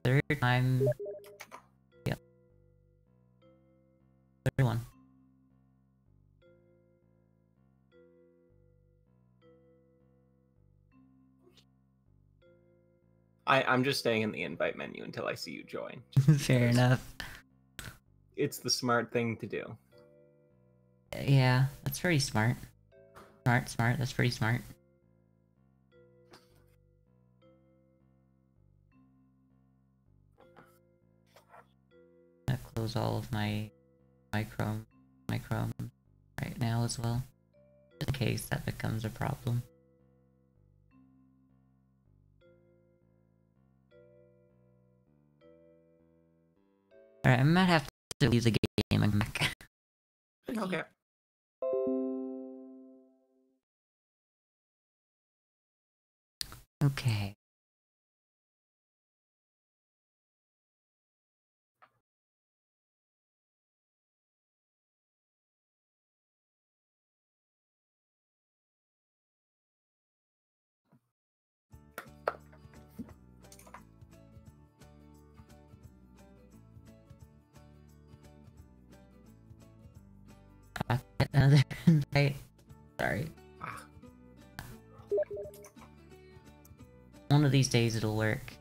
Third time. Yep. Third one. I'm just staying in the invite menu until I see you join. Fair enough. It's the smart thing to do. Yeah, that's pretty smart. Smart, that's pretty smart. I'm gonna close all of my Chrome right now as well, just in case that becomes a problem. Alright, I might have to leave the game and come back. Okay. Okay. I'll get another invite. Sorry. One of these days it'll work.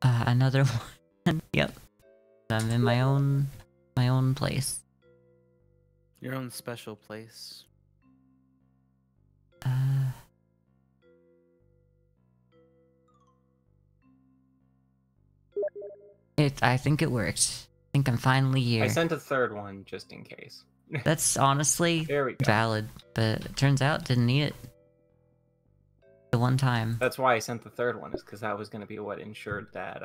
Another one. Yep. I'm in my own place. Your own special place. I think it worked. I think I'm finally here. I sent a third one just in case. That's honestly There we go. valid, but it turns out didn't need it. The one time. That's why I sent the third one, is because that was going to be what ensured that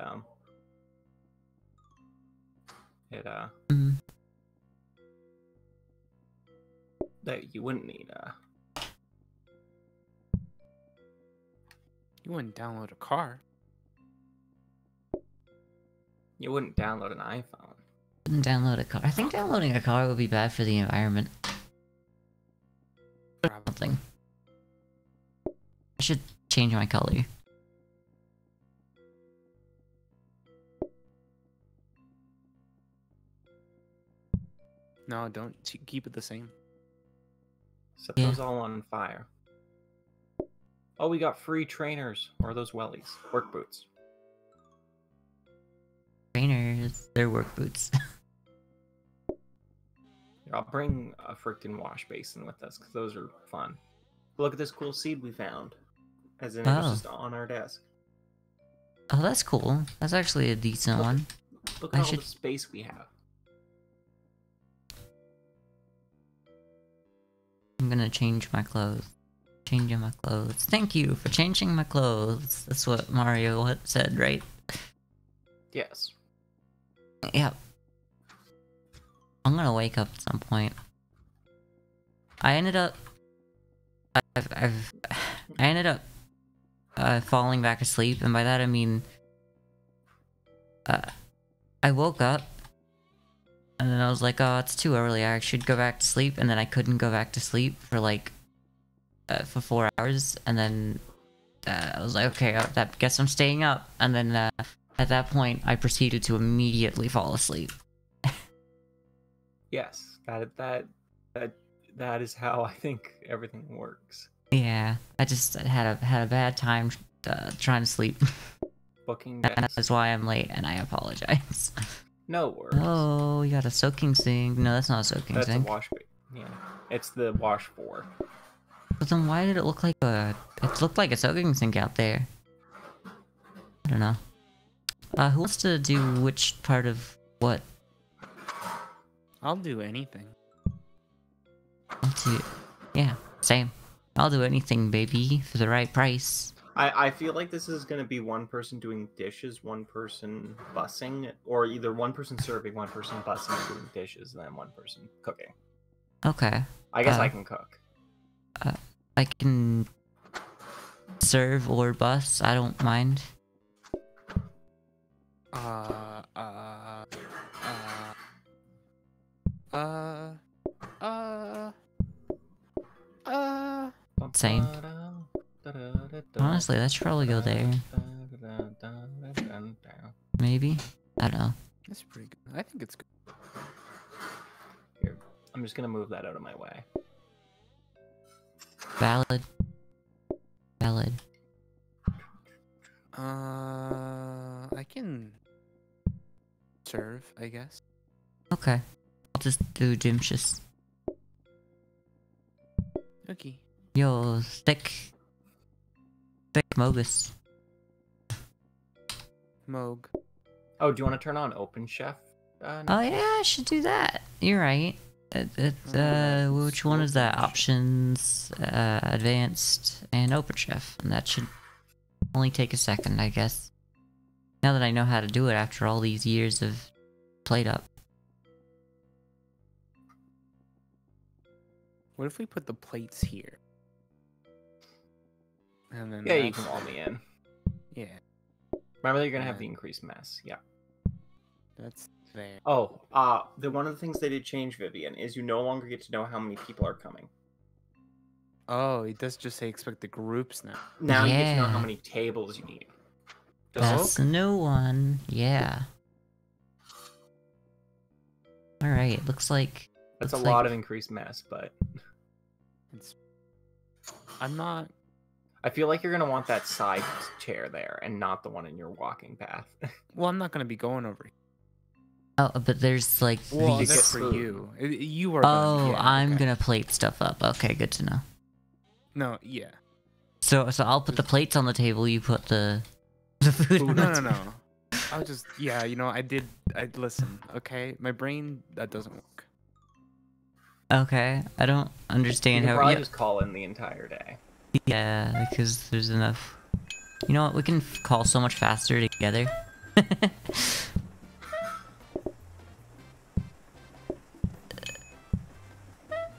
that you wouldn't need You wouldn't download a car. you wouldn't download an iPhone. Didn't download a car. I think downloading a car would be bad for the environment. Something. I should change my color. No, don't keep it the same. Set Yeah. those all on fire. Oh, we got free trainers, or those wellies, work boots. Trainers, they're work boots. Here, I'll bring a freaking wash basin with us, because those are fun. Look at this cool seed we found. As in, it was Oh. just on our desk. Oh, that's cool. That's actually a decent one. Look I at all should- the space we have. I'm gonna change my clothes. Changing my clothes. Thank you for changing my clothes. That's what Mario said, right? Yes. Yep. I'm gonna wake up at some point. I ended up... I ended up falling back asleep, and by that I mean... I woke up, and then I was like, oh, it's too early, I should go back to sleep, and then I couldn't go back to sleep for like... for 4 hours, and then... I was like, okay, I guess I'm staying up, and then at that point, I proceeded to immediately fall asleep. Yes. That is how I think everything works. Yeah, I just had a bad time trying to sleep. Booking And desks. that's why I'm late, and I apologize. No worries. Oh, you got a soaking sink. No, that's not a soaking That's a sink. wash. Yeah, it's the wash 4. But then why did it look like a... It looked like a soaking sink out there. I don't know. Who wants to do which part of what? I'll do anything. Yeah, same. I'll do anything, baby, for the right price. I feel like this is going to be one person doing dishes, one person bussing, or either one person serving, one person bussing and doing dishes, and then one person cooking. Okay. I guess I can cook. I can serve or bus. I don't mind. Uh, uh, uh, uh, uh. Same. Honestly, that should probably go there. Maybe? I don't know. That's pretty good. I think it's good. Here, I'm just gonna move that out of my way. Valid. Valid. I can serve, I guess. Okay. I'll just do Dimshus. Okay. Yo, thick Mogus. Moog. Oh, do you want to turn on Open Chef? Oh yeah, I should do that. You're right. Which one is that? Options, advanced, and OpenChef. And that should only take a second, I guess. Now that I know how to do it after all these years of PlateUp. What if we put the plates here? And then Yeah, you that's- can wall me in. Yeah, Remember that you're gonna have the increased mess. Yeah. that's there. Oh, one of the things they did change, Vivian, is you no longer get to know how many people are coming. Oh, it does just say expect the groups now. Now you get to know how Yeah. many tables you need. That's the new one. Yeah. Alright, looks like... That's a looks lot like- of increased mess, but It's. I'm not. I feel like you're gonna want that side chair there and not the one in your walking path. Well, I'm not gonna be going over here. Oh, but there's like Well, You these... get that's for food. you. You are. Oh, gonna, yeah, I'm okay. gonna plate stuff up. Okay, good to know. No, yeah. So I'll put the plates on the table, you put the food on the No, no, table. no. I'll just. Yeah, you know, I listen. Okay, my brain that doesn't work. Okay, I don't You understand can how... probably Yeah, just call in the entire day. yeah, because there's enough... You know what, we can call so much faster together.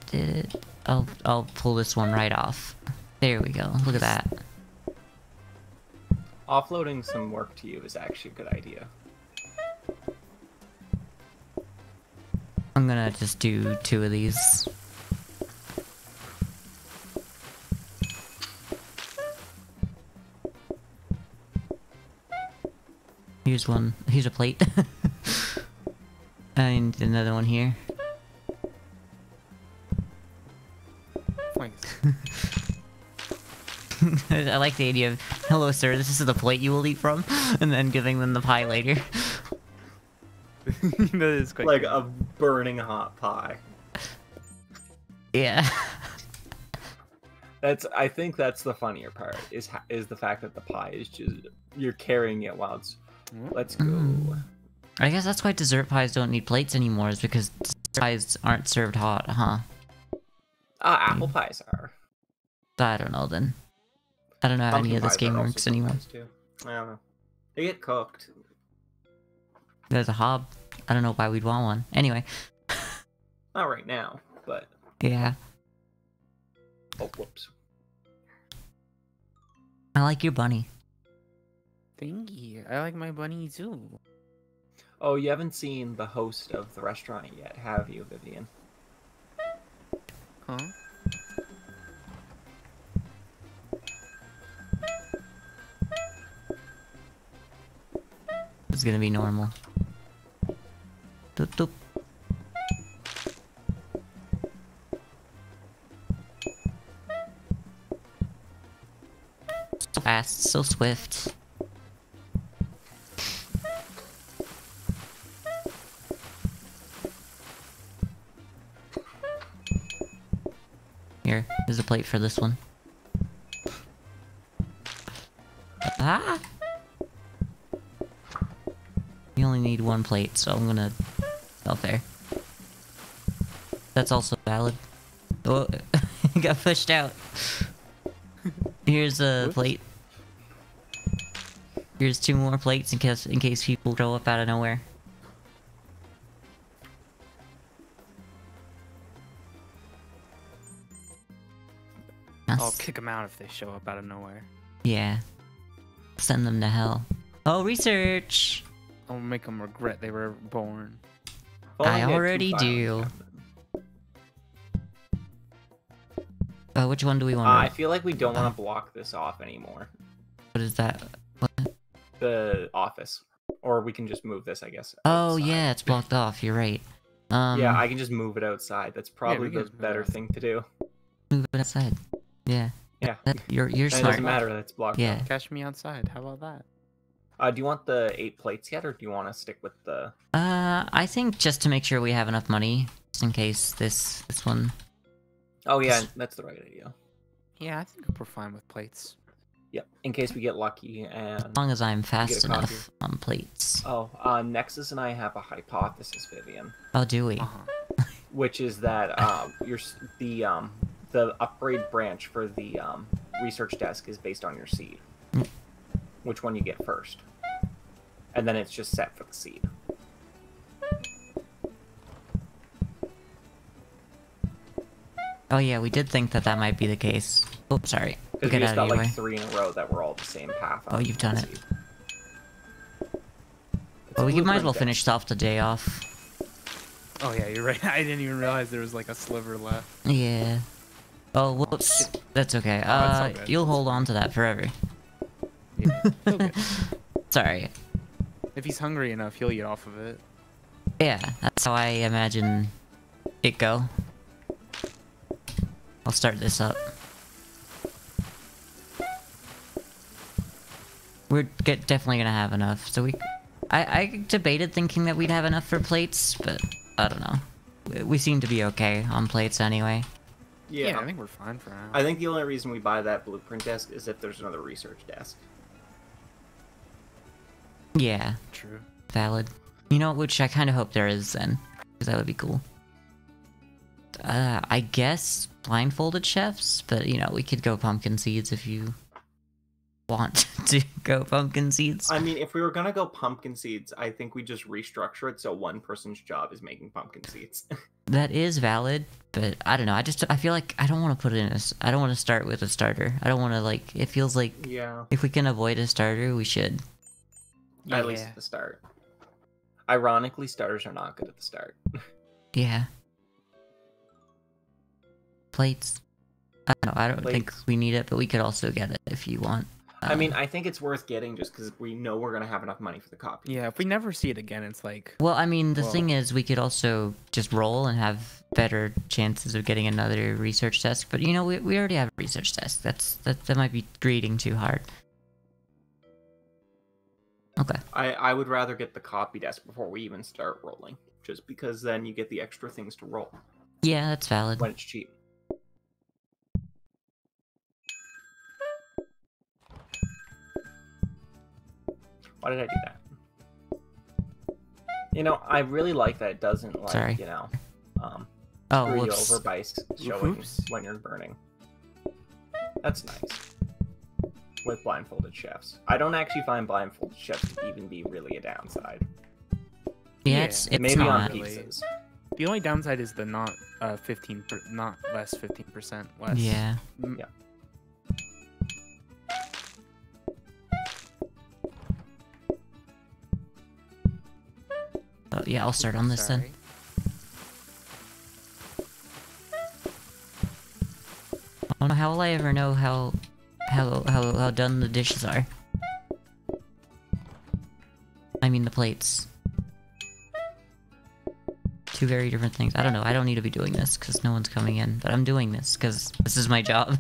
Did it? I'll pull this one right off. There we go, look at that. Offloading some work to you is actually a good idea. I'm gonna just do 2 of these. Here's one. Here's a plate. And another one here. Thanks. I like the idea of, hello sir, this is the plate you will eat from, and then giving them the pie later. That is quite Like good. a burning hot pie. Yeah. I think that's the funnier part, is the fact that the pie is just, you're carrying it while it's, let's go. Mm. I guess that's why dessert pies don't need plates anymore, is because dessert pies aren't served hot, huh? Apple pies are. I don't know then. I don't know how Pumpkin any of this pies game are also works anymore. sometimes too. I don't know. They get cooked. There's a hob. I don't know why we'd want one. Anyway. Not right now, but... Yeah. Oh, whoops. I like your bunny. Thank you. I like my bunny too. Oh, you haven't seen the host of the restaurant yet, have you, Vivian? Huh? It's gonna be normal. Doop doop. So fast, so swift. Here, there's a plate for this one. Ah! You only need 1 plate, so I'm gonna... Oh, there. That's also valid. Oh, got pushed out. Here's a Whoops. plate. Here's 2 more plates in case people show up out of nowhere. I'll Yes. kick them out if they show up out of nowhere. Yeah. Send them to hell. Oh, research! Don't make them regret they were born. If only I we had two already filing do. cabinets. Which one do we want I to... feel like we don't want to block this off anymore. What is that? What? The office. Or we can just move this, I guess. Oh, outside. yeah, it's blocked off. You're right. Yeah, I can just move it outside. That's probably we can the just move it better outside. thing to do. move it outside. Yeah. Yeah. You're And it smart. doesn't matter that it's blocked Yeah. off. Catch me outside. How about that? Do you want the 8 plates yet, or do you want to stick with the... I think just to make sure we have enough money, just in case this one... Oh, yeah, that's the right idea. Yeah, I think we're fine with plates. Yep, in case we get lucky As and... long as I'm fast a copy. enough on plates. Oh, Nexus and I have a hypothesis, Vivian. Oh, do we? Which is that the upgrade branch for the research desk is based on your seed. Which one you get first. And then it's just set for the seed. Oh yeah, we did think that might be the case. Oh, sorry. Because we Get just out got of your like way. 3 in a row that were all the same path. Oh, you've done it. seed. It's Well, a we might as well blueprint finish off the day off. Oh yeah, you're right. I didn't even realize there was like a sliver left. Yeah. Oh, whoops. That's okay. that's all good. You'll hold on to that forever. Yeah, he'll get it. Sorry. If he's hungry enough, he'll eat off of it. Yeah, that's how I imagine it go. I'll start this up. We're definitely gonna have enough, so I debated thinking that we'd have enough for plates, but I don't know. We seem to be okay on plates anyway. Yeah, I think we're fine for now. I think the only reason we buy that blueprint desk is if there's another research desk. Yeah, True. valid. You know, which I kind of hope there is then, because that would be cool. I guess blindfolded chefs, but you know, we could go pumpkin seeds if you want to go pumpkin seeds. I mean, if we were gonna go pumpkin seeds, I think we just restructure it so one person's job is making pumpkin seeds. That is valid, but I don't know. I feel like I don't want to put it in I don't want to start with a starter. I don't want to like. It feels like Yeah, if we can avoid a starter, we should. at least at the start. Ironically, starters are not good at the start. Yeah. Plates. I don't know. I don't think we need it, but we could also get it if you want. I mean, I think it's worth getting just because we know we're gonna have enough money for the copy. Yeah, if we never see it again, it's like... Well, I mean, the Well- thing is, we could also just roll and have better chances of getting another research desk. But you know, we already have a research desk. That might be greeting too hard. Okay. I would rather get the copy desk before we even start rolling, just because then you get the extra things to roll Yeah, that's valid. when it's cheap. Why did I do that? You know, I really like that it doesn't, like, Sorry. you know, Oh, screw you whoops. over by showing Oops. when you're burning. That's nice. With blindfolded chefs. I don't actually find blindfolded chefs to even be really a downside. Yeah, Yeah, it's Maybe not. on really. pizzas. The only downside is the not 15, not less 15% less. Yeah. Mm, Yeah. Yeah, I'll start on this then. sorry. I don't know, how will I ever know how done the dishes are? I mean the plates. Two very different things. I don't know, I don't need to be doing this because no one's coming in, but I'm doing this because this is my job.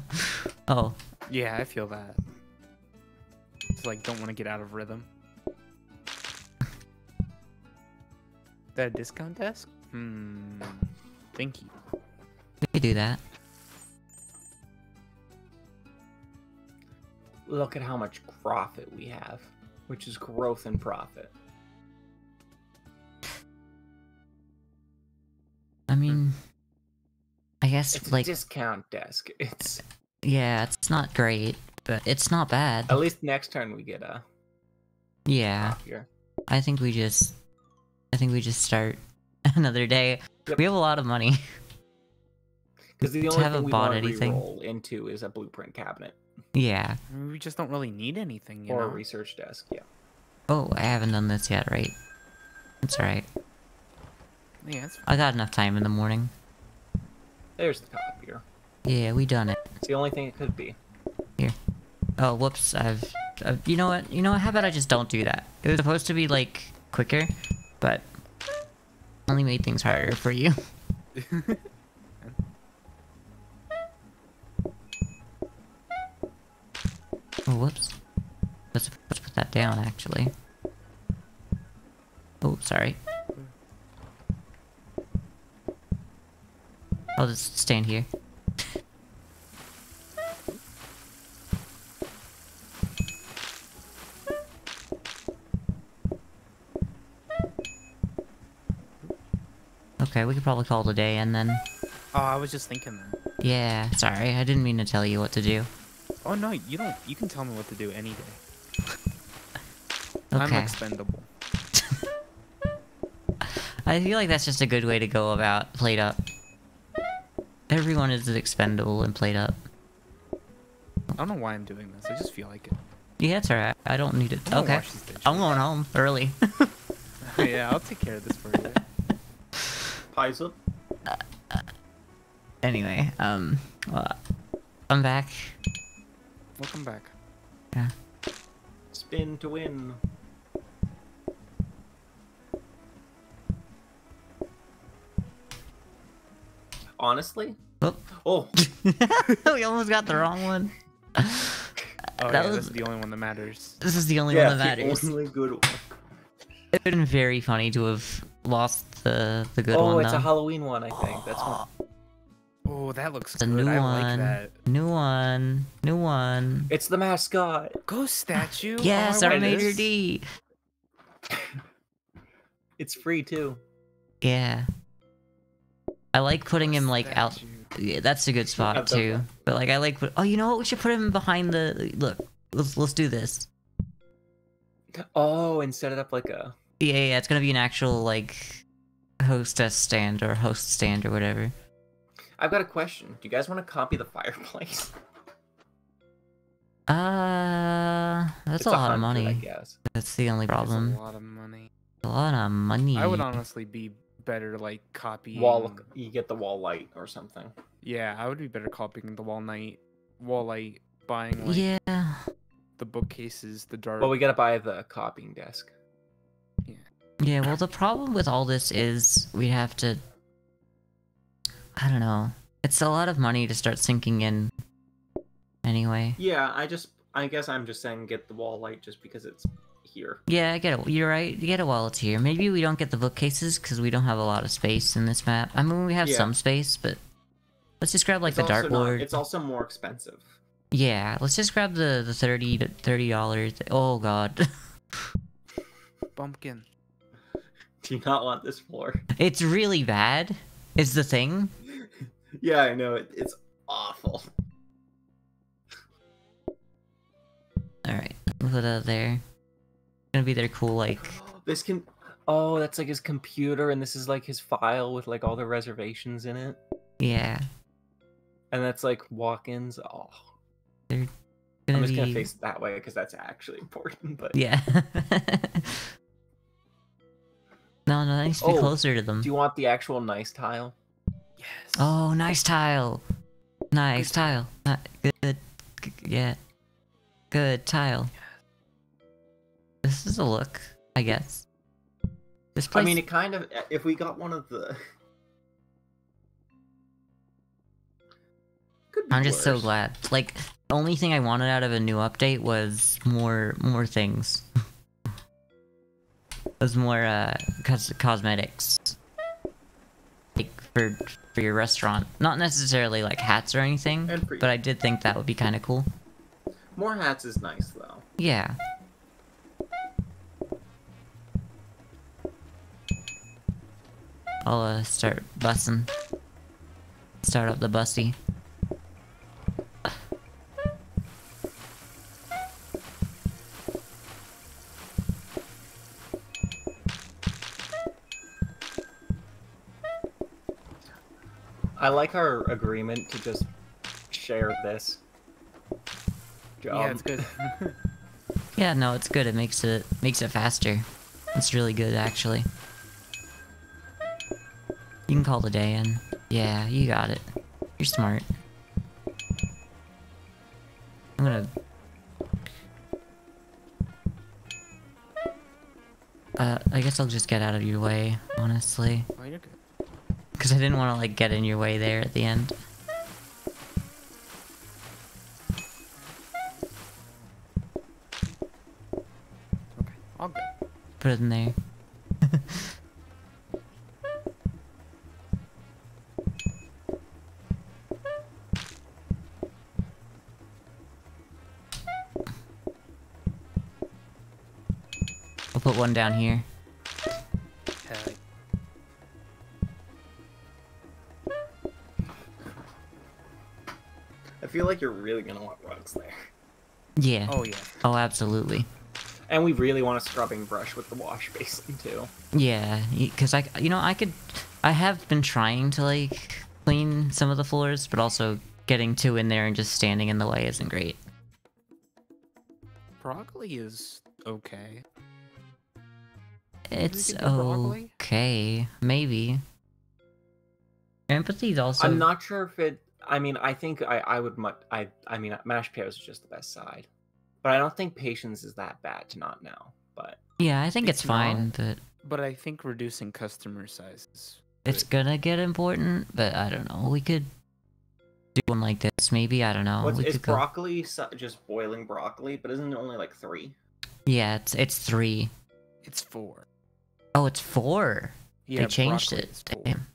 Oh, Yeah, I feel that. It's like, don't want to get out of rhythm. That a discount desk? Thank you. we could do that. Look at how much profit we have, which is growth in profit. I mean, I guess It's like a discount desk. It's yeah, it's not great, but it's not bad. at least next turn we get a Yeah, here. I think we just start another day. Yep. We have a lot of money. Because the To only haven't thing we bought want to anything. roll into is a blueprint cabinet Yeah. I mean, we just don't really need anything, you or know? a research desk. Yeah. Oh, I haven't done this yet, right? It's alright. Yeah, it's I got enough time in the morning. There's the copier. Yeah, we done it. It's the only thing it could be. Here. Oh, whoops. You know what? You know what? How about I just don't do that? It was supposed to be, like, quicker, but only made things harder for you. Oh, whoops. Let's put that down, actually. Oh, sorry. I'll just stand here. Okay, we could probably call it a day and then... Oh, I was just thinking that. Yeah, sorry, I didn't mean to tell you what to do. Oh no, you don't. You can tell me what to do any day. I'm Okay. expendable. I feel like that's just a good way to go about PlateUp. Everyone is expendable in PlateUp. I don't know why I'm doing this. I just feel like it. Yeah, it's alright. I don't need it. I'm gonna Okay. wash these dishes. I'm going home early. Yeah, I'll take care of this for you. Pies up. Anyway, well, I'm back. Welcome back. Yeah. Spin to win. Honestly? Oh. Oh, We almost got the wrong one. Oh That yeah, was- this is the only one that matters. This is the only yeah, one that matters. the only good one. It would have been very funny to have lost the good Oh, one, it's though. a Halloween one, I think. That's one. Oh, that looks It's a good. new I one. like that. New one. New one. It's the mascot. Ghost statue. Yes, oh, I our want made Major this. D. It's free too. Yeah. I like putting him, like, out... Statue. Yeah, that's a good spot, I've done too. that. But, like, I like... Oh, you know what? We should put him behind the... Look. Let's do this. Oh, and set it up like a. Yeah, it's gonna be an actual, like... hostess stand or host stand or whatever. I've got a question. Do you guys want to copy the fireplace? That's It's a lot of 100, I money. guess. That's the only That's problem. a lot of money. A lot of money. I would honestly be better like copying. You get the wall light or something. Yeah, I would be better copying the wall light, buying like Yeah. the bookcases, the dark. Well, we gotta buy the copying desk. Yeah, well, the problem with all this is we have to... I don't know. It's a lot of money to start sinking in. Anyway. Yeah, I guess I'm just saying get the wall light just because it's here. Yeah, I get it. You're right. You get it while it's here. Maybe we don't get the bookcases because we don't have a lot of space in this map. I mean, we have Yeah. some space, but let's just grab like It's the also dartboard. It's also more expensive. Yeah, let's just grab the $30. Oh God, Bumpkin. Do you not want this floor? it's really bad. Is the thing. Yeah, I know it's awful. All right, put it there. Gonna be their cool like. This can. Oh, that's like his computer, and this is like his file with like all the reservations in it, Yeah, and that's like walk-ins. Oh, gonna I'm just be. gonna face it that way because that's actually important. But Yeah. No, that needs to be Oh, closer to them. do you want the actual nice tile? Yes. Oh, nice tile. Nice tile. Good. Yeah. Good tile. This is a look, I guess. This place. I mean, it kind of. If we got one of the. Could be I'm just so worse. glad. Like, the only thing I wanted out of a new update was more things. Was more cosmetics. Like for your restaurant. Not necessarily like hats or anything, And for you. but I did think that would be kind of cool. More hats is nice though. Yeah. I'll start bussing. Start up the bussy. I like our agreement to just share this job. Yeah, it's good. Yeah, no, it's good. It makes it faster. It's really good, actually. You can call the day in. Yeah, you got it. You're smart. I'm gonna... I guess I'll just get out of your way, honestly. Oh, you're good. Because I didn't want to, like, get in your way there at the end. Okay, all good. Put it in there. I'll put one down here. Hell. I feel like you're really gonna want rugs there. Yeah. Oh yeah. Oh, absolutely. And we really want a scrubbing brush with the wash basin too. Yeah, because I have been trying to, like, clean some of the floors, but also getting two in there and just standing in the way isn't great. Broccoli is okay. It's could do broccoli? okay, maybe. Empathy's also... I'm not sure if it. I mean, I think I would I mean, mashed potatoes is just the best side, but I don't think patience is that bad to not know. But Yeah, I think it's It's fine, not. but But I think reducing customer sizes. it's gonna get important, but I don't know. We could do one like this, maybe, I don't know. what's We is could go... broccoli just boiling broccoli? But isn't it only like 3? Yeah, it's 3. It's 4. Oh, it's 4! Yeah, They changed broccoli it. is 4. Damn.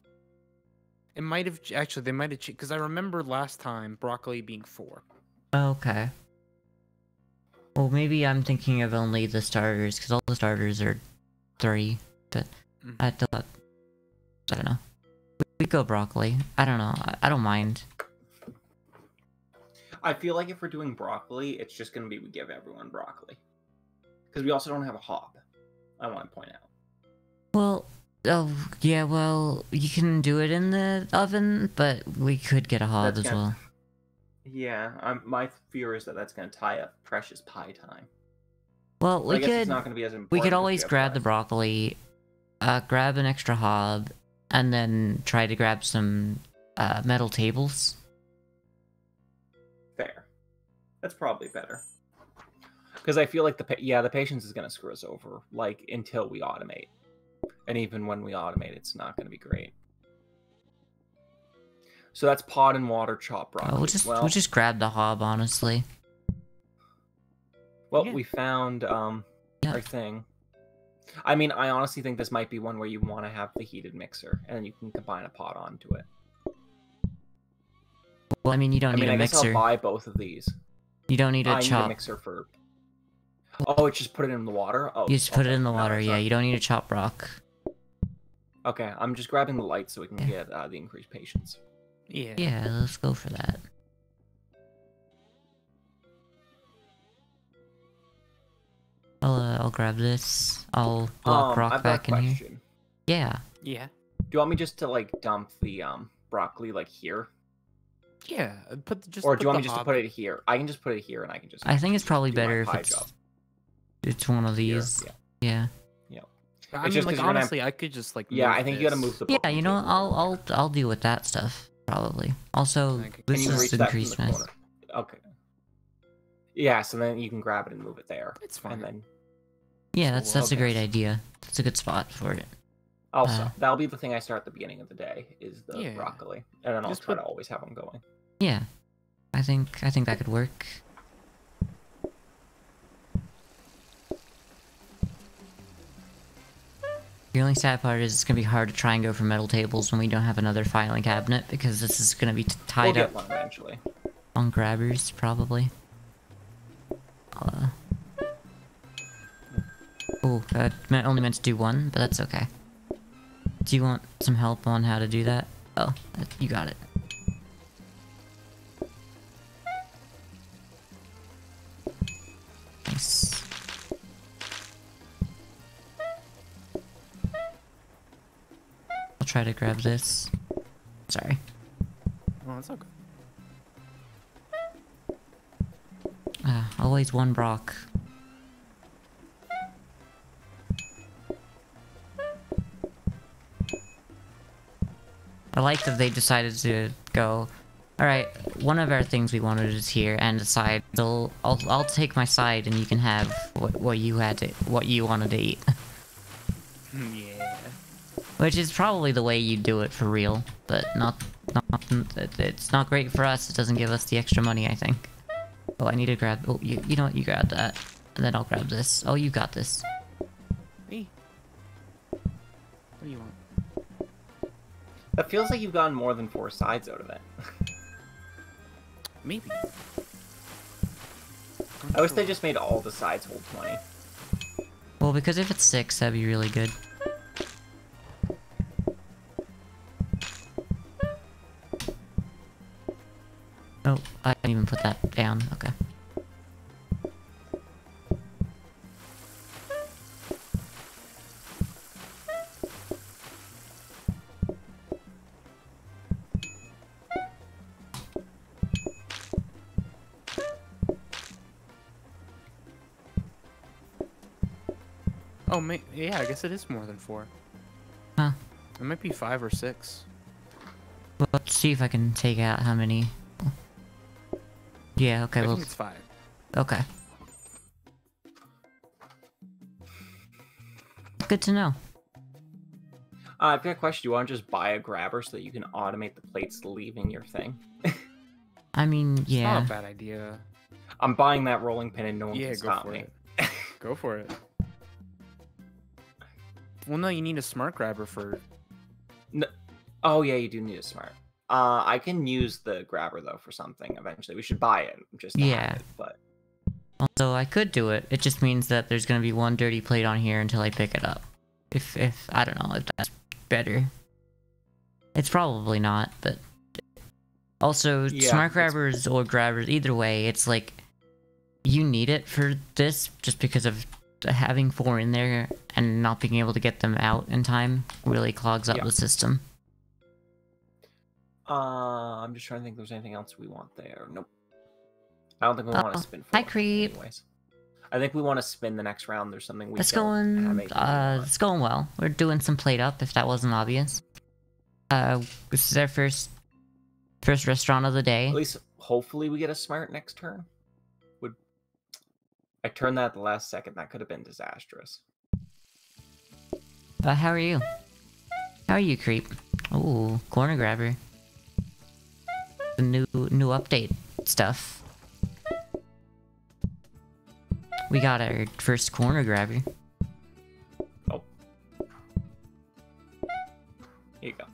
It might have actually. They might have because I remember last time broccoli being 4. Okay. Well, maybe I'm thinking of only the starters, because all the starters are 3, but Mhm. I thought... I don't know. We go broccoli. I don't know. I don't mind. I feel like if we're doing broccoli, it's just gonna be we give everyone broccoli, because we also don't have a hob. I want to point out. Well, oh, yeah, well, you can do it in the oven, but we could get a hob That's as gonna- well. Yeah, my fear is that that's gonna tie up precious pie time. Well, But we I guess it's could... not gonna be as important. We could if always have grab the less. broccoli, grab an extra hob, and then try to grab some metal tables. Fair. That's probably better. Because I feel like the patience is gonna screw us over, like until we automate, and even when we automate, it's not gonna be great. So that's pot and water chop broccoli. We'll just grab the hob, honestly. Well, Yeah. we found our thing. I mean, I honestly think this might be one where you want to have the heated mixer, and then you can combine a pot onto it. Well, I mean, you don't need a I guess mixer. I'll buy both of these. You don't need I a need a chop. mixer for. Oh, it's just put it in the water. Oh, You just put it okay. in the No, water, yeah. sorry. You don't need a chop rock. Okay, I'm just grabbing the light so we can get the increased patience. Yeah. Yeah, let's go for that. I'll grab this. I'll block rock I've got back a in here. question. Yeah. Yeah. Do you want me just to like dump the broccoli like here, Yeah. Put just. or put do you want the me just to hob- put it here? I can just put it here, and I can just. I think it's probably do my better if pie it's job one of here. these. Yeah. Yeah. I It's mean, just like 'cause we're gonna have- honestly, I could just like. Yeah, move I think you gotta this. move the. Yeah, booking you know, table. I'll deal with that stuff probably. Also, Okay. Can Can this you is reach that from increased the mass. corner? Okay. Yeah, so then you can grab it and move it there. It's fine. And then Yeah, So that's a okay. great idea. That's a good spot for it. also Uh, that'll be the thing I start at the beginning of the day is the Yeah. broccoli, and then I'll Just try put- to always have them going. Yeah, I think that could work. The only sad part is it's gonna be hard to try and go for metal tables when we don't have another filing cabinet because this is gonna be We'll tied get up one eventually. on grabbers probably. Oh, only meant to do one, but that's okay. Do you want some help on how to do that? Oh, you got it. Nice. I'll try to grab this. Sorry. Oh, it's okay. Always one Brock. I like that they decided to go, alright, one of our things we wanted is here, and a side, so I'll take my side and you can have what you wanted to eat. Yeah. Which is probably the way you do it for real, but it's not great for us, it doesn't give us the extra money, I think. Oh, I need to grab, oh, you know what, you grab that, and then I'll grab this. Oh, you got this. Me? What do you want? That feels like you've gotten more than 4 sides out of it. Maybe. I wish they just made all the sides hold 20. Well, because if it's 6, that'd be really good. Oh, I didn't even put that down. Okay. Oh, yeah, I guess it is more than 4. Huh. It might be 5 or 6. Well, let's see if I can take out how many. Yeah, okay, I well... think it's 5. Okay. Good to know. I've got a question. Do you want to just buy a grabber so that you can automate the plates leaving your thing? I mean, It's yeah. not a bad idea. I'm buying that rolling pin and no one Yeah, can go stop for me. it. Go for it. Well, no, you need a smart grabber for... No. Oh, yeah, you do need a smart. I can use the grabber, though, for something eventually. We should buy it, just to Yeah. have it, but... Although I could do it, it just means that there's gonna be one dirty plate on here until I pick it up. If I don't know if that's better. It's probably not, but... Also, Yeah, smart grabbers or grabbers, either way, it's like... You need it for this, just because of having 4 in there and not being able to get them out in time really clogs up the system. I'm just trying to think if there's anything else we want there. Nope. I don't think we want to spin 4. Hi, Creep. Anyways. I think we want to spin the next round. There's something we It's don't have anything we want. it's going well. We're doing some PlateUp, if that wasn't obvious. This is our first restaurant of the day. At least, hopefully we get a smart next turn. I turned that at the last second. That could have been disastrous. How are you? How are you, Creep? Ooh, corner grabber. The new update stuff. We got our first corner grabber. Oh. Here you go.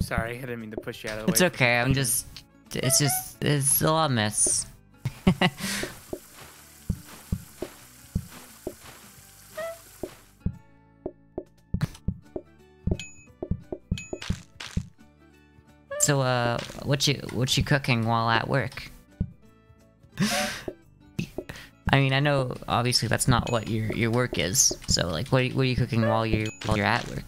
Sorry, I didn't mean to push you out of the way. It's okay, I'm just... It's a lot of mess. So, what you cooking while at work? I mean, I know obviously that's not what your work is. So, like, what are you cooking while you're at work?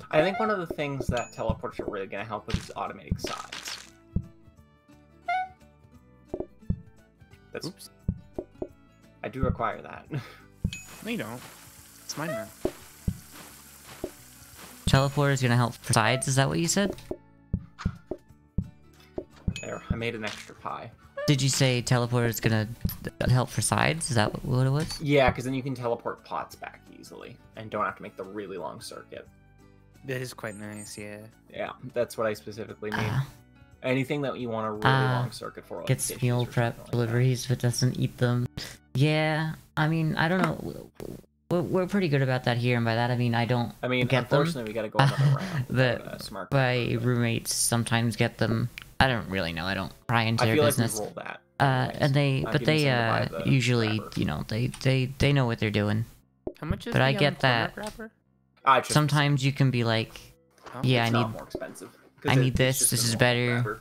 I think one of the things that teleports are really going to help with is automating sides. That's... Oops. I do require that. No, you don't. It's mine now. Teleporter is gonna help for sides, is that what you said? There, I made an extra pie. Did you say teleporter is gonna help for sides? Is that what it was? Yeah, because then you can teleport pots back easily and don't have to make the really long circuit. That is quite nice, yeah. Yeah, that's what I specifically mean. Anything that you want a really long circuit for, like gets dishes meal or prep something like deliveries but doesn't eat them. Yeah, I mean, I don't know. we're pretty good about that here, and by that I mean I don't get them. Unfortunately, we gotta go another round. But Smart my roommates sometimes get them. I don't really know. I don't pry into their business. Like we roll that. And they usually, grabber. you know, they know what they're doing. How much is But I the, get that. grabber? Sometimes you can be like, Oh. yeah, It's I not need more expensive. I need It's this. just This a is normal better. grabber.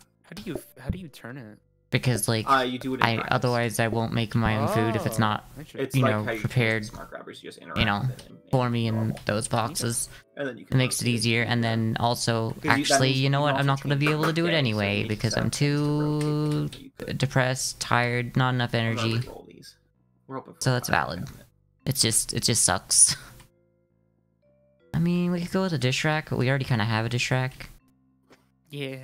How do you turn it? Because like You do it in practice. otherwise I won't make my own food if it's not Interesting. It's you like know, how you prepared, use smart grabbers. You just interact you know, with it for me in normal. those boxes. And then you It can makes it rotate easier, and then also Because that actually, means you know can what? also I'm not gonna change be the able to do it day, so anyway makes because I'm sense to rotate too it, so you could- depressed, tired, not enough I'm gonna energy. re-roll these. We're hoping for So a that's five valid. cabinet. It just sucks. I mean, we could go with a dish rack, but we already kind of have a dish rack. Yeah.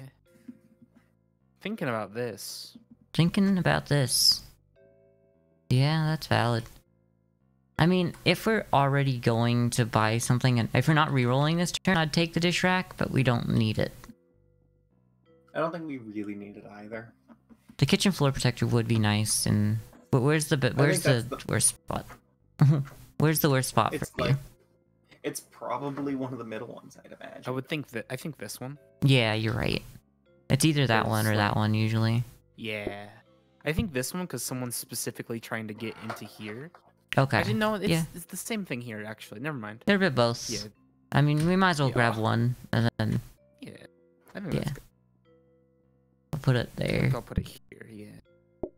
Thinking about this. Thinking about this. Yeah, that's valid. I mean, if we're already going to buy something, and if we're not re-rolling this turn, I'd take the dish rack, but we don't need it. I don't think we really need it either. The kitchen floor protector would be nice, and but where's the that's worst spot? Where's the worst spot It's for like you? it's probably one of the middle ones, I'd imagine. I think this one. Yeah, you're right. It's either that one or It's that like- one usually. Yeah. I think this one because someone's specifically trying to get into here. Okay. I didn't know it's, Yeah. it's the same thing here actually. Never mind. They're a bit both. Yeah. I mean, we might as well Yeah. grab one, and then Yeah. I think Yeah. that's good. I'll put it I there. think I'll put it here. Yeah.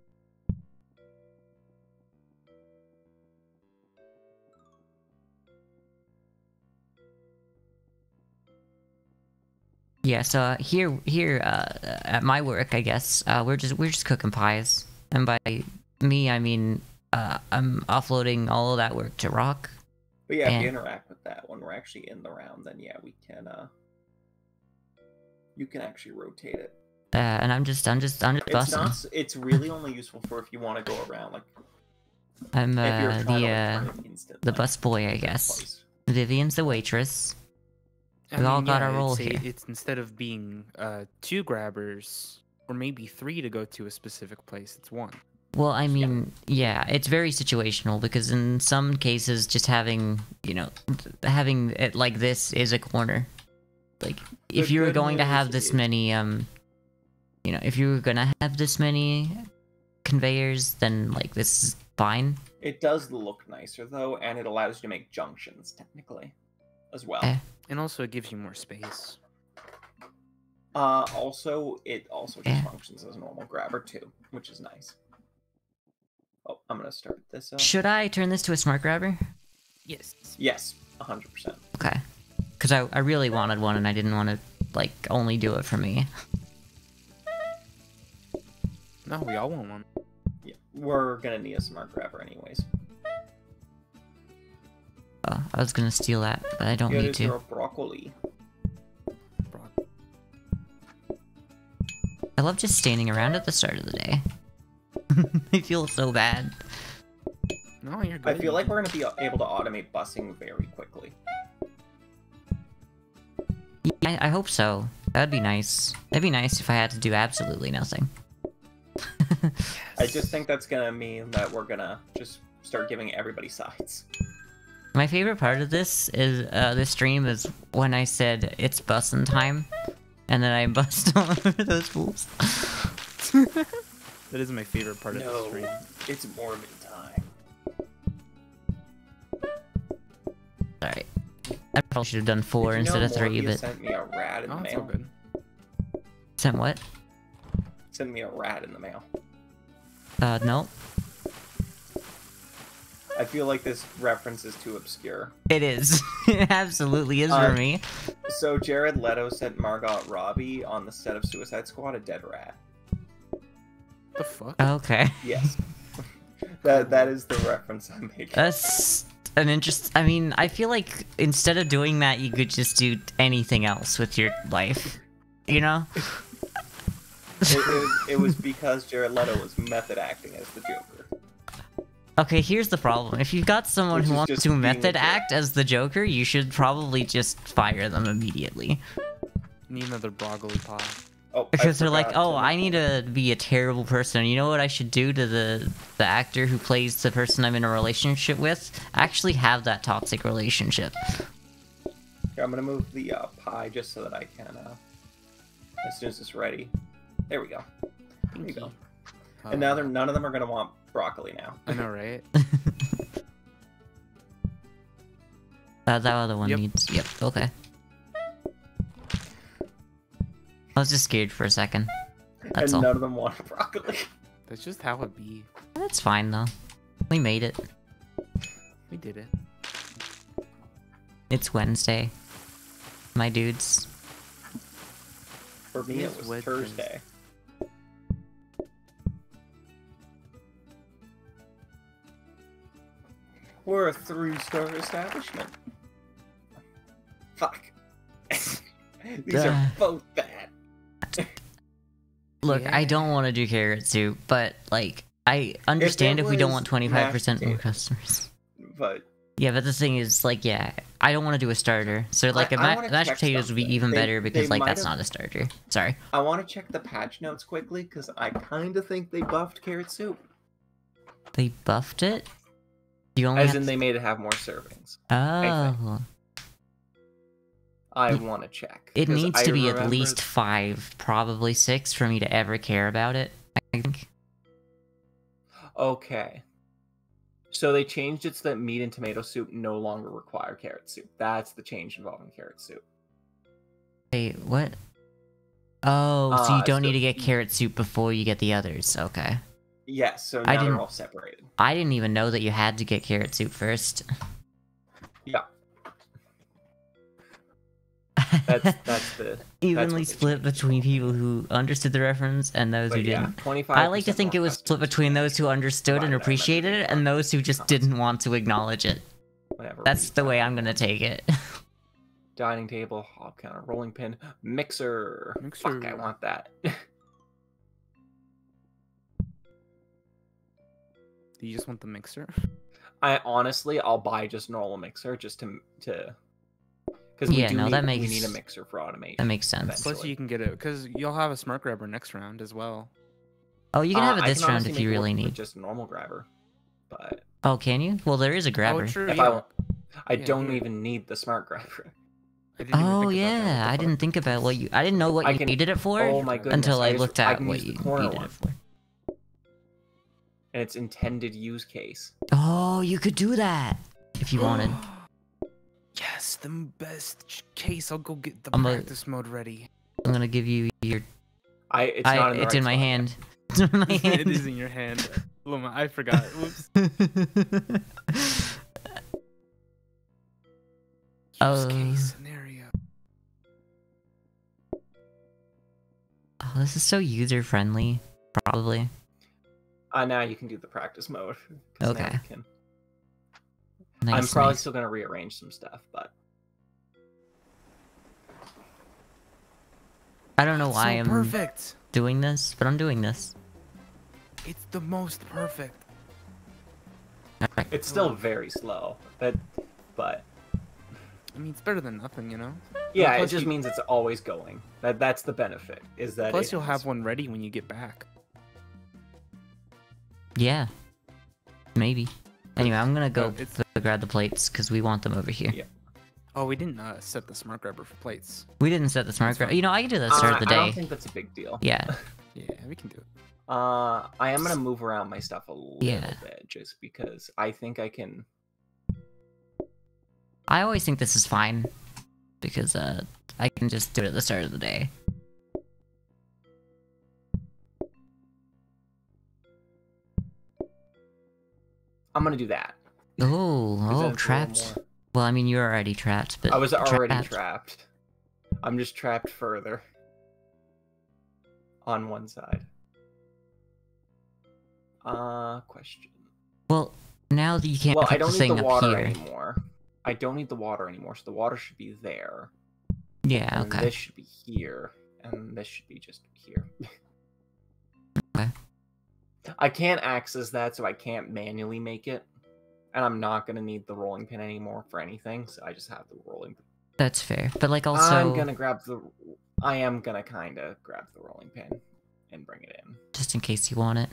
Yeah, so here at my work, I guess we're just cooking pies, and by me I mean I'm offloading all of that work to Rock. But yeah, if And- you interact with that when we're actually in the round, then yeah, we can. You can actually rotate it. And I'm just It's busting. not. It's really only useful for if you want to go around, like I'm if you're trying to, like, turn the it instant, the like, bus boy, I guess. place. Vivian's the waitress. I We all mean, got yeah, our role it's here. It's instead of being 2 grabbers or maybe 3 to go to a specific place, it's 1. Well, I mean, yeah, it's very situational because in some cases, just having having it like this is a corner. Like if The you were good going to news have this is- many if you were gonna have this many conveyors, then like this is fine. It does look nicer though, and it allows you to make junctions technically, as well. Eh. And also it gives you more space. Also, it also just Yeah. functions as a normal grabber too, which is nice. Oh, I'm gonna start this up. Should I turn this to a smart grabber? Yes. Yes, 100%. Okay. Because I really wanted one and I didn't want to like only do it for me. No, we all want one. Yeah, we're gonna need a smart grabber anyways. Oh, I was gonna steal that, but I don't Here need is to. your broccoli. Broad. I love just standing around at the start of the day. I feel so bad. No, you're I good. feel like we're gonna be able to automate busing very quickly. Yeah, I hope so. That'd be nice. That'd be nice if I had to do absolutely nothing. I just think that's gonna mean that we're gonna just start giving everybody sides. My favorite part of this is this stream is when I said it's bussin' time, and then I bust all over those fools. That is my favorite part of the No, stream. it's Mormon time. Alright. I probably should have done 4 Did you instead know of 3, Morpheus but... sent me a rat in Oh, the that's all mail. good. Sent what? Sent me a rat in the mail. No. I feel like this reference is too obscure. It is. It absolutely is for me. So Jared Leto sent Margot Robbie on the set of Suicide Squad a dead rat. The fuck? Okay. Yes. that is the reference I'm making. That's an interest. I mean, I feel like instead of doing that, you could just do anything else with your life. You know? It was because Jared Leto was method acting as the Joker. Okay, here's the problem. If you've got someone Which who is wants just to being a method jerk. act as the Joker, you should probably just fire them immediately. Need another broccoli pot. Oh, Because they're like, forgot oh, to I need to be a terrible person. You know what I should do to the actor who plays the person I'm in a relationship with? Actually have that toxic relationship. Here, I'm gonna move the pie just so that I can, as soon as it's ready. There we go. There you go. And now none of them are gonna want broccoli now. I know, right? That other one Yep. needs... Yep, okay. I was just scared for a second. That's And all. none of them want broccoli. That's just how it be. That's fine, though. We made it. We did it. It's Wednesday. My dudes. For me, Yes, it was Wednesday. Thursday. We're a 3-star establishment. Fuck. These are Duh. both bad. Look, I Yeah. don't want to do carrot soup, but, like, I understand if we don't was want 25% more mashed customers. But Yeah, but the thing is, like, yeah, I don't want to do a starter. So, like, I wanna mashed check potatoes would be something. even They- better because, they like, might that's have- not a starter. Sorry. I want to check the patch notes quickly because I kind of think they buffed carrot soup. They buffed it? You only As have in, they made it have more servings. Oh. I Y- want to check. It 'cause needs I to be at remember- least 5, probably 6 for me to ever care about it, I think. Okay. So they changed it so that meat and tomato soup no longer require carrot soup. That's the change involving carrot soup. Wait, what? Oh, so you don't so- need to get carrot soup before you get the others. Okay. Yes, so I now they're didn't- all separated. I didn't even know that you had to get carrot soup first. Yeah, that's the Evenly they split changed. between people who understood the reference and those who But yeah, didn't. 25. I like to think it was split between those who understood and Divided by appreciated it and those who just didn't want to acknowledge it. Whatever. That's the way I'm gonna take it. Dining table, hob counter, rolling pin, mixer. Fuck, I Mixer. want that. Do you just want the mixer? I honestly, I'll buy just normal mixer just to because Yeah, no, that we need makes- a mixer for automation. That makes sense. Eventually. Plus, you can get it because you'll have a smart grabber next round as well. Oh, you can have it I this round honestly if make you it really work with need. just a normal grabber, but Oh, can you? Well, there is a grabber. Oh, true. if Yeah. I Yeah, don't here. even need the smart grabber. I didn't even Oh think about that. yeah, What I the didn't think about what you. I didn't know what I you can- needed it for Oh my goodness! until I just- looked I at can what use the you corner needed one, it for. and its intended use case. Oh, you could do that if you wanted. Yes, the best case. I'll go get the I'm a- practice mode ready. I'm gonna give you your. It's not in the It's right in my spot. hand. It's in my hand. It is in your hand. Luma, I forgot. Whoops. Use case scenario. Oh, this is so user friendly. Probably. Now you can do the practice mode. 'cause now Okay. you can. Nice, I'm probably nice. still gonna rearrange some stuff, but I don't know why so I'm perfect. doing this, but I'm doing this. It's the most perfect. Alright. it's still very slow. But I mean, it's better than nothing, you know. yeah, it plus just you- means it's always going. That's the benefit. Is that Plus, it you'll has- have one ready when you get back. Yeah. Maybe. Anyway, I'm gonna go it's- grab the plates because we want them over here. Yeah. Oh, we didn't set the smart grabber for plates. We didn't set the smart That's grab. fine. You know, I can do that at the start of the I don't day. think that's a big deal. Yeah. Yeah, we can do it. I am gonna move around my stuff a little Yeah. bit just because I think I can. I always think this is fine because I can just do it at the start of the day. I'm gonna do that. Oh, 'cause then oh, it's a little trapped. more- Well, I mean, you're already trapped, but I was already trapped. trapped. I'm just trapped further. On one side. Question. Well, now that you can't Well, put I don't the need thing the up water here. anymore. I don't need the water anymore, so the water should be there. Yeah, And okay. this should be here. And this should be just here. Okay. I can't access that, so I can't manually make it. And I'm not gonna need the rolling pin anymore for anything, so I just have the rolling pin. That's fair. But like also I'm gonna grab the I am gonna kind of grab the rolling pin and bring it in. Just in case you want it.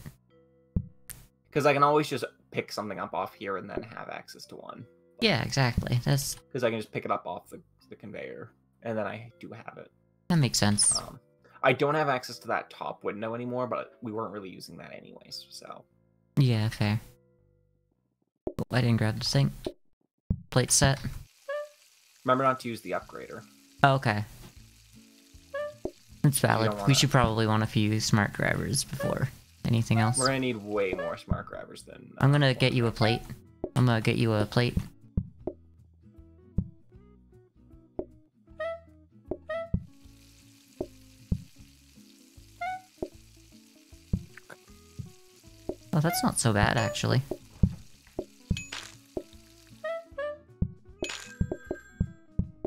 Because I can always just pick something up off here and then have access to one. Yeah, exactly. Because I can just pick it up off the conveyor, and then I do have it. That makes sense. I don't have access to that top window anymore, but we weren't really using that anyways, so... Yeah, fair. Oh, I didn't grab the sink. Plate set. Remember not to use the upgrader. Oh, okay. It's valid. Wanna... We should probably want a few smart grabbers before anything else. We're gonna need way more smart grabbers than... I'm gonna get you a plate. I'm gonna get you a plate. Oh, that's not so bad, actually.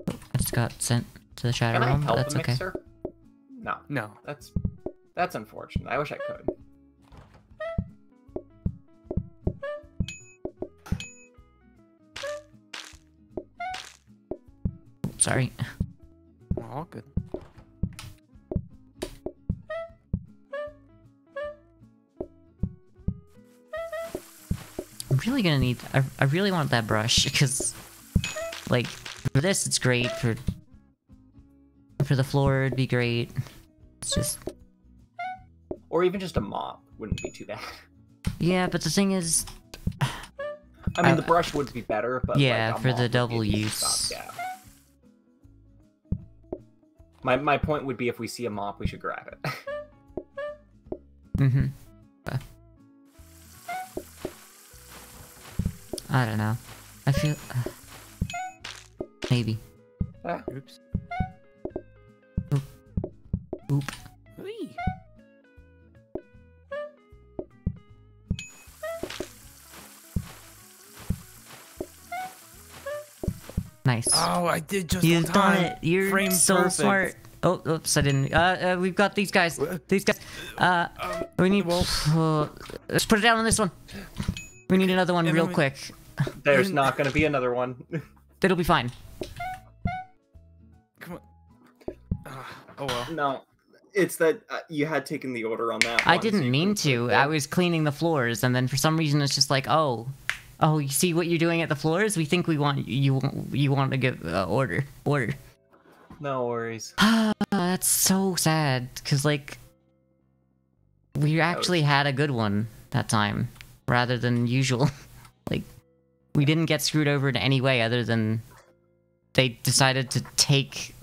Oh, I just got sent to the shadow Can I realm, help but that's the okay. mixer? No. No. That's unfortunate. I wish I could. Sorry. We're all good. I'm really gonna need... I really want that brush, because... Like, for this it's great, for the floor it'd be great. It's just... Or even just a mop wouldn't be too bad. Yeah, but the thing is... I mean, the brush would be better, but yeah, like, for the would be double a decent use. stopgap. My point would be if we see a mop, we should grab it. Mm-hmm. I don't know. I feel... maybe. Oops. Oop. Whee! Nice. Oh, I did just You've on done time. it. You're Frame so perfect. smart. Oh, oops, I didn't. We've got these guys. These guys. We need... let's put it down on this one. We need another one real quick. There's not going to be another one. It'll be fine. Come on. Oh well. No, it's that you had taken the order on that I one, so didn't you mean couldn't put to. it I there. was cleaning the floors, and then for some reason it's just like, oh, you see what you're doing at the floors? We think we want you want to give order. No worries. That's so sad, cause like we actually had a good one that time, rather than usual. Like we didn't get screwed over in any way other than they decided to take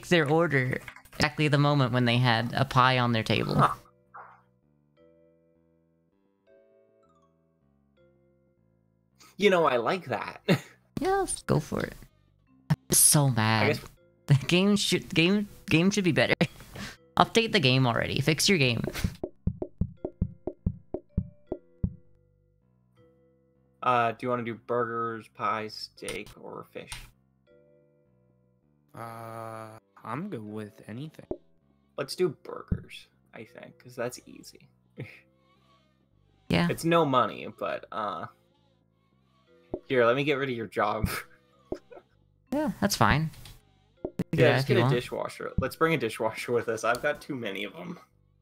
their order exactly the moment when they had a pie on their table. Huh. You know, I like that. Yeah, let's go for it. I'm so I mad. guess The game should be better. Update the game already. Fix your game. Do you want to do burgers, pie, steak, or fish? I'm good with anything. Let's do burgers, I think, because that's easy. Yeah. It's no money, but here, let me get rid of your job. Yeah, that's fine. Yeah, just if you get a want. dishwasher. Let's bring a dishwasher with us. I've got too many of them.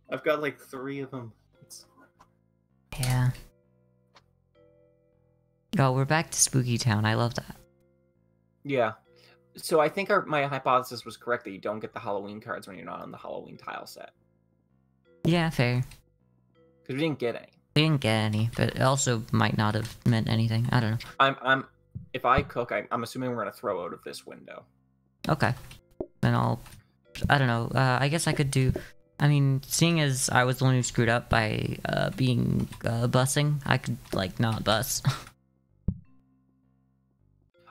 I've got like 3 of them. Yeah. Oh, we're back to Spooky Town. I love that. Yeah. So I think my hypothesis was correct that you don't get the Halloween cards when you're not on the Halloween tile set. Yeah, fair. Because we didn't get any. We didn't get any, but it also might not have meant anything. I don't know. If I cook, I'm assuming we're gonna throw out of this window. Okay. Then I don't know. I guess I could do... I mean, seeing as I was the one who screwed up by being bussing, I could, like, not bus.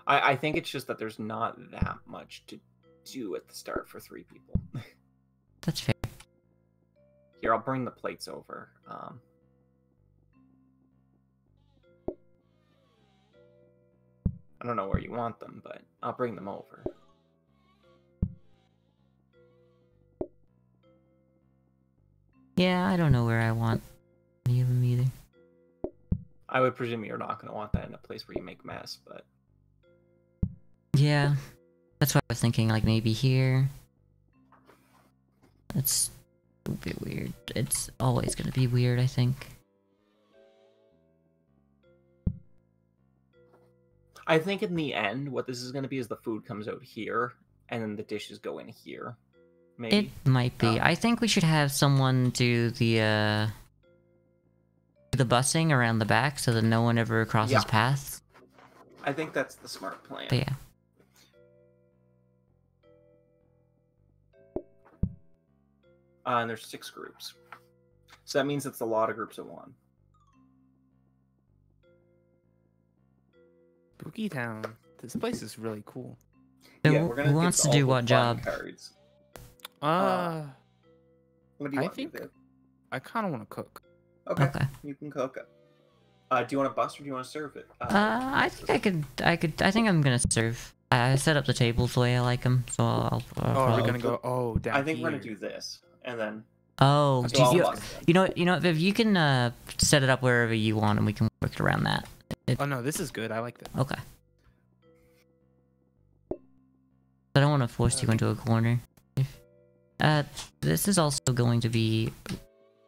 I think it's just that there's not that much to do at the start for 3 people. That's fair. Here, I'll bring the plates over. I don't know where you want them, but I'll bring them over. Yeah, I don't know where I want any of them either. I would presume you're not going to want that in a place where you make mess, but... Yeah. That's what I was thinking, like, maybe here. That's a bit weird. It's always gonna be weird, I think. I think in the end, what this is going to be is the food comes out here, and then the dishes go in here. Maybe. It might be. I think we should have someone do the busing around the back so that no one ever crosses paths. I think that's the smart plan. But yeah. And there's 6 groups. So that means it's a lot of groups at one. Spooky Town. This place is really cool. So Yeah, we're gonna who get wants to all do the what fun job? Cards. What do you I want think to do? I kind of want to cook. Okay. Okay. You can cook it. Do you want to bust or do you want to serve it? I think I think I'm gonna serve. I set up the tables the way I like them, so I'll Oh, we're probably... gonna go. Oh, down I think we're here. gonna do this, and then. Oh, So I'll you, bust it. you know, if you can set it up wherever you want, and we can work it around that. Oh no, this is good. I like that. Okay. I don't want to force you into a corner. This is also going to be...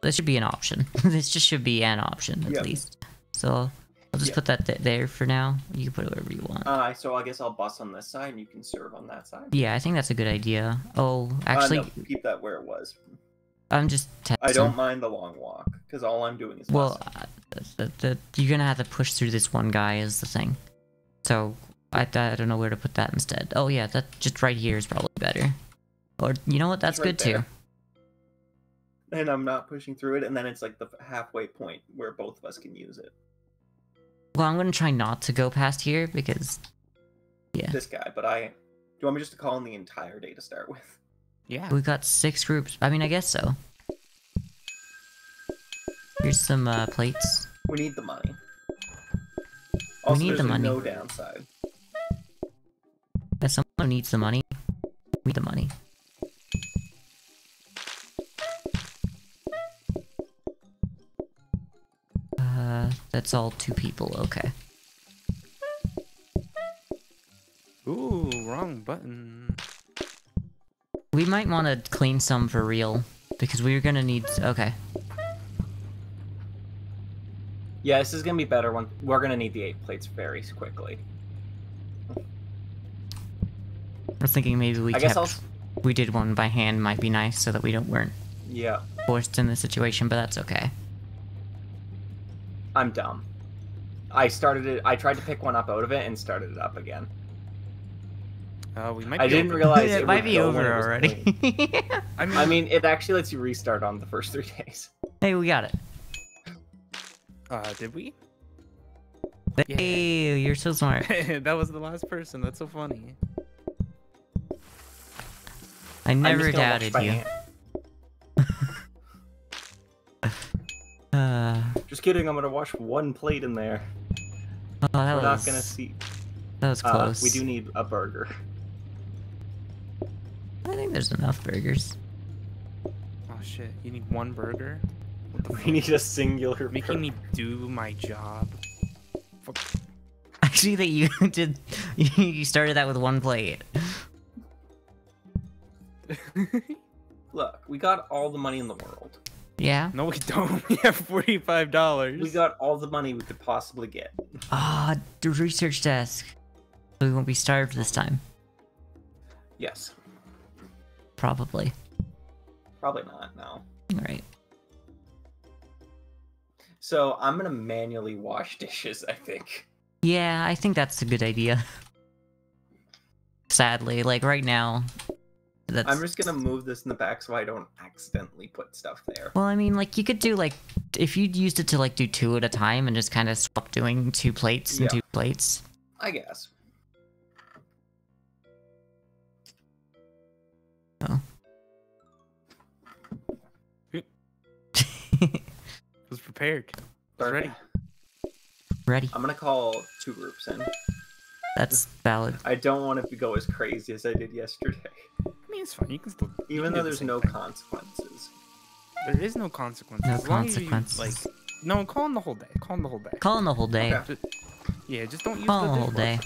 This should be an option. This just should be an option, at least. So, I'll just put that there for now. You can put it wherever you want. So I guess I'll bust on this side, and you can serve on that side. Yeah, I think that's a good idea. Oh, actually... No, keep that where it was. I'm just testing. I don't mind the long walk, because all I'm doing is Well, busting. you're gonna have to push through this one guy is the thing. So, I don't know where to put that instead. Oh yeah, that just right here is probably better. Or, you know what, that's It's right good too. there. And I'm not pushing through it, and then it's like the halfway point where both of us can use it. Well, I'm gonna try not to go past here, because... Yeah. This guy, but do you want me just to call in the entire day to start with? Yeah. We got 6 groups. I mean, I guess so. Here's some plates. We need the money. Also, need the there's money. no downside. If someone needs the money, we need the money. That's all 2 people, okay. Ooh, wrong button. We might want to clean some for real, because we're gonna need... Okay. Yeah, this is gonna be better when we're gonna need the 8 plates very quickly. I was thinking maybe we we did one by hand might be nice so that we weren't forced in this situation, but that's okay. I'm dumb. I tried to pick one up out of it and started it up again. We might. I didn't realize it might be over already. I mean, it actually lets you restart on the first 3 days. Hey, we got it. Did we? Hey, you're so smart. That was the last person. That's so funny. I never doubted you. Just kidding. I'm gonna wash 1 plate in there. Oh, that We're not gonna see. That was close. We do need a burger. I think there's enough burgers. Oh shit! You need 1 burger. We need a singular. Making me do my job. I see that you did. You started that with 1 plate. Look, we got all the money in the world. Yeah. No, we don't. We have $45. We got all the money we could possibly get. Ah, the research desk. So we won't be starved this time. Yes. Probably. Probably not. No. Alright. So I'm gonna manually wash dishes, I think. Yeah, I think that's a good idea. Sadly, like right now. I'm just gonna move this in the back so I don't accidentally put stuff there. Well, I mean, like, you could do, like, if you used it to, like, do 2 at a time and just kind of swap doing 2 plates and 2 plates. I guess. Oh. Was prepared. Was ready. Ready. I'm gonna call 2 groups in. That's valid. I don't want to go as crazy as I did yesterday. I mean, it's fine. You can still. Even though there's no consequences. There is no consequences. No As long as you, consequences. like, no, call in the whole day. Call in the whole day. Call in the whole day. Okay. Yeah, just don't use Call in the the whole day.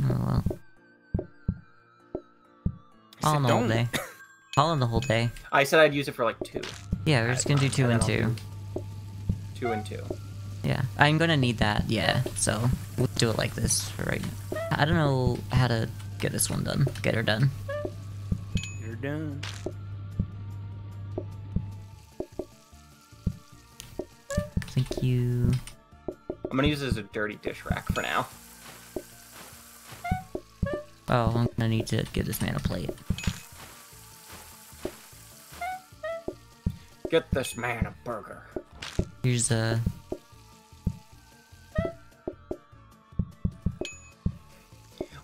Oh well. I Call in said the whole don't. day. Calling the whole day. I said I'd use it for like 2. Yeah, we're just gonna do 2 and 2. 2 and 2. Yeah, I'm gonna need that. Yeah, so we'll do it like this for right now. I don't know how to get this one done. Get her done. You're done. Thank you. I'm gonna use it as a dirty dish rack for now. Oh, I'm gonna need to give this man a plate. Get this man a burger. Here's a...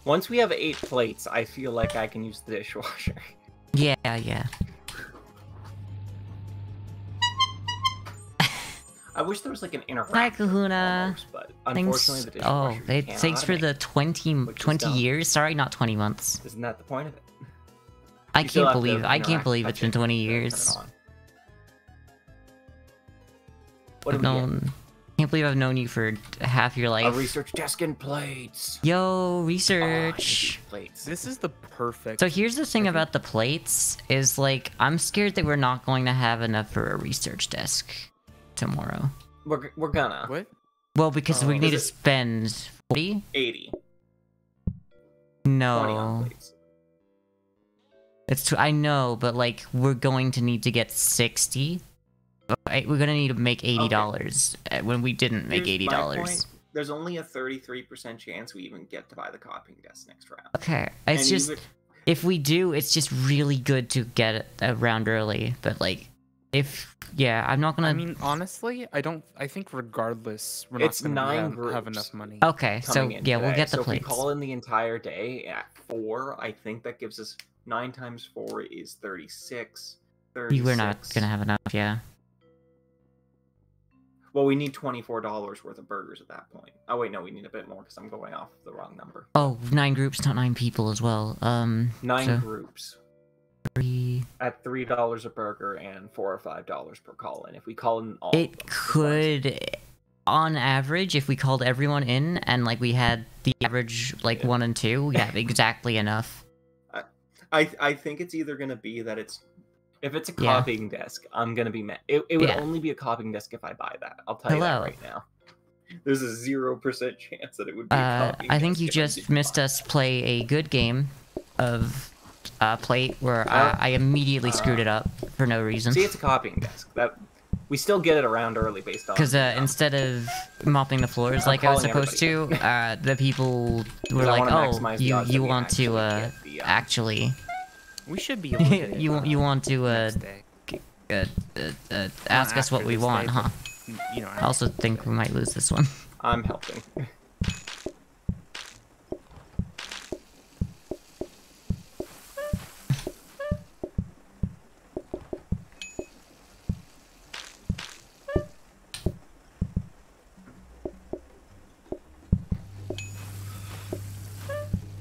Once we have 8 plates, I feel like I can use the dishwasher. Yeah, yeah. I wish there was like an Hi, interaction. Kahuna. Almost, but unfortunately, the Thanks. dishwasher Oh, you can't thanks for automate, the 20 dumb. years. Sorry, not 20 months. Isn't that the point of it? I You still can't have to believe interact, it's touch been it, 20 then turn it years. on. What I've do we get? known. Can't believe I've known you for half your A life. research desk and plates. Yo, Oh, I need research. these plates. This is the perfect. So here's the thing about the plates is like I'm scared that we're not going to have enough for a research desk tomorrow. We're gonna. What? Well, because we Oh. need to Is it- spend 40. 80. 20 on No, plates. I know, but like we're going to need to get 60. Right, we're gonna need to make $80 when we didn't make Here's my $80. point. There's only a 33% chance we even get to buy the copying desk next round. Okay, And it's just even- if we do, it's just really good to get it around early. But like, I'm not gonna. I mean, honestly, I think regardless, we're not It's gonna 9 have groups. enough money. Okay, so coming in yeah, we'll today. get the so plates. if we call in the entire day at 4, I think that gives us 9 times 4 is 36. 36. We're not gonna have enough, yeah. Well, we need $24 worth of burgers at that point. Oh wait, no, we need a bit more because I'm going off the wrong number. Oh, 9 groups, not 9 people as well. 9 so groups 3. at $3 a burger and $4 or $5 per call in. If we call in all, It of them, could, on average, if we called everyone in and like we had the average like 1 and 2, we have exactly enough. I think it's either gonna be that it's. If it's a Yeah. copying desk, I'm gonna be mad. It would Yeah. only be a copying desk if I buy that. I'll tell you that Hello. right now. There's a 0% chance that it would be a copying I think desk you if I just didn't missed buy us play a good game of plate where I immediately screwed it up for no reason. See, it's a copying desk. That we still get it around early based on. Because instead of mopping the floors I'm like I was calling supposed to, the people were I like, wanna "Oh, maximize the you odds that you we want to actually get the, actually We should be able to get it, you want to next day. ask us after what we this want, day, huh?" but, you know, I also think we might lose this one. I'm helping.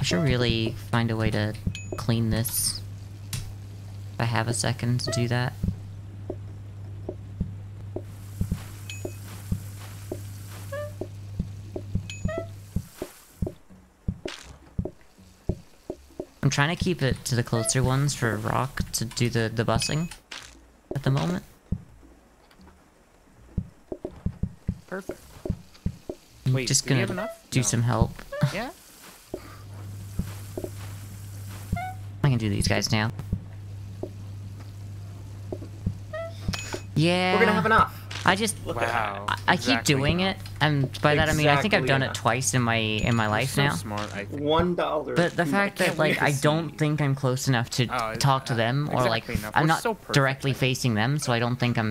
I should really find a way to clean this. If I have a second to do that. I'm trying to keep it to the closer ones for Rock to do the busing at the moment. perfect. I'm Wait, just do we gonna have enough? do No. some help. Yeah. I can do these guys now. Yeah. We're gonna have enough. I just Look at that. Wow. I keep Exactly doing enough. it, and by that I mean I think I've Exactly done it enough. twice in my life so now. smart, I think. $1. But the too fact much. that like I don't think I'm close enough to Oh, talk to them, or like exactly enough. I'm We're not so perfect, directly I think. facing them, so I don't think I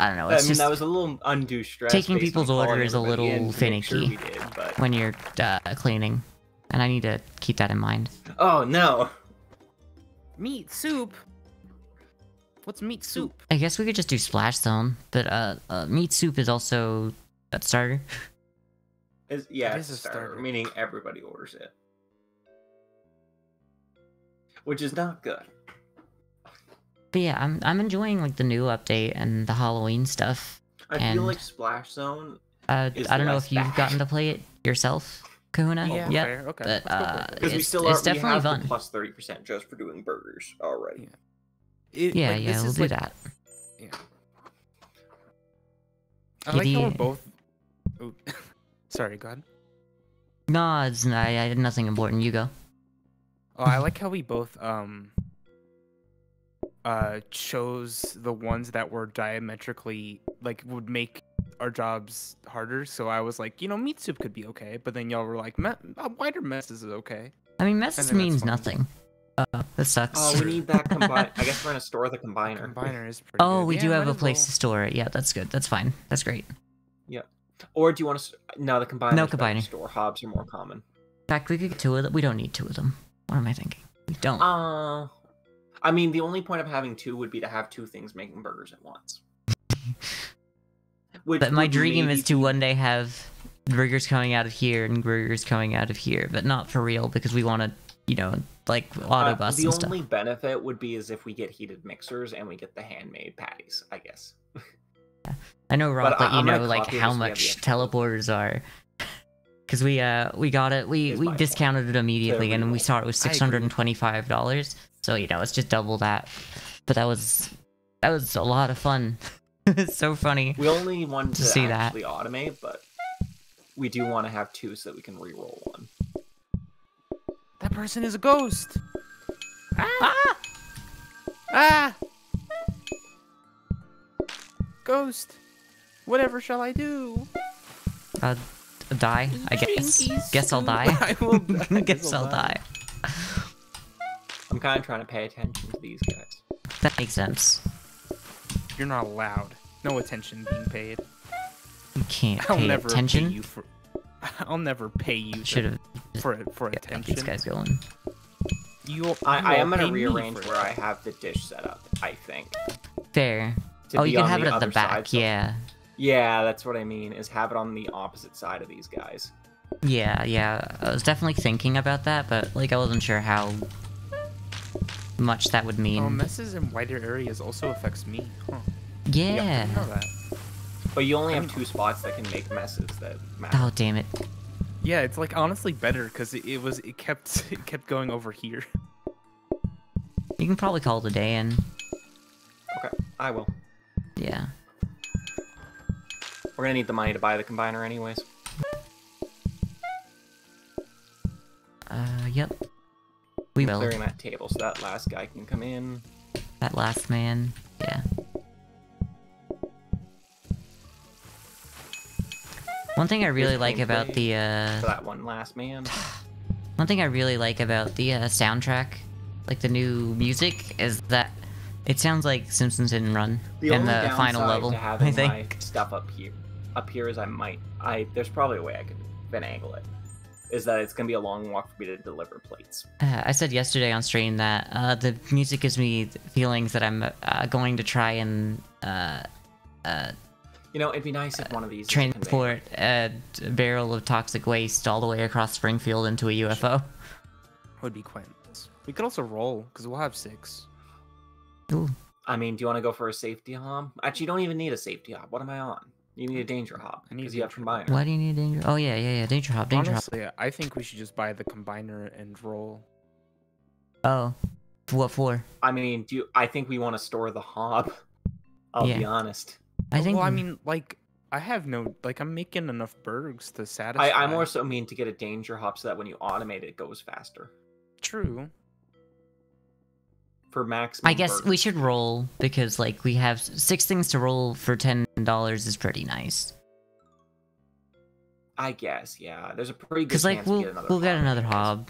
don't know. I It's mean, just that was a little undue stress. taking based on people's calling order is a everybody little in to make sure finicky. we did, but... when you're cleaning, and I need to keep that in mind. Oh no! Meat soup. What's meat soup? I guess we could just do Splash Zone, but meat soup is also a starter. Yeah, It it's is a a starter, starter. meaning everybody orders it, which is not good. But yeah, I'm enjoying like the new update and the Halloween stuff. I And- feel like Splash Zone. I Is don't know less if you've bad. gotten to play it yourself, Kahuna. Yeah, Yep. fair. Okay. But let's go for it. Because we it's still it's we definitely have fun. the plus 30% just for doing burgers already. Yeah. Yeah, like, yeah, this we'll is do like, that. Yeah. I like how we're Kitty. both. Oh, sorry, go ahead. No, it's not, I had nothing important. You go. Oh, I like how we both chose the ones that were diametrically like would make our jobs harder. So I was like, meat soup could be okay, but then y'all were like, wider messes is okay. I mean, I messes think that's means fine. nothing. That sucks. Oh, we need that combine. I guess we're gonna store the combiner. Combiner is pretty Oh, good. we Yeah, do have might a as place well. to store it. Yeah, that's good. That's fine. That's great. Yep. Or do you want to? No, the combiner. No is better to combiner. store. Hobs are more common. In fact, we could get two of them. We don't need two of them. What am I thinking? We don't. I mean, the only point of having two would be to have two things making burgers at once. But my would dream maybe is to be- one day have burgers coming out of here and burgers coming out of here, but not for real because we want to, like auto bus The and stuff. only benefit would be is if we get heated mixers and we get the handmade patties, I guess. I know Rock let you I'm gonna know like copy how this, we have much the extra teleporters are. Cause we got it, we my discounted it immediately and we reroll. saw it was I agree. $625. So it's just double that. But that was a lot of fun. It's so funny. We only want to see that. actually automate, but we do want to have two so that we can re-roll one. That person is a ghost. Ah! Ah! Ghost. Whatever shall I do? Die, I guess. Jinkies Guess I'll too. die. I will die. Guess I'll die. I'm kind of trying to pay attention to these guys. That makes sense. You're not allowed. No attention being paid. You can't I'll pay never attention. pay you for. I'll never pay you Should have for got attention. these guys going. I am going gonna to rearrange where I have the dish set up, I think. Fair. To Oh, be you can on have it at the other back. side, so- Yeah. Yeah, that's what I mean, is have it on the opposite side of these guys. Yeah. I was definitely thinking about that, but I wasn't sure how much that would mean. Oh, messes in wider areas also affects me. Huh. Yeah. I didn't know that. But you only have two spots that can make messes that matter. Oh, damn it. Yeah, it's honestly better because it kept going over here. You can probably call it a day in. Okay, I will. Yeah. We're gonna need the money to buy the combiner anyways. Yep. We will. Clearing that table so that last guy can come in. That last man. Yeah. One thing I really Here's like about gameplay the For that one last man. one thing I really like about the soundtrack, like the new music, is that it sounds like Simpsons Hit and Run The in only the downside final level. to I having my think. stuff up here is there's probably a way I could finagle it. Is that it's gonna be a long walk for me to deliver plates. I said yesterday on stream that the music gives me feelings that I'm going to try and It'd be nice if one of these transport a barrel of toxic waste all the way across Springfield into a UFO. Would be quite nice. We could also roll because we'll have 6. Ooh. I mean, do you want to go for a safety hob? Actually, you don't even need a safety hob. What am I on? You need a danger hob I need because you have danger combiner. Why do you need danger? Oh yeah. Danger hop. Danger hop. Honestly, I think we should just buy the combiner and roll. Oh, what for? I mean, I think we want to store the hob. I'll be Yeah. honest. I think. Well, I mean, I have no I'm making enough bergs to satisfy. I more so mean to get a danger hob so that when you automate it goes faster. True. For maximum. I guess burst. we should roll because we have 6 things to roll for $10 is pretty nice. I guess, yeah. There's a pretty good Because chance we'll get another anyways. hob.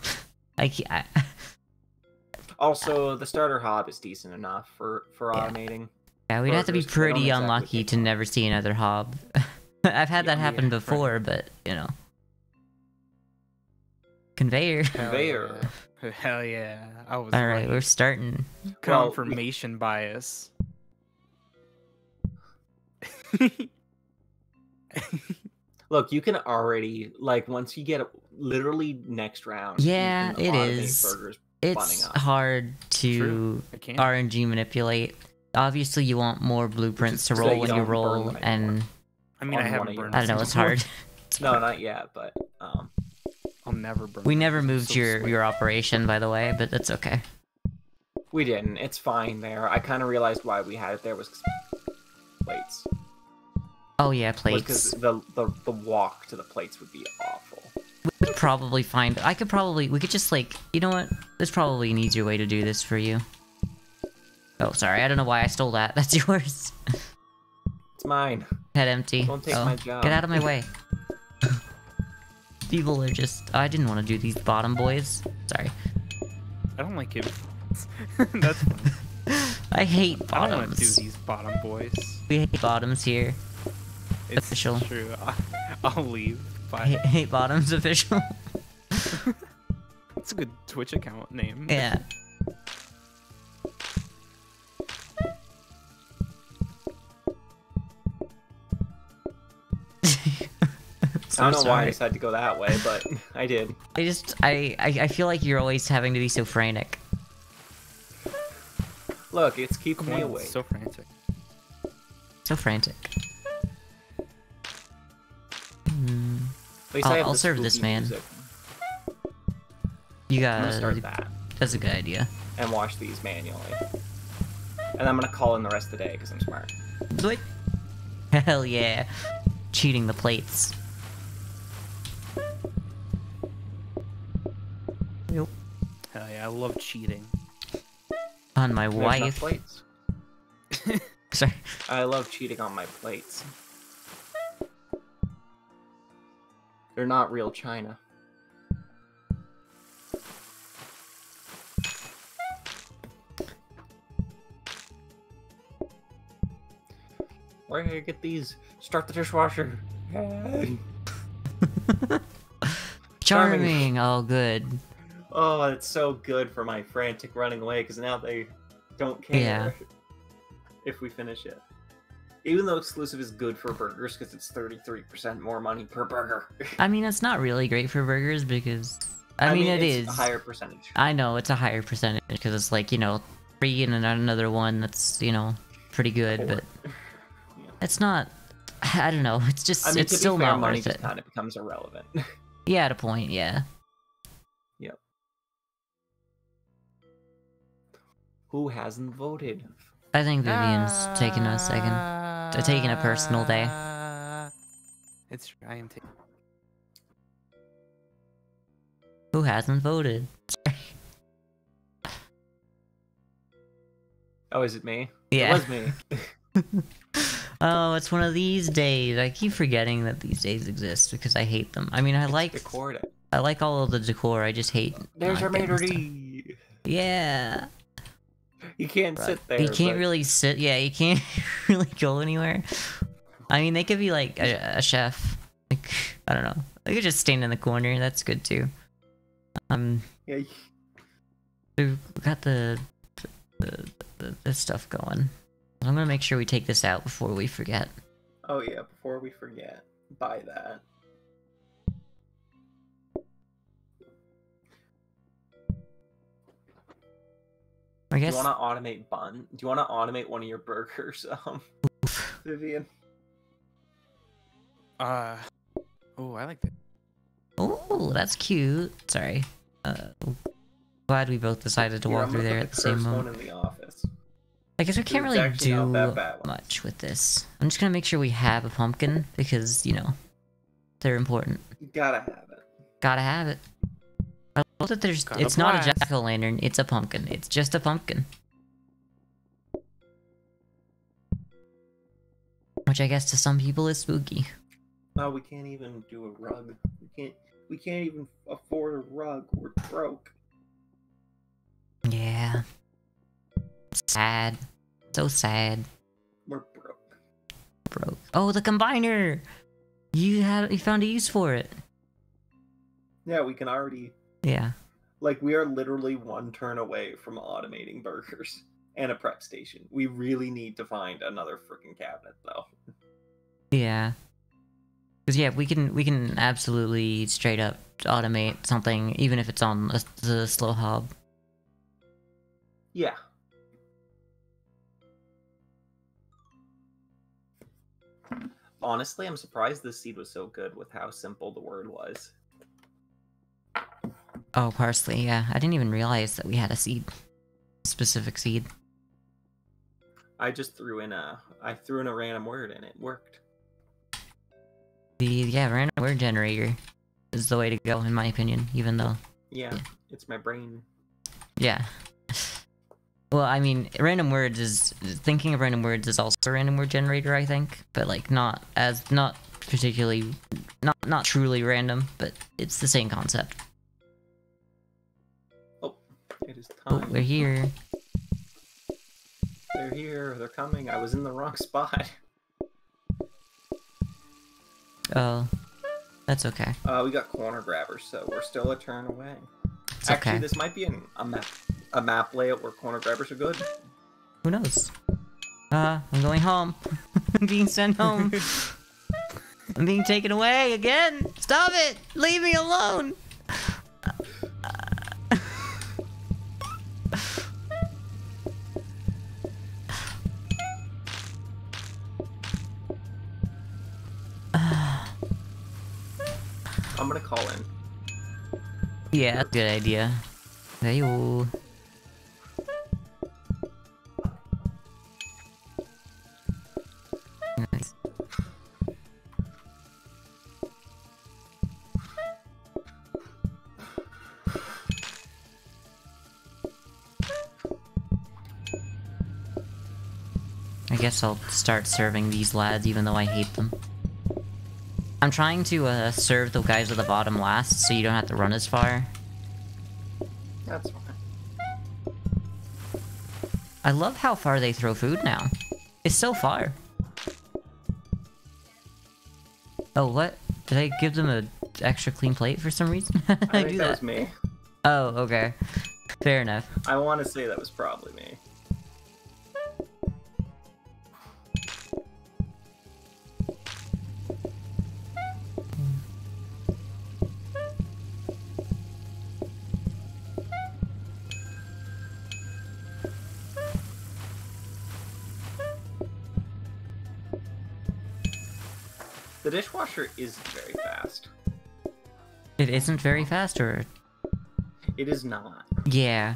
Also, the starter hob is decent enough for Yeah. automating. Yeah, we'd have to be burgers, 'cause they don't pretty exactly unlucky take to long. never see another hob. I've had that happen Yeah, before, but conveyor. Conveyor. Hell yeah. I was All right, right. we're starting. Well, Confirmation bias. Look, you can already once you get literally next round. Yeah, you can it automate is. Burgers It's bunning up. hard to True. I can't. RNG manipulate. Obviously, you want more blueprints to so roll you when you don't burn roll, them and anymore. I mean, I on one haven't of your- burned. I don't know, this it's before. hard. No, not yet, but I'll never burn. We them never because I'm moved so your slick. your operation, by the way, but that's okay. We didn't. It's fine there. I kind of realized why we had it there was 'cause plates. Oh yeah, plates. Because the walk to the plates would be awful. We could probably find. We could just like. You know what? There's probably an easier way to do this for you. Oh, sorry. I don't know why I stole that. That's yours. It's mine. Head empty. Don't take my job. Get out of my way. People are just. Oh, I didn't want to do these bottom boys. Sorry. I don't like it. That's funny. I hate I bottoms. don't want to do these bottom boys. We hate bottoms here. It's Official. true. I'll leave. Bye. Hate bottoms official. It's a good Twitch account name. Yeah. I don't know why I decided to go that way, but I did. I feel like you're always having to be so frantic. Look, it's keeping me awake. So frantic. So frantic. Hmm. At least I have I'll the serve this spooky man. music. You I'm gonna gotta. start that That's a good idea. and watch these manually. And I'm gonna call in the rest of the day because I'm smart. What? Hell yeah. Cheating the plates. Yep. Hell yeah, I love cheating. On my There's no wife. plates. Sorry. I love cheating on my plates. They're not real china. Where can I get these? Start the dishwasher. Charming. Oh, good. Oh, it's so good for my frantic running away because now they don't care Yeah. if we finish it. Even though exclusive is good for burgers because it's 33% more money per burger. I mean, it's not really great for burgers because... I mean, it it's is. a higher percentage. I know, it's a higher percentage because it's like, you know, 3 and another one that's, you know, pretty good, Four. but Yeah. it's not... I don't know, it's just... I mean, it's to still be fair, not money worth just it. kind of becomes irrelevant. Yeah, at a point, yeah. Yep. Who hasn't voted? I think Vivian's taking a second. They're taking a personal day. It's I am taking. Who hasn't voted? Oh, is it me? Yeah. It was me. Oh, it's one of these days. I keep forgetting that these days exist because I hate them. I mean, I like all of the decor. I just hate. There's our not getting maitre stuff. d'. Yeah. You can't But sit there. you can't but- really sit. Yeah, you can't really go anywhere. I mean, they could be like a chef. Like, I don't know. They could just stand in the corner. That's good too. Yeah. We got the stuff going. I'm gonna make sure we take this out before we forget. Oh yeah. Before we forget, buy that. I Do guess. you want to automate bun? Do you want to automate one of your burgers, Vivian? Oh, I like that. Oh, that's cute. Sorry. Glad we both decided to Here, walk I'm through gonna there put at the the same cursed moment. one in the office. I guess we can't It's really actually do not that bad one. much with this. I'm just gonna make sure we have a pumpkin because, you know, they're important. You gotta have it. Gotta have it. I love that there's. Gotta It's not a blast. jack-o'-lantern. It's a pumpkin. It's just a pumpkin. Which I guess to some people is spooky. No, we can't even do a rug. We can't even afford a rug. We're broke. Yeah. Sad. So sad. We're broke. Broke. Oh, the combiner! You found a use for it. Yeah, we can already. Yeah. Like, we are literally one turn away from automating burgers and a prep station. We really need to find another freaking cabinet, though. Yeah. Because yeah, we can absolutely straight up automate something, even if it's on the slow hob. Yeah. Honestly, I'm surprised this seed was so good with how simple the word was. Oh, parsley. Yeah, I didn't even realize that we had a seed specific seed. I just threw in a random word and it worked. Yeah, random word generator is the way to go, in my opinion, even though... Yeah, it's my brain. Yeah. Well, I mean, random words is... Thinking of random words is also a random word generator, I think. But, like, not particularly... Not truly random, but it's the same concept. Oh, it is Oh, time. we're here. They're here, they're coming. I was in the wrong spot. Oh, that's okay. We got corner grabbers, so we're still a turn away. It's Actually, okay. this might be a map layout where corner grabbers are good. Who knows? I'm going home. I'm being sent home. I'm being taken away again. Stop it! Leave me alone! I'm gonna call in. Yeah, that's a good idea. Hey-o. Nice. I guess I'll start serving these lads even though I hate them. I'm trying to serve the guys at the bottom last so you don't have to run as far. That's fine. I love how far they throw food now. It's so far. Oh, what? Did I give them an extra clean plate for some reason? How did I I think do that that? was me. Oh, okay. Fair enough. I want to say that was probably me. The dishwasher is very fast. It isn't very fast, or... It is not. Yeah.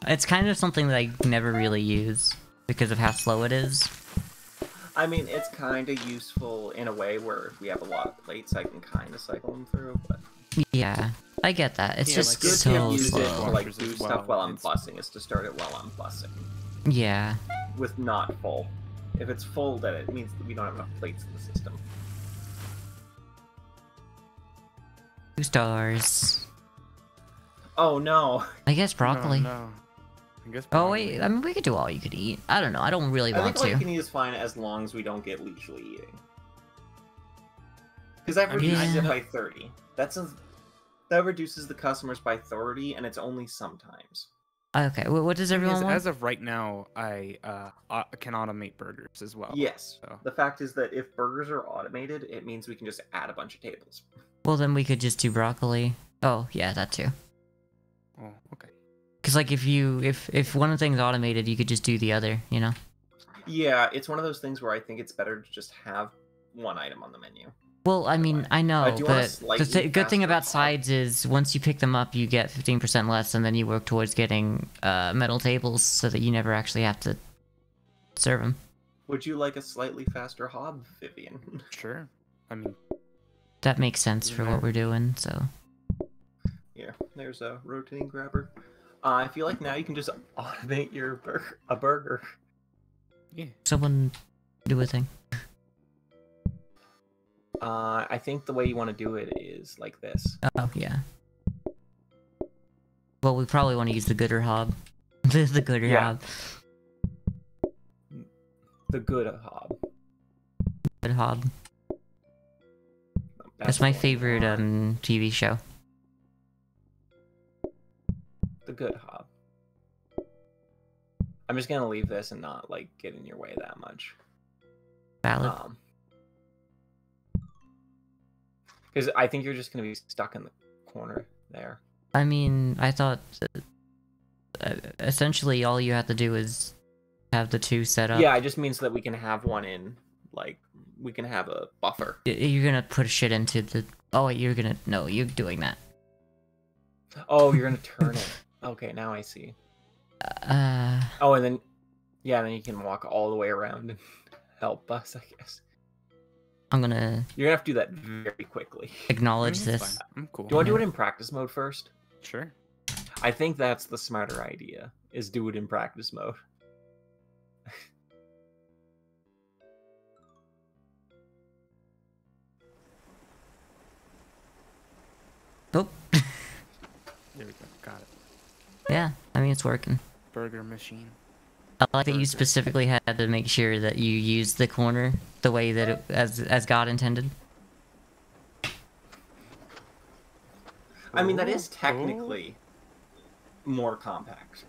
It's kind of something that I never really use because of how slow it is. I mean, it's kind of useful in a way where if we have a lot of plates, I can kind of cycle them through, but... Yeah, I get that. It's Yeah, just like, Good so to use it to, slow. like, Washers do as stuff well. while I'm bussing, is to start it while I'm bussing. Yeah. With not full. If it's full, then it means that we don't have enough plates in the system. 2 stars. Oh, no. I guess broccoli. No. I guess Oh broccoli. wait, I mean we could do all you could eat. I don't know, I don't really I want think all you to. can eat is fine as long as we don't get leisurely eating. Because that I mean, reduces Yeah. it by 30. That reduces the customers by 30, and it's only sometimes. Okay, what does Thing everyone is, want? as of right now, I can automate burgers as well. Yes. So. The fact is that if burgers are automated, it means we can just add a bunch of tables. Well then we could just do broccoli. Oh, yeah, that too. Oh, okay. Cause like if one of the things automated, you could just do the other, you know? Yeah, it's one of those things where I think it's better to just have one item on the menu. Well, I mean, I know, do you want a but slightly the good thing faster about hog? sides is once you pick them up, you get 15% less, and then you work towards getting metal tables so that you never actually have to serve them. Would you like a slightly faster hob, Vivian? Sure. I mean, That makes sense for what we're doing, so... Here, there's a rotating grabber. I feel like now you can just automate your burger. yeah. Someone do a thing. I think the way you want to do it is like this. Oh, yeah. Well, we probably want to use the gooder hob. the gooder Yeah. hob. The good hob. Good hob. That's my the one you favorite want. TV show. The good hob. I'm just gonna leave this and not like get in your way that much. Valid. Because I think you're just gonna be stuck in the corner there. I mean, I thought essentially all you have to do is have the 2 set up. Yeah, it just means that we can have one in, like, we can have a buffer. You're gonna put shit into the... Oh, wait, you're gonna... No, you're doing that. Oh, you're gonna turn it. Okay, now I see. Oh, and then, yeah, then you can walk all the way around and help us, I guess. I'm gonna You're gonna have to do that very quickly. acknowledge It's this. fine. I'm cool. Do you want to do it in practice mode first? Sure. I think that's the smarter idea, is do it in practice mode. Oh. There we go. Got it. Yeah, I mean, it's working. Burger machine. I like that you Burger. specifically had to make sure that you use the corner the way that it, as God intended. I mean, that is technically more compact.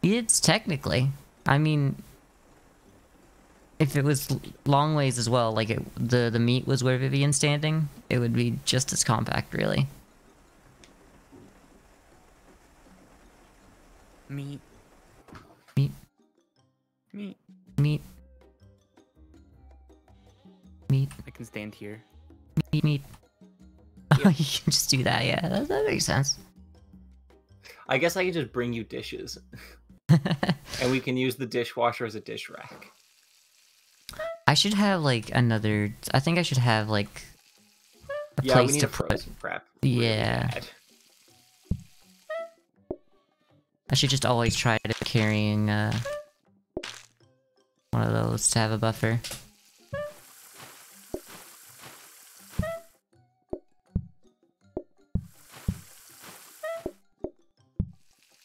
It's technically. I mean, if it was long ways as well, like the meat was where Vivian's standing, it would be just as compact, really. Meat. Meat. Meat. Meat. Meat. I can stand here. Meat. Meat. Oh, you can just do that, yeah. That makes sense. I guess I could just bring you dishes, and we can use the dishwasher as a dish rack. I should have like another. I think I should have like a Yeah, we place need to a put. frozen prep. Really Yeah. bad. I should just always try to carrying one of those to have a buffer.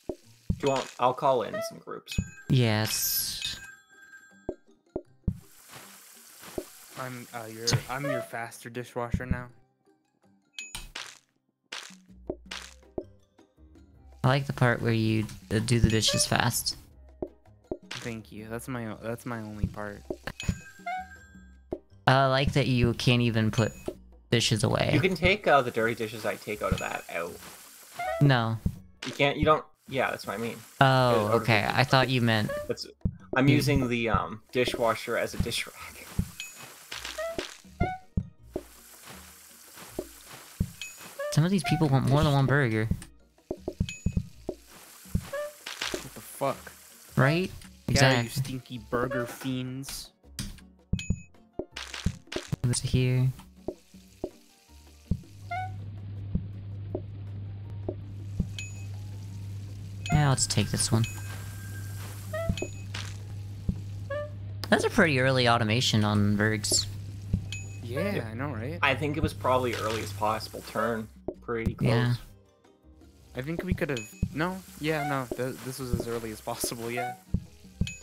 Do you want? I'll call in some groups. Yes. I'm your faster dishwasher now. I like the part where you do the dishes fast. Thank you. That's my only part. I like that you can't even put dishes away. You can take the dirty dishes I take out of that out. No. You can't. You don't. Yeah, that's what I mean. Oh, okay. I thought you meant. That's. I'm using the dishwasher as a dish rack. Some of these people want more than one burger, What the fuck? right? Yeah, you Exactly. stinky burger fiends. What's here? Yeah, let's take this one. That's a pretty early automation on Bergs. Yeah, I know, right? I think it was probably earliest possible turn. Pretty close. Yeah. I think we could have. No, yeah, no. This was as early as possible. Yeah.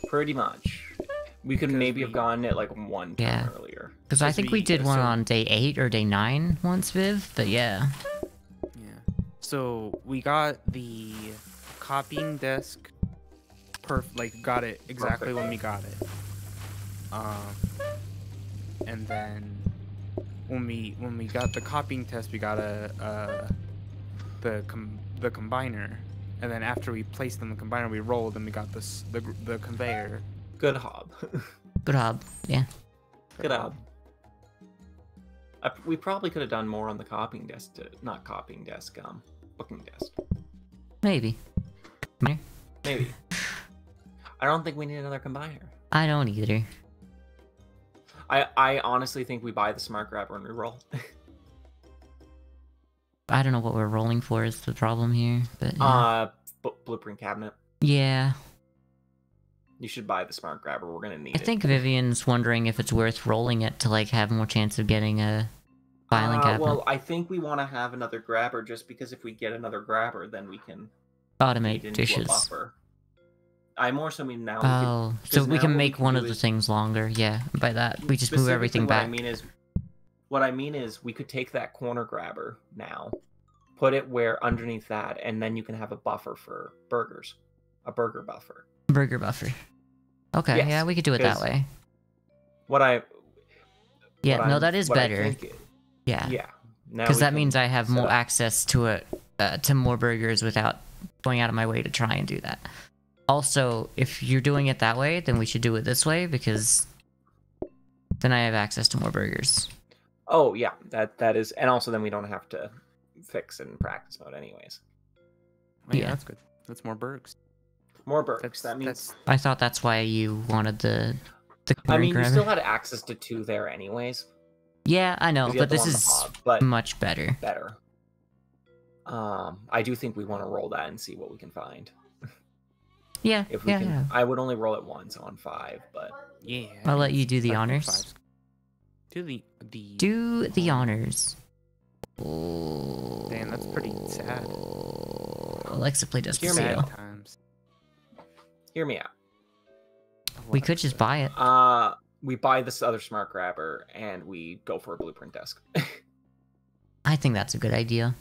Pretty much. We could Because maybe have we- gotten it like one turn Yeah. earlier. Because I Because think we we- did one so- on day 8 or day 9 once, Viv, but yeah. Yeah. So we got the copying desk. Got it exactly when we got it. And then when we got the copying test, we got the combiner, and then after we placed in the combiner, we rolled and we got the conveyor. Good hob. Good job. Yeah. Good hob. We probably could have done more on the copying desk. Not copying desk. Booking desk. Maybe. Come here. Maybe. I don't think we need another combiner. I don't either. I honestly think we buy the smart grabber and reroll. I don't know what we're rolling for is the problem here, but yeah. Blueprint cabinet. Yeah. You should buy the smart grabber. We're gonna need I it. think Vivian's wondering if it's worth rolling it to like have more chance of getting a filing cabinet. Well, I think we want to have another grabber just because if we get another grabber, then we can Automate feed into a dishes. buffer. I more so mean now. Oh, so 'cause we now can what we make can one do of the is- things longer. Yeah, by that we just move Specifically, everything back. What I mean is we could take that corner grabber now, put it where underneath that, and then you can have a buffer for burgers, a burger buffer. Burger buffer. Okay, Yes, yeah, we could do it that 'cause way. Yeah, Yeah, no, that is better. Yeah, Yeah. Now because we that can means I have set more up- access to it, to more burgers without going out of my way to try and do that. Also, if you're doing it that way, then we should do it this way because then I have access to more burgers. Oh yeah, that is, and also then we don't have to fix in practice mode anyways. Oh, yeah, Yeah. that's good. That's more burgers. More Bergs. That means. I thought that's why you wanted the I mean, you grabber. still had access to 2 there, anyways. Yeah, I know, You but had the this one on the is hog, but much better. better. I do think we want to roll that and see what we can find. Yeah, If we yeah, can, yeah. I would only roll it once on 5, but Yeah. I'll let you do the I think honors. five's- Do the Do the honors. Damn, that's pretty sad. Alexa, play Dust Hear me Sad out. times. hear me out. We could just buy it. We buy this other smart grabber and we go for a blueprint desk. I think that's a good idea.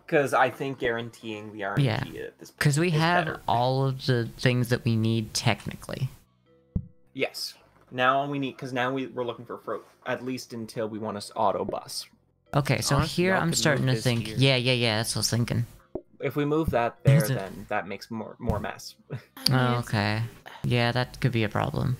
Because I think guaranteeing the RNG Yeah. at this point Because we is have better. all of the things that we need technically. Yes. Now all we need, because now we're looking for at least until we want to auto bus. Okay, so Honestly, here y'all I'm could starting move to this think. here. Yeah, that's what I was thinking. If we move that there, Is it- then that makes more mess. Oh, okay. Yeah, that could be a problem.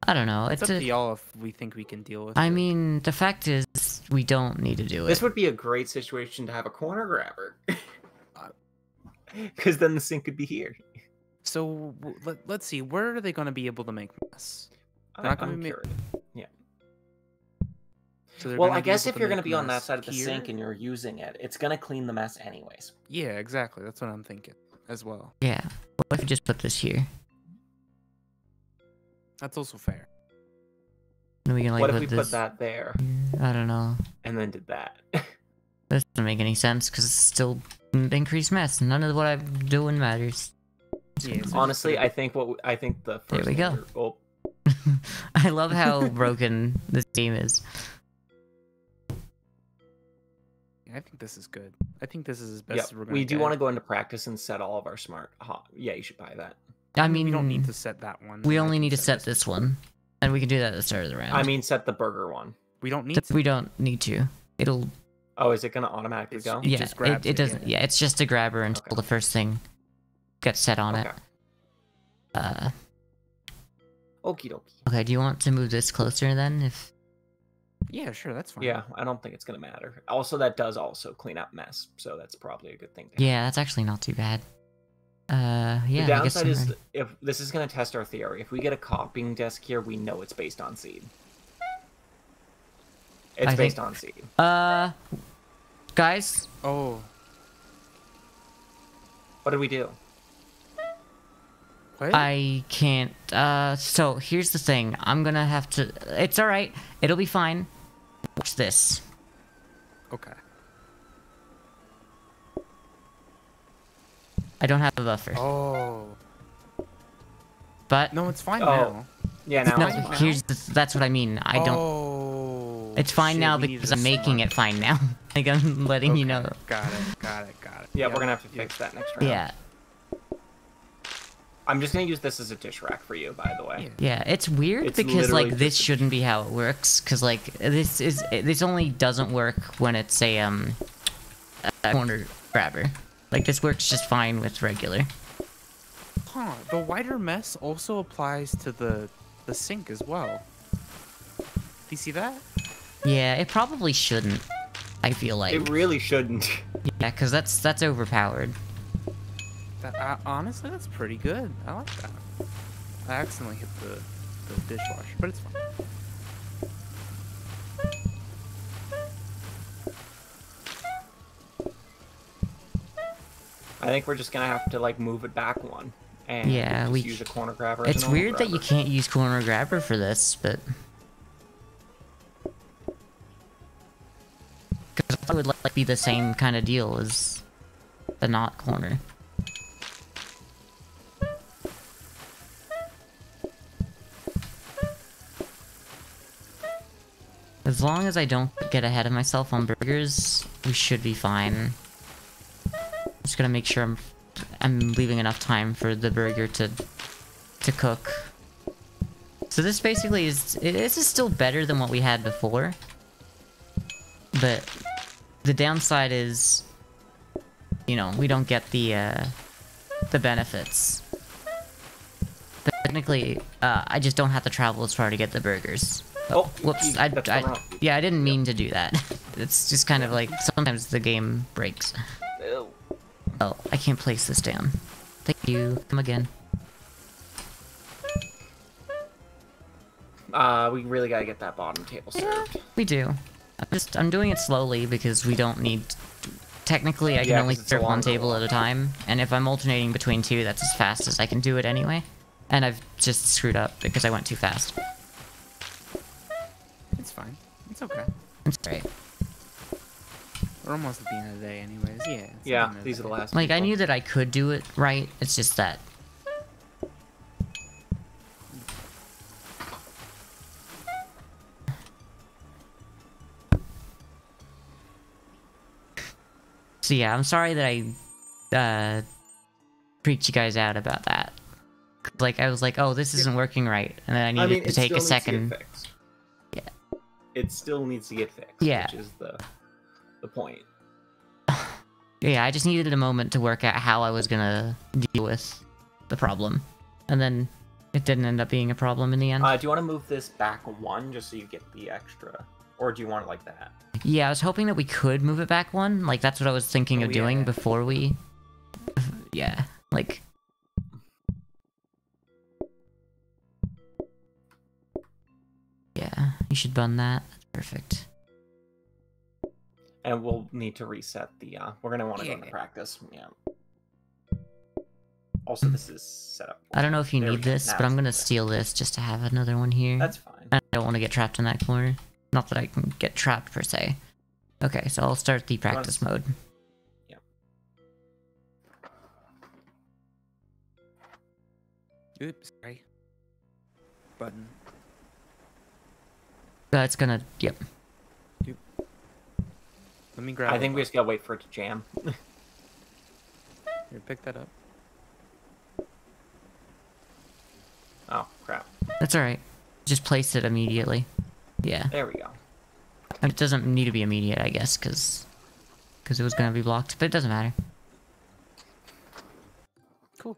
I don't know. It's It's up to a, y'all if we think we can deal with I it. mean, the fact is, we don't need to do This it. would be a great situation to have a corner grabber. Because then the sink could be here. So let's see. Where are they going to be able to make mess? Not gonna I'm make- curious. Yeah. So they're Well, gonna I be guess able if you're make going to be on that mess side of the here? sink and you're using it, it's going to clean the mess anyways. Yeah, exactly. That's what I'm thinking as well. Yeah. What if we just put this here? That's also fair. And we can like What if put we this. put that there I don't know. and then did that? This doesn't make any sense because it's still an increased mess. None of what I'm doing matters. Yeah, so Honestly, just I think the first There we thing go. we're- oh, I love how broken this game is. I think this is good. I think this is as best yeah, as we're gonna we do get. want to go into practice and set all of our smart. Yeah, you should buy that. I mean, we don't need to set that one. we I only can need to set this one, and we can do that at the start of the round. I mean, set the burger one. We don't need. we don't need to. It'll Oh, is it going to automatically It's- go? It yeah. just grabs It it, doesn't. yeah. Yeah, it's just a grabber until Okay. the first thing gets set on Okay. it. Okie dokie. Okay. Do you want to move this closer then? If Yeah, sure, that's fine. Yeah, I don't think it's going to matter. Also, that does also clean up mess, so that's probably a good thing. To yeah, that's actually not too bad. Yeah. The I guess downside I'm is ready. if this is going to test our theory. If we get a copying desk here, we know it's based on seed. It's I based think- on seed. Guys, Oh, What do we do? what? I can't. So here's the thing. I'm gonna have to. It's all right. It'll be fine. Watch this. Okay. I don't have a buffer, Oh. but No, it's fine Oh, now. Yeah, now no. it's fine. Here's that's what I mean. I don't. Oh. It's fine shit, now we needed because a I'm making smart- it fine now. Like I'm letting you Okay, know. Got it. Yeah, we're going to have to fix that next round. Yeah, I'm just going to use this as a dish rack for you, by the way. yeah. It's weird It's because literally like this just a- shouldn't be how it works. Cause like this only doesn't work when it's a corner grabber. Like this works just fine with regular. Huh. The wider mess also applies to the sink as well. Do you see that? Yeah, it probably shouldn't. I feel like. It really shouldn't. Yeah, because that's overpowered. Honestly, that's pretty good. I like that. I accidentally hit the dishwasher, but it's fine. I think we're just going to have to, like, move it back one. And Yeah, just we- use a corner grabber as a It's normal weird that you grabber. can't use corner grabber for this, but because it would like be the same kind of deal as the not corner. As long as I don't get ahead of myself on burgers, we should be fine. Just gonna make sure I'm leaving enough time for the burger to cook. So this basically this is still better than what we had before. But the downside is, you know, we don't get the benefits. But technically, I just don't have to travel as far to get the burgers. Oh, Whoops, that's the wrong- yeah, I didn't mean to do that. It's just kind of like, sometimes the game breaks. Ew. Oh, I can't place this down. Thank you. Come again. We really gotta get that bottom table served. We do. I'm doing it slowly because we don't need... Technically, I can only serve one table at a time, and if I'm alternating between two, that's as fast as I can do it anyway. And I've just screwed up because I went too fast. It's fine. It's okay. It's great. We're almost at the end of the day anyways. Yeah. Yeah, these are the last Like, people. I knew that I could do it right, it's just that... So yeah, I'm sorry that I, freaked you guys out about that. Like, I was like, oh, this isn't working right, and then I needed to take a second... Yeah. It still needs to get fixed, yeah. Which is the point. Yeah, I just needed a moment to work out how I was gonna deal with the problem. And then it didn't end up being a problem in the end. Do you want to move this back one, just so you get the extra? Or do you want it like that? Yeah, I was hoping that we could move it back one. Like, that's what I was thinking of doing before we... Yeah, like... Yeah, you should bun that. That's perfect. And we'll need to reset the, we're gonna want to go into practice, yeah. Also, this is set up. I don't know if you need this, but I'm gonna steal this just to have another one here. That's fine. I don't want to get trapped in that corner. Not that I can get trapped, per se. Okay, so I'll start the practice mode. Yep. Oops, sorry. Button. It's gonna... Yep. Let me grab I think we just gotta wait for it to jam. Here, pick that up. Oh, crap. That's alright. Just place it immediately. Yeah. There we go. It doesn't need to be immediate, I guess, because it was gonna be blocked, but it doesn't matter. Cool.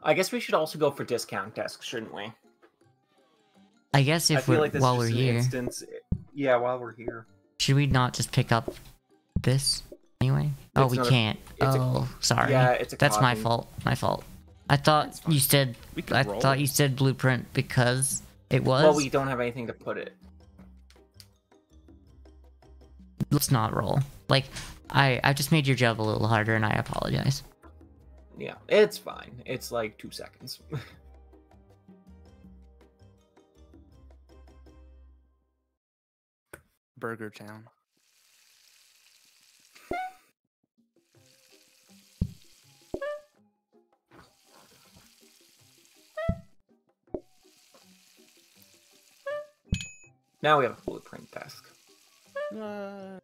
I guess we should also go for discount desks, shouldn't we? I guess if we're, while we're here... Yeah, while we're here. Should we not just pick up this anyway? Oh, we can't. Oh, sorry. Yeah, it's a That's my copy. fault. My fault. I thought you said... I thought you said blueprint because it was... Well, we don't have anything to put it. Let's not roll. Like, I just made your job a little harder and I apologize. Yeah, it's fine. It's like 2 seconds. Burger Town. Now we have a blueprint desk. Oh,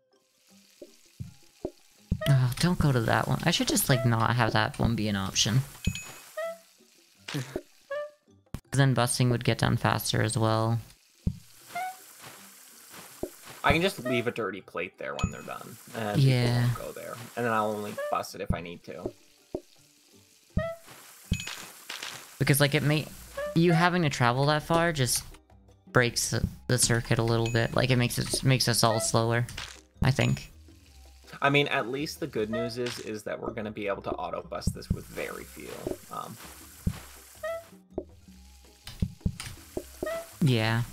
don't go to that one. I should just, like, not have that one be an option. Then busting would get done faster as well. I can just leave a dirty plate there when they're done. And yeah. Go there. And then I'll only bust it if I need to. Because, like, you having to travel that far just breaks the circuit a little bit. Like, it makes us all slower, I think. I mean, at least the good news is that we're going to be able to auto-bust this with very few. Yeah.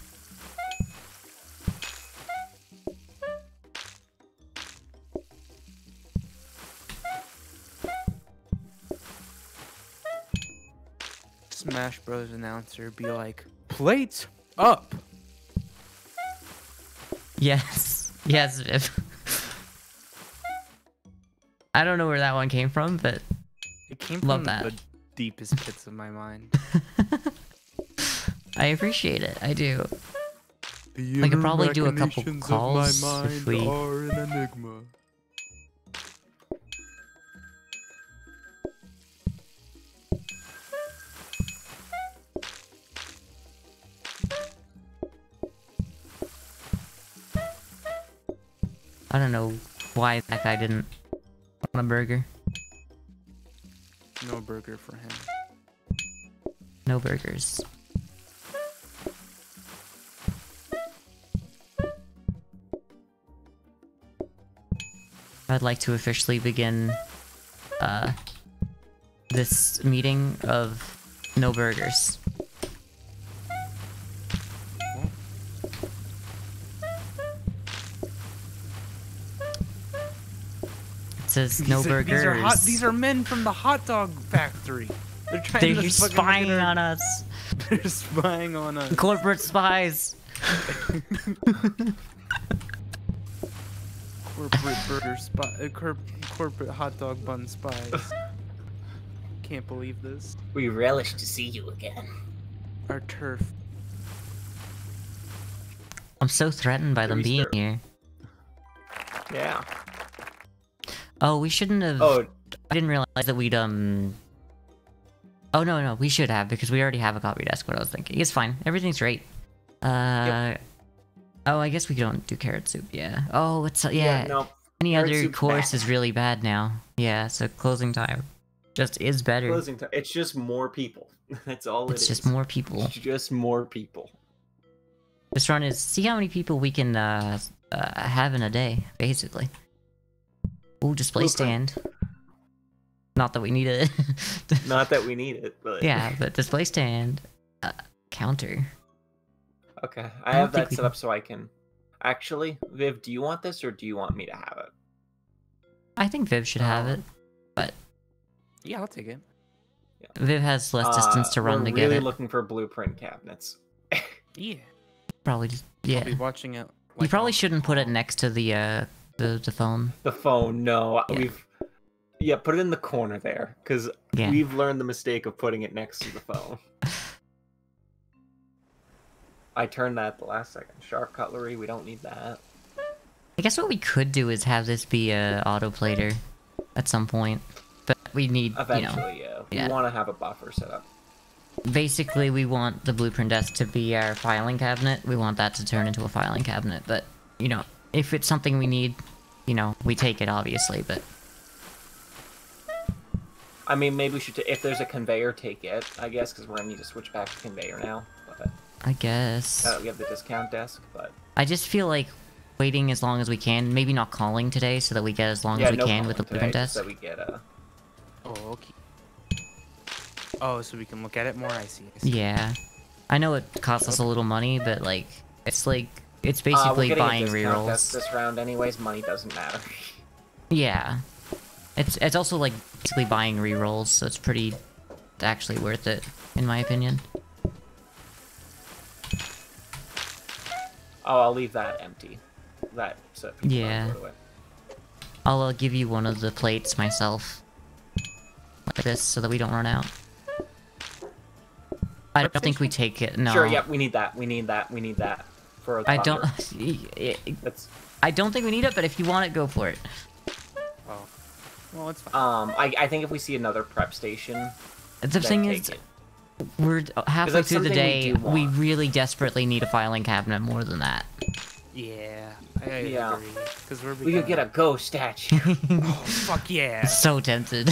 Smash Bros. Announcer be like, plates up! Yes. Yes, Viv. I don't know where that one came from, but it came love from that. the deepest pits of my mind. I appreciate it. I do. The I could probably do a couple calls of my mind if we... are an enigma. I don't know why that guy didn't want a burger. No burger for him. No burgers. I'd like to officially begin this meeting of no burgers. It says no burgers. These are men from the hot dog factory. They're They're spying on us. They're spying on us. Corporate spies. Corporate burger spy. Corporate hot dog bun spies. Can't believe this. We relish to see you again. Our turf. I'm so threatened by them being here. Yeah. Oh, we shouldn't have. Oh, I didn't realize that we'd Oh no, we should have because we already have a copy desk. What I was thinking. It's fine. Everything's great. Yep. Oh, I guess we don't do carrot soup. Yeah. Oh, it's yeah. No. Any Carrot other soup's course bad. is really bad now. Yeah. So closing time just is better. Closing time. It's just more people. That's all It's just more people. It's just more people. This run is see how many people we can have in a day, basically. Ooh, display stand. Not that we need it. Not that we need it, but Yeah, but display stand. Counter. Okay, I I don't have think that we set can- up so I can. Actually, Viv, do you want this or do you want me to have it? I think Viv should have it. Yeah, I'll take it. Viv has less distance to run we're to get really it. looking for blueprint cabinets. Yeah. Probably just I'll yeah. be watching it. You probably shouldn't put it next to the phone. The phone, no, Yeah. put it in the corner there, because Yeah. we've learned the mistake of putting it next to the phone. I turned that the last second. Sharp cutlery, we don't need that. I guess what we could do is have this be a autoplater at some point, but we need Eventually, yeah. yeah. We want to have a buffer set up. Basically, we want the blueprint desk to be our filing cabinet. We want that to turn into a filing cabinet, but if it's something we need, we take it obviously, but I mean, maybe we should, if there's a conveyor, take it, I guess, because we're going to need to switch back to conveyor now. But I guess. we have the discount desk, but... I just feel like waiting as long as we can, maybe not calling today so that we get as long as we can with the blueprint desk. So we get Oh, okay. Oh, so we can look at it more? I see. Yeah. I know it costs us a little money, but it's we're basically getting buying a discount desk rerolls. this round anyways, money doesn't matter. Yeah. It's also like basically buying rerolls, so it's pretty actually worth it, in my opinion. Oh, I'll leave that empty. That, so people Yeah. don't throw it away. I'll give you one of the plates myself. Like this, so that we don't run out. I don't think we take it, no. Sure, yep, we need that, we need that, we need that. For the I don't... buffer. That's... I don't think we need it, but if you want it, go for it. Oh. Well, it's fine. I think if we see another prep station, The then thing take is, it. we're halfway that's through the something we day, do we want. really desperately need a filing cabinet more than that. Yeah. I Yeah. agree. Because we're We could get a ghost statue. Oh, fuck yeah. So tempted.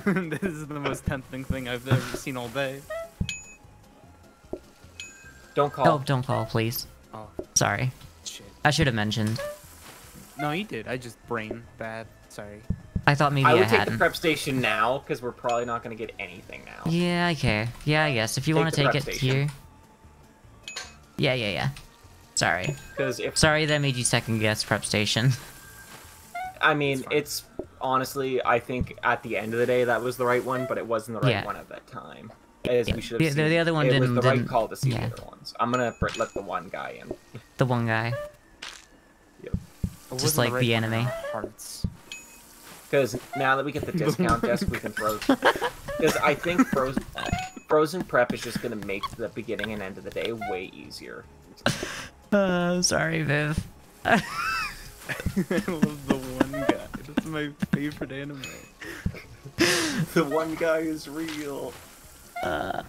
This is the most tempting thing I've ever seen all day. Don't call. Oh, don't call, please. Oh, Sorry. shit. I should have mentioned. No, you did. I just brain bad. Sorry. I thought maybe I I, would take the hadn't. prep station now, because we're probably not going to get anything now. Yeah, okay. Yeah, I guess. If you Take want to the take prep it station. here. Yeah. Sorry. Because if... Sorry that made you second guess prep station. I mean, fine. it's... Honestly, I think at the end of the day, that was the right one, but it wasn't the right Yeah. one at that time. As Yeah. we should have The seen. other one it was didn't- the right didn't- call to see yeah. the other ones. I'm going to let the one guy in. The one guy. Yep. It Just wasn't like right the one in anime. our Hearts. Because now that we get the discount desk, we can throw... Because I think frozen prep is just going to make the beginning and end of the day way easier. Sorry, Viv. I love the one guy. That's my favorite anime. The one guy is real. The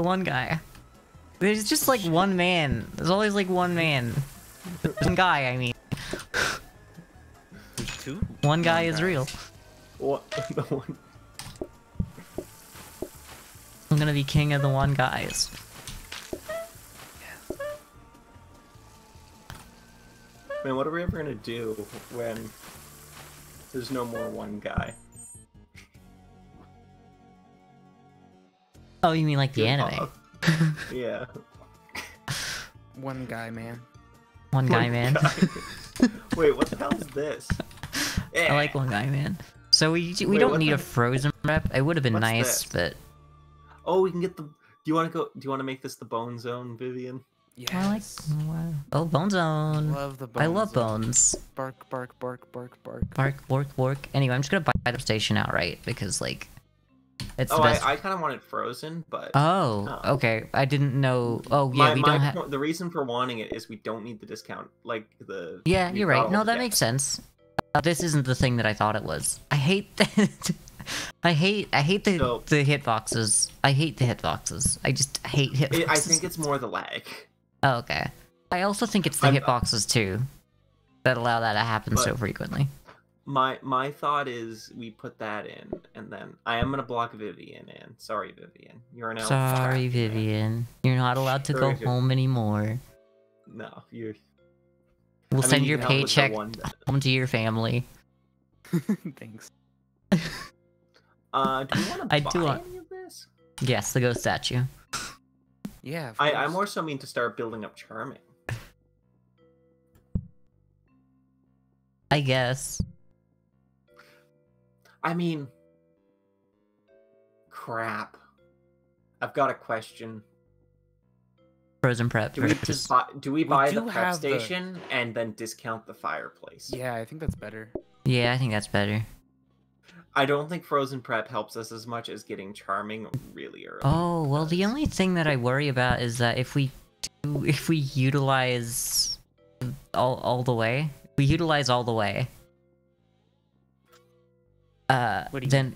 one guy. There's just like one man. There's always like one man. One guy, I mean. There's two? One guy is real. What? The one... I'm gonna be king of the one guys. Man, what are we ever going to do when... There's no more one guy. Oh, you mean like the Good anime? Bob. Yeah. One guy, man. One guy, man. Wait, what the hell is this? I like one guy, man. So we Wait, don't what need the- a frozen rep. It would have been What's nice, this? but Oh, we can get the. Do you want to go? Do you want to make this the bone zone, Vivian? Yes. I like. Oh, Bone Zone. Love the bones. I love bones. Bark, bark, bark, bark, bark. Bark, bork, bork. Anyway, I'm just gonna buy the station outright because like, it's the Oh, best. I kind of want it frozen, but Oh, okay. I didn't know. Oh, yeah, we don't have. The reason for wanting it is we don't need the discount, like the. Yeah, we you're got right. all No, the that gas. makes sense. This isn't the thing that I thought it was. I hate that. I hate the So- the hitboxes. I hate the hitboxes. I just hate hitboxes. I think it's more the lag. Oh, okay. I also think it's the I'm- hitboxes too that allow that to happen so But- frequently. My thought is we put that in, and then I am gonna block Vivian in. Sorry, Vivian. You're now. Sorry, fucked. Vivian. You're not allowed to go Sorry, Vivian. home anymore. No, you're. We'll I mean, send you your can help with the paycheck one that- home to your family. Thanks. Do you want to I buy do want- any of this? Yes, the ghost statue. Yeah. Of I course. more so mean to start building up charming. I guess. I mean, crap. I've got a question. Frozen prep. Do we versus- just buy? Do we buy the do prep have the- station and then discount the fireplace? Yeah, I think that's better. Yeah, I think that's better. I don't think frozen prep helps us as much as getting charming really early. Oh, well, the does. only thing that I worry about is that if we utilize all the way, What do you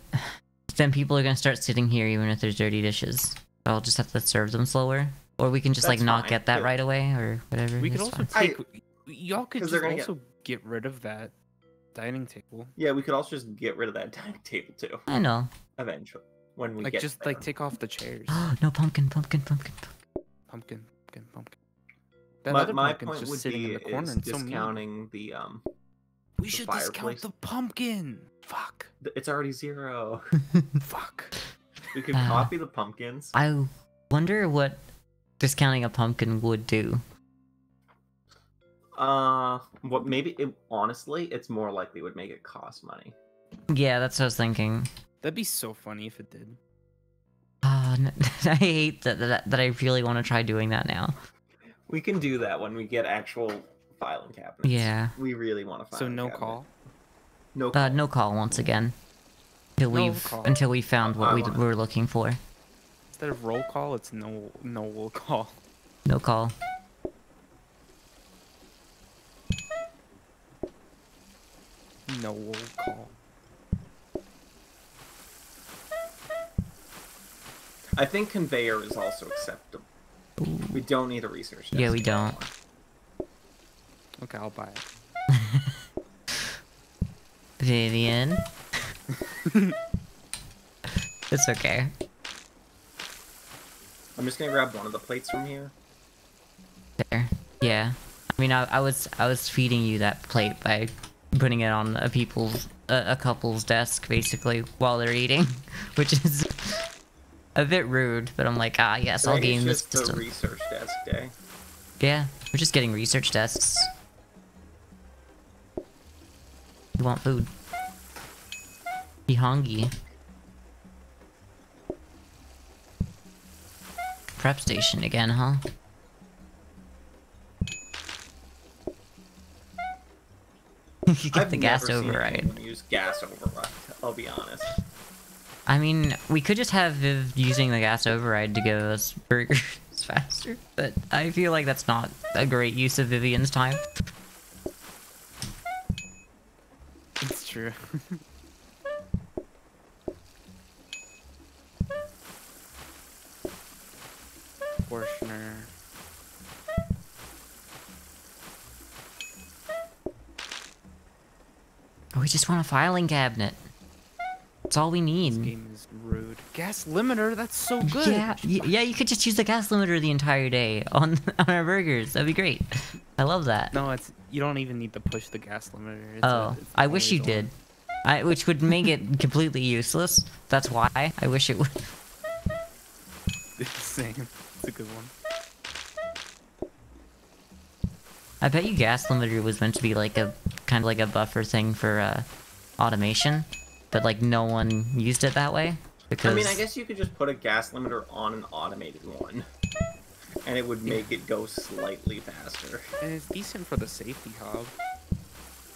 then people are gonna start sitting here even if there's dirty dishes. I'll just have to serve them slower, or we can just like That's not fine, get that yeah. right away, or whatever. We could it's also fine. take. Y'all could 'cause just they're gonna also get rid of that dining table. Yeah, we could also just get rid of that dining table too. I know. Eventually, when we Like get just there. like take off the chairs. No pumpkin. Pumpkin. That My, other my pumpkin's point just would sitting be in the corner is and so mean. discounting the We should discount fireplace. the pumpkin. Fuck. It's already 0. Fuck. We could Ah. copy the pumpkins. I wonder what discounting a pumpkin would do. What maybe honestly, it's more likely would make it cost money. Yeah, that's what I was thinking. That'd be so funny if it did. I hate that I really want to try doing that now. We can do that when we get actual filing cabinets. Yeah. We really want to file. So no call. No call. No call once again. No call. Until we found what I we wanna- were looking for. Instead of roll call, it's no will call. No call. No will call. I think conveyor is also acceptable. We don't need a research desk. Yeah, we don't. Okay, I'll buy it. Vivian. It's okay. I'm just gonna grab one of the plates from here. There. Yeah. I mean, I was feeding you that plate by putting it on a couple's desk basically while they're eating, which is a bit rude. But I'm like, yes, I'll Today is game this just the system. research desk day. Yeah, we're just getting research desks. You want food? Be hungry. Prep station again, huh? You get the gas never seen override. anyone use gas override. I'll be honest. I mean, we could just have Viv using the gas override to give us burgers faster, but I feel like that's not a great use of Vivian's time. It's true. Portioner. We just want a filing cabinet. That's all we This need. game is rude. Gas limiter, that's so good. Yeah, yeah, you could just use the gas limiter the entire day on our burgers. That'd be great. I love that. No, you don't even need to push the gas limiter. Oh, I wish you always did. on. Which would make it completely useless. That's why I wish it would. Same. It's a good one. I bet you gas limiter was meant to be like a kind of like a buffer thing for automation, but like no one used it that way because. I mean, I guess you could just put a gas limiter on an automated one, and it would make it go slightly faster. And it's decent for the safety hub.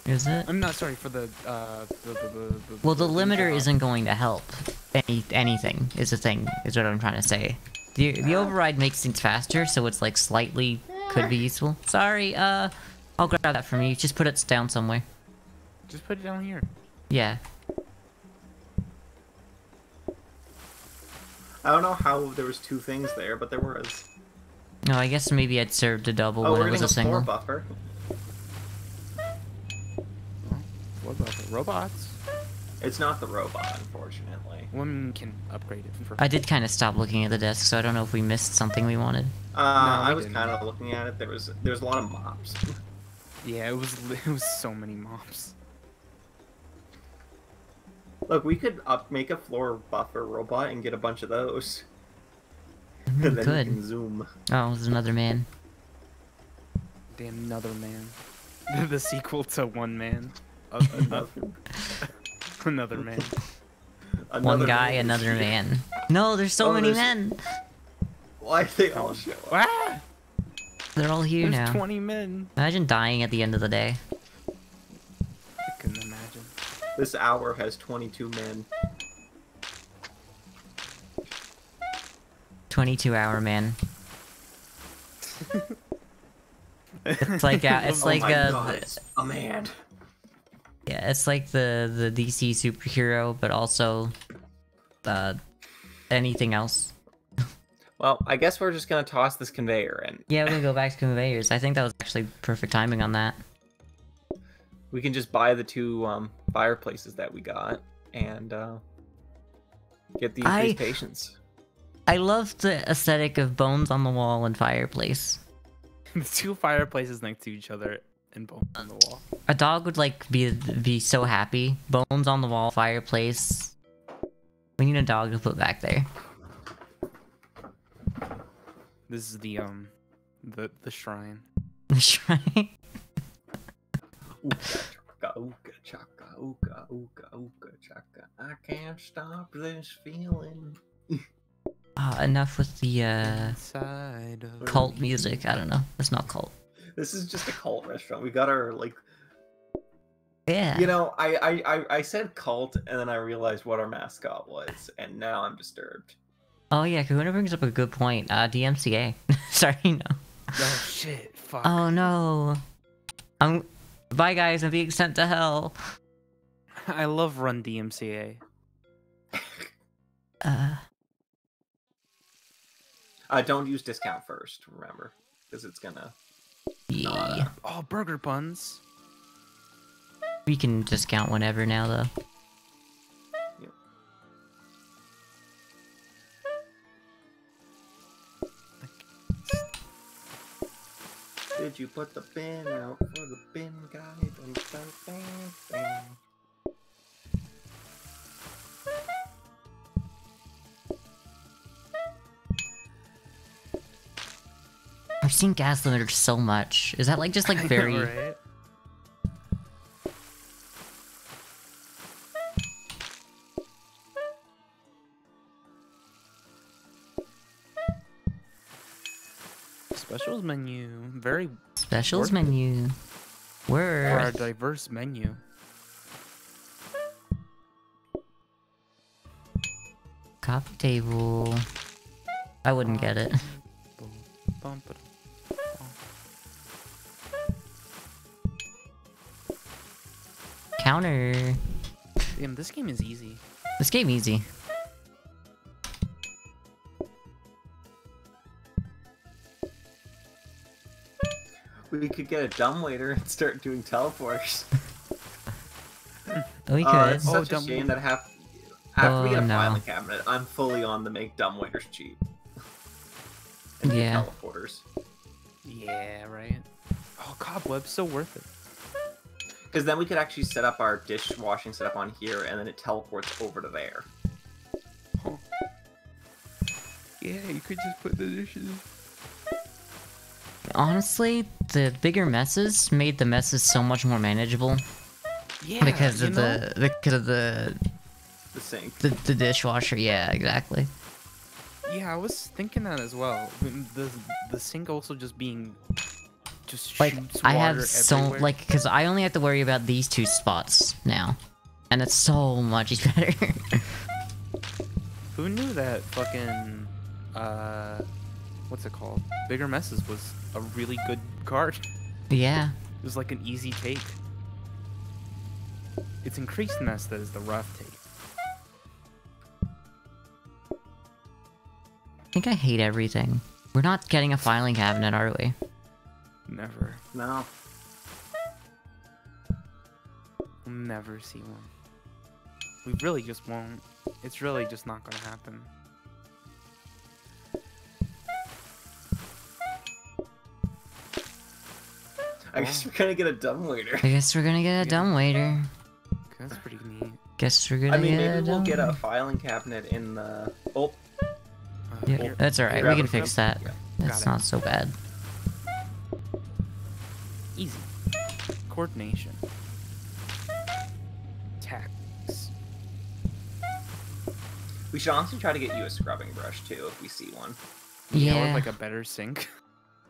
Is it? I'm not sorry for the Well, the limiter isn't going to help anything. Is the thing. Is what I'm trying to say. The override makes things faster, so it's like slightly could be useful. Sorry, I'll grab that from you. Just put it down somewhere. Just put it down here. Yeah. I don't know how there was 2 things there, but there was. No, I guess maybe I'd served a double Oh, when we're it was getting a single. floor buffer. What about the robots? It's not the robot, unfortunately. One can upgrade it. I did kind of stop looking at the desk, so I don't know if we missed something we wanted. I was didn't. kind of looking at it. There was a lot of mops. Yeah, it was so many mobs. Look, we could make a floor buffer robot and get a bunch of those. And then Good. we can zoom. Oh, there's another man. Damn, another man. The sequel to One Man. Another man. One guy, man. another man. No, there's so many men. Why they all show up? Ah! They're all here There's now. 20 men. Imagine dying at the end of the day. I couldn't imagine. This hour has 22 men. 22-hour man. It's like it's Oh like my God, it's a man. yeah, it's like the DC superhero, but also anything else. Well, I guess we're just gonna toss this conveyor in. Yeah, we're gonna go back to conveyors. I think that was actually perfect timing on that. We can just buy the 2 fireplaces that we got and get the increased patience. I love the aesthetic of bones on the wall and fireplace. The 2 fireplaces next to each other and bones on the wall. A dog would like be so happy. Bones on the wall, fireplace. We need a dog to put back there. This is the shrine. The shrine. Ooga chaka, ooga chaka, ooga ooga ooga chaka. I can't stop this feeling. Enough with the Side of cult music. I don't know. It's not cult. This is just a cult restaurant. We got our like. Yeah. You know, I said cult, and then I realized what our mascot was, and now I'm disturbed. Oh yeah, Kahuna brings up a good point. DMCA. Sorry, no. Oh shit! Fuck. Oh no. Bye guys, I'm being sent to hell. I love Run DMCA. Don't use discount first, remember, because it's gonna. Yeah. Oh, burger buns. We can discount whenever now, though. Yep. Did you put the bin out for the bin guy? Dun, dun, dun, dun. I've seen gas limiters so much. Is that like just like I know, very? right? Specials menu, very Specials worth it. menu. for our Word. diverse menu. Coffee table. I wouldn't get it. Counter. Damn, this game is easy. This game easy. We could get a dumbwaiter and start doing teleports. We could. It's such a dumb- shame that after we get a no. filing cabinet, I'm fully on to make dumbwaiters cheap. And do Yeah. teleporters. Yeah, right. Oh, cobweb's so worth it. Because then we could actually set up our dishwashing setup on here, and then it teleports over to there. Huh. Yeah, you could just put the dishes. Honestly, the bigger messes made the messes so much more manageable. Yeah, Because of the the sink. the dishwasher. Yeah, exactly. Yeah, I was thinking that as well. The sink also just being Like shoots I water have so everywhere. like because I only have to worry about these 2 spots now, and it's so much better. Who knew that fucking what's it called? Bigger Messes was a really good card. Yeah. It was like an easy take. It's Increased Mess that is the rough take. I think I hate everything. We're not getting a filing cabinet, are we? Never. No. We'll never see one. We really just won't. It's really just not gonna happen. I guess we're gonna get a dumbwaiter. I guess we're gonna get a dumbwaiter. That's pretty neat. Guess we're gonna I mean, get maybe a we'll get a dumbwaiter. filing cabinet in the... Oh, Yeah, Here, that's alright. We grab can it. fix that. Yeah. That's Got it. not so bad. easy. Coordination. Tactics. we should honestly try to get you a scrubbing brush, too, if we see one. Yeah. Or like a better sink.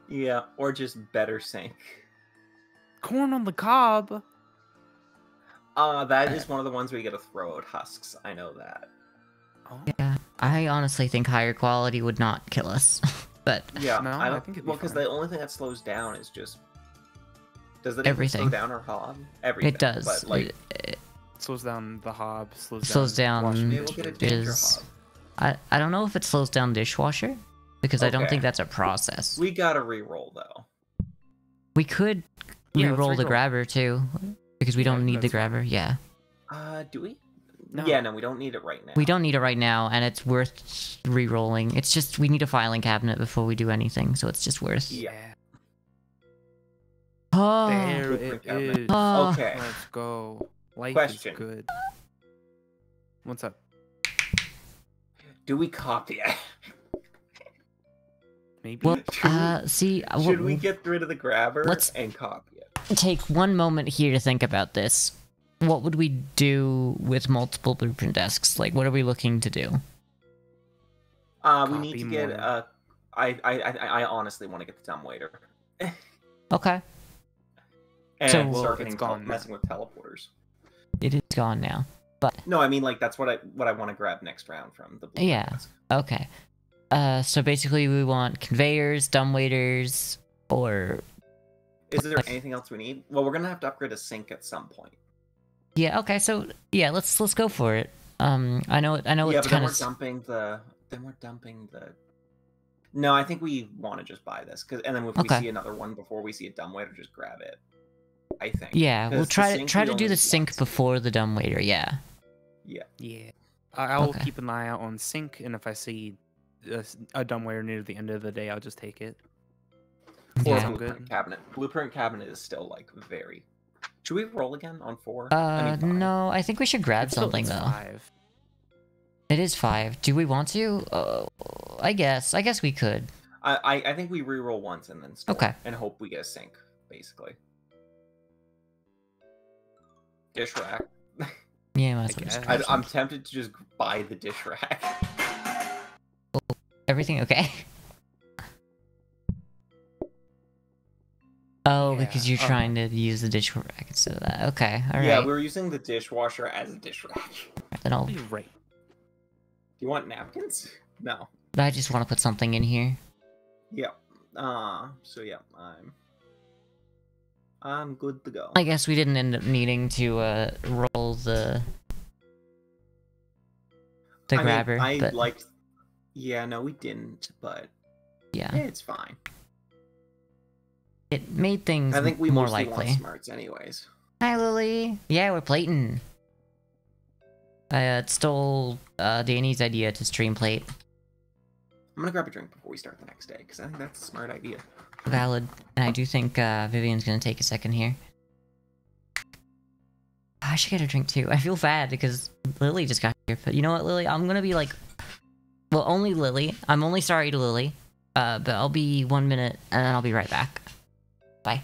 Yeah, or just better sink. Corn on the cob. That is one of the ones where you get to throw out husks. I know that. Oh. Yeah. I honestly think higher quality would not kill us. But Yeah, No, I I don't think it'd be well, because fine. the only thing that slows down is just... Does that even Everything. slow down our hob? Everything. it does. But, like, It Slows down the hob. slows down washing maybe we'll get a dishes. danger is- hob. I don't know if it slows down dishwasher because I don't Okay. think that's a process. We gotta re-roll, though. We could Yeah, let's re-roll the re-roll. grabber too because we Yeah, don't need the that's fine. grabber. Yeah. Do we? No. Yeah, no, we don't need it right now. We don't need it right now, and it's worth re-rolling. It's just we need a filing cabinet before we do anything, so it's just worth. Yeah. Oh, There Blueprint it cabinet. is. Oh. Okay. Let's go. Life Question. is good. What's up? Do we copy it? Maybe. well, Should we- see, Should we get rid of the grabber Let's- and copy it? take one moment here to think about this. What would we do with multiple blueprint desks? Like, what are we looking to do? We need Copy to get more. I honestly want to get the dumbwaiter. Okay, And So- Well, start it's getting gone now. messing with teleporters. it is gone now. No, I mean like that's what I want to grab next round from the blueprint Yeah. desk. Okay. So basically, we want conveyors, dumbwaiters, or Is there anything else we need? Well, we're gonna have to upgrade a sink at some point. yeah. Okay, so yeah, let's go for it. I know Yeah, it's but then kind we're of dumping the. No, I think we want to just buy this and then if we Okay. see another one before we see a dumbwaiter, just grab it. I think. yeah. We'll 'Cause the try sink to we do only the need sink once. before the dumbwaiter. Yeah. Yeah. Yeah. I'll Okay. keep an eye out on sync, and if I see a dumbwaiter near the end of the day, I'll just take it. Or Yeah. Sound blueprint good? cabinet. Blueprint cabinet is still like very. Should we roll again on 4? I mean, 5. No, I think we should grab It's still- something it's though. 5. It is 5. Do we want to? I guess we could. I think we re-roll once and then store Okay. and hope we get a sink, basically. Dish rack. Yeah, might as well I just guess. grab I'm some. tempted to just buy the dish rack. Everything okay? Oh, Yeah, because you're oh. trying to use the dish rack instead of that. Okay, all right. Yeah, we were using the dishwasher as a dish rack. Then I'll. You're right. Do you want napkins? No. I just want to put something in here. Yeah. So yeah, I'm good to go. I guess we didn't end up needing to roll the I mean, grabber, I but liked. Yeah, no, we didn't, but yeah, it's fine. it made things I think we more mostly likely. want smarts, anyways. Hi, Lily. Yeah, we're plating. I stole Danny's idea to stream plate. I'm gonna grab a drink before we start the next day because I think that's a smart idea. Valid, and I do think Vivian's gonna take a second here. should get a drink too. I feel bad because Lily just got here. But you know what, Lily? I'm gonna be like... Well, only Lily. I'm only sorry to Lily. But I'll be 1 minute and then I'll be right back. Bye.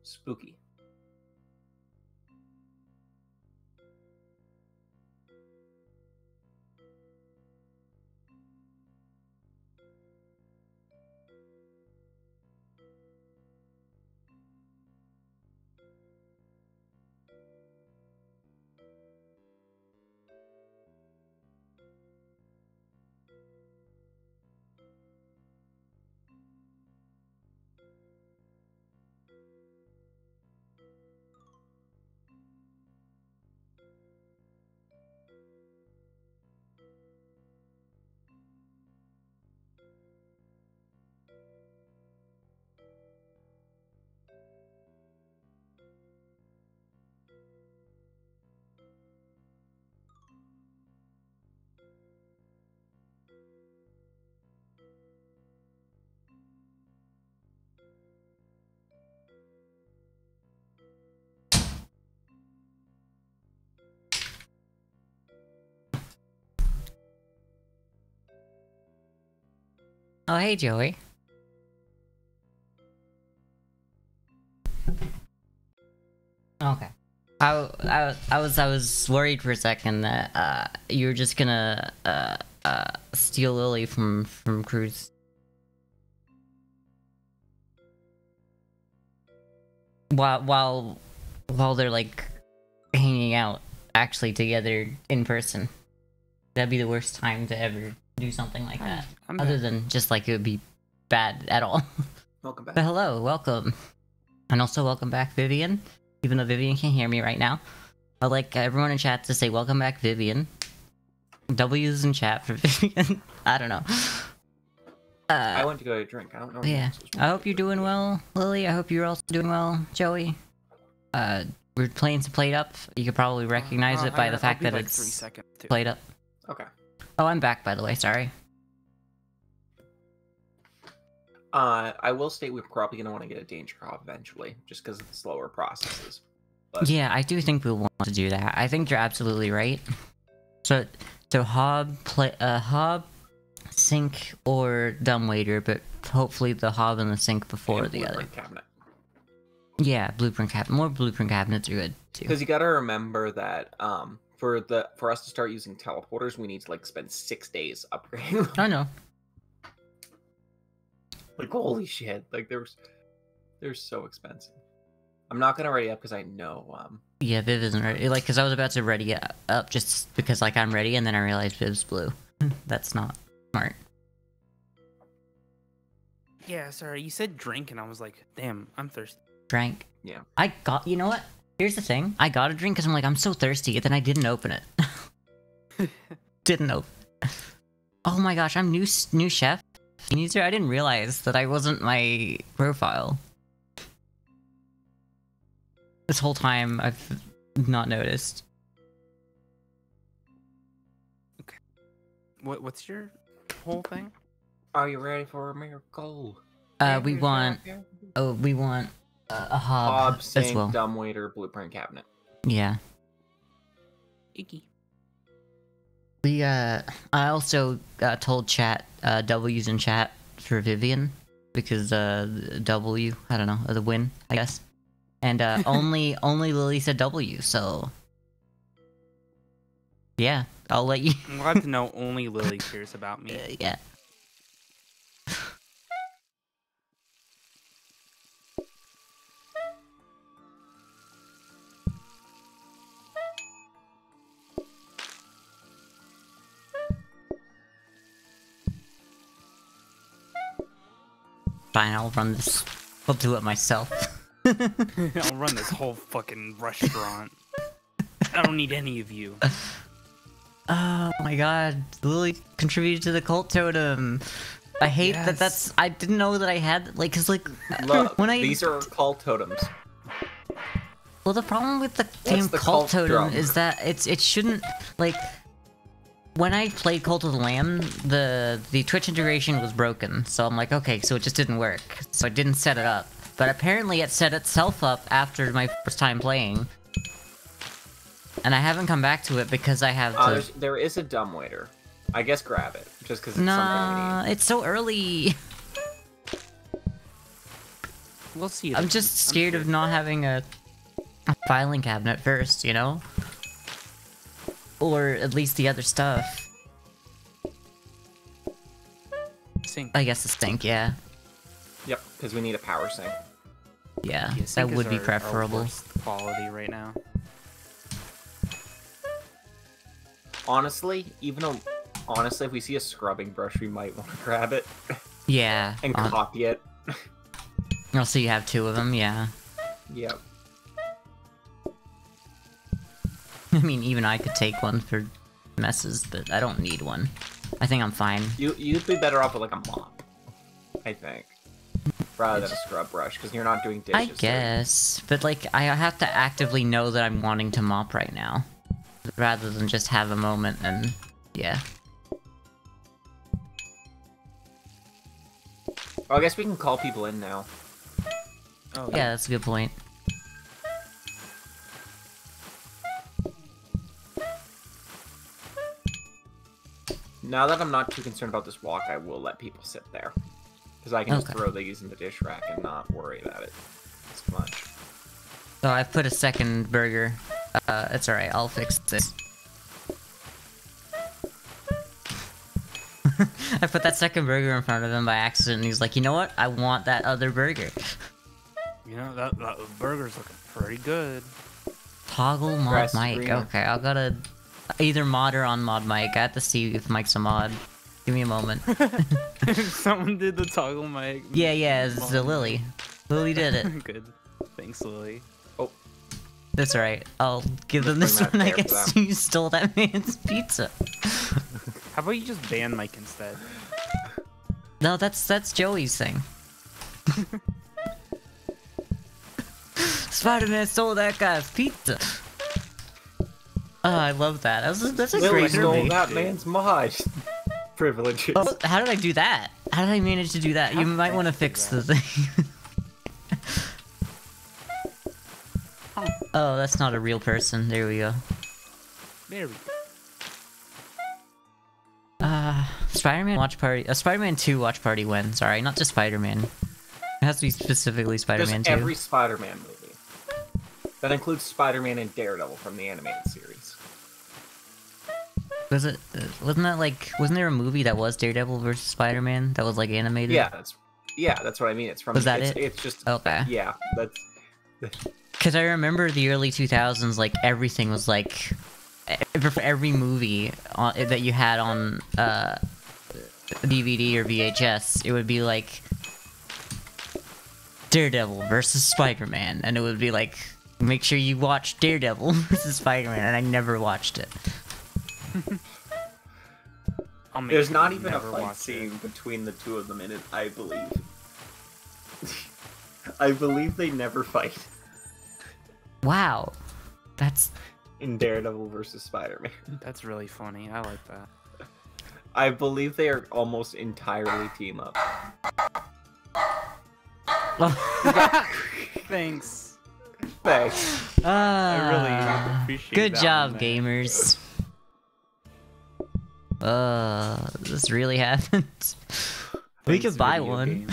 Spooky. Oh, hey, Joey. Okay. I was worried for a second that you were just gonna steal Lily from Cruz. While they're like hanging out actually together in person. That'd be the worst time to ever do something like that. Other than just like it would be bad at all. Welcome back. But hello, welcome. And also welcome back, Vivian. Even though Vivian can't hear me right now. I'd like everyone in chat to say welcome back, Vivian. W's in chat for Vivian. I don't know. I went to go get a drink. I don't know. Yeah. I hope you're doing well, Lily. I hope you're also doing well, Joey. We're playing some PlateUp. You could probably recognize it by the fact that like it's 3 seconds too. PlateUp. Okay. Oh, I'm back, by the way. Sorry. I will state we're probably going to want to get a danger hop eventually, just because of the slower processes. But... Yeah, I do think we'll want to do that. I think you're absolutely right. So Hob, Hob, Sink, or Dumbwaiter, but hopefully the Hob and the Sink before the other. Cabinet. Yeah, Blueprint Cabinet. More Blueprint Cabinets are good, too. Because you got to remember that for us to start using teleporters, we need to like spend 6 days upgrading. I know. Like holy shit! Like they're so expensive. I'm not gonna ready up because I know. Yeah, Viv isn't ready. Like, because I was about to ready up just because like I'm ready, and then I realized Viv's blue. That's not smart. Yeah, sorry. You said drink, and I was like, damn, I'm thirsty. Drank. Yeah. I got. You know what? Here's the thing. I got a drink because I'm like I'm so thirsty, and then I didn't open it. Didn't open. Oh my gosh! I'm new chef. User, I didn't realize that I wasn't my profile. This whole time, I've not noticed. Okay. What's your whole thing? Are you ready for a miracle? We want a Hob as Sink, well. Dumbwaiter, Blueprint Cabinet. Yeah. Icky. We I also told chat W's in chat for Vivian because W, I don't know, the win, I guess. And only Lily said W, so yeah, I'll let you. I'm glad to know only Lily cares about me. Yeah. Fine, I'll run this. I'll do it myself. I'll run this whole fucking restaurant. I don't need any of you. Oh my god, Lily contributed to the cult totem. I hate that that's... I didn't know that I had... Like, cause like... Look, when I... these are cult totems. Well, the problem with the game Cult Totem drum? is that it shouldn't... Like... When I played Cult of the Lamb, the Twitch integration was broken. So I'm like, okay, so it just didn't work. So I didn't set it up. But apparently it set itself up after my first time playing. And I haven't come back to it because I have to... There is a dumbwaiter. I guess grab it, just because it's something we need. It's so early. We'll see. I'm just scared of not having a filing cabinet first, you know? Or at least the other stuff. Sink. I guess the sink, yeah. Yep, because we need a power sink. Yeah, Yeah, that sink is would be our preferable. worst quality right now. Honestly, if we see a scrubbing brush, we might want to grab it. Yeah. And copy it. Also, you have two of them, yeah. Yep. I mean, even I could take one for messes, but I don't need one. I think I'm fine. You'd be better off with like a mop, I think, rather than a scrub brush, because you're not doing dishes. I guess, but like, I have to actively know that I'm wanting to mop right now, rather than just have a moment and, yeah. Well, I guess we can call people in now. Oh, Yeah, that's a good point. Now that I'm not too concerned about this walk, I will let people sit there. Because I can just Okay. throw these in the dish rack and not worry about it as much. So I put a second burger. It's alright, I'll fix this. I put that second burger in front of him by accident, and he's like, you know what? I want that other burger. You know, that burger's looking pretty good. Toggle mod Grass mic. greener. Okay, I'll gotta... Either mod or on mod mic. I have to see if Mike's a mod. Give me a moment. Someone did the toggle mic. Yeah, it's the Lily. Lily did it. Good. Thanks, Lily. That's alright. I'll give them Just this bring one. that I there for guess you stole that man's pizza. How about you just ban Mike instead? No, that's Joey's thing. Spider-Man stole that guy's pizza. Oh, I love that. That's a Lily great stole movie. that man's mod privileges. Oh, how did I do that? How did I manage to do that? You might want to fix the thing. Oh, that's not a real person. There we go. There we go. Spider-Man watch party. Spider-Man 2 watch party when? Sorry, not just Spider-Man. It has to be specifically Spider-Man 2. Just every Spider-Man movie. That includes Spider-Man and Daredevil from the animated series. Was it? Wasn't there a movie that was Daredevil versus Spider-Man that was like animated? Yeah, that's what I mean. It's from. Was that it? It's just. Okay. Yeah, that's. Because I remember the early 2000s, like everything was like, for every movie that you had on DVD or VHS, it would be like Daredevil versus Spider-Man, and it would be like, make sure you watch Daredevil versus Spider-Man, and I never watched it. There's not even a fight scene between the two of them in it, I believe. I believe they never fight. Wow, that's... In Daredevil versus Spider-Man. That's really funny. I like that. I believe they are almost entirely team up. Thanks. Thanks. I really appreciate good that job, one, gamers. This really happened. We could buy one.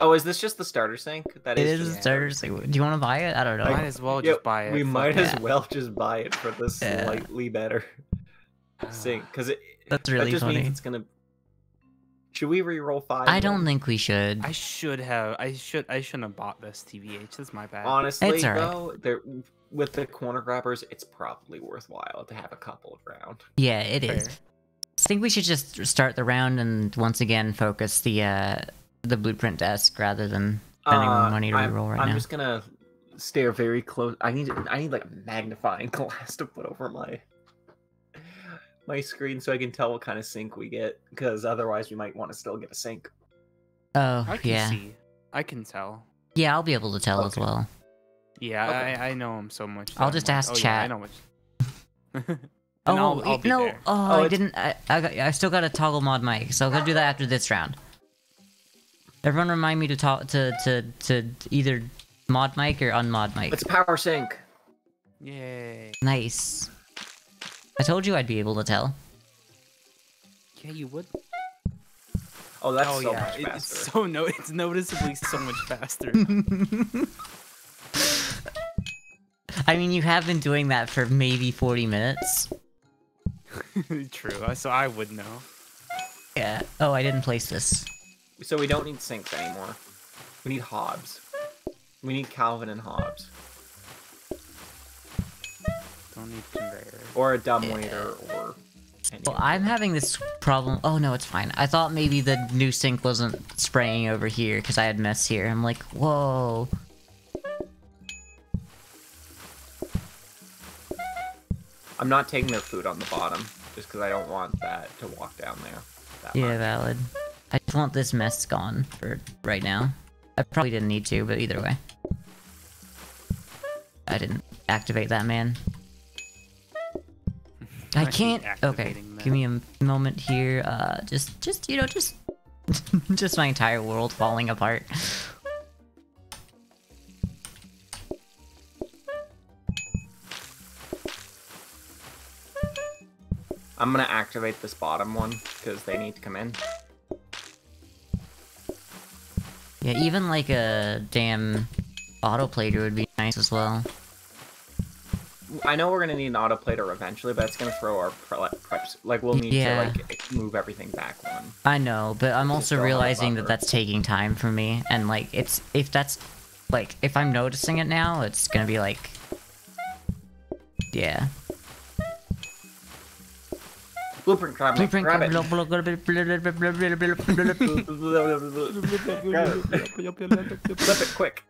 Oh, is this just the starter sink? That It is is just a starter sink. Do you want to buy it? I don't know. Might as well Yeah, just buy it. We Fuck might it. as well just buy it for the Yeah. slightly better sink, because That's that really just funny. means it's gonna. Should we re-roll 5? I don't think we should. I shouldn't have bought this TVH. That's my bad. Honestly, It's alright. though, with the corner grabbers, it's probably worthwhile to have a couple around. Yeah, it is. Fair. I think we should just start the round and once again focus the blueprint desk rather than spending money to reroll right I'm now. just gonna stare very close. I need like a magnifying glass to put over my screen so I can tell what kind of sink we get, because otherwise we might want to still get a sink. Oh, I can yeah. see. I can tell. Yeah, I'll be able to tell as well. Yeah, Okay. I know him so much. I'll that just I'm like, ask oh, chat. Yeah, I know what. Oh, I'll be no! there. Oh, I didn't. I still got to toggle mod mic, so I'm gonna do that after this round. Everyone, remind me to talk to either mod mic or unmod mic. It's power sync. Yay! Nice. I told you I'd be able to tell. Yeah, you would. Oh, that's Oh so yeah, much it's faster. it's noticeably so much faster. I mean, you have been doing that for maybe 40 minutes. True. So I would know. Yeah. Oh, I didn't place this. So we don't need sinks anymore. We need hobs. We need Calvin and Hobbes. Don't need conveyor. Or a dumbwaiter, or... Well, I'm having this problem. Oh no, it's fine. I thought maybe the new sink wasn't spraying over here because I had mess here. I'm like, whoa. I'm not taking their food on the bottom, just because I don't want that to walk down there. Yeah, much. valid. I just want this mess gone for right now. I probably didn't need to, but either way. I didn't activate that man. I can't. Okay, activating that. give me a moment here. Just you know, just just my entire world falling apart. I'm gonna activate this bottom one, because they need to come in. Yeah, even like a damn autoplater would be nice as well. I know we're gonna need an autoplater eventually, but it's gonna throw our preps. Like, we'll need Yeah. to, like, move everything back one. I know, but I'm also don't have a realizing that buffer. that's taking time for me, and like if I'm noticing it now, it's gonna be like, yeah. Blueprint, grab it. Blueprint, Grab it. Flip it quick.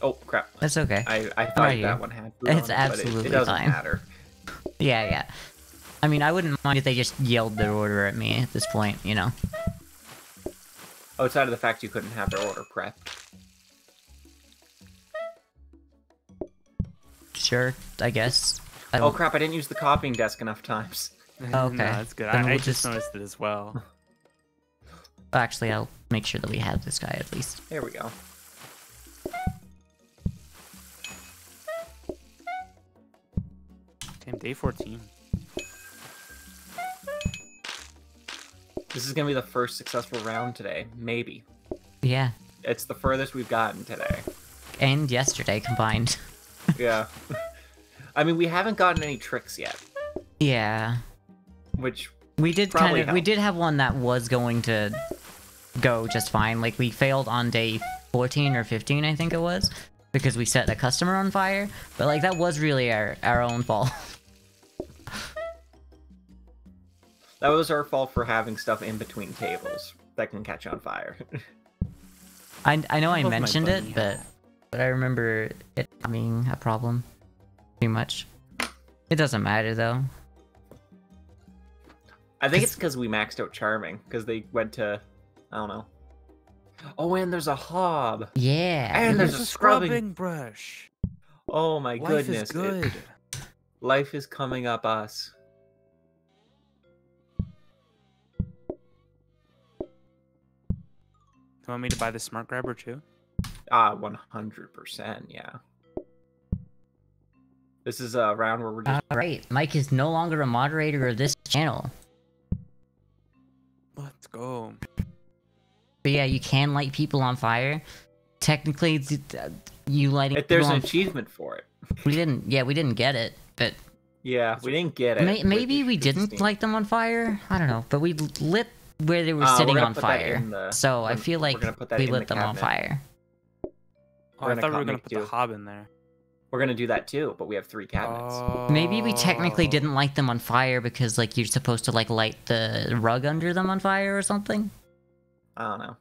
Oh, crap. That's okay. I thought right that here. one had food It's on it, absolutely but it doesn't fine. matter. Yeah, yeah. I mean, I wouldn't mind if they just yelled their order at me at this point, you know? Outside of the fact you couldn't have their order prepped. Sure, I guess. I Oh don't- crap, I didn't use the copying desk enough times. Okay, No, that's good. then I we'll just just- noticed it as well. Actually, I'll make sure that we have this guy at least. There we go. Damn, day 14. This is gonna be the first successful round today. Maybe. Yeah, It's the furthest we've gotten today. and yesterday combined. Yeah. I mean, we haven't gotten any tricks yet, Yeah. which... We did Probably we help. did have one that was going to go just fine. Like, we failed on day 14 or 15, I think it was, because we set a customer on fire. But, like, that was really our own fault. That was our fault for having stuff in between tables that can catch on fire. I know I love my mentioned bunny it, but I remember it not being a problem too much. It doesn't matter, though. I think it's because we maxed out Charming, because they went to... I don't know. Oh, and there's a hob! Yeah. And there's a scrubbing... brush. Oh my Life goodness. is good. Life is coming up us. You want me to buy the smart grabber too? 100%, yeah. This is a round where we're just... Alright, Mike is no longer a moderator of this channel. Let's go. But yeah, you can light people on fire. Technically, you lighting If there's people an on... achievement for it. We didn't get it, but... Yeah, we didn't get it. Maybe with we the didn't Steam. light them on fire? I don't know, but we lit where they were We're sitting gonna on put that fire. in the- So I we're- feel we're like gonna put that we in the lit them on cabinet. fire. Oh, I thought we were gonna make put the do. hob in there. We're gonna do that too, but we have 3 cabinets. Maybe we technically didn't light them on fire because, like, you're supposed to, like, light the rug under them on fire or something? I don't know.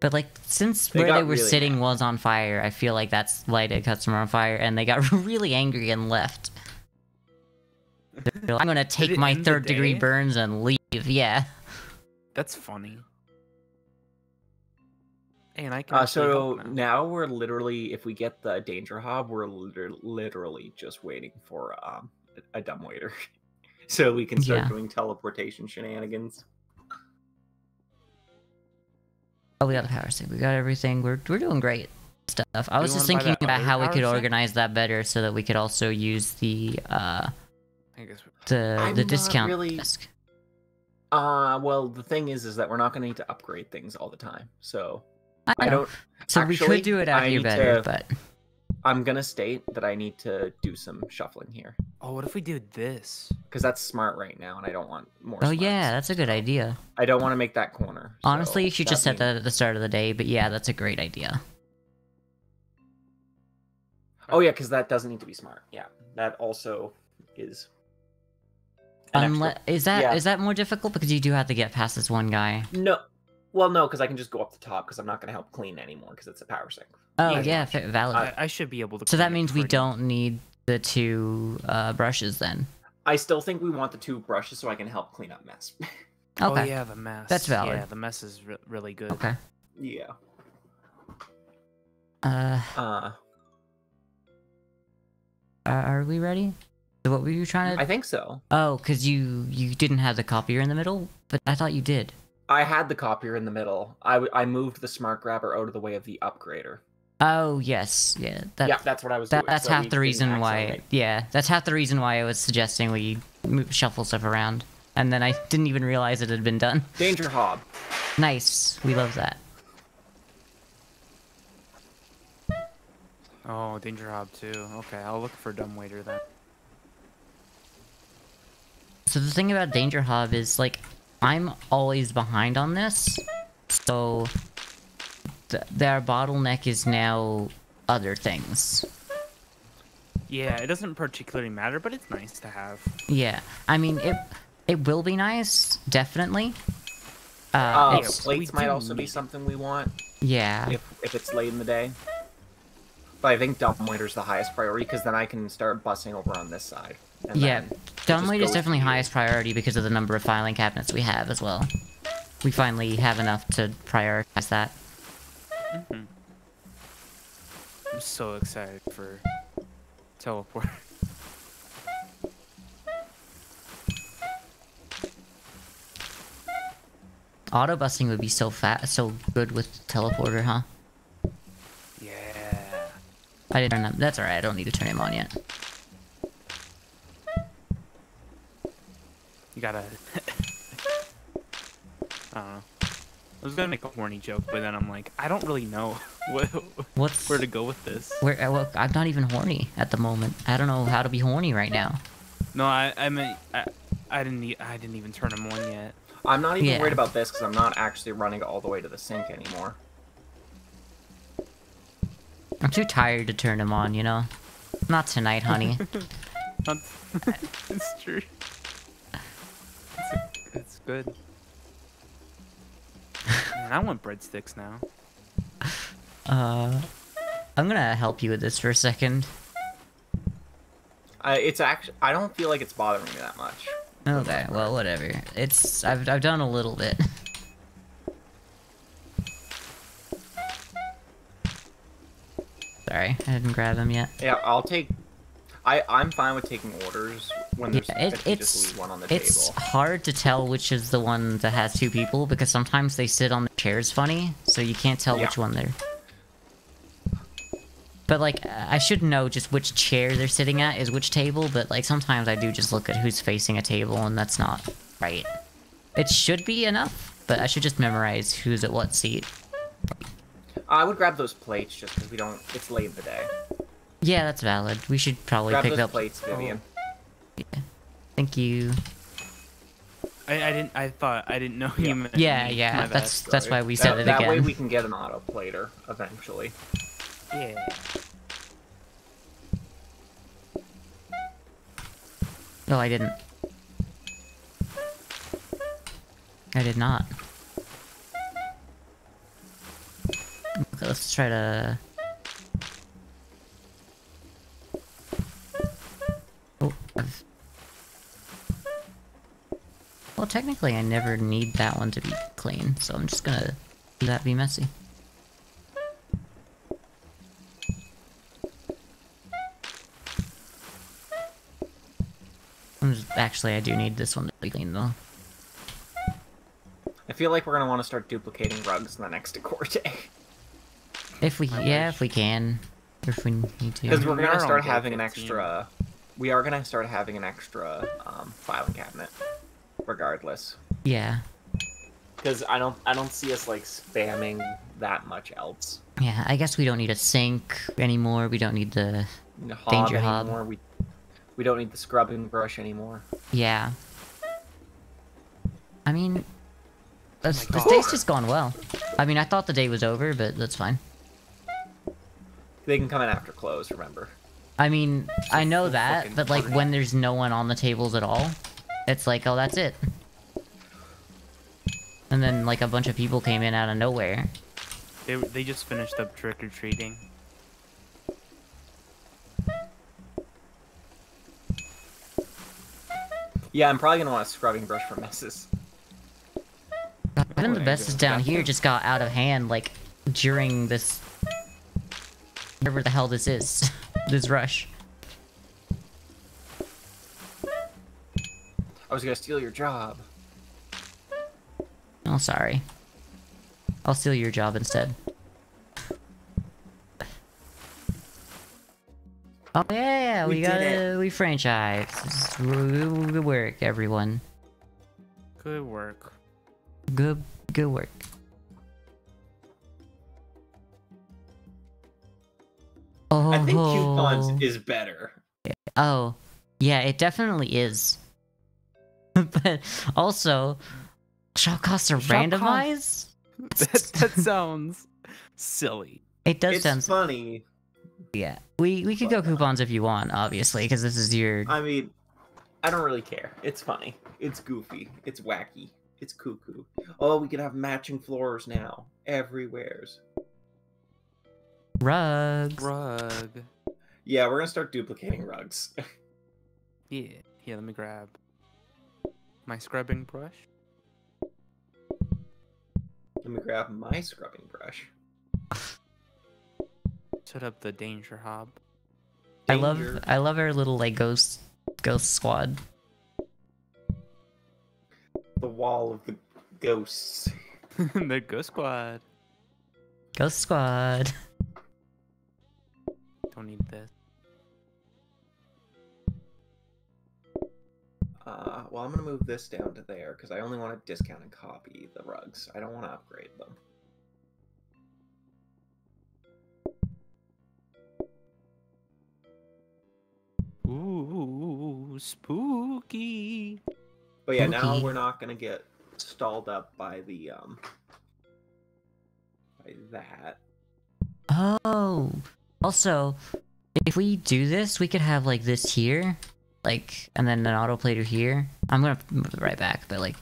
But, like, since They where got they were really sitting mad. was on fire, I feel like that's lighted customer on fire, and they got really angry and left. They're like, I'm gonna take it my end the 3rd-degree day? burns and leave, yeah. That's funny. Hey, and I can actually So help now. now we're literally, if we get the danger hob, we're literally just waiting for a dumbwaiter, so we can start Yeah. doing teleportation shenanigans. Oh, we got the power stick. We got everything. We're doing great stuff. I was you just wanna buy thinking that about other how we power could stick? organize that better so that we could also use the I guess I'm the not discount really- desk. Well, the thing is that we're not going to need to upgrade things all the time. So I know. don't. So actually, we could do it out I here need better, to- but I'm gonna state that I need to do some shuffling here Oh, what if we do this? because that's smart right now, and I don't want more. oh smarts. yeah, that's a good idea. I don't want to make that corner. Honestly, so you should just set means- that at the start of the day. But yeah, that's a great idea. Oh yeah, because that doesn't need to be smart. Yeah, that also is. an extra- Unless is that yeah. more difficult because you do have to get past this one guy. No. Well, no, because I can just go up the top because I'm not going to help clean anymore because it's a power sink. Oh Yeah. yeah, valid. I should be able to. So that clean it means we pretty- don't need the 2 brushes then. I still think we want the 2 brushes so I can help clean up mess. Okay. Oh yeah, the mess. That's valid. Yeah, the mess is really good. Okay. Yeah. Are we ready? So what were you trying to? I think so. Oh, because you didn't have the copier in the middle, but I thought you did. I had the copier in the middle. I moved the smart grabber out of the way of the upgrader. Oh yes, yeah. Yeah, that's what I was doing. That's so half we the didn't reason why. accidentally- Yeah, that's half the reason why I was suggesting we shuffle stuff around, and then I didn't even realize it had been done. Danger hob. Nice, we love that. Oh, danger hob too. Okay, I'll look for dumbwaiter then. So the thing about Danger Hob is, like, I'm always behind on this, so their bottleneck is now other things. Yeah, it doesn't particularly matter, but it's nice to have. Yeah, I mean, it will be nice, definitely. Plates we might do also be need it. something we want Yeah. if it's late in the day. But I think dumbwaiter's the highest priority because then I can start bussing over on this side. and Yeah, then it just dumbweight is goes definitely to you. highest priority because of the number of filing cabinets we have as well. We finally have enough to prioritize that. I'm so excited for teleport. Auto busing would be so so good with teleporter, huh? Yeah. I didn't turn that. That's alright. I don't need to turn him on yet. You gotta. I don't know. I was gonna make a horny joke, but then I'm like, I don't really know What's where to go with this. Well, I'm not even horny at the moment. I don't know how to be horny right now. No, I mean, I didn't even turn them on yet. I'm not even Yeah. worried about this because I'm not actually running all the way to the sink anymore. I'm too tired to turn him on, you know? Not tonight, honey. It's true. It's good. Man, I want breadsticks now. I'm gonna help you with this for a second. It's actually I don't feel like it's bothering me that much. Okay, well, whatever. I've done a little bit. Sorry, I didn't grab him yet. Yeah, I'll take. I'm fine with taking orders when there's Yeah, I can just leave one on the it's table. hard to tell which is the one that has 2 people because sometimes they sit on the chairs funny, so you can't tell Yeah. which one they're. But like, I should know just which chair they're sitting at is which table, but like sometimes I do just look at who's facing a table and that's not right. It should be enough, but I should just memorize who's at what seat. I would grab those plates just because we don't. It's late in the day. Yeah, that's valid. We should probably Grab pick those up. plates, Vivian. Yeah. Thank you. I thought I didn't know Yeah. you meant Yeah, me. yeah. My bad. That's why we said it that again. way we can get an auto plater eventually. Yeah. No, I didn't. I did not. Okay, let's try to... Oh, well, technically I never need that one to be clean, so I'm just gonna let that be messy. Actually, I do need this one to be clean, though. I feel like we're gonna want to start duplicating rugs in the next decor day. If we, if we can. If we need to. Because we're gonna start having an extra... We are gonna start having an extra filing cabinet. Regardless. Yeah. Because I don't see us, like, spamming that much else. Yeah, I guess we don't need a sink anymore. We don't need the danger hob anymore. We don't need the scrubbing brush anymore. Yeah. I mean, this day's just gone well. I mean, I thought the day was over, but that's fine. They can come in after close, remember. I mean, I know that, but like when there's no one on the tables at all, it's like, oh, that's it. And then like a bunch of people came in out of nowhere. They just finished up trick-or-treating. Yeah, I'm probably gonna want a scrubbing brush for messes. Even the bestest down here just got out of hand, like, during this... whatever the hell this is. This rush. I was gonna steal your job. Oh, sorry. I'll steal your job instead. Oh yeah, we franchise. Good work, everyone. Good work. Good work. Oh, I think coupons is better. Oh, yeah, it definitely is. But also, shop costs are randomized? That sounds silly. It does sound It's funny. Yeah, we could go coupons if you want, obviously, because this is your... I mean, I don't really care. It's funny. It's goofy. It's wacky. It's cuckoo. Oh, we could have matching floors now. Everywheres. Rugs. Rug. Yeah, we're gonna start duplicating rugs. Yeah. Here, let me grab my scrubbing brush. Let me grab my scrubbing brush. Set up the danger hob. Danger. I love our little like ghost squad. The wall of the ghosts. The ghost squad. Ghost squad. Don't need this. Well, I'm gonna move this down to there because I only want to discount and copy the rugs. I don't want to upgrade them. Ooh, spooky. But yeah, now Spooky. we're not gonna get stalled up by the by that. Oh, also, if we do this, we could have like this here, like, and then an autoplater here. I'm gonna move it right back, but like,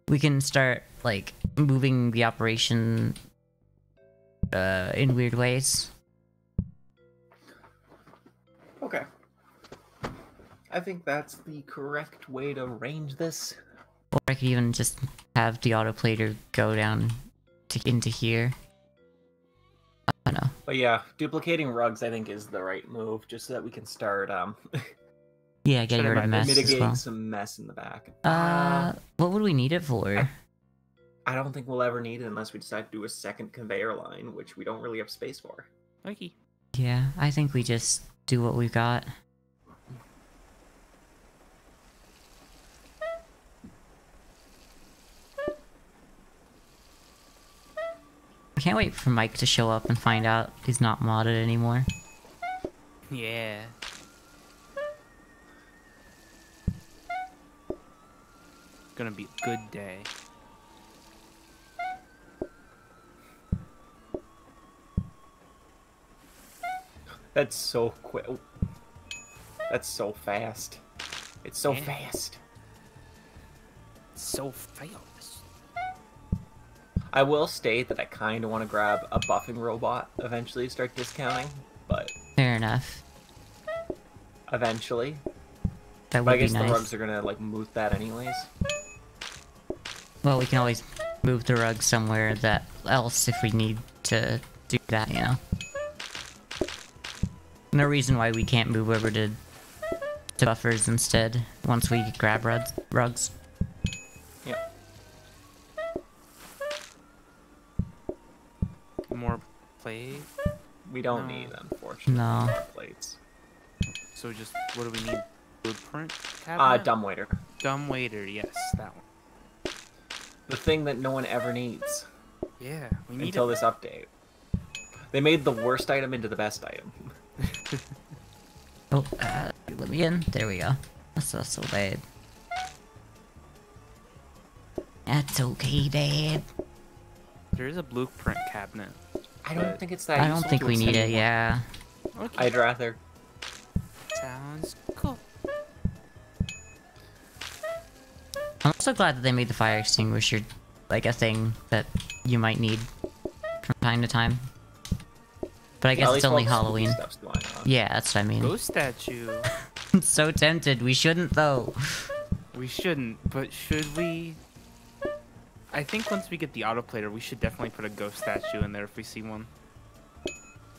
we can start like moving the operation in weird ways. Okay. I think that's the correct way to arrange this. Or I could even just have the autoplater go down into here. I don't know. But yeah, duplicating rugs I think is the right move, just so that we can start Yeah, getting rid of mess as mitigating well. some mess in the back. What would we need it for? I don't think we'll ever need it unless we decide to do a second conveyor line, which we don't really have space for. Okay. Yeah, I think we just do what we've got. I can't wait for Mike to show up and find out he's not modded anymore. Yeah. Gonna be a good day. That's so quick. That's so fast. It's so Yeah. fast. So fast. I will state that I kind of want to grab a buffing robot eventually, start discounting, but Fair enough. eventually. That But I would be guess the nice. rugs are gonna like moot that anyways. Well, we can always move the rug somewhere else if we need to do that, you know? No reason why we can't move over to buffers instead, once we grab rugs. Yep. More plate. We don't No. need, unfortunately, No. more plates. So just what do we need? Blueprint cabinet. Dumbwaiter. Dumbwaiter. Yes, that one. The thing that no one ever needs Yeah, we need until it. this update. They made the worst item into the best item. Oh, let me in. There we go. That's not so bad. That's okay, Dad. There is a blueprint cabinet. I don't But think it's that I don't useful think to we need extend it, one. yeah. Okay. I'd rather. Sounds cool. I'm also glad that they made the fire extinguisher like a thing that you might need from time to time. But I guess At it's least only while the spooky Halloween. stuff's going on. Yeah, that's what I mean. Ghost statue. I'm so tempted. We shouldn't though. We shouldn't, but should we? I think once we get the autoplater, we should definitely put a ghost statue in there if we see one.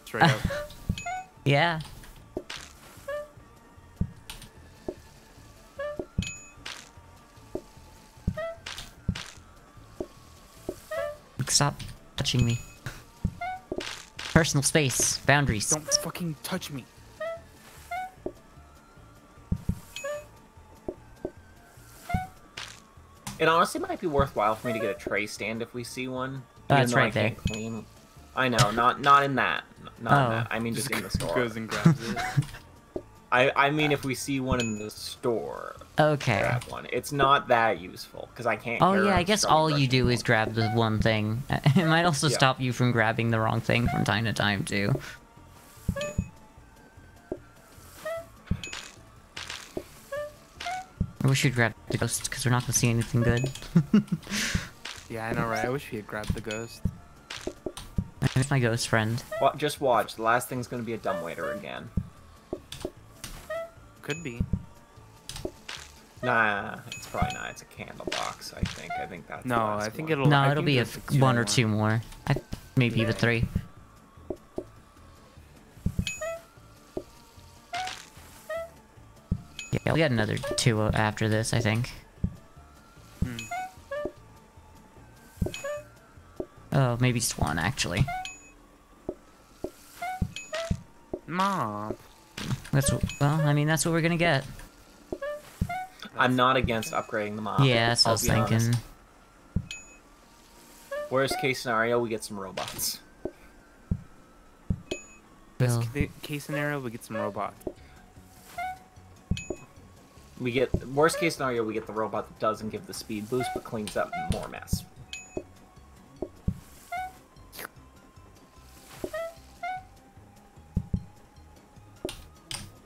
Straight up. Yeah. Stop touching me. Personal space. Boundaries. Don't fucking touch me. It honestly might be worthwhile for me to get a tray stand if we see one. That's even though right I there. can't clean. I know, not in that. Not in Oh. that. I mean just in the store. Goes and grabs it. I mean if we see one in the store, Okay. grab one. It's not that useful because I can't. Oh carry yeah, I around guess stone all brush you do anymore. is grab the one thing. It might also Yeah. stop you from grabbing the wrong thing from time to time too. I wish we'd grab the ghost because we're not gonna see anything good. Yeah, I know, right? I wish we had grabbed the ghost. I miss my ghost friend. Just watch. The last thing's gonna be a dumbwaiter again. Could be. Nah, it's probably not. It's a candle box. I think. I think that's. the No, last I think one. it'll. No, I it'll think be there's one or more. two more. Maybe even Yeah. 3. Yeah, we got another 2 after this, I think. Hmm. Oh, maybe just 1 actually. Mom. Well, I mean, that's what we're gonna get. I'm not against upgrading the mob. Yeah, that's what I I'll was be honest. thinking. Worst case scenario, we get some robots. Well, Case scenario, we get some robot. We get worst case scenario, we get the robot that doesn't give the speed boost but cleans up more mess.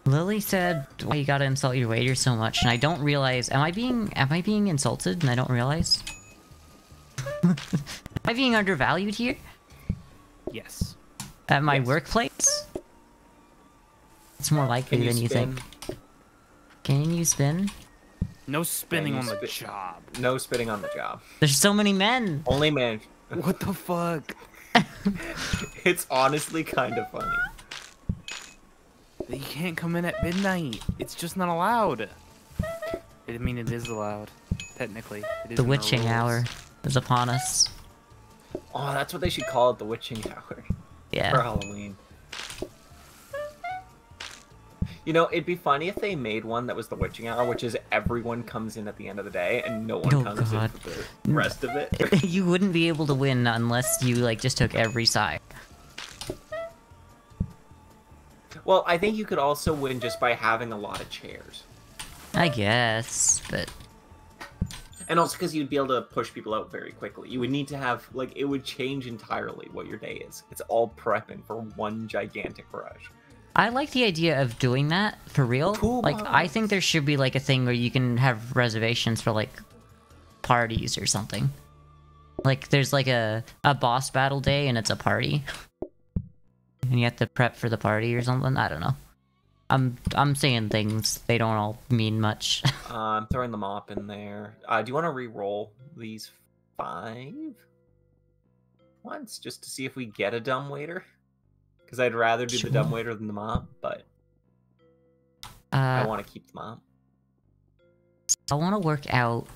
Lily said, "Why you gotta insult your waiter so much?" And I don't realize. Am I being insulted and I don't realize? Am I being undervalued here Yes. at my Yes. workplace? It's more likely Can you than you spin? think. Can you spin? No spinning you on the spit- job. No spitting on the job. There's so many men. Only man. What the fuck? It's honestly kind of funny. You can't come in at midnight. It's just not allowed. I mean, it is allowed. Technically. It is The in our witching rules. hour is upon us. Oh, that's what they should call it, the witching hour for Yeah. Halloween. You know, it'd be funny if they made one that was the witching hour, which is everyone comes in at the end of the day and no one Oh, comes God. in for the rest of it. You wouldn't be able to win unless you like just took every side. Well, I think you could also win just by having a lot of chairs. I guess, but And also because you'd be able to push people out very quickly. You would need to have, it would change entirely what your day is. It's all prepping for one gigantic rush. I like the idea of doing that for real. Toolbox. Like, I think there should be like a thing where you can have reservations for like parties or something. Like, there's like a boss battle day and it's a party, and you have to prep for the party or something. I don't know. I'm saying things, they don't all mean much. I'm throwing the mop in there. Do you want to re-roll these 5 once just to see if we get a dumbwaiter? Because I'd rather do the dumbwaiter than the mop, but I want to keep the mop. I want to work out.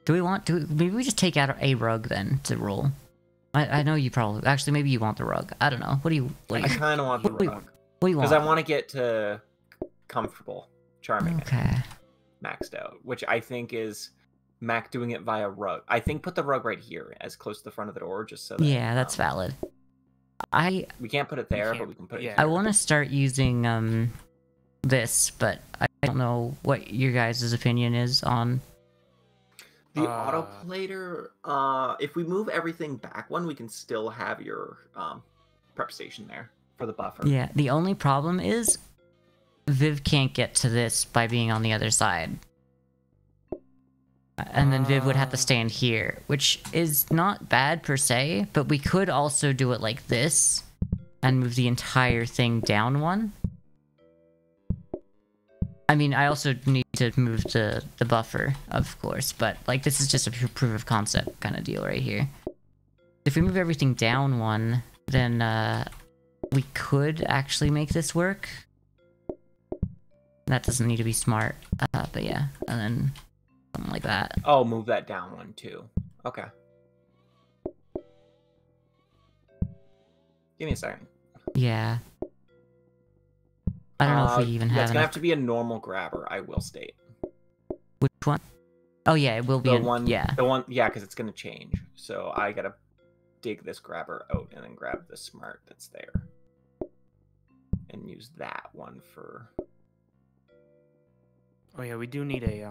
Maybe we just take out a rug then to roll. I know you probably actually maybe you want the rug. I don't know. What do you? I kind of want the rug. What do you want? Because I want to get to comfortable, charming, okay, maxed out, which I think is Mac doing it via rug. I think put the rug right here, as close to the front of the door, just so that, yeah, that's valid. We can't put it there, but we can put it here. I want to start using this, but I don't know what your guys' opinion is on the autoplater. If we move everything back one, we can still have your prep station there for the buffer. Yeah, the only problem is Viv can't get to this by being on the other side. And then Viv would have to stand here, which is not bad per se, but we could also do it like this and move the entire thing down one. I mean, I also need to move the buffer, of course, but like this is just a proof of concept kind of deal right here. If we move everything down one, then we could actually make this work. That doesn't need to be smart, but yeah, and then something like that. Oh, move that down one too. Okay. Give me a second. Yeah. I don't know if we even have it's gonna have to be a normal grabber, I will state. Which one? Oh yeah, it will be the a, one. yeah. The one, yeah, because it's gonna change. So I gotta dig this grabber out and then grab the smart that's there, and use that one for. Oh yeah, we do need a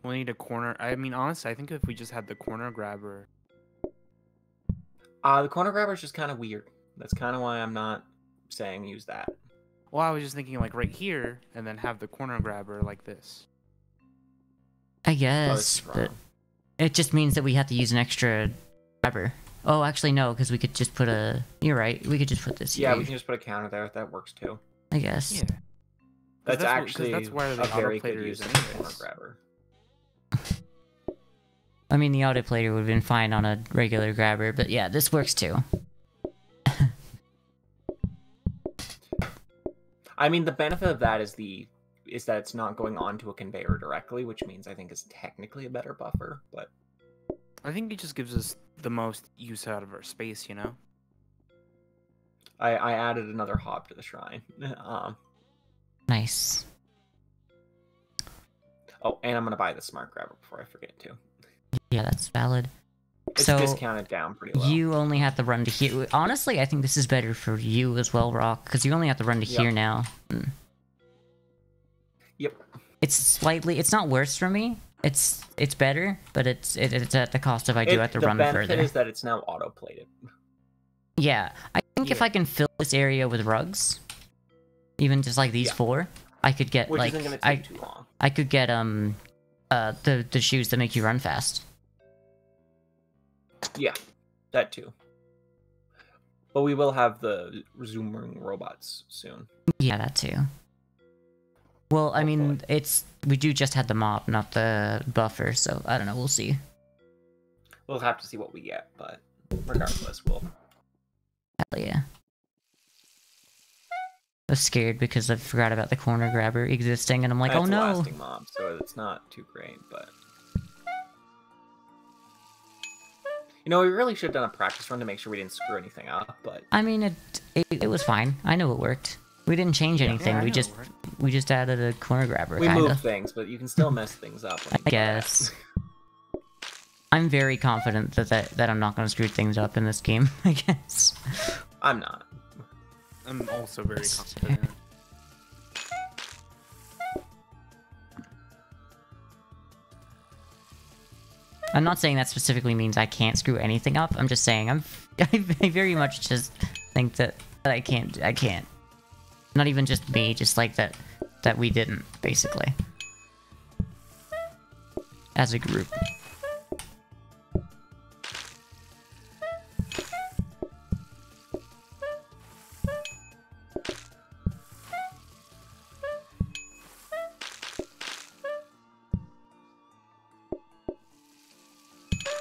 we'll need a corner. I mean, honestly, I think if we just had the corner grabber. The corner grabber is just kind of weird. That's kind of why I'm not saying use that. Well, I was just thinking like right here, and then have the corner grabber like this. I guess, but it just means that we have to use an extra grabber. Oh, actually no, because we could just put a. You're right. We could just put this. Yeah, here. we can just put a counter there. That works too. I guess. Yeah. That's actually that's where the a very good autoplater use is of the anyways. corner grabber. I mean, the autoplater would have been fine on a regular grabber, but yeah, this works too. I mean, the benefit of that is that it's not going onto a conveyor directly, which means I think is technically a better buffer. But I think it just gives us the most use out of our space, you know. I added another hob to the shrine. Nice. Oh, and I'm gonna buy the smart grabber before I forget to. Yeah, that's valid. It's so discounted down pretty low. You only have to run to here. Honestly, I think this is better for you as well, Rock, because you only have to run to here now. Yep. It's not worse for me. It's better, but it's at the cost of I do have to run further. The benefit is that it's now auto-plated. Yeah, I think if I can fill this area with rugs, even just like these 4, I could get which like isn't gonna take too long. I could get the shoes that make you run fast. Yeah, that too. But we will have the resuming robots soon. Yeah, that too. Well, I mean, we do just had the mop, not the buffer, so I don't know. We'll see. We'll have to see what we get, but regardless, we'll. Hell yeah. I was scared because I forgot about the corner grabber existing, and I'm like, oh no. It's a lasting mob, so it's not too great, but. You know, we really should have done a practice run to make sure we didn't screw anything up, but... I mean, it was fine. I know it worked. We didn't change anything. Yeah, we just added a corner grabber, we kinda. moved things, but you can still mess things up. I guess. I'm very confident that I'm not going to screw things up in this game, I guess. I'm not. I'm also very confident. I'm not saying that specifically means I can't screw anything up. I'm just saying I very much just think that I can't. Not even just me, just like that we didn't, basically. As a group.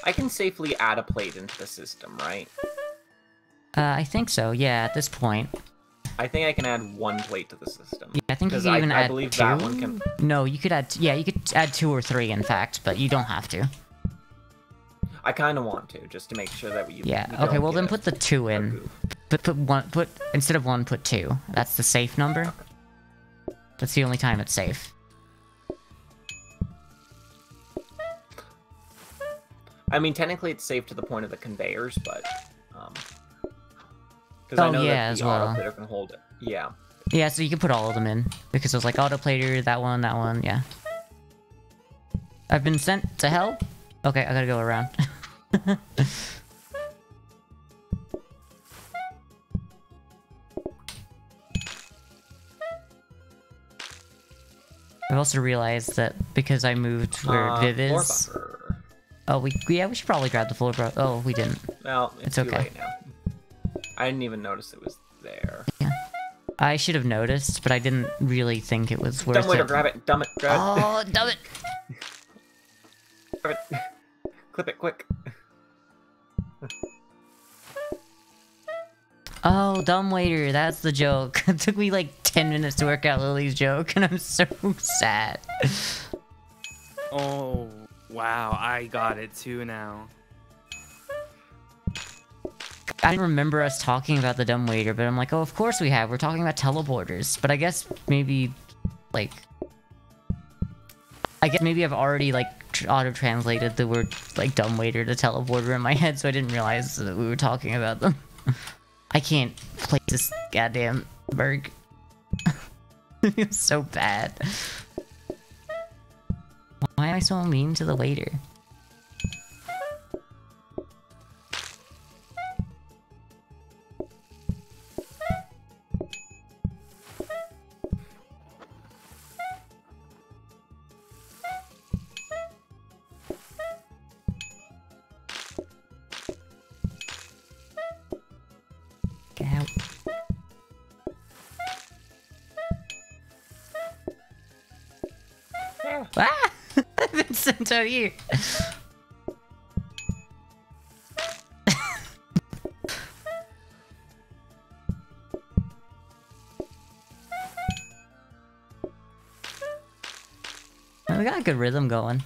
I can safely add a plate into the system, right? I think so, yeah, at this point. I think I can add 1 plate to the system. Yeah, I think you can even I add believe 2? that one can... No, you could add... Yeah, you could add 2 or 3, in fact, but you don't have to. I kind of want to, just to make sure that we... Yeah, we okay, don't well then get put the 2 a in. goof. Put instead of 1, put 2. That's the safe number. Okay. That's the only time it's safe. I mean, technically it's safe to the point of the conveyors, but... Because I know yeah, that as the well. autoplater can hold it. Yeah. Yeah, so you can put all of them in. Because it was like autoplater, that one, yeah. I've been sent to hell? Okay, I gotta go around. I've also realized that because I moved where Viv floor is... buffer. Oh, we should probably grab the floor buffer. Oh, we didn't. Well, it's too okay. late now. I didn't even notice it was there. Yeah. I should have noticed, but I didn't really think it was worth Dumbwaiter, it. grab it! Dumb it! Grab it! Oh, dumb it! Grab it! Clip it, quick! Oh, dumbwaiter, that's the joke. It took me like 10 minutes to work out Lily's joke, and I'm so sad. Oh, wow, I got it too now. I remember us talking about the dumbwaiter, but I'm like, oh, of course we have. We're talking about teleporters. But I guess maybe, like... I guess maybe I've already, like, auto-translated the word, like, dumbwaiter to teleporter in my head, so I didn't realize that we were talking about them. I can't play this goddamn burg. It's so bad. Why am I so mean to the waiter? Get out. Ah! Vincent, out here. We got a good rhythm going.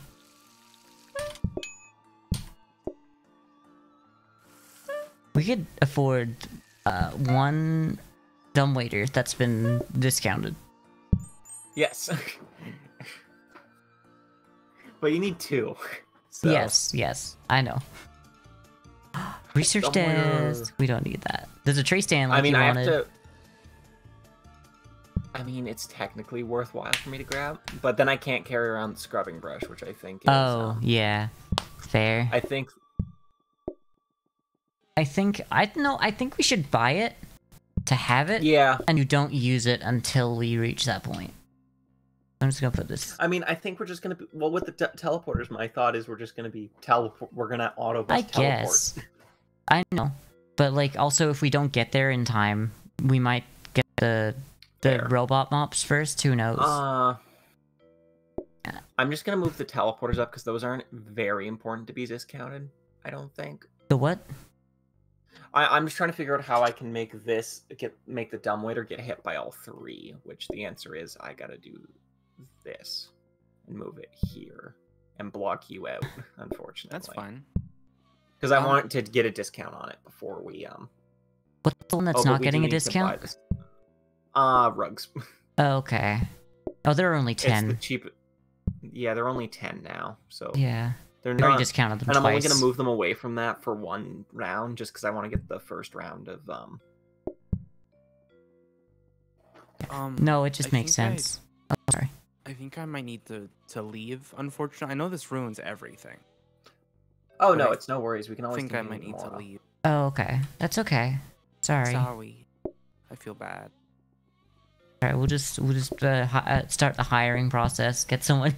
We could afford 1 dumbwaiter that's been discounted. Yes. But you need 2. So. Yes, I know. Research Dumbwaiter. desk. We don't need that. There's a tray stand like I mean, you I wanted. have to... I mean, it's technically worthwhile for me to grab, but then I can't carry around the scrubbing brush, which I think is... Oh, yeah. Fair. I think we should buy it to have it. Yeah. And you don't use it until we reach that point. I'm just gonna put this. I mean, I think we're just gonna be... Well, with the teleporters, my thought is we're just gonna be we're gonna auto-bus teleport. Guess. I know. But, like, also, if we don't get there in time, we might get the robot mops first. Who knows? I'm just gonna move the teleporters up because those aren't very important to be discounted, I don't think. The what? I'm just trying to figure out how I can make make the dumbwaiter get hit by all 3, which the answer is I gotta do this and move it here and block you out, unfortunately. That's fine. Because I want to get a discount on it before we What's the one that's not getting a discount? Rugs. Okay. Oh, there are only 10. It's the cheap. Yeah, they're only 10 now, so Yeah. they're We already not. discounted them And I'm twice. only gonna move them away from that for 1 round, just because I want to get the first round of No, it just I makes think sense. Oh, sorry. I think I might need to leave, unfortunately. I know this ruins everything. Oh But no, I it's no worries. We can I always think I continue might need to tomorrow. leave. Oh, okay. That's okay. Sorry. Sorry. I feel bad. Alright, we'll just start the hiring process. Get someone.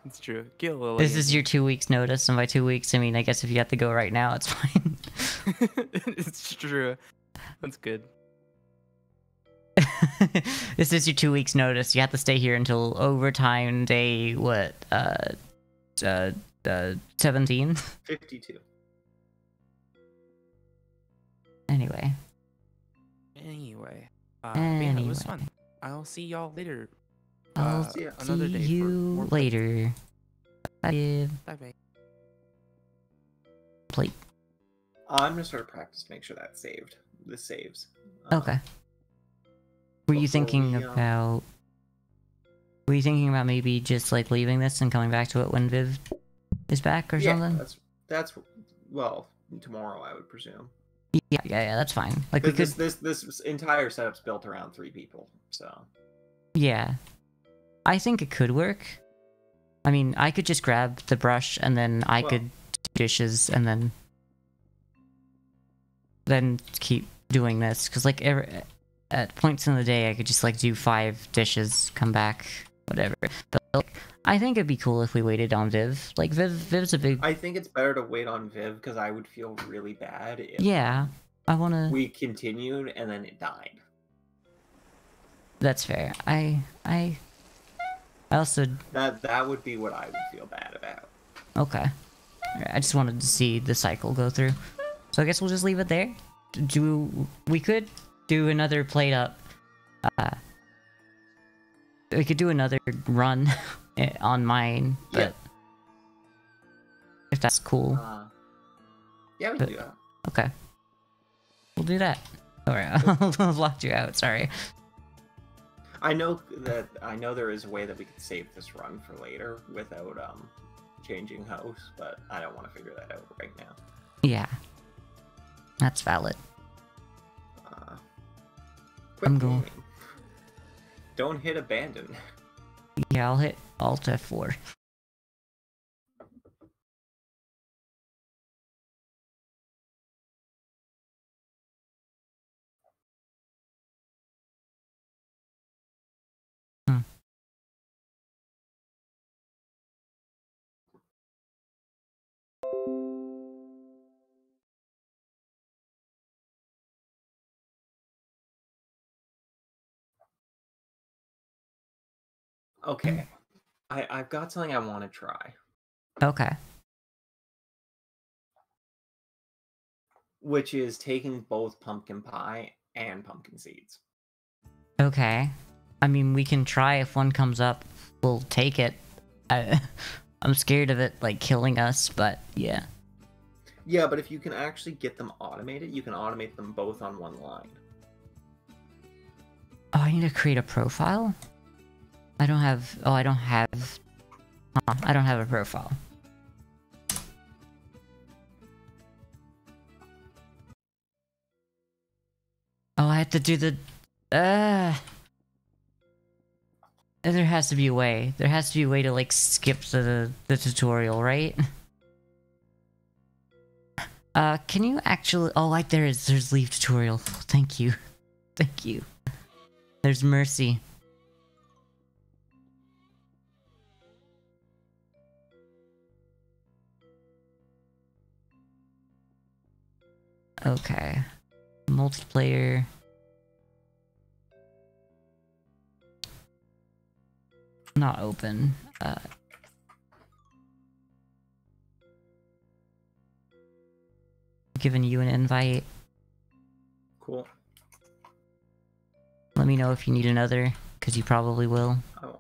It's true. Get Lily. This in is here. your 2 weeks notice, and by 2 weeks, I mean I guess if you have to go right now, it's fine. It's true. That's good. This is your 2 weeks notice. You have to stay here until overtime day. What? 17. 52. Anyway. Anyway. Yeah, it was Anyway. fun. I'll see y'all later. I'll see ya. Another see day for you more later. Bye. Bye. Plate. I'm gonna start practice to make sure that's saved. This saves. Okay. Were you before thinking we, about? Were you thinking about maybe just like leaving this and coming back to it when Viv is back or Yeah, something? that's well tomorrow I would presume. Yeah, that's fine. Like we could. This entire setup's built around 3 people, so. Yeah, I think it could work. I mean, I could just grab the brush and then I could do dishes and then keep doing this because like at points in the day I could just like do 5 dishes, come back, whatever. But like, I think it'd be cool if we waited on Viv. Like Viv's a big. I think it's better to wait on Viv because I would feel really bad if Yeah, I wanna. we continued and then it died. That's fair. I also. That would be what I would feel bad about. Okay. Alright, I just wanted to see the cycle go through. So I guess we'll just leave it there. We could do another PlateUp. We could do another run on mine, but Yeah. if that's cool. Yeah, we can do that. Okay. We'll do that. Alright, I'll lock you out, sorry. I know there is a way that we could save this run for later without changing hosts, but I don't want to figure that out right now. Yeah. That's valid. Quit I'm going. gaming. Don't hit abandon. Yeah, I'll hit Alt F4. Okay. I've got something I want to try. Okay. Which is taking both pumpkin pie and pumpkin seeds. Okay. I mean, we can try if one comes up. We'll take it. I'm scared of it, like, killing us, but yeah. Yeah, but if you can actually get them automated, you can automate them both on one line. Oh, I need to create a profile? I don't have... Oh, I don't have... I don't have a profile. Oh, I have to do the... There has to be a way. There has to be a way to, like, skip the tutorial, right? Can you actually... Oh, like, there's leave tutorial. Thank you. Thank you. There's mercy. Okay. Multiplayer. Not open. Giving you an invite. Cool. Let me know if you need another, because you probably will. Oh,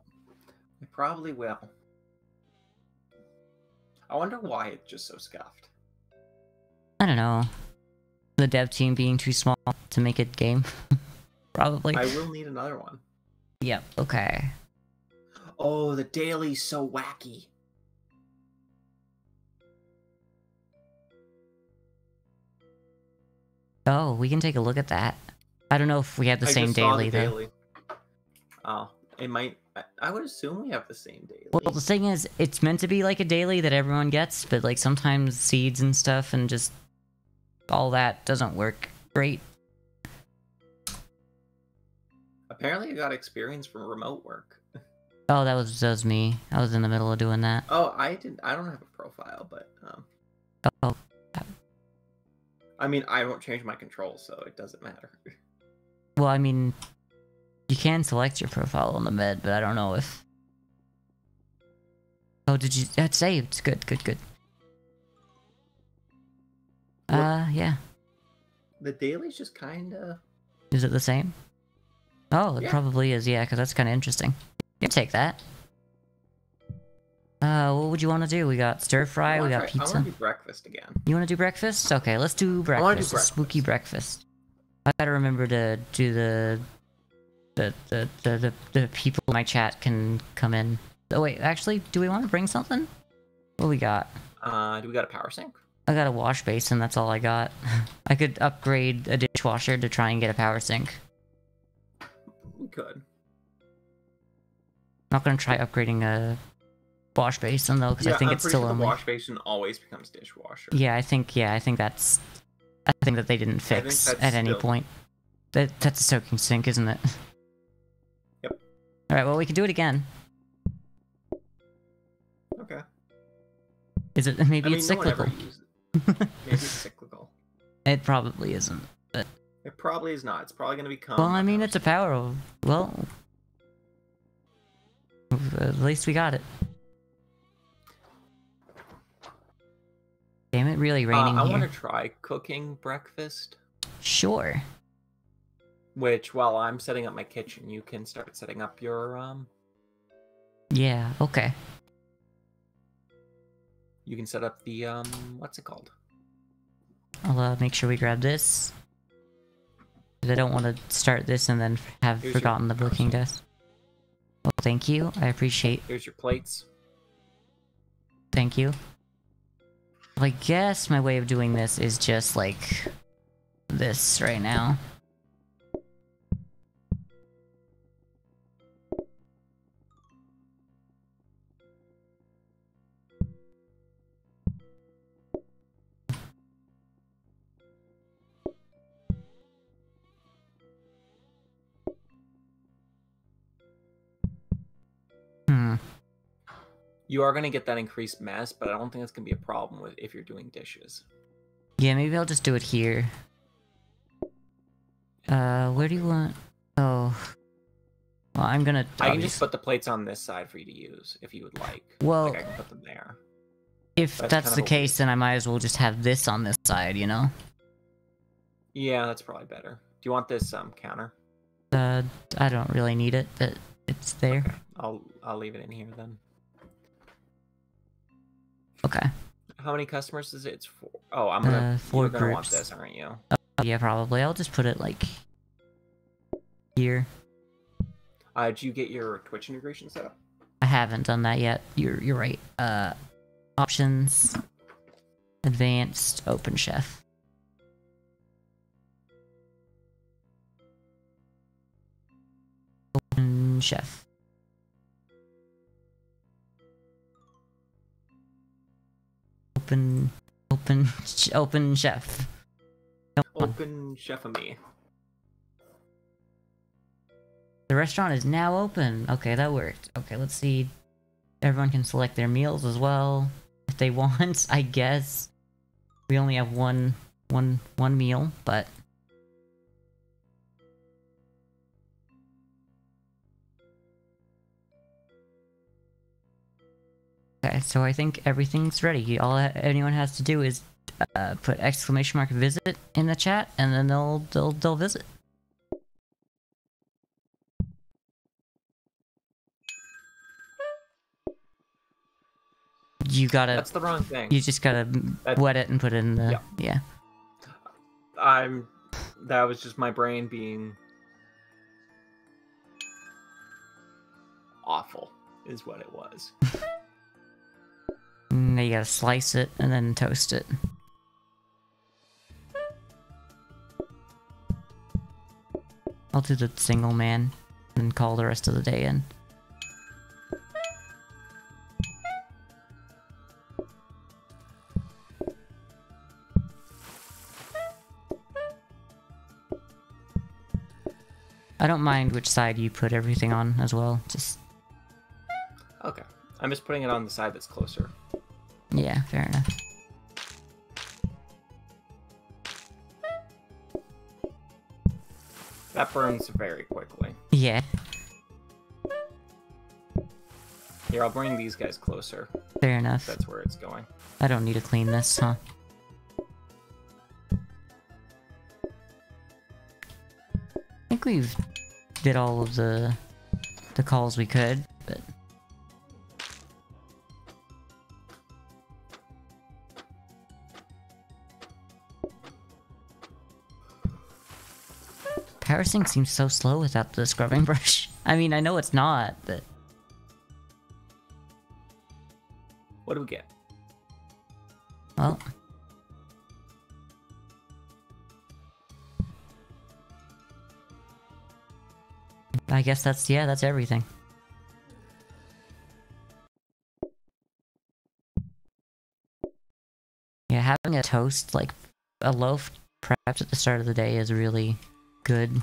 I probably will. I wonder why it's just so scuffed. I don't know. The dev team being too small to make a game. Probably. I will need another one. Yep, okay. Oh, the daily's so wacky. Oh, we can take a look at that. I don't know if we have the I same just saw daily, the though. daily. Oh, It might. I would assume we have the same daily. Well, the thing is, it's meant to be like a daily that everyone gets, but like sometimes seeds and stuff and just all that doesn't work great. Apparently, I got experience from remote work. Oh, that was me. I was in the middle of doing that. Oh, I don't have a profile, but Oh. I mean, I don't change my controls, so it doesn't matter. Well, I mean, you can select your profile on the med, but I don't know if... Oh, did you... That's saved. Good, good, good. Yeah. The daily's just kinda... Is it the same? Oh, it Yeah. probably is, yeah, because that's kind of interesting. You can take that. What would you want to do? We got stir fry, we got I pizza. want to do breakfast again. You want to do breakfast? Okay, let's do breakfast. wanna do A breakfast. spooky breakfast. I gotta remember to do the people in my chat can come in. Oh wait, actually, do we want to bring something? What we got? Do we got a power sink? I got a wash basin, that's all I got. I could upgrade a dishwasher to try and get a power sink. We could. Not gonna try upgrading a wash basin though, because I think I'm it's pretty still sure only... the wash basin always becomes dishwasher. Yeah, I think that's... I think that they didn't fix that's at any still- point. That's a soaking sink, isn't it? Yep. Alright, well we can do it again. Okay. Is it... Maybe I mean, it's no one cyclical. ever uses it. Maybe it's cyclical. It probably isn't. But... It probably is not. It's probably going to become... Well, I mean, it's a power... Well... At least we got it. Damn it, really raining I here. want to try cooking breakfast. Sure. Which, while I'm setting up my kitchen, you can start setting up your, Yeah, okay. You can set up the, what's it called? I'll make sure we grab this. 'Cause I don't want to start this and then have Here's your forgotten the power booking source. desk. Well, thank you. I appreciate... Here's your plates. Thank you. Well, I guess my way of doing this is just like... this right now. You are going to get that increased mess, but I don't think that's going to be a problem with if you're doing dishes. Yeah, maybe I'll just do it here. Where do you want... Oh... Well, I'm gonna... I can just put the plates on this side for you to use, if you would like. Well... Like, I can put them there. If That's that's kind the of a case, then I might as well just have this on this side, you know? Yeah, that's probably better. Do you want this, counter? I don't really need it, but it's there. I'll leave it in here then. Okay. How many customers is it? It's 4. Oh, I'm gonna... 4 You're gonna want groups. this, aren't you? Yeah, probably. I'll just put it, like... here. Did you get your Twitch integration set up? I haven't done that yet. You're right. Options... Advanced OpenChef. OpenChef. Open chef. Open chef-a-me. The restaurant is now open. Okay, that worked. Okay, let's see. Everyone can select their meals as well if they want. I guess we only have one meal, but okay. So I think everything's ready. All anyone has to do is put !visit in the chat, and then they'll visit. You gotta. That's the wrong thing. You just gotta wet it and put it in the. Yeah. That was just my brain being awful, is what it was. Now you gotta slice it and then toast it. I'll do the single man. and call the rest of the day in. I don't mind which side you put everything on as well, just... Okay. I'm just putting it on the side that's closer. Yeah, fair enough. That burns very quickly. Yeah, Here, I'll bring these guys closer. fair enough. That's where it's going. I don't need to clean this, huh? I think we've did all of the calls we could, but... Power sync seems so slow without the scrubbing brush. I mean, I know it's not, but... What do we get? Well... I guess that's, yeah, that's everything. Yeah, having a toast, like, a loaf prepped at the start of the day is really good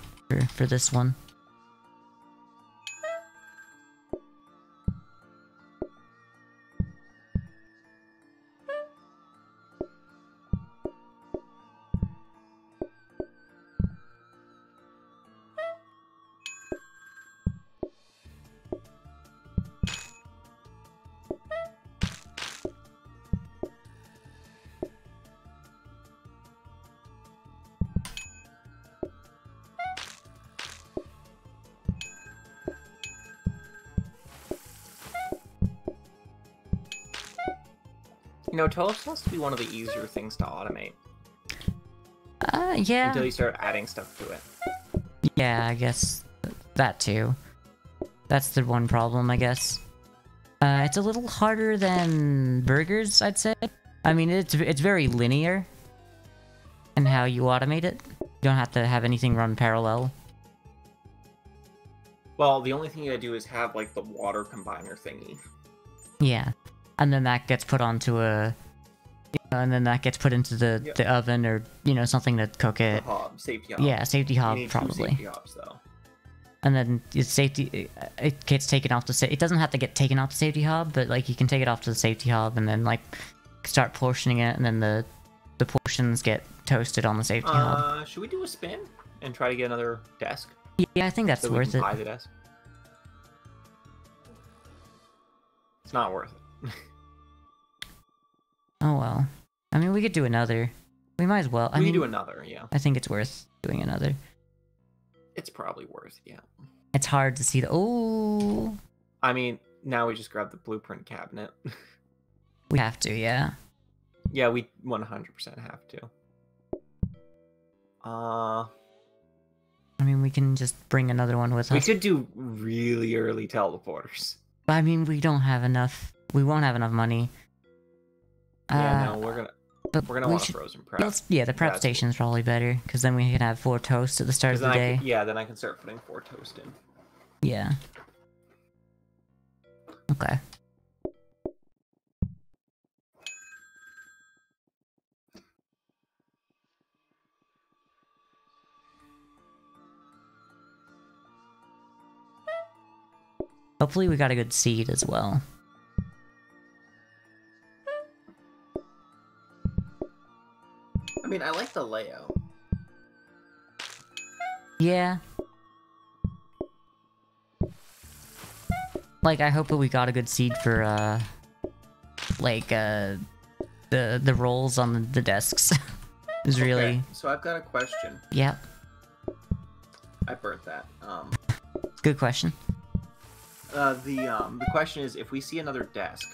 for this one. You know, toast has to be one of the easier things to automate. Yeah. Until you start adding stuff to it. Yeah, I guess that too. That's the one problem, I guess. It's a little harder than burgers, I'd say. I mean, it's very linear in how you automate it. You don't have to have anything run parallel. Well, the only thing you gotta do is have, like, the water combiner thingy. Yeah. And then that gets put onto a... and then that gets put into the oven or, you know, something to cook it. The hob, safety hob. Yeah, safety You hob, need 2 probably. safety hobs, though. And then it's safety... it gets taken off the... it doesn't have to get taken off the safety hob, but, like, you can take it off to the safety hob and then, like, start portioning it, and then the portions get toasted on the safety hob. Should we do a spin and try to get another desk? Yeah, I think that's So we worth can it. buy the desk? It's not worth it. Oh well. I mean, we could do another. We might as well. I We mean, can do another, yeah. I think it's worth doing another. It's probably worth, yeah. It's hard to see the... Oh! I mean, now we just grab the blueprint cabinet. We have to, yeah. Yeah, we 100% have to. I mean, we can just bring another one with We us. could do really early teleporters. But I mean, we don't have enough. We won't have enough money. Yeah, no, we're gonna we want should- a frozen prep. Yeah, the prep That's- station's probably better, because then we can have 4 toasts at the start 'cause of the then day. yeah, then I can start putting 4 toast in. Yeah. Okay. Hopefully we got a good seed as well. I mean, I like the layout. Yeah. Like, I hope that we got a good seed for, like, the rolls on the desks. Is really... Okay, so I've got a question. Yeah, I burnt that. good question. The question is, if we see another desk,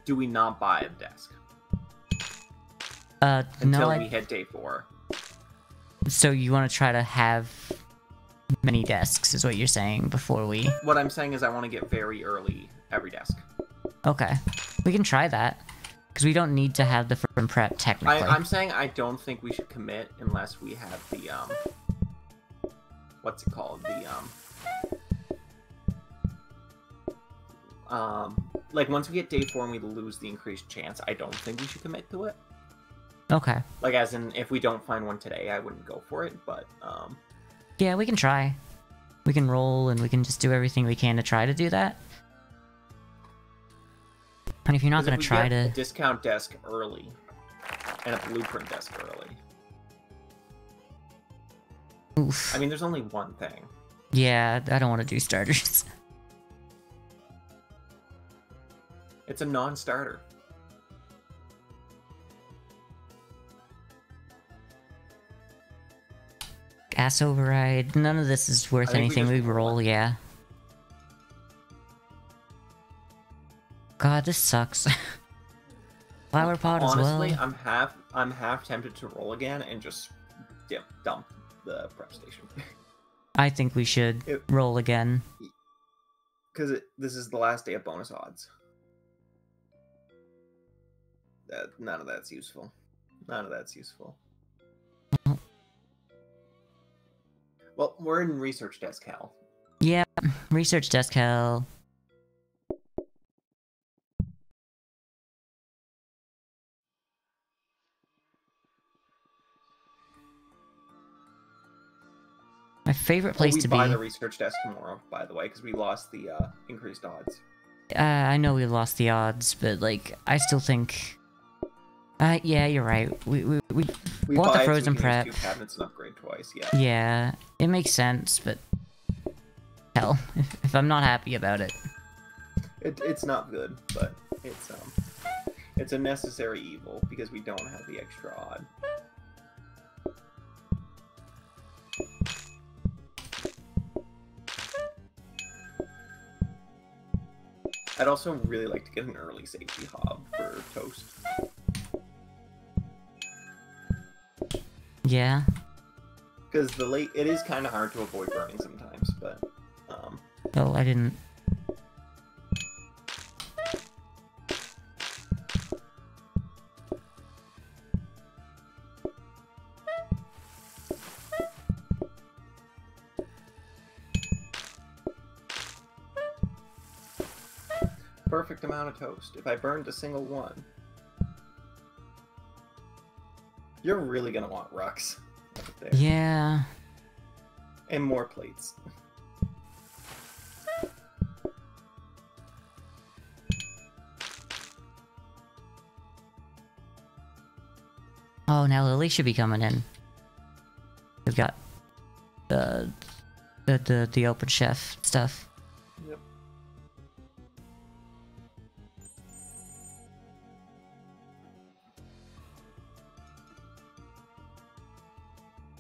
do we not buy a desk until No, we hit day 4? so you want to try to have many desks, is what you're saying, before we... What I'm saying is I want to get very early every desk. Okay. We can try that. Because we don't need to have the firm prep, technically. I'm saying I don't think we should commit unless we have the, what's it called? Like, once we get day 4 and we lose the increased chance, I don't think we should commit to it. Okay. Like, as in, if we don't find one today, I wouldn't go for it, but, Yeah, we can try. We can roll, and we can just do everything we can to try to do that. And if you're not 'cause gonna if we try get to... a discount desk early, and a blueprint desk early... Oof. I mean, there's only one thing. Yeah, I don't want to do starters. It's a non-starter. Gas override. None of this is worth I think we anything. We just roll, roll it. yeah. God, this sucks. Flower pot as well. Honestly, I'm half tempted to roll again and just dump the prep station. I think we should roll again. Because this is the last day of bonus odds. None of that's useful. None of that's useful. Well, we're in research desk hell. Yeah, research desk hell. My favorite place to be. We buy the research desk tomorrow, by the way, because we lost the increased odds. I know we lost the odds, but like, I still think. Yeah, you're right. We want the buy it frozen so we can prep. use 2 cabinets and upgrade twice. Yeah. Yeah, it makes sense, but hell, if I'm not happy about it. It's not good, but it's a necessary evil because we don't have the extra odd. I'd also really like to get an early safety hob for toast. Yeah. Because it is kind of hard to avoid burning sometimes, but Oh, I didn't. perfect amount of toast. If I burned a single one, you're really gonna want rucks right there. Yeah. And more plates. Oh, now Lily should be coming in. We've got the open chef stuff. Yep.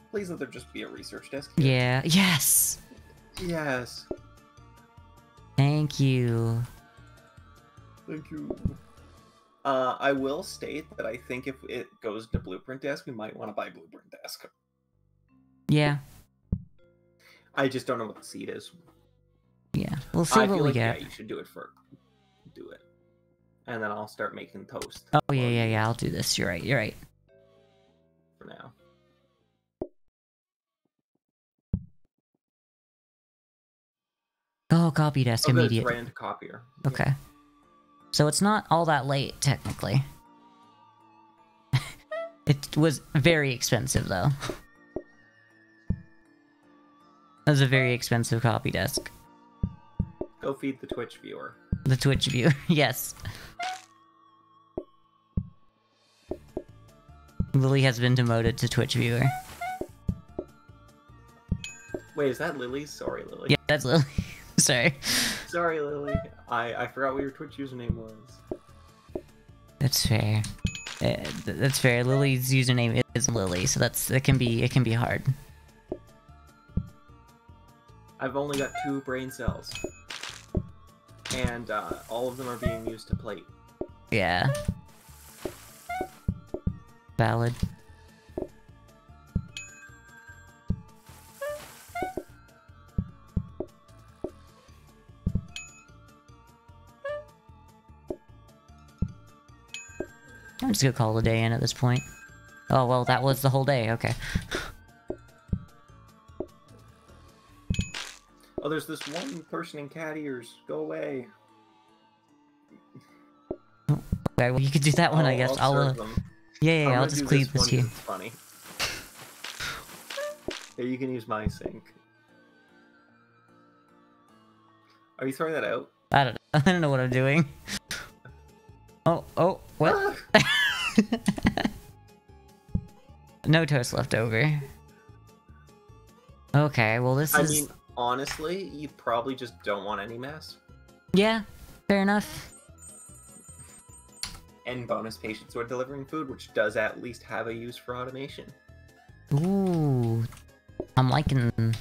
Please let there just be a research desk here. Yeah. Yes. Yes. Thank you. Thank you. I will state that I think if it goes to Blueprint Desk, we might want to buy Blueprint Desk. Yeah. I just don't know what the seed is. Yeah. We'll see I what feel we like, get. yeah, you should do it. And then I'll start making toast. Oh, yeah. I'll do this. You're right. You're right. For now. Oh, copy desk Good, immediate. it's right into copier. Okay. So it's not all that late, technically. It was very expensive, though. That was a very expensive copy desk. Go feed the Twitch viewer. The Twitch viewer, yes. Lily has been demoted to Twitch viewer. Wait, is that Lily? Sorry, Lily. Yeah, that's Lily. Sorry. Sorry, Lily. I forgot what your Twitch username was. That's fair. That's fair. Lily's username is Lily, so it can be hard. I've only got 2 brain cells. And all of them are being used to plate. Yeah. Valid. I'm just gonna call the day in at this point. Oh, well, that was the whole day, okay. Oh, there's this one person in cat ears. Go away. Okay, well you could do that one, I guess. I'll I'll serve them. yeah, I'm I'll gonna just do clean this this one here. 'cause it's funny. Here, you can use my sink. Are you throwing that out? I don't know. I don't know what I'm doing. Oh, what? No toast left over. Okay, well this I is... mean, honestly, you probably just don't want any mess. Yeah, fair enough. And bonus patients who are delivering food, which does at least have a use for automation. Ooh, I'm liking...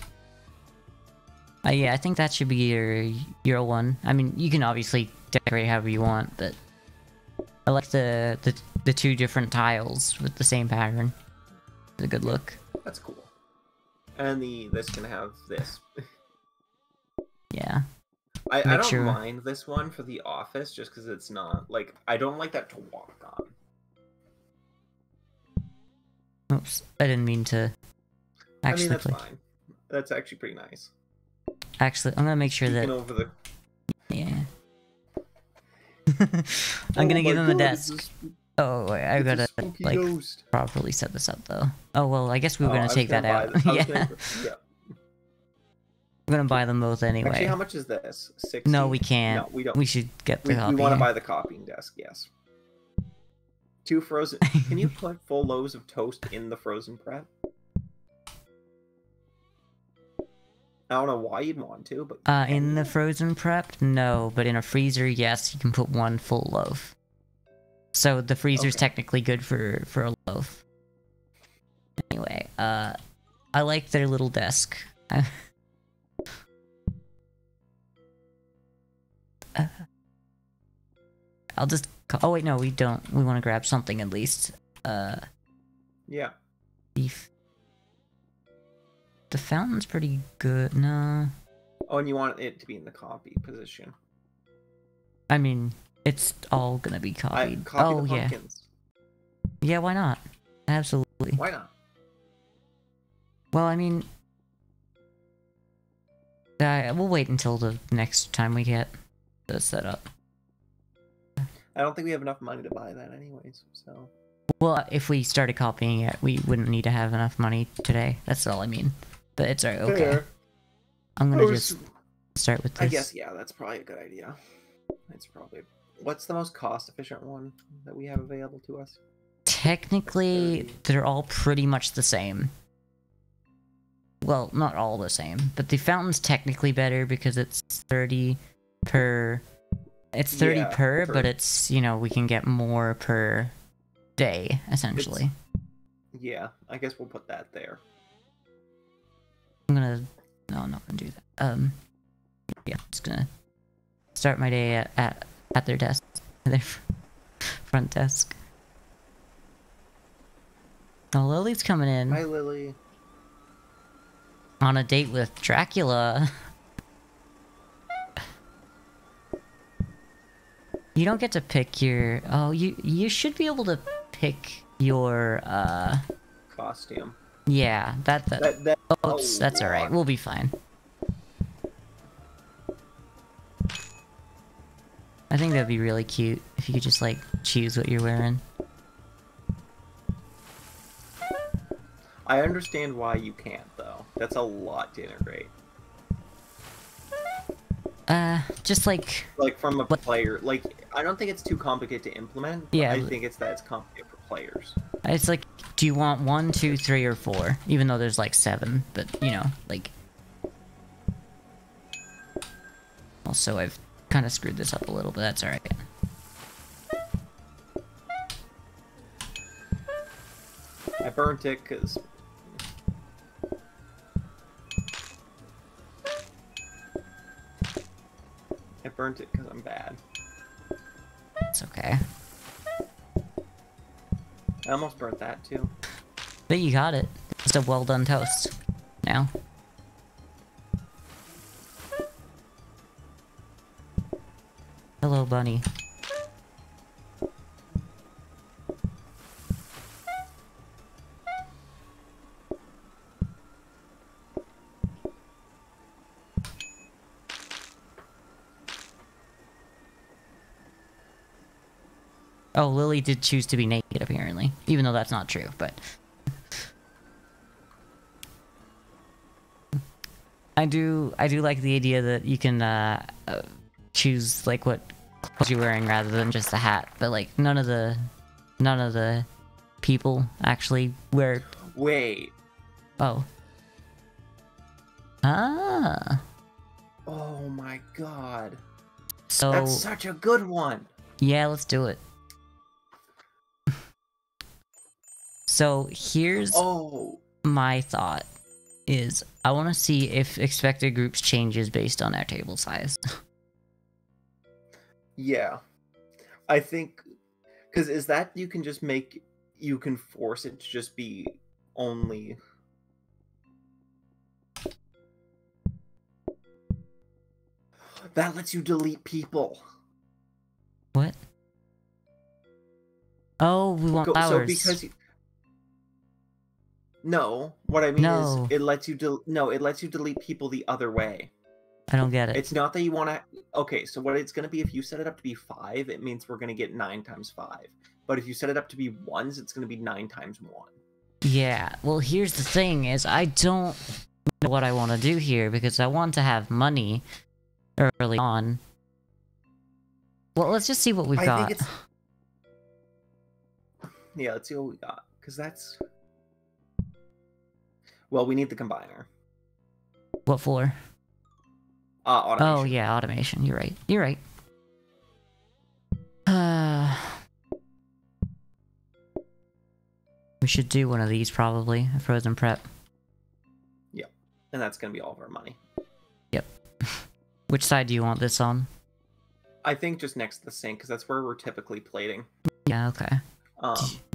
yeah, I think that should be your one. I mean, you can obviously decorate however you want, but I like the two different tiles with the same pattern. It's a good look. That's cool. And this can have this. Yeah. I Make don't sure- mind this one for the office, just because it's not, like, I don't like that to walk on. Oops, I didn't mean to I mean, actually that's play. fine. That's actually pretty nice. Actually, I'm gonna make sure Peeking that... over the... Yeah. I'm gonna give him a desk. Oh, wait, I gotta, like, ghost. properly set this up, though. Oh, well, I guess we were Oh, I gonna was take that gonna out. buy Yeah. yeah. We're gonna buy them both anyway. Actually, how much is this? 60? No, we can't. No, we don't. We should get the We copy. want to buy the copying desk, yes. 2 frozen... Can you put full loaves of toast in the frozen prep? I don't know why you'd want to, but... In the frozen prep? No, but in a freezer, yes, you can put 1 full loaf. So the freezer's Okay. technically good for a loaf. Anyway, I like their little desk. I'll just... Oh wait, no, we don't. We want to grab something at least. Yeah. Beef. The fountain's pretty good. No. Oh, and you want it to be in the copy position. I mean, it's all gonna be copied. Copy Oh, the yeah. pumpkins. Yeah, why not? Absolutely. Why not? Well, I mean... we'll wait until the next time we get the setup. I don't think we have enough money to buy that anyways, so... Well, if we started copying it, we wouldn't need to have enough money today. That's all I mean. But it's alright, okay. Fair. I'm gonna just start with this. I guess, yeah, that's probably a good idea. It's probably... What's the most cost-efficient one that we have available to us? Technically, they're all pretty much the same. Well, not all the same, but the fountain's technically better because it's 30 per... It's 30 Yeah, per, but it's, you know, we can get more per day, essentially. Yeah, I guess we'll put that there. I'm gonna... No, I'm not gonna do that. Yeah, just gonna start my day at their desk. Their front desk. Oh, Lily's coming in. Hi, Lily. On a date with Dracula. You don't get to pick your... Oh, you should be able to pick your, Costume. Yeah, that... Oops, that's lot. alright. We'll be fine. I think that'd be really cute if you could just, like, choose what you're wearing. I understand why you can't, though. That's a lot to integrate. Just like... Like, from a What- player... Like, I don't think it's too complicated to implement, but Yeah, I think it's that it's complicated for players. It's like, do you want 1, 2, 3, or 4? Even though there's, like, 7, but, you know, like... Also, I've kind of screwed this up a little, but that's alright. I burnt it, because... I burnt it because I'm bad. It's okay. I almost burnt that, too. But you got it. It's a well-done toast. Now. Hello, bunny. Oh, Lily did choose to be naked, apparently. Even though that's not true, but... I do like the idea that you can, choose, like, what clothes you're wearing rather than just a hat. But, like, none of the people actually wear... Wait. Oh. Ah. Oh my god. So... That's such a good one. Yeah, let's do it. So, here's my thought. Is I want to see if expected groups changes based on our table size. Yeah. I think... Because is that you can just make... You can force it to just be only... That lets you delete people. What? Oh, we want flowers. So because... No, what I mean is it lets you it lets you delete people the other way. I don't get it. It's not that you want to... Okay, so what it's going to be, if you set it up to be 5, it means we're going to get 9 times 5. But if you set it up to be 1s, it's going to be 9 times 1. Yeah, well, here's the thing, is I don't know what I want to do here, because I want to have money early on. Well, let's just see what we've got. Think it's... Yeah, let's see what we got. Because that's... Well, we need the combiner. What for? Automation. Oh, yeah, automation. You're right. You're right. We should do one of these, probably. A frozen prep. Yep. And that's going to be all of our money. Yep. Which side do you want this on? I think just next to the sink, because that's where we're typically plating. Yeah, okay.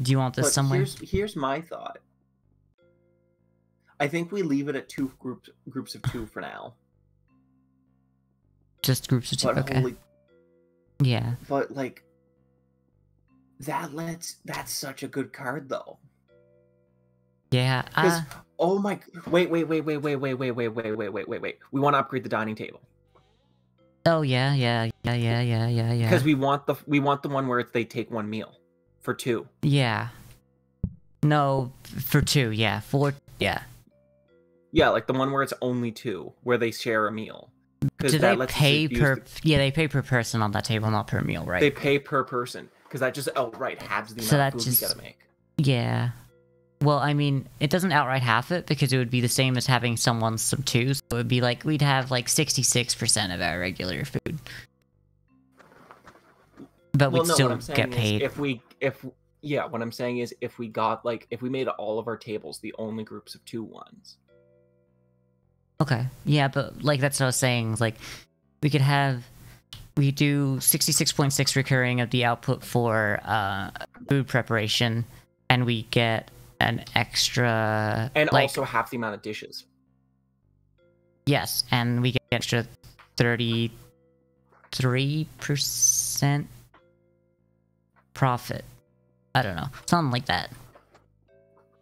Do you want this somewhere? Here's my thought. I think we leave it at 2 groups of 2 for now. Just groups of 2, but okay. Yeah. But, like, that's such a good card, though. Yeah, oh my... Wait. We want to upgrade the dining table. Oh, yeah. Because we want the one where they take 1 meal. For 2. Yeah. No, for 2, yeah. 4, yeah. Yeah, like the one where it's only 2, where they share a meal. Do they pay per... Yeah, they pay per person on that table, not per meal, right? They pay per person. Because that just outright halves the amount of food we gotta make. Yeah. Well, I mean, it doesn't outright half it, because it would be the same as having someone sub 2, so it would be like, we'd have like 66% of our regular food. But we'd still get paid. What I'm saying is, if we got, like, if we made all of our tables the only groups of 2 ones. Okay. Yeah, but, like, that's what I was saying. Like, we do 66.6 recurring of the output for food preparation, and we get an extra... And like, also half the amount of dishes. Yes, and we get extra 33% profit. I don't know. Something like that.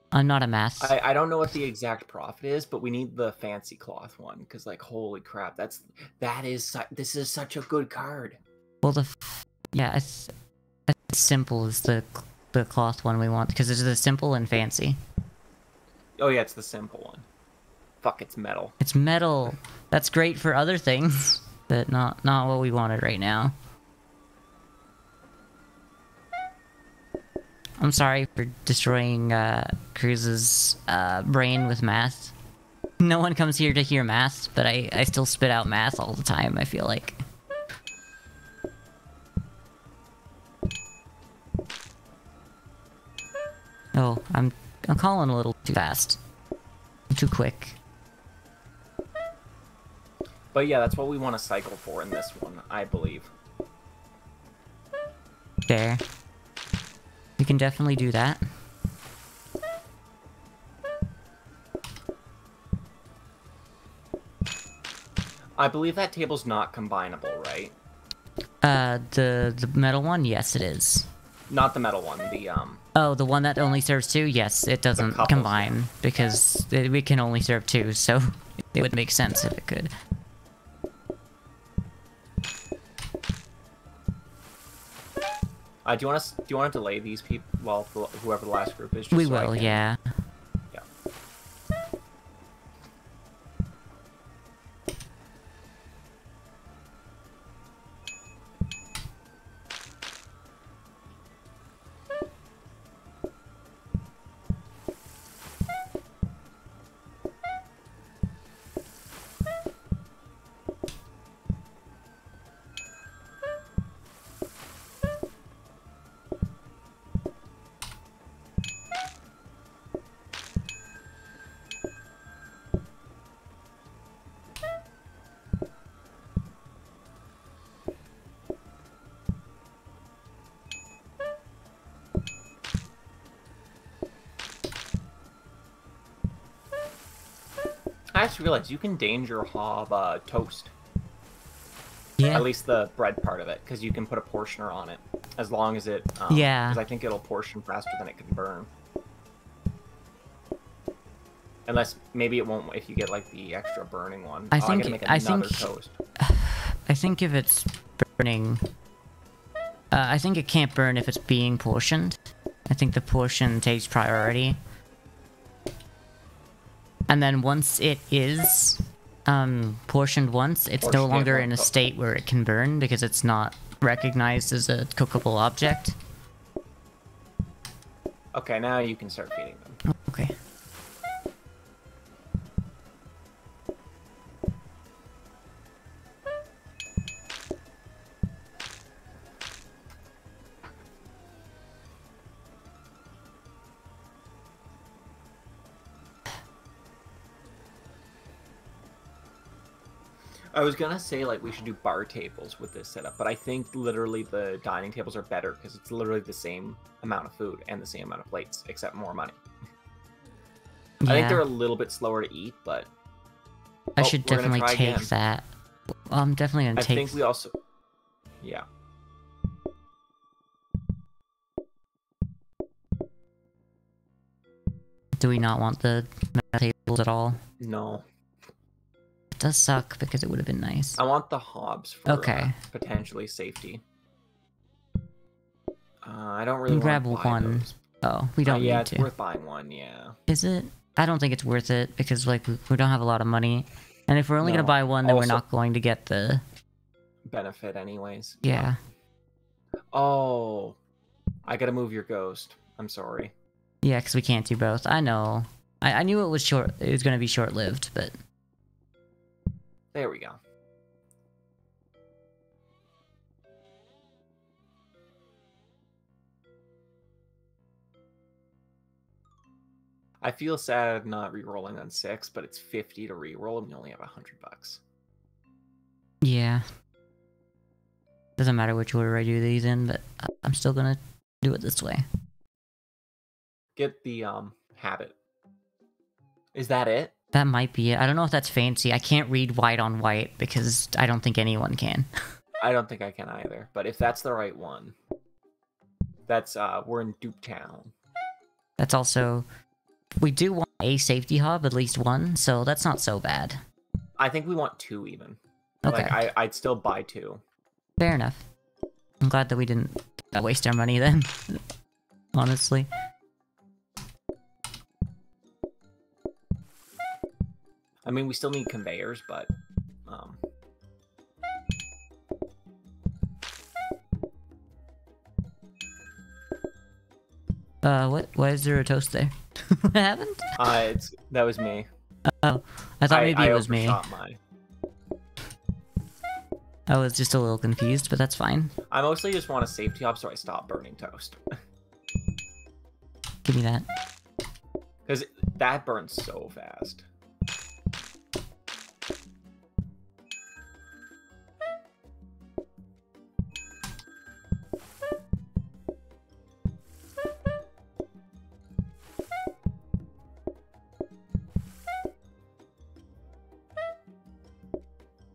I'm not a math. I don't know what the exact profit is, but we need the fancy cloth one, because, like, holy crap, this is such a good card. Well, it's as simple as the cloth one we want, because it's the simple and fancy. Oh yeah, it's the simple one. Fuck, it's metal. It's metal. That's great for other things, but not what we wanted right now. I'm sorry for destroying Cruz's brain with math. No one comes here to hear math, but I still spit out math all the time, I feel like. Oh, I'm calling a little too fast. Too quick. But yeah, that's what we want to cycle for in this one, I believe. There. We can definitely do that. I believe that table's not combinable, right? The metal one? Yes, it is. Not the metal one, the Oh, the one that only serves 2? Yes, it doesn't combine, because we can only serve 2, so it would make sense if it could. Do you want to delay these people? Well, whoever the last group is. Just We so I will, can- yeah. Yeah. I just realized you can danger hob toast. Yeah. At least the bread part of it, because you can put a portioner on it, as long as it. Yeah. Because I think it'll portion faster than it can burn. Unless maybe it won't if you get like the extra burning one. I I think- gotta make I another think- toast. I think if it's burning... I think it can't burn if it's being portioned. I think the portion takes priority. And then once it is portioned once, it's no Portioned, longer yeah, in a well, state where it can burn because it's not recognized as a cookable object. Okay, now you can start feeding them. Okay. I was gonna say like we should do bar tables with this setup, but I think literally the dining tables are better because it's literally the same amount of food and the same amount of plates, except more money. Yeah. I think they're a little bit slower to eat, but I Oh, should we're gonna definitely try take again. that. Well, I'm definitely gonna I take... think we also, yeah. Do we not want the metal tables at all? No, It does suck because it would have been nice. I want the hobs for Okay. potentially safety. I don't really You grab want to buy one. those. Oh, we don't yeah, need it's to. worth buying one. Yeah. Is it? I don't think it's worth it because like we don't have a lot of money. And if we're only No. gonna buy one, then we're Also- not going to get the... Benefit anyways. Yeah. Oh, I gotta move your ghost. I'm sorry. Yeah, because we can't do both. I know. I knew it was short. It was gonna be short-lived, but... There we go. I feel sad not re-rolling on 6, but it's 50 to re-roll and we only have $100. Yeah. Doesn't matter which order I do these in, but I'm still gonna do it this way. Get the habit. Is that it? That might be it. I don't know if that's fancy. I can't read white on white because I don't think anyone can. I don't think I can either. But if that's the right one, that's we're in Duke Town. That's also... We do want a safety hub, at least one, so that's not so bad. I think we want 2 even. Okay. Like I'd still buy 2. Fair enough. I'm glad that we didn't waste our money then. Honestly. I mean, we still need conveyors, but What? Why is there a toast there? What happened? that was me. Oh, I thought maybe it was me. overshot mine. I was just a little confused, but that's fine. I mostly just want a safety hub so I stop burning toast. Give me that. Because that burns so fast.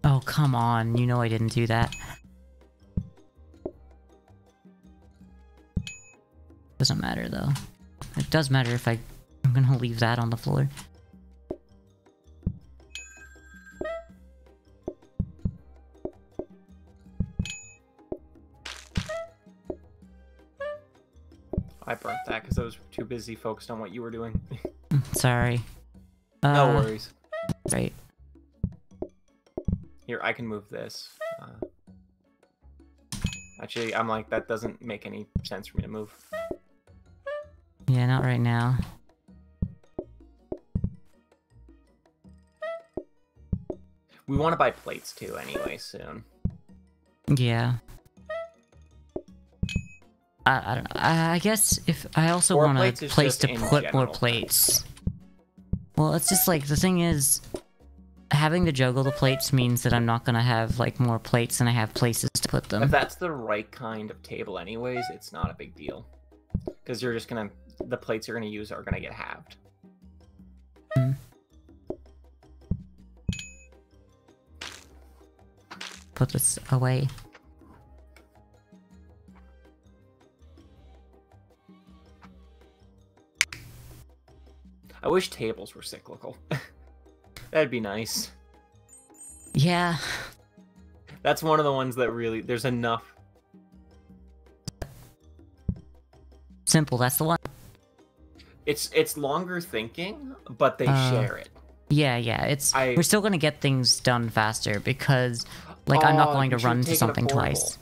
Oh, come on. You know I didn't do that. Doesn't matter, though. It does matter if I'm gonna leave that on the floor. I burnt that because I was too busy focused on what you were doing. Sorry. No worries. Right. Here, I can move this. Actually, I'm like, that doesn't make any sense for me to move. Yeah, not right now. We want to buy plates too, anyway, soon. Yeah. I don't know. I guess if I also More want a plates is place just to in put more general. plates. Well, it's just like the thing is, having to juggle the plates means that I'm not gonna have like more plates than I have places to put them. If that's the right kind of table, anyways, it's not a big deal. Because you're just gonna, the plates you're gonna use are gonna get halved. Hmm. Put this away. I wish tables were cyclical. That'd be nice. Yeah. That's one of the ones that really, there's enough. Simple, that's the one. It's longer thinking, but they share it. Yeah, it's we're still gonna get things done faster because like I'm not going to you should've run to taken something affordable. twice.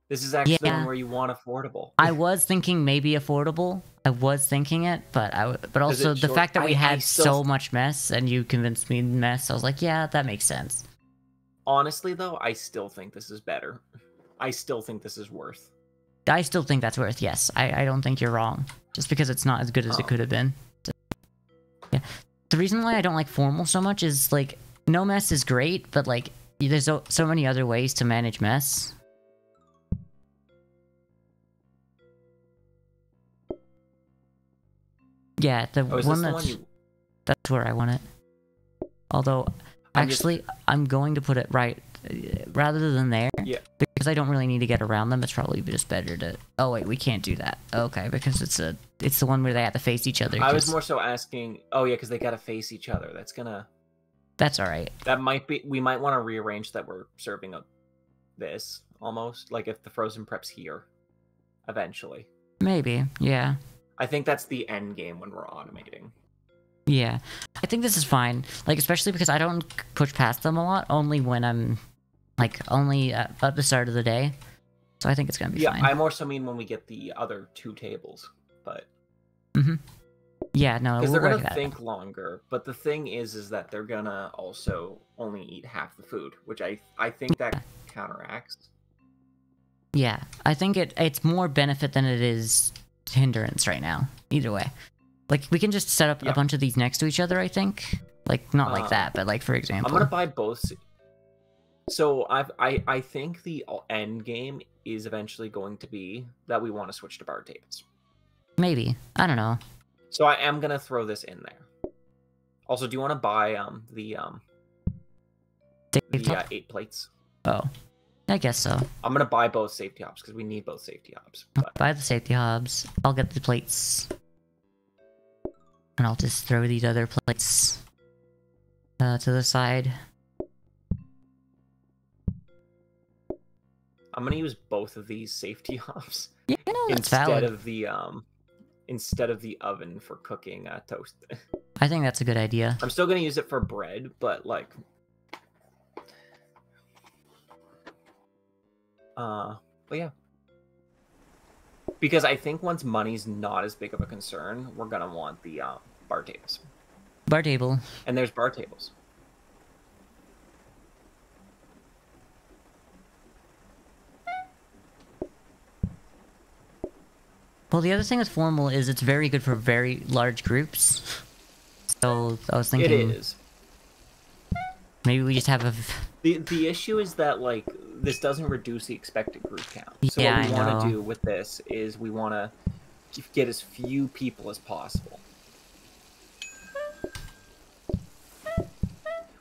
This is actually the Yeah. one where you want affordable. I was thinking maybe affordable. I was thinking it, but but also it the short- fact that we I had still- so much mess and you convinced me mess, I was like, yeah, that makes sense. Honestly, though, I still think this is better. I still think this is worth. I still think that's worth, yes. I don't think you're wrong. Just because it's not as good as it could have been. So, yeah. The reason why I don't like formal so much is like no mess is great, but like there's so many other ways to manage mess. Yeah, the Oh, is one this the that's one you... that's where I want it. Although actually I'm going to put it right rather than there. Yeah. Because I don't really need to get around them. It's probably just better to. Oh wait, we can't do that. Okay, because it's the one where they have to face each other. I was more so asking. Oh yeah, because they gotta face each other. That's gonna. That's all right. That might be. We might want to rearrange that we're serving up this almost like if the frozen prep's here, eventually. Maybe. Yeah. I think that's the end game when we're automating. Yeah, I think this is fine. Like especially because I don't push past them a lot. Only when I'm like only at the start of the day. So I think it's gonna be fine. Yeah, I more so mean when we get the other two tables, but. Yeah, no, Because we'll they're work gonna that. think longer, but the thing is that they're gonna also only eat half the food, which I think that counteracts. Yeah, I think it's more benefit than it is hindrance right now. Either way, like we can just set up a bunch of these next to each other. I think, like not like that, but like for example, I'm gonna buy both. So I think the end game is eventually going to be that we want to switch to bar tables. Maybe, I don't know. So I am gonna throw this in there. Also, do you want to buy the 8 plates? Oh, I guess so. I'm gonna buy both safety hobs because we need both safety hobs. But... Buy the safety hobs. I'll get the plates, and I'll just throw these other plates to the side. I'm gonna use both of these safety hobs Yeah, no, that's valid. Instead of the oven for cooking toast. I think that's a good idea. I'm still gonna use it for bread, but like, but yeah, because I think once money's not as big of a concern, we're gonna want the bar tables. Bar table. And there's bar tables. Well, the other thing with formal is it's very good for very large groups. So I was thinking It is. maybe we just have a. The issue is that like this doesn't reduce the expected group count. So Yeah, what we I want to know. do with this is we want to get as few people as possible.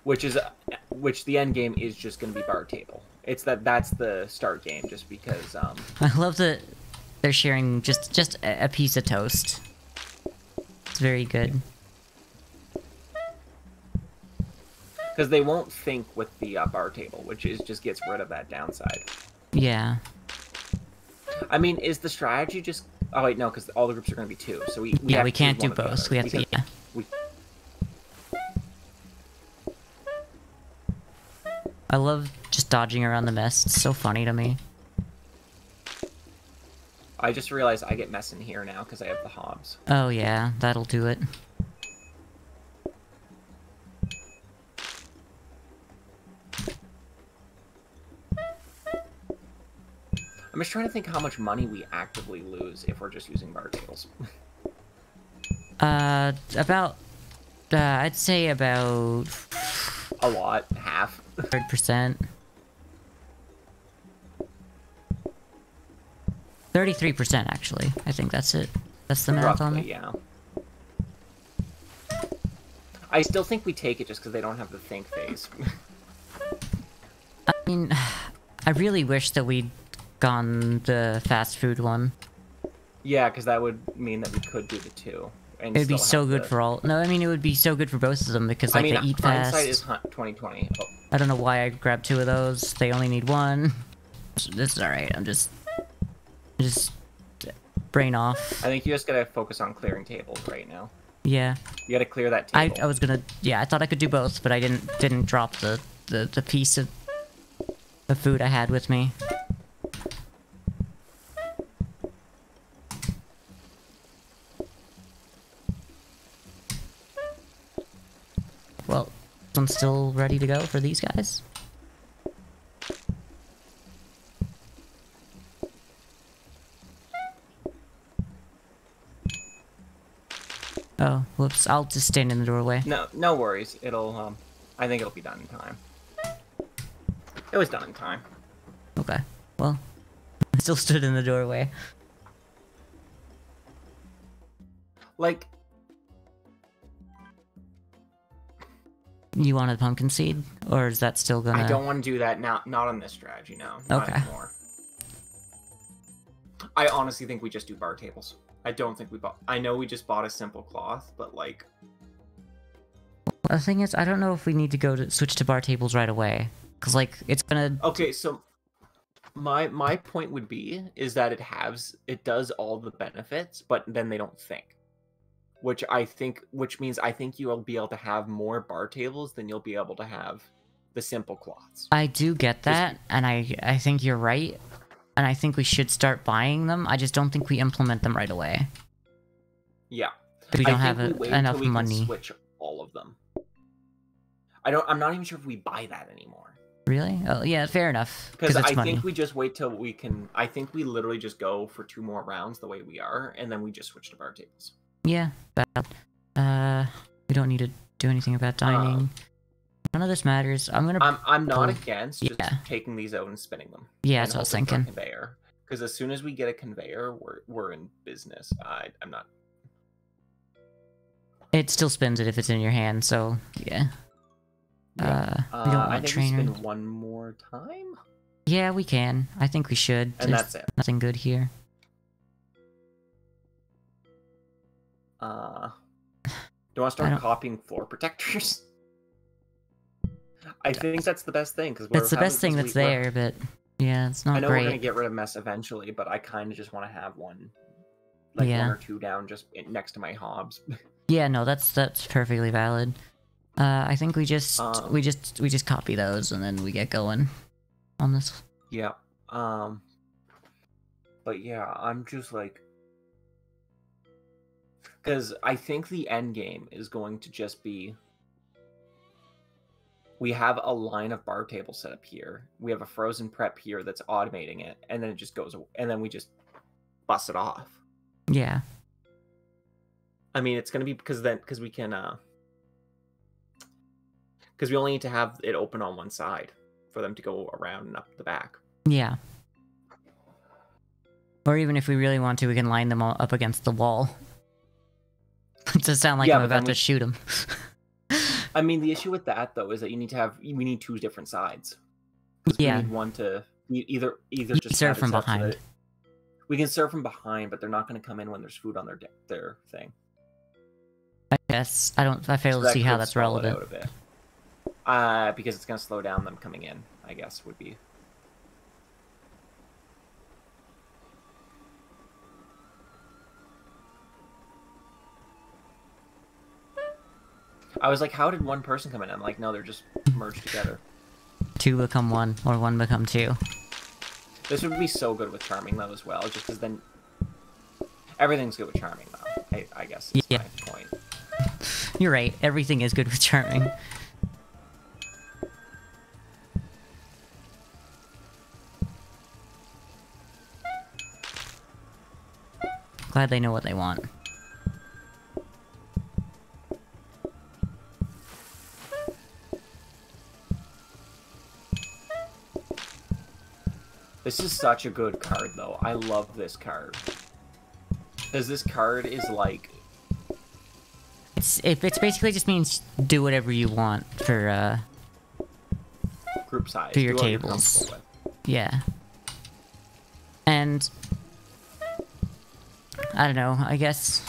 Which the end game is just going to be bar table. That's the start game just because I love that they're sharing just a piece of toast. It's very good. because they won't think with the bar table, which is just gets rid of that downside. Yeah. I mean, is the strategy just Oh wait, no, because all the groups are going to be 2. So we Yeah, have we to can't choose do one or the both. other, We have to, because yeah. we- I love just dodging around the mess. It's so funny to me. I just realized I get mess in here now because I have the hobs. Oh yeah, that'll do it. I'm just trying to think how much money we actively lose if we're just using bar tables. About, I'd say about A lot, half. 30%. 33% actually. I think that's it. That's the math on it. Roughly, yeah. I still think we take it just because they don't have the think phase. I mean, I really wish that we'd gone the fast food one. Yeah, because that would mean that we could do the 2. And It'd be still so have good the... for all. No, I mean it would be so good for both of them because like I mean, they eat hindsight fast. is 2020. Oh. I don't know why I grabbed 2 of those. They only need 1. This is all right. I'm just brain off. I think you just gotta focus on clearing tables right now. Yeah. You gotta clear that table. I was gonna. Yeah, I thought I could do both, but I didn't drop the piece of the food I had with me. Well, I'm still ready to go for these guys. Oh, whoops. I'll just stand in the doorway. No worries. It'll, I think it'll be done in time. It was done in time. Okay. Well, I still stood in the doorway. Like... You want a pumpkin seed? Or is that still gonna... I don't want to do that now. Not on this strategy, no. Not Okay. anymore. I honestly think we just do bar tables. I don't think we bought... I know we just bought a simple cloth, but like... The thing is, I don't know if we need to switch to bar tables right away. Because, like, it's gonna... Okay, so... My point would be, is that it does all the benefits, but then they don't think. Which means I think you'll be able to have more bar tables than you'll be able to have the simple cloths. I do get that, and I think you're right. And I think we should start buying them. I just don't think we implement them right away. Yeah. We don't have we wait enough until we money. can switch all of them. I'm not even sure if we buy that anymore. Really? Oh, yeah, fair enough. Because it's I money. think we just wait till we can... I think we literally just go for 2 more rounds the way we are, and then we just switch to bar tables. Yeah, bad. We don't need to do anything about dining. None of this matters. I'm not against just Yeah. taking these out and spinning them. Yeah, and that's what I was hoping for a thinking. Conveyor. Because as soon as we get a conveyor, we're in business. I'm not... It still spins it if it's in your hand, so yeah. We don't want I a think trainer. we spin one more time? Yeah, we can. I think we should. And There's that's it. nothing good here. Do you want to start copying floor protectors? I think that's the best thing. It's the best thing that's there, but yeah, it's not I know great. we're going to get rid of mess eventually, but I kind of just want to have one. Like Yeah. 1 or 2 down just next to my hobs. Yeah, no, that's perfectly valid. I think we just copy those and then we get going on this. Yeah. But yeah, I'm just like... Because I think the end game is going to just be... We have a line of bar tables set up here. We have a frozen prep here that's automating it, and then it just goes... And then we just bust it off. Yeah. I mean, it's going to be because we can... Because we only need to have it open on one side for them to go around and up the back. Yeah. Or even if we really want to, we can line them all up against the wall. It does sound like Yeah, I'm but then about to shoot them. I mean, the issue with that, though, is that we need 2 different sides. 'Cause Yeah. We need one to... Either You just serve have it from set up so behind. that we can serve from behind, but they're not going to come in when there's food on their thing. I guess. I fail So to that see how could that's stall it relevant. out a bit. Because it's going to slow down them coming in, I guess, would be... I was like, how did one person come in? I'm like, no, they're just merged together. 2 become 1, or 1 become 2. This would be so good with Charming, though, as well, just because then... Everything's good with Charming, though, I guess is my point. You're right, everything is good with Charming. Glad they know what they want. This is such a good card, though. I love this card. Because this card is like... It basically just means do whatever you want for, group size. for your tables. Yeah. And... I don't know, I guess...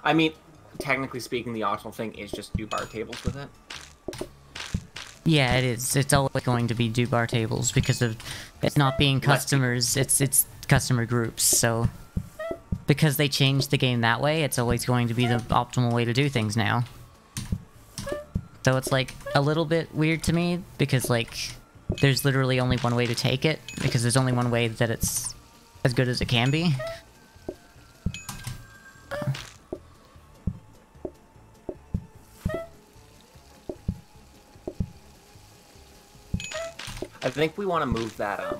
I mean, technically speaking, the optional thing is just do bar tables with it. Yeah, it is. It's always going to be do bar tables because of it's not being customers, it's customer groups, so... Because they changed the game that way, it's always going to be the optimal way to do things now. So it's, like, a little bit weird to me, because, like, there's literally only one way to take it, because there's only one way that it's as good as it can be. I think we want to move that,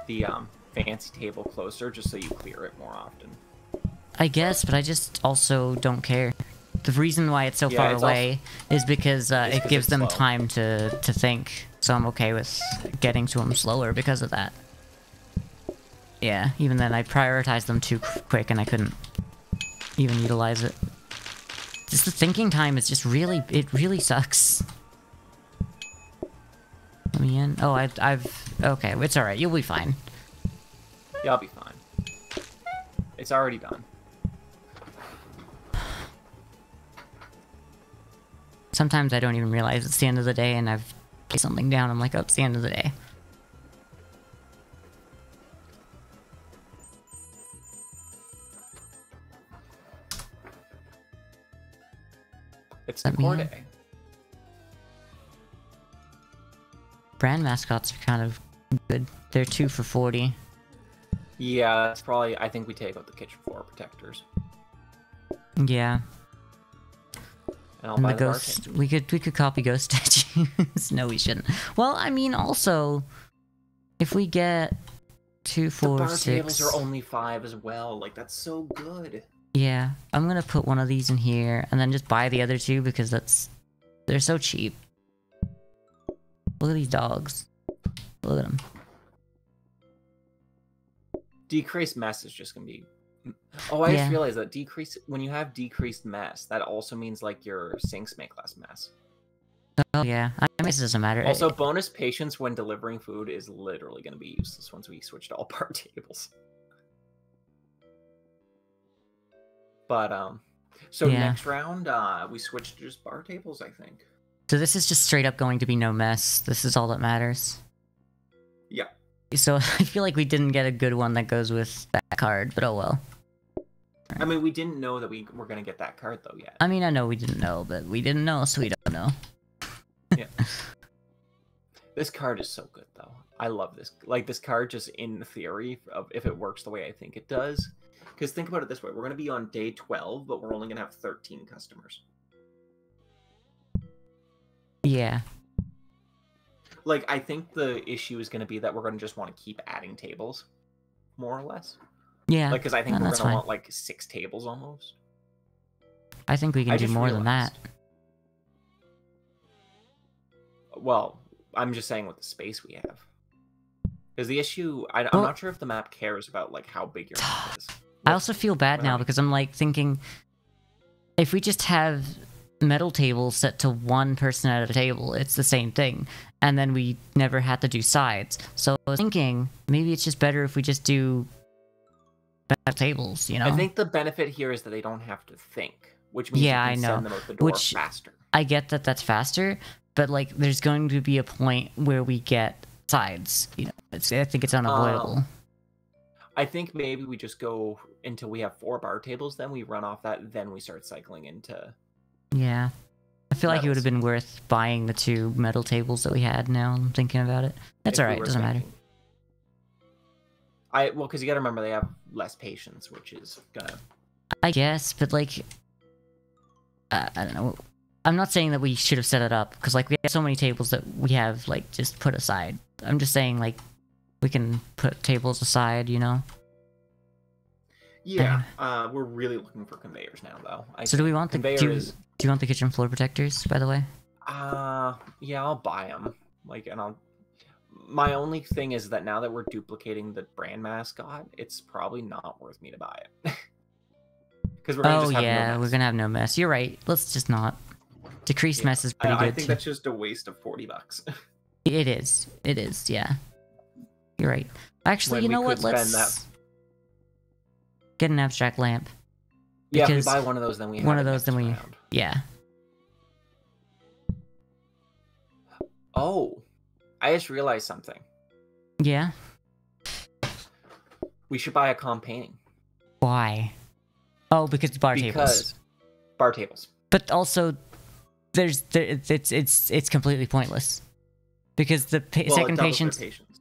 the fancy table closer, just so you clear it more often. I guess, but I just also don't care. The reason why it's so far away is because it gives them time to think. So I'm okay with getting to them slower because of that. Yeah, even then I prioritized them too quick and I couldn't even utilize it. Just the thinking time is just really, it really sucks. Let me in. Oh, okay, it's alright, you'll be fine. Yeah, I'll be fine. It's already done. Sometimes I don't even realize it's the end of the day and I've put something down, I'm like, oh, it's the end of the day. It's decor day. Brand mascots are kind of good. They're 2 for 40. Yeah, that's probably... I think we take out the kitchen floor protectors. Yeah. And I'll And buy the the ghost... We could copy ghost statues. No, we shouldn't. Well, I mean, also... If we get 2, 4, the bar 6... tables are only 5 as well. Like, that's so good. Yeah. I'm gonna put one of these in here, and then just buy the other 2, because that's... They're so cheap. Look at these dogs. Look at them. Decreased mess is just gonna be... Oh, I just realized that when you have decreased mess, that also means, like, your sinks make less mess. Oh, yeah. I guess it doesn't matter. Also, bonus patience when delivering food is literally gonna be useless once we switch to all bar tables. But, so next round, we switch to just bar tables, I think. So this is just straight up going to be no mess. This is all that matters. Yeah. So I feel like we didn't get a good one that goes with that card, but oh well. I mean, we didn't know that we were going to get that card, though, yet. I mean, I know we didn't know, but we didn't know, so we don't know. Yeah. This card is so good, though. I love this. Like, this card just in theory, of if it works the way I think it does. Because think about it this way. We're going to be on day 12, but we're only going to have 13 customers. Yeah. Like, I think the issue is going to be that we're going to just want to keep adding tables, more or less. Yeah. Like, because I think we're going to fine. want, like, 6 tables almost. I think we can do more than that. Well, I'm just saying with the space we have. Because the issue, I'm not sure if the map cares about, like, how big your map is. I also feel bad now because I'm, like, thinking... If we just have metal tables set to 1 person at a table, it's the same thing. And then we never had to do sides. So I was thinking, maybe it's just better if we just do metal tables, you know? I think the benefit here is that they don't have to think, which means you can send them out the door faster. I get that that's faster, but, like, there's going to be a point where we get sides, you know? I think it's unavoidable. I think maybe we just go until we have 4 bar tables. Then we run off that. Then we start cycling into. Yeah. I feel like it would have Metals. been worth buying the 2 metal tables that we had now I'm thinking about it. That's if we alright, were doesn't matter. thinking. Well, because you got to remember they have less patience, which is gonna. I guess, but like... I don't know. I'm not saying that we should have set it up, because like we have so many tables that we have like just put aside. I'm just saying like we can put tables aside, you know? Yeah, we're really looking for conveyors now, though. So do we want the... conveyor Do is? you want the kitchen floor protectors, by the way? Yeah, I'll buy them. Like, and I'll. My only thing is that now that we're duplicating the brand mascot, it's probably not worth me to buy it. Because we're gonna just have no mess. We're gonna have no mess. You're right. Let's just not. Decreased mess is pretty good. I think that's just a waste of $40. It is. It is. Yeah. You're right. Actually, When you we know could what? Let's spend that- get an abstract lamp. Yeah, if we Because buy one of those, then we have one it of those, then next we. round. Yeah. Oh, I just realized something. Yeah. We should buy a comp painting. Why? Oh, because bar tables. Because bar tables. But also, it's completely pointless. Because the Well, second it doubles their patient's patience.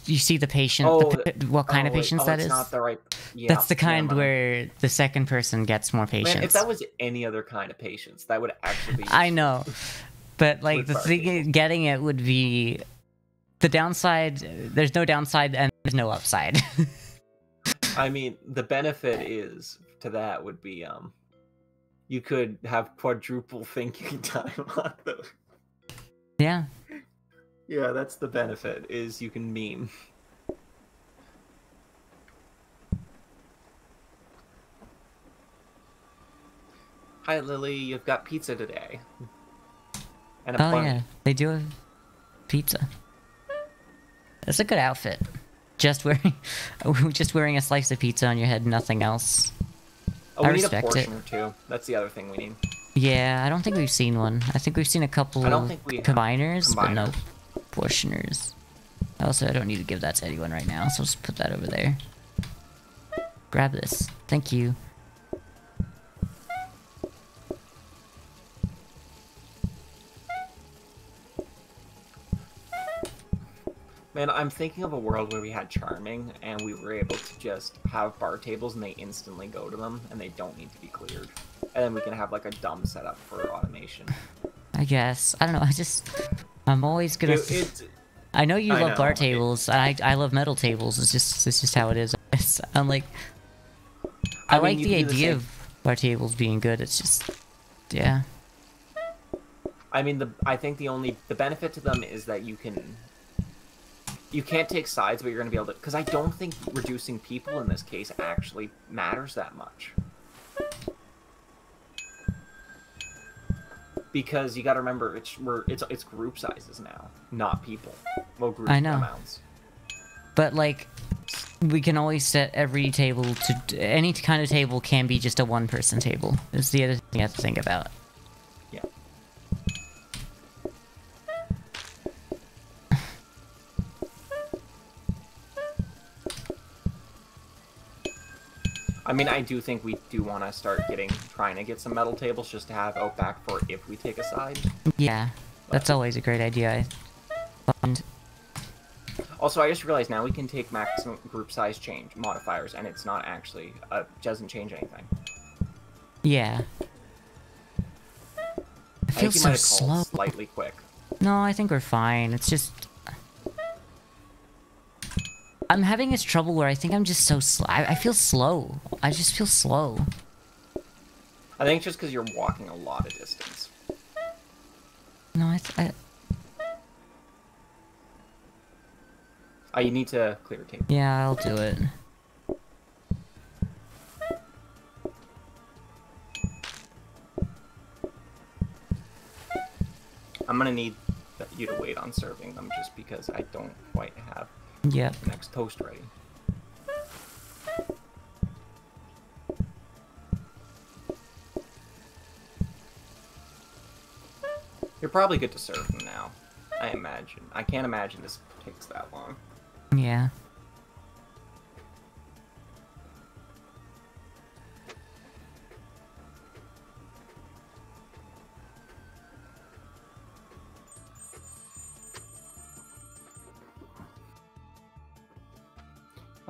you see the patient. Oh, what kind of wait. patience Oh, that it's is? not the right. Yeah, That's the kind never mind. where the second person gets more patience. Man, if that was any other kind of patience, that would actually be. I know, but like With the bar thing, tables. getting it would be the downside. There's no downside and there's no upside. I mean, the benefit is to that would be you could have quadruple thinking time on those. Yeah. Yeah, that's the benefit, is you can meme. Hi, Lily, you've got pizza today. And a Oh bunny. yeah, they do have pizza. That's a good outfit. Just wearing a slice of pizza on your head, nothing else. Oh, I we need a respect it. portion or two. That's the other thing we need. Yeah, I don't think we've seen one. I think we've seen a couple I don't think we have combiners, but no combiners. portioners. Also, I don't need to give that to anyone right now, so I'll just put that over there. Grab this. Thank you. Man, I'm thinking of a world where we had charming and we were able to just have bar tables and they instantly go to them and they don't need to be cleared. And then we can have like a dumb setup for automation. I guess. I don't know, I'm always gonna... I know you I love bar know. tables, I love metal tables, it's just how it is. I'm like... I mean, like you the can do the idea same- of bar tables being good, it's just... Yeah. I mean, I think the benefit to them is that you can't take sides, but you're going to be able to... Because I don't think reducing people in this case actually matters that much. Because you got to remember, it's group sizes now, not people. Well, group I know. amounts. But like, we can always set every table to... Any kind of table can be just a one-person table. Is the other thing you have to think about. Yeah. I mean, I do think we do want to start trying to get some metal tables just to have out back for if we take a side. Yeah, that's always a great idea. And Also, I just realized now we can take maximum group size change modifiers, and it's not actually doesn't change anything. yeah. It I think feels you so might have called slow. slightly quick. No, I think we're fine. It's just... I'm having this trouble where I think I'm just so slow. I feel slow. I just feel slow. I think it's just because you're walking a lot of distance. No, You need to clear a table. yeah, I'll do it. I'm gonna need you to wait on serving them just because I don't quite have Yep. the next toast ready. You're probably good to serve them now. I imagine. I can't imagine this takes that long. Yeah.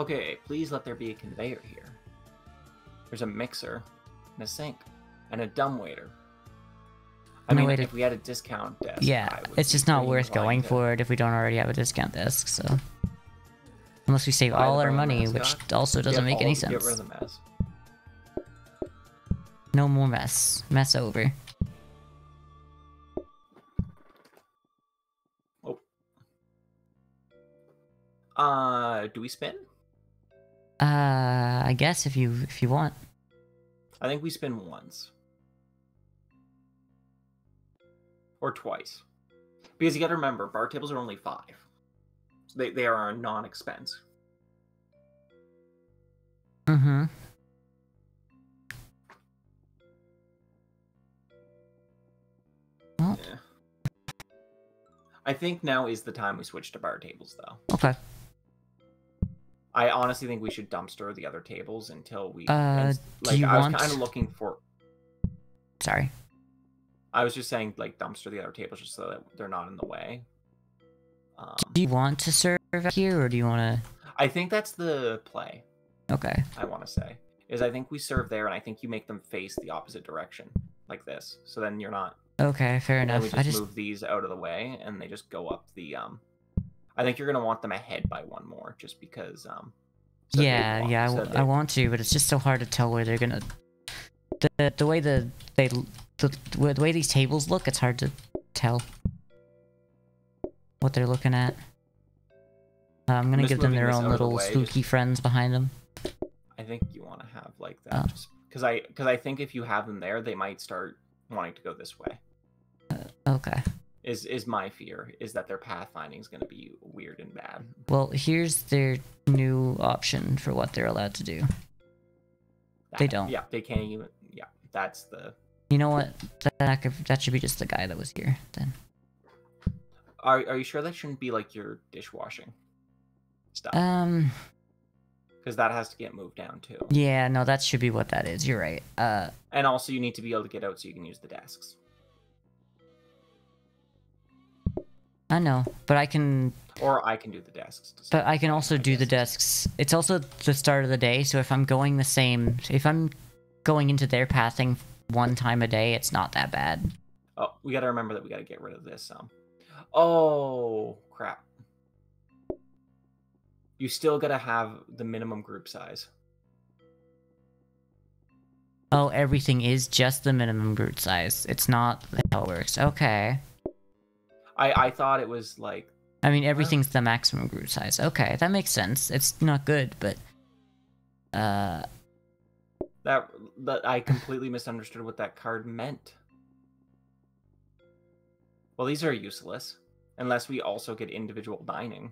Okay, please let there be a conveyor here. There's a mixer, and a sink, and a dumbwaiter. I mean, if we had a discount desk, yeah, it's just not worth going for it if we don't already have a discount desk, so... Unless we save all our money, which also doesn't make any sense. Get rid of the mess. No more mess. Mess over. Oh. Do we spin? I guess if you want. I think we spin once. Or twice. Because you gotta remember, bar tables are only 5. So they are a non-expense. Mm-hmm. Well. Yeah. I think now is the time we switch to bar tables, though. Okay. I honestly think we should dumpster the other tables until we... I was kind of looking for... Sorry. I was just saying, like, dumpster the other tables just so that they're not in the way. Do you want to serve here, or do you want to... I think that's the play. Okay. I want to say. Is I think we serve there, and I think you make them face the opposite direction. Like this. So then you're not... Okay, fair enough. We just move these out of the way, and they just go up the... I think you're going to want them ahead by one more, just because... I want to, but it's just so hard to tell where they're going to... The way the way these tables look, it's hard to tell what they're looking at. I'm gonna give them their own little spooky friends behind them. I think you want to have like that, just because I think if you have them there, they might start wanting to go this way. Okay. Is my fear is that their pathfinding is going to be weird and bad. Well, here's their new option for what they're allowed to do. They don't. Yeah, they can't even. Yeah, that's the. You know what? That should be just the guy that was here then. Are you sure that shouldn't be like your dishwashing stuff? Because that has to get moved down too. Yeah, no, that should be what that is. You're right. And also you need to be able to get out so you can use the desks. I know, but I can... Or I can do the desks. But I can also do the desks. It's also the start of the day, so if I'm going the same... If I'm going into their pathing one time a day, it's not that bad. Oh, we gotta remember that we gotta get rid of this. Oh, crap. You still gotta have the minimum group size. Oh, everything is just the minimum group size. It's not how it works. Okay. I thought it was like... I mean, everything's the maximum group size. Okay, that makes sense. It's not good, but... That I completely misunderstood what that card meant. Well, these are useless. Unless we also get individual dining.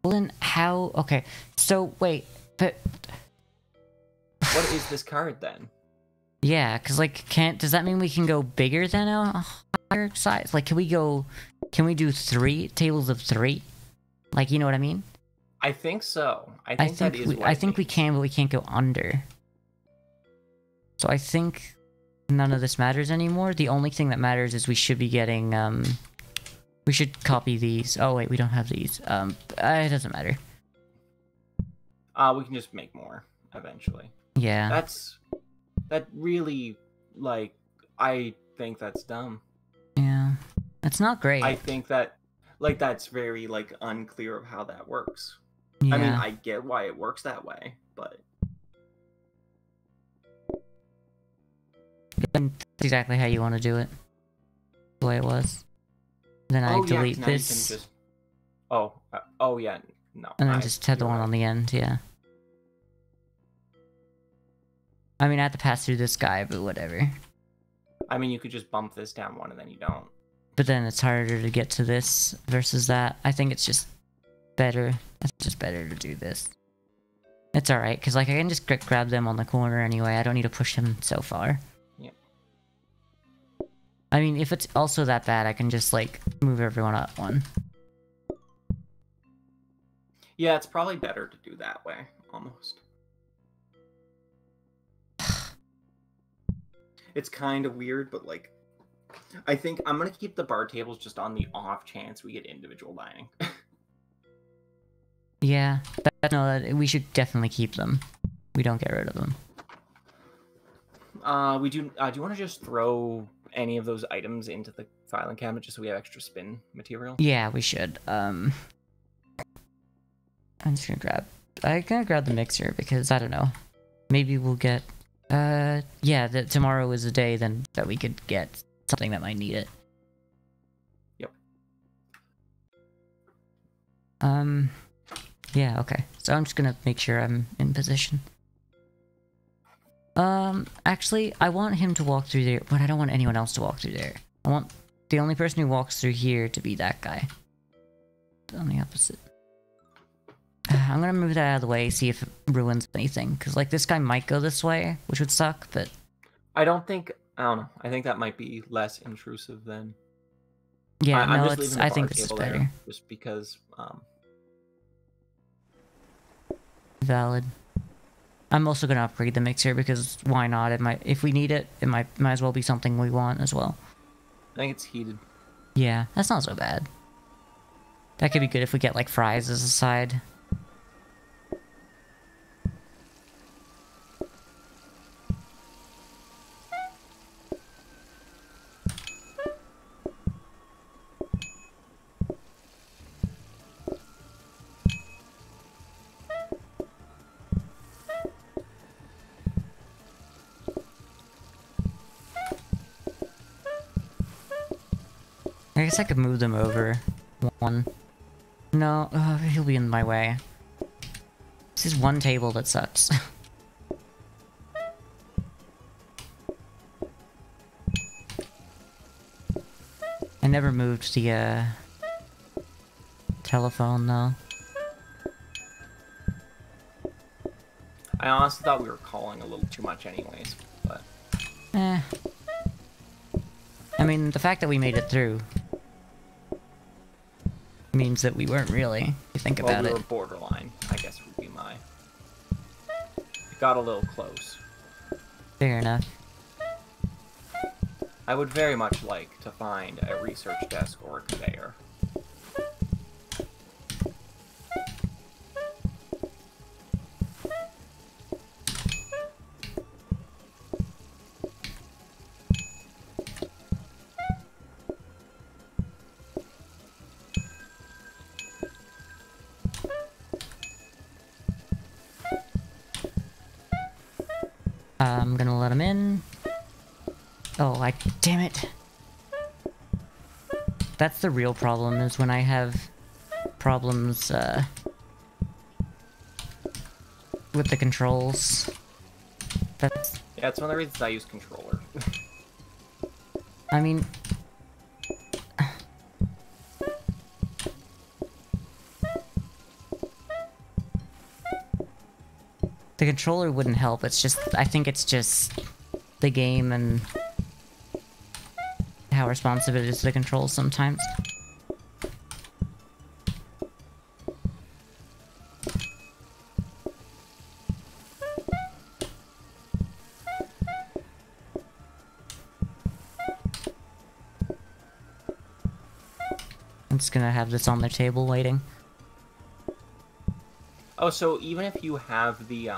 Well, then how... Okay, so, wait, but... What is this card, then? Yeah, because, like, does that mean we can go bigger than a higher size? Like, can we do 3 tables of 3? Like, you know what I mean? I think so. I think we can, but we can't go under. So I think none of this matters anymore. The only thing that matters is we should be getting, we should copy these. Oh, wait, we don't have these. It doesn't matter. We can just make more, eventually. Yeah. That really, like, I think that's dumb. Yeah. It's not great. I think that, like, that's very, like, unclear of how that works. Yeah. I mean, I get why it works that way, but... That's exactly how you want to do it. The way it was. Then I delete this. Just... Oh, yeah, no. And then just have the one on the end, yeah. I mean, I have to pass through this guy, but whatever. I mean, you could just bump this down one and then you don't. But then it's harder to get to this versus that. I think it's just better. It's just better to do this. It's alright, because like I can just grab them on the corner anyway. I don't need to push them so far. Yeah. I mean, if it's also that bad, I can just like move everyone up one. Yeah, it's probably better to do that way, almost. It's kind of weird, but like, I think I'm going to keep the bar tables just on the off chance we get individual dining. Yeah, no, we should definitely keep them. We don't get rid of them. We do. Do you want to just throw any of those items into the filing cabinet just so we have extra spin material? Yeah, we should. I'm just gonna grab. I'm gonna grab the mixer because I don't know. Maybe we'll get. Yeah, that tomorrow is a day then that we could get something that might need it. Yep. Yeah. Okay. So I'm just gonna make sure I'm in position. Actually, I want him to walk through there, but I don't want anyone else to walk through there. I want the only person who walks through here to be that guy. On the opposite. I'm gonna move that out of the way, see if it ruins anything. Because, like, this guy might go this way, which would suck, but... I don't know. I think that might be less intrusive than... Yeah, I'm no, just leaving the I bar think this is table better. there, just because, Valid. I'm also gonna upgrade the mixer, because why not? It might... If we need it, it might as well be something we want as well. I think it's heated. Yeah, that's not so bad. That could be good if we get, like, fries as a side. I guess I could move them over. One. No, he'll be in my way. This is one table that sucks. I never moved the, telephone, though. I honestly thought we were calling a little too much anyways, but... Eh. I mean, the fact that we made it through means that we weren't really, if you think about we it. were borderline, I guess would be my... It got a little close. Fair enough. I would very much like to find a research desk or a conveyor. I'm gonna let him in. Oh, damn it. That's the real problem, is when I have problems, with the controls. That's... Yeah, it's one of the reasons I use controller. I mean... The controller wouldn't help, it's just... I think it's just the game and how responsive it is to the controls sometimes. I'm just gonna have this on their table waiting. Oh, so even if you have the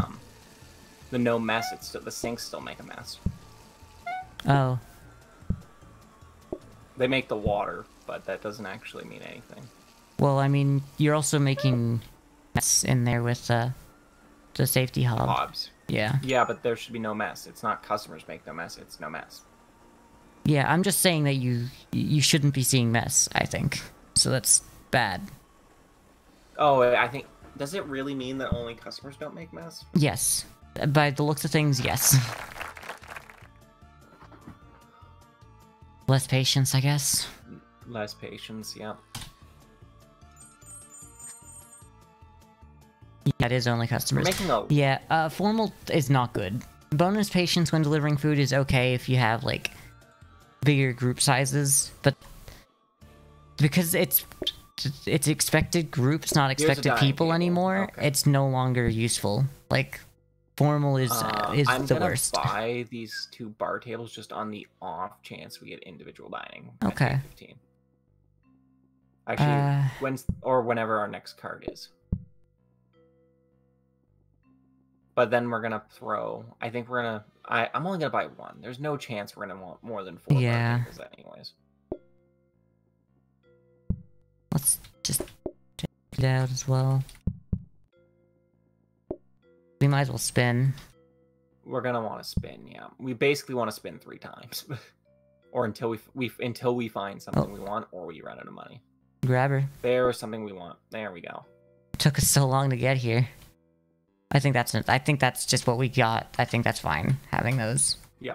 no mess, it's still, the sinks still make a mess. Oh. They make the water, but that doesn't actually mean anything. Well, I mean, you're also making mess in there with the safety hob. Hobs. Yeah. Yeah, but there should be no mess. It's not customers make no mess, it's no mess. Yeah, I'm just saying that you shouldn't be seeing mess, I think. So that's bad. Oh, I think... Does it really mean that only customers don't make mess? Yes. By the looks of things, yes. Less patience, I guess. Less patience, yeah. Yeah, it is only customers. We're making a... Yeah, formal is not good. Bonus patience when delivering food is okay if you have, like, bigger group sizes, but because it's expected groups, not expected people table. anymore, Okay. it's no longer useful. Like, formal is I'm the gonna worst. buy these 2 bar tables just on the off chance we get individual dining. at Okay. 15. Actually, whenever our next card is. But then we're gonna throw. I think we're gonna. I'm only gonna buy one. There's no chance we're gonna want more than 4 Yeah. barricades anyways. Let's just check it out as well. We might as well spin. We're gonna want to spin. Yeah, we basically want to spin 3 times, or until we find something we want, or we run out of money. Grab her. There is something we want. There we go. Took us so long to get here. I think that's just what we got. I think that's fine having those. Yeah.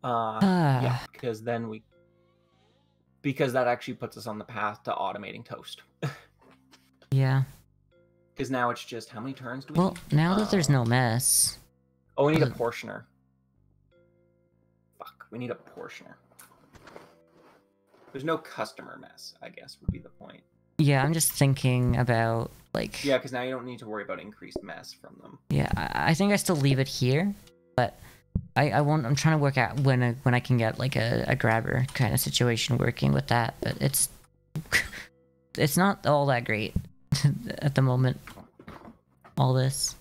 Yeah, because then because that actually puts us on the path to automating toast. Yeah. Because now it's just how many turns do we Well, need? now that there's no mess. Oh, we need a portioner. Fuck, we need a portioner. There's no customer mess, I guess, would be the point. Yeah, I'm just thinking about, like... Yeah, because now you don't need to worry about increased mess from them. Yeah, I think I still leave it here, but I'm trying to work out when I can get, like, a grabber kind of situation working with that, but it's... it's not all that great at the moment. All this.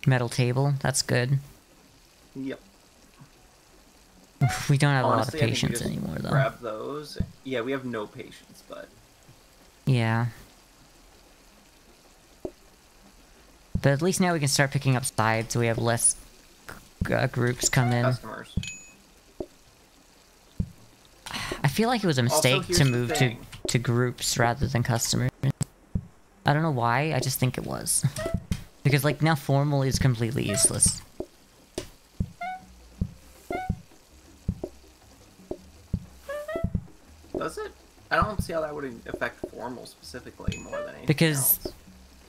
Metal table, that's good. Yep. We don't have Honestly, a lot of patience I think we just anymore, though. grab those. Yeah, we have no patience, but... Yeah. But at least now we can start picking up sides, so we have less groups come in. Customers. I feel like it was a mistake here's to the move thing. to groups rather than customers. I don't know why, I just think it was. Because, like, now formal is completely useless. Does it? I don't see how that would affect formal specifically more than anything Because,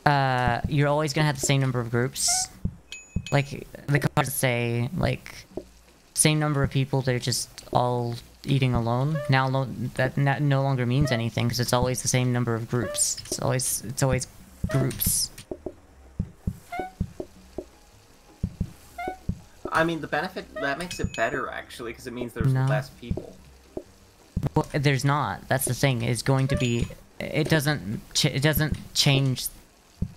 else. You're always gonna have the same number of groups. Like, the cards say, like, same number of people, they're just all eating alone. Now, that no longer means anything, because it's always the same number of groups. It's always groups. I mean, the benefit, that makes it better, actually, because it means there's No. less people. Well, there's not. That's the thing. It's going to be. It doesn't change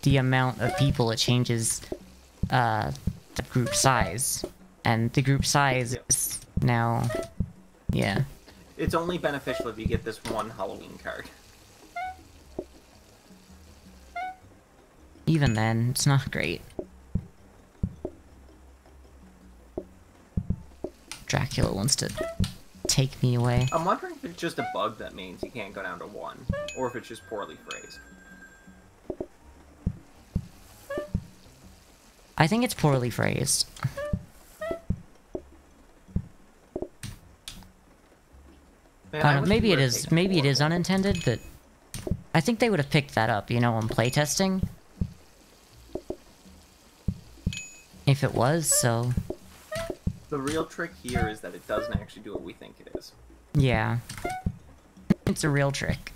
the amount of people. It changes the group size, and the group size is now. Yeah. It's only beneficial if you get this one Halloween card. Even then, it's not great. Dracula wants to take me away. I'm wondering if it's just a bug that means you can't go down to 1, or if it's just poorly phrased. I think it's poorly phrased. Man, I don't know, wish maybe we it would've is. taken Maybe it is 4. unintended, but I think they would have picked that up, you know, on playtesting. If it was, so The real trick here is that it doesn't actually do what we think it is. yeah, it's a real trick.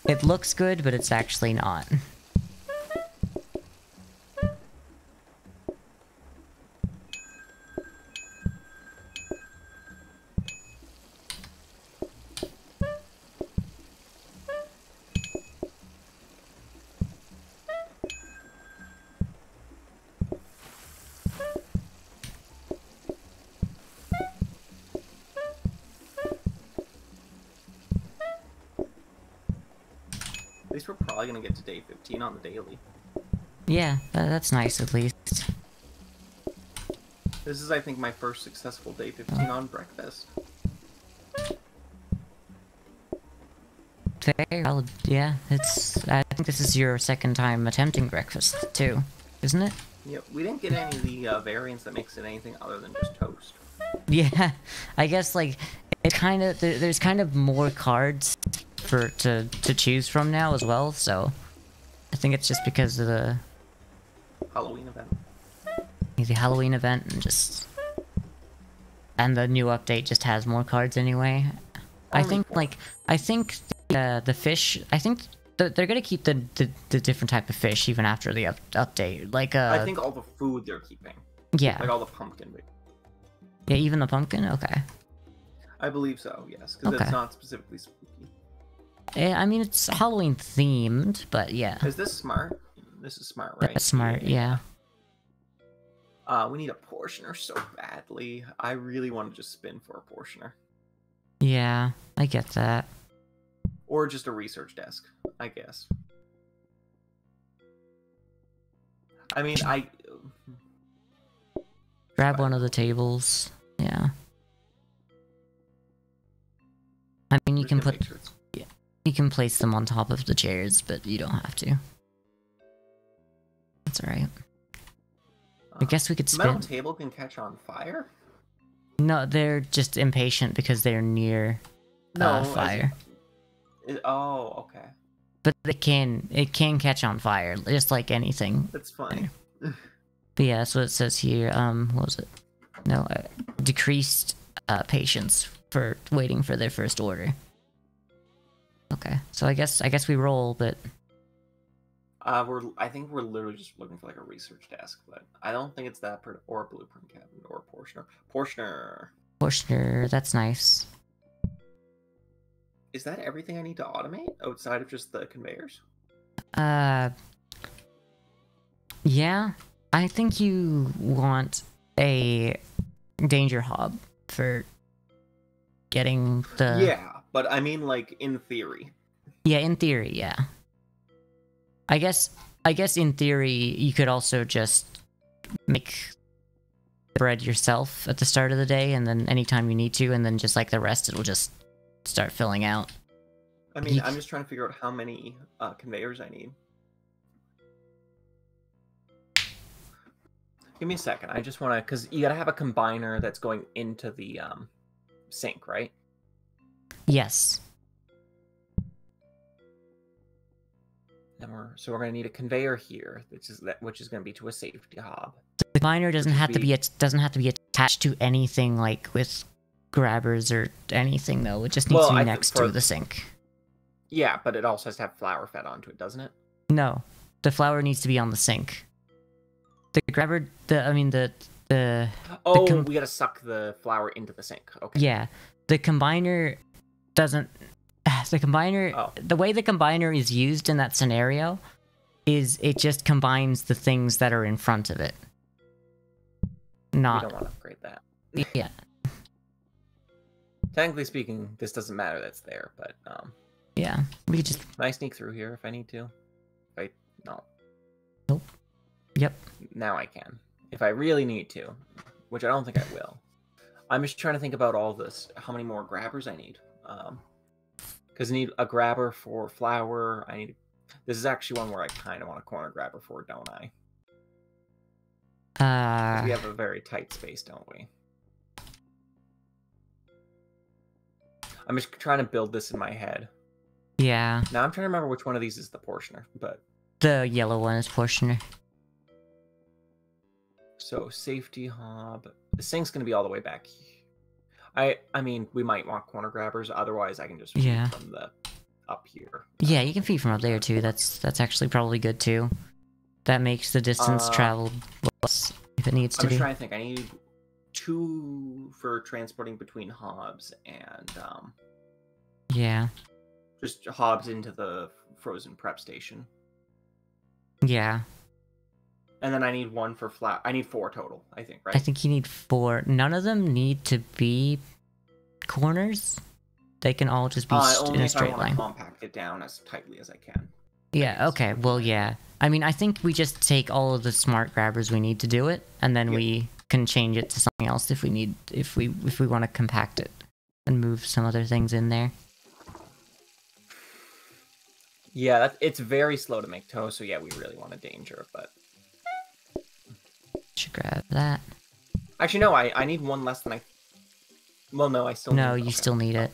It looks good, but it's actually not. At least we're probably gonna get to day 15 on the daily. Yeah, that's nice at least. This is, I think, my first successful day 15 on breakfast. Fair, yeah, I think this is your second time attempting breakfast, too, isn't it? Yep, we didn't get any of the variants that makes it anything other than just toast. Yeah, I guess, like, it kind of, there's kind of more cards to choose from now as well, so I think it's just because of the Halloween event. Halloween event and the new update just has more cards anyway. I Only think 4. like the fish. I think they're gonna keep the different type of fish even after the update. Like I think all the food they're keeping. Yeah. Like all the pumpkin. Yeah, even the pumpkin? Okay. I believe so, yes, because Okay. it's not specifically spooky. I mean, it's Halloween themed, but yeah. Is this smart? This is smart, right? That's smart, yeah. We need a portioner so badly. I really want to just spin for a portioner. Yeah, I get that. Or just a research desk, I guess. I mean, Grab one of the tables. Yeah. I mean, you can put... Yeah, you can place them on top of the chairs, but you don't have to. That's alright. I guess we could spin... Metal table can catch on fire? No, they're just impatient because they're near fire. Oh, okay. But it can catch on fire, just like anything. That's fine. But yeah, that's what it says here. What was it? No, decreased patience for waiting for their first order. Okay, so I guess we roll, but I think we're literally just looking for like a research desk, but I don't think it's that or a blueprint cabinet or a portioner. Portioner, that's nice. Is that everything I need to automate outside of just the conveyors? Yeah. I think you want a danger hob for getting the... Yeah, but I mean, like, in theory. Yeah, in theory, yeah. I guess in theory, you could also just make the bread yourself at the start of the day, and then anytime you need to, and then just like the rest, it'll just start filling out. I mean, I'm just trying to figure out how many conveyors I need. Give me a second. I just want to, because you got to have a combiner that's going into the sink, right? Yes. And we're going to need a conveyor here, which is going to be to a safety hob. The combiner doesn't have to be attached to anything like with grabbers or anything though. It just needs to be next to the sink. Yeah, but it also has to have flour fed onto it, doesn't it? No, the flour needs to be on the sink. The grabber, Oh, we gotta suck the flour into the sink. Okay. Yeah, the combiner doesn't. The combiner, the way the combiner is used in that scenario, is it just combines the things that are in front of it. Not. We don't want to upgrade that. Yeah. Technically speaking, this doesn't matter that's there, but yeah, we could just. Can I sneak through here if I need to? No. Nope. Yep. Now I can. If I really need to, which I don't think I will. I'm just trying to think about all this. How many more grabbers I need? Because I need a grabber for flour. This is actually one where I kind of want a corner grabber for, don't I? We have a very tight space, don't we? I'm just trying to build this in my head. Yeah. Now I'm trying to remember which one of these is the portioner, but the yellow one is portioner. So safety hob. The sink's gonna be all the way back. I mean, we might want corner grabbers. Otherwise, I can just feed from the up here. Yeah, you can feed from up there too. That's actually probably good too. That makes the distance traveled less if it needs to be. I'm trying to think. I need 2 for transporting between hobs and yeah, just hobs into the frozen prep station. Yeah. And then I need 1 for flour. I need 4 total, I think, right? I think you need 4. None of them need to be corners. They can all just be in a straight line. I want to compact it down as tightly as I can. Yeah, okay. Well, yeah. I mean, I think we just take all of the smart grabbers we need to do it, and then we can change it to something else if we need, if we want to compact it and move some other things in there. Yeah, it's very slow to make toast, so yeah, we really want a danger, but... Should grab that. Actually, no, I need 1 less than I... Well, no, I still need it. No, you still need it.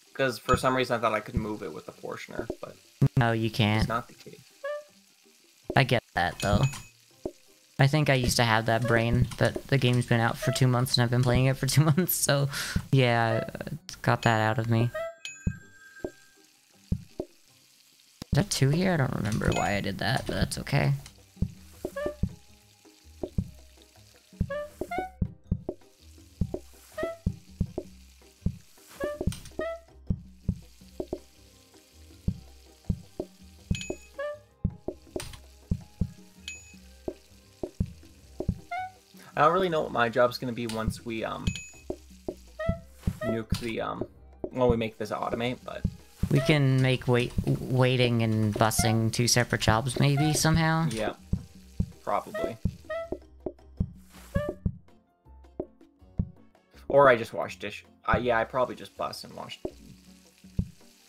Because for some reason I thought I could move it with the portioner, but... No, you can't. It's not the case. I get that, though. I think I used to have that brain, but the game's been out for 2 months and I've been playing it for 2 months, so... Yeah, it's got that out of me. Is there 2 here? I don't remember why I did that, but that's okay. I don't really know what my job's gonna be once we nuke the when we make this automate, but We can make waiting and busing 2 separate jobs maybe somehow. yeah, probably. Or I just wash dish. Yeah, I probably just bus and wash.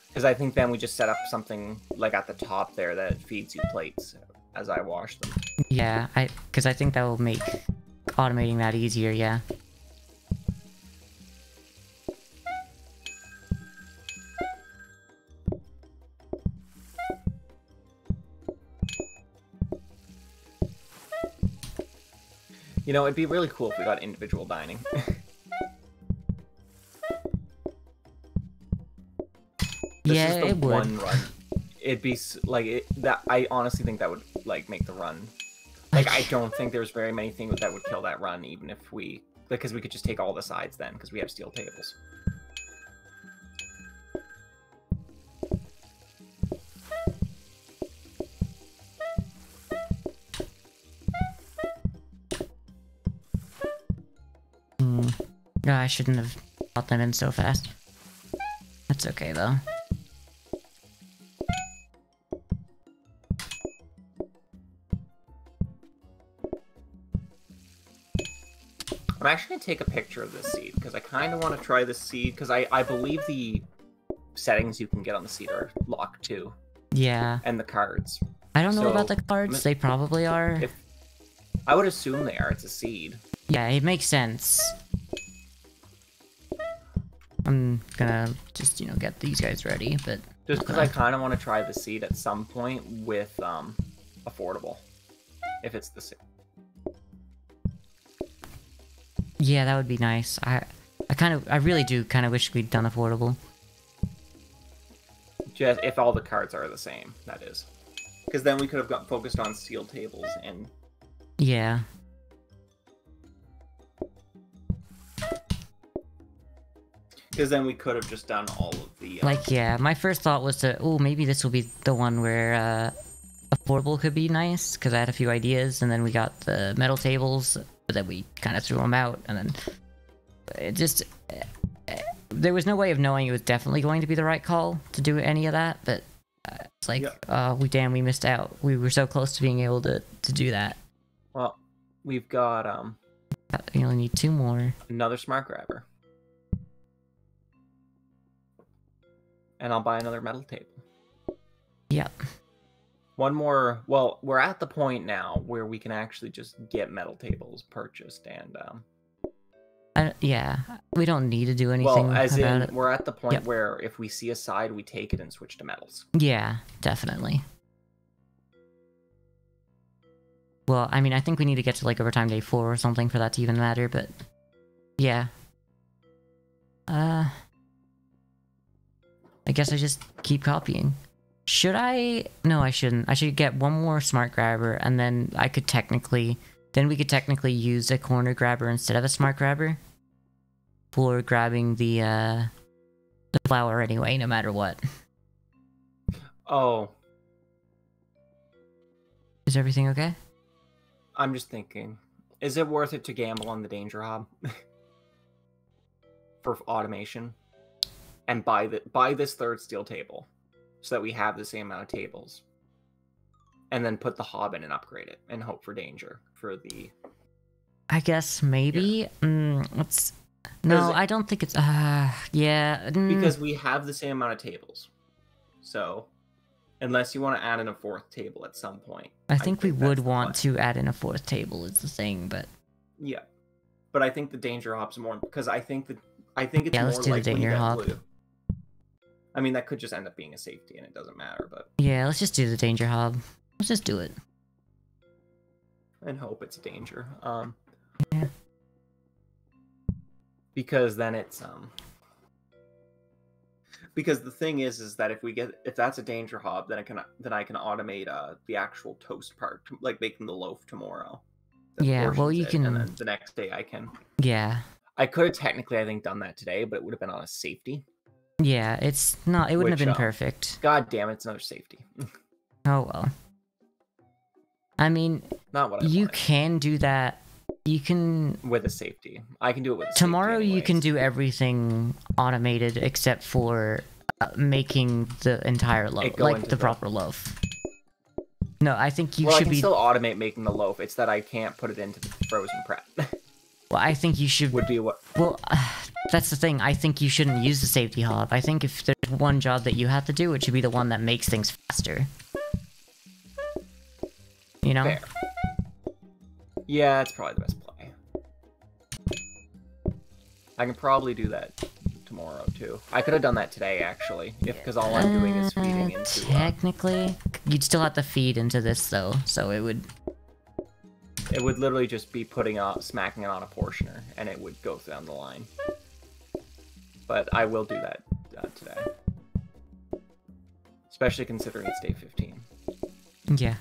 Because I think then we just set up something like at the top there that feeds you plates as I wash them. Yeah, because I think that will make automating that easier, yeah. You know, it'd be really cool if we got individual dining. Yeah, it would. One run. It'd be like that. I honestly think that would like make the run. Like I don't think there's very many things that would kill that run, even if we because we could just take all the sides then because we have steel tables. No, I shouldn't have brought that in so fast. That's okay though. I'm actually going to take a picture of this seed, because I kind of want to try this seed, because I believe the settings you can get on the seed are locked too. Yeah. And the cards. I don't know So, about the cards, they probably are. I would assume they are, it's a seed. Yeah, it makes sense. I'm gonna just, you know, get these guys ready, but... Just because I kind of want to try the seed at some point with, affordable. If it's the same. Yeah, that would be nice. I really do kind of wish we'd done affordable. Just if all the cards are the same, that is. Because then we could have got focused on steel tables and... Yeah. Because then we could have just done all of the... Like, yeah, my first thought was to, oh, maybe this will be the one where, affordable could be nice, because I had a few ideas, and then we got the metal tables, but then we kind of threw them out, and then... It just... There was no way of knowing it was definitely going to be the right call to do any of that, but it's like, we missed out. We were so close to being able to do that. Well, we've got, We only need 2 more. another smart grabber. And I'll buy another metal table. Yep. One more... Well, we're at the point now where we can actually just get metal tables purchased and, yeah, we don't need to do anything well, as about in, it. we're at the point where if we see a side, we take it and switch to metals. Yeah, definitely. Well, I mean, I think we need to get to, like, overtime day 4 or something for that to even matter, but... Yeah. I guess I just keep copying. Should I? No, I shouldn't. I should get one more smart grabber, and then I could technically... Then we could technically use a corner grabber instead of a smart grabber. For grabbing the flower anyway, no matter what. Oh. Is everything okay? I'm just thinking. Is it worth it to gamble on the danger hob? For automation? And buy this third steel table. So that we have the same amount of tables. And then put the hob in and upgrade it. And hope for danger for the... I guess maybe. Yeah. No, I don't think it's... yeah. Because we have the same amount of tables. So, unless you want to add in a 4th table at some point. I think we would want to add in a 4th table is the thing, but... Yeah. But I think the danger hob's more... Because I think it's more let's do like the danger hob. blue. I mean, that could just end up being a safety and it doesn't matter, but... Yeah, let's just do the danger hob. Let's just do it. And hope it's danger. Yeah. Because then it's because the thing is that if that's a danger hob, then I can automate the actual toast part, like making the loaf tomorrow. Yeah, well you can. And then the next day I can. Yeah. I could have technically, I think, done that today, but it would have been on a safety. Yeah, it's not. It wouldn't have been perfect. God damn it! It's another safety. Oh well. I mean, not what I you wanted. can do that You can... with a safety. I can do it with a Tomorrow safety you can anyways. do everything automated except for making the entire loaf, It go like into the the- proper loaf. No, I think you Well, I should can be... still automate making the loaf. It's that I can't put it into the frozen prep. Well, I think you should... Would be what... Well, that's the thing. I think you shouldn't use the safety hob. I think if there's one job that you have to do, it should be the one that makes things faster. You know? Fair. Yeah, it's probably the best play. I can probably do that tomorrow, too. I could have done that today, actually. Because all I'm doing is feeding into... Technically, you'd still have to feed into this, though, so it would... It would literally just be smacking it on a portioner, and it would go down the line. But I will do that today. Especially considering it's day 15. Yeah.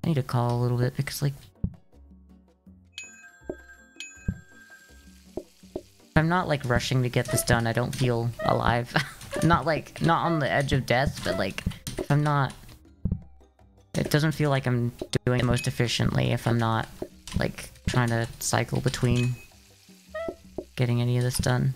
I need to call a little bit, because, like... If I'm not, like, rushing to get this done, I don't feel alive. Not on the edge of death, but, like, if I'm not... It doesn't feel like I'm doing it most efficiently if I'm not, like, trying to cycle between getting any of this done.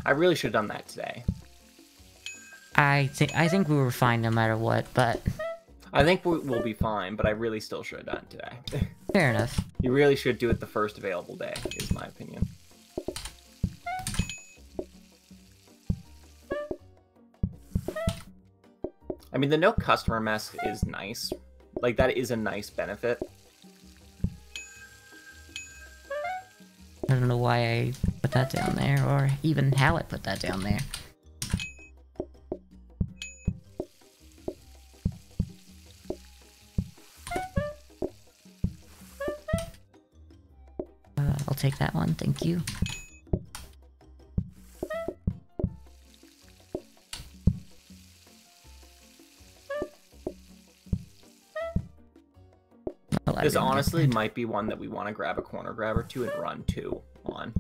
I really should have done that today. I think we were fine no matter what, but... I think we'll be fine, but I really still should have done it today. Fair enough. You really should do it the first available day, is my opinion. I mean, the no customer mess is nice. Like, that is a nice benefit. I don't know why I put that down there, or even how I put that down there. I'll take that one, thank you. Well, I This didn't get honestly that. might be one that we want to grab a corner grabber to and run 2 on.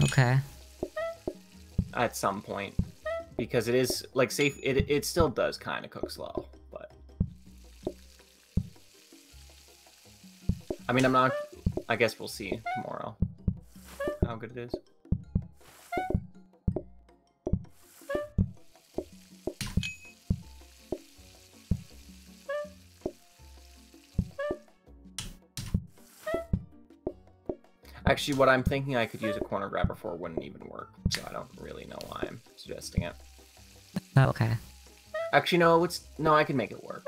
Okay. At some point. Because it is, like, safe. It still does kind of cook slow, but... I mean, I'm not... I guess we'll see tomorrow how good it is. Actually, what I'm thinking I could use a corner grabber for wouldn't even work, so I don't really know why I'm suggesting it. Oh, okay. Actually, no, no, I can make it work.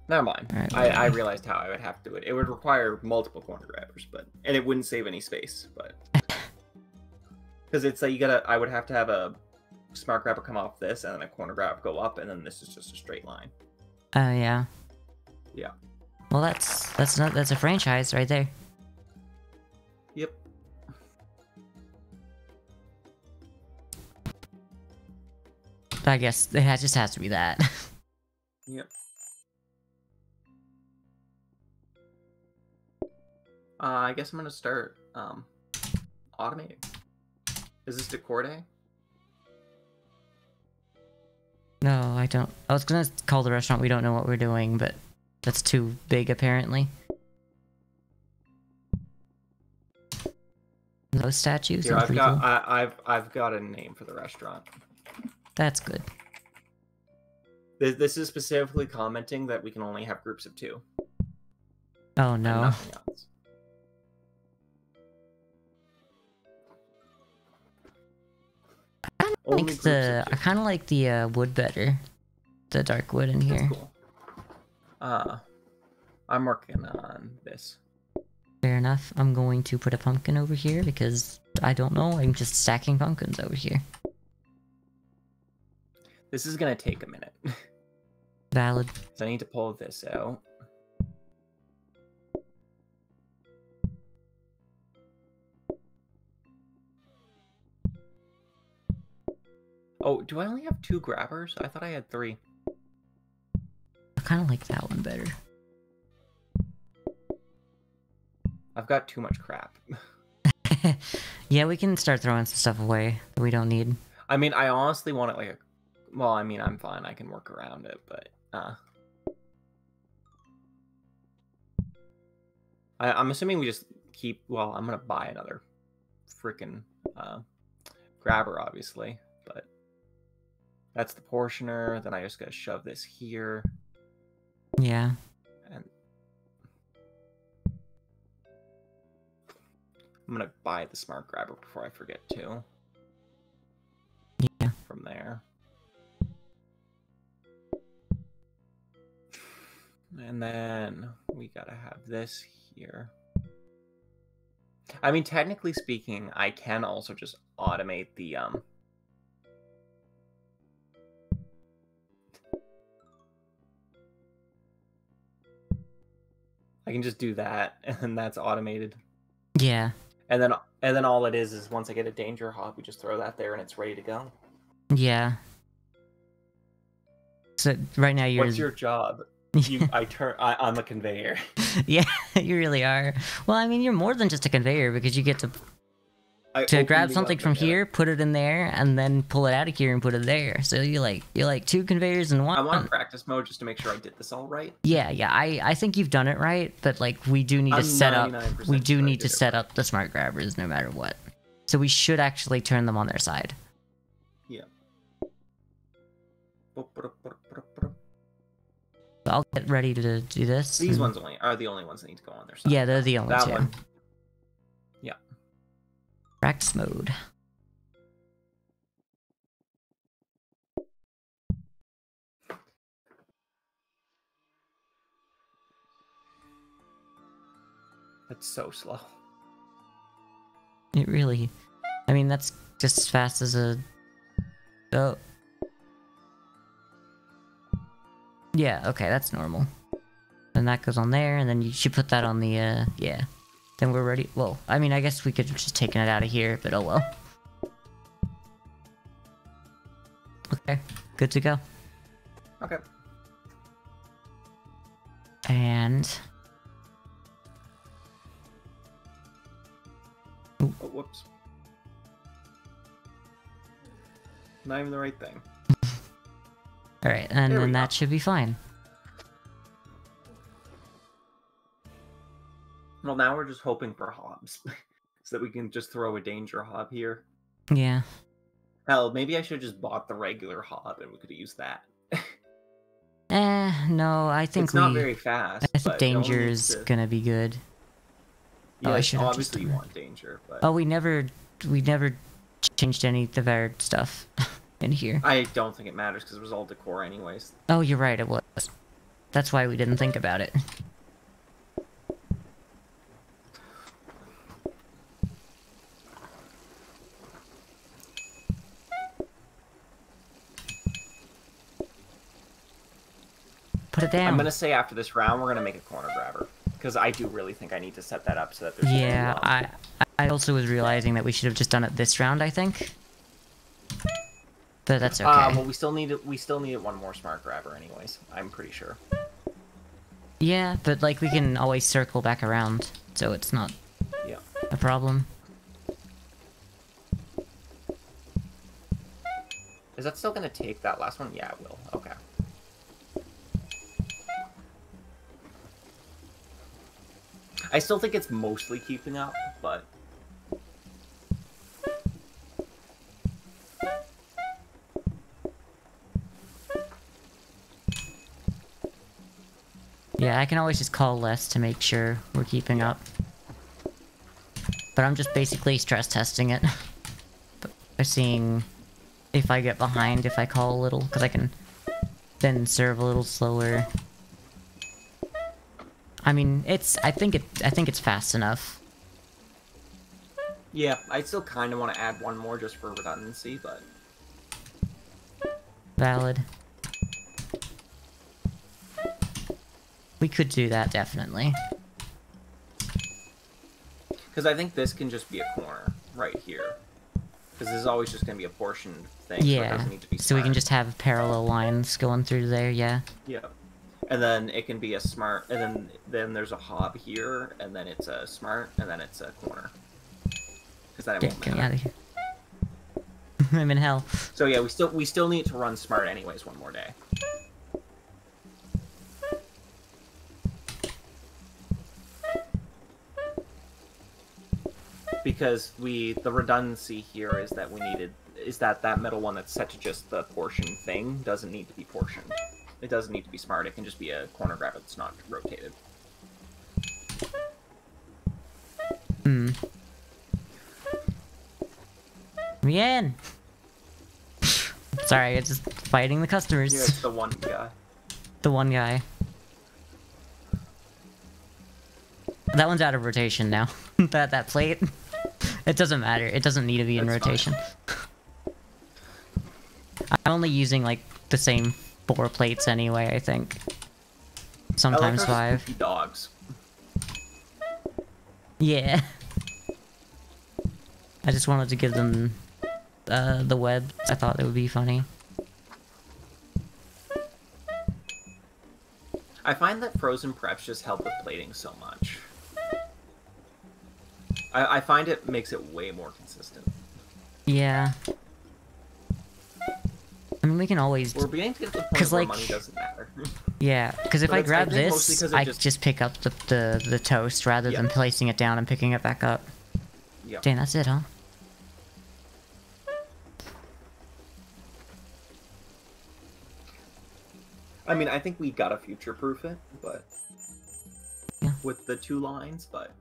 Never mind. Alright, I realized how I would have to do it. It would require multiple corner grabbers, and it wouldn't save any space, but... Because it's like I would have to have a smart grabber come off this, and then a corner grabber go up, and then this is just a straight line. Oh, yeah. Yeah. Well, that's a franchise right there. Yep. I guess it just has to be that. Yep. I guess I'm gonna start automating. Is this decor day? No, I don't. I was gonna call the restaurant. We don't know what we're doing, but that's too big apparently. Those statues. Here, are I've pretty got cool. I've got a name for the restaurant. That's good. This is specifically commenting that we can only have groups of 2. Oh And no. nothing else. Only groups of I 2. kind of like the wood better. The dark wood in That's here. cool. I'm working on this. Fair enough. I'm going to put a pumpkin over here because I don't know. I'm just stacking pumpkins over here. This is gonna take a minute. Valid. So I need to pull this out. Oh, do I only have 2 grabbers? I thought I had 3. I kind of like that one better. I've got too much crap. Yeah, we can start throwing some stuff away that we don't need. I mean, I honestly want it like a... Well, I mean, I'm fine. I can work around it, but... I'm assuming we just keep... Well, I'm going to buy another freaking grabber, obviously. But that's the portioner. Then I just got to shove this here. Yeah. And I'm going to buy the smart grabber before I forget to. Yeah. From there. And then we gotta have this here. I mean, technically speaking, I can also just automate the I can just do that, and that's automated. Yeah. And then all it is once I get a danger hop, we just throw that there and it's ready to go. Yeah. So right now you're... What's your job? I'm a conveyor. Yeah, you really are. Well, I mean, you're more than just a conveyor because you get to grab something from here, put it in there, and then pull it out of here and put it there. So you're like 2 conveyors in one. I want practice mode just to make sure I did this all right. Yeah, I think you've done it right, but like we do need to set up the smart grabbers no matter what. So we should actually turn them on their side. Yeah. I'll get ready to do this. These ones are the only ones that need to go on their side. Yeah, they're the only two. One. Yeah. Practice mode. That's so slow. It really... I mean, that's just as fast as a... Oh. Yeah, okay, that's normal. Then that goes on there, and then you should put that on the, yeah. Then we're ready. Well, I mean, I guess we could have just taken it out of here, but oh well. Okay, good to go. Okay. And... Oh, whoops. Not even the right thing. Alright, and then that should be fine. Well, now we're just hoping for hobs. So that we can just throw a danger hob here. Yeah. Hell, maybe I should have just bought the regular hob and we could have used that. No, I think it's not very fast. I think danger is gonna be good. Yeah, oh, I should obviously you want danger, but... Oh, we never changed any of the Verd stuff in here. I don't think it matters because it was all decor anyways. Oh, you're right, it was. That's why we didn't think about it. Put it down. I'm gonna say after this round we're gonna make a corner grabber. Because I do really think I need to set that up so that there's... Yeah, I also was realizing that we should have just done it this round, I think. But that's okay. Well, we still needed one more smart grabber anyways, I'm pretty sure. Yeah, but like we can always circle back around, so it's not a problem. Is that still gonna take that last one? Yeah, it will. Okay. I still think it's mostly keeping up, but... Yeah, I can always just call less to make sure we're keeping up. But I'm just basically stress testing it. By seeing if I get behind, if I call a little, because I can then serve a little slower. I mean, I think it's fast enough. Yeah, I still kind of want to add one more just for redundancy, but... Valid. We could do that, definitely. Because I think this can just be a corner right here. Because this is always just going to be a portioned thing, so it Yeah, doesn't need to be so we can smart. just have parallel lines going through there, yeah. Yeah. And then it can be a smart, and then there's a hob here, and then it's a smart, and then it's a corner. Because then it Yeah, won't get me matter. out of here. I'm in hell. So yeah, we still need to run smart anyways one more day. Because the redundancy here is that that middle one that's set to just the portion thing doesn't need to be portioned. It doesn't need to be smart. It can just be a corner grabber that's not rotated. Hmm. Rian! Sorry, it's just fighting the customers. Yeah, it's the one guy. The one guy. That one's out of rotation now. that plate. It doesn't matter. It doesn't need to be in That's rotation. I'm only using like the same 4 plates anyway, I think. Sometimes I like 5. dogs. Yeah. I just wanted to give them the web. I thought it would be funny. I find that frozen preps just help with plating so much. I find it makes it way more consistent. Yeah. I mean, we can always... We're beginning to get to the point where like, money doesn't matter. Yeah, because if But I it's- I grab think mostly this, 'cause it I just- just pick up the toast rather than Yeah. placing it down and picking it back up. Yeah. Dang, that's it, huh? I mean, I think we gotta future-proof it, but... Yeah. With the 2 lines, but...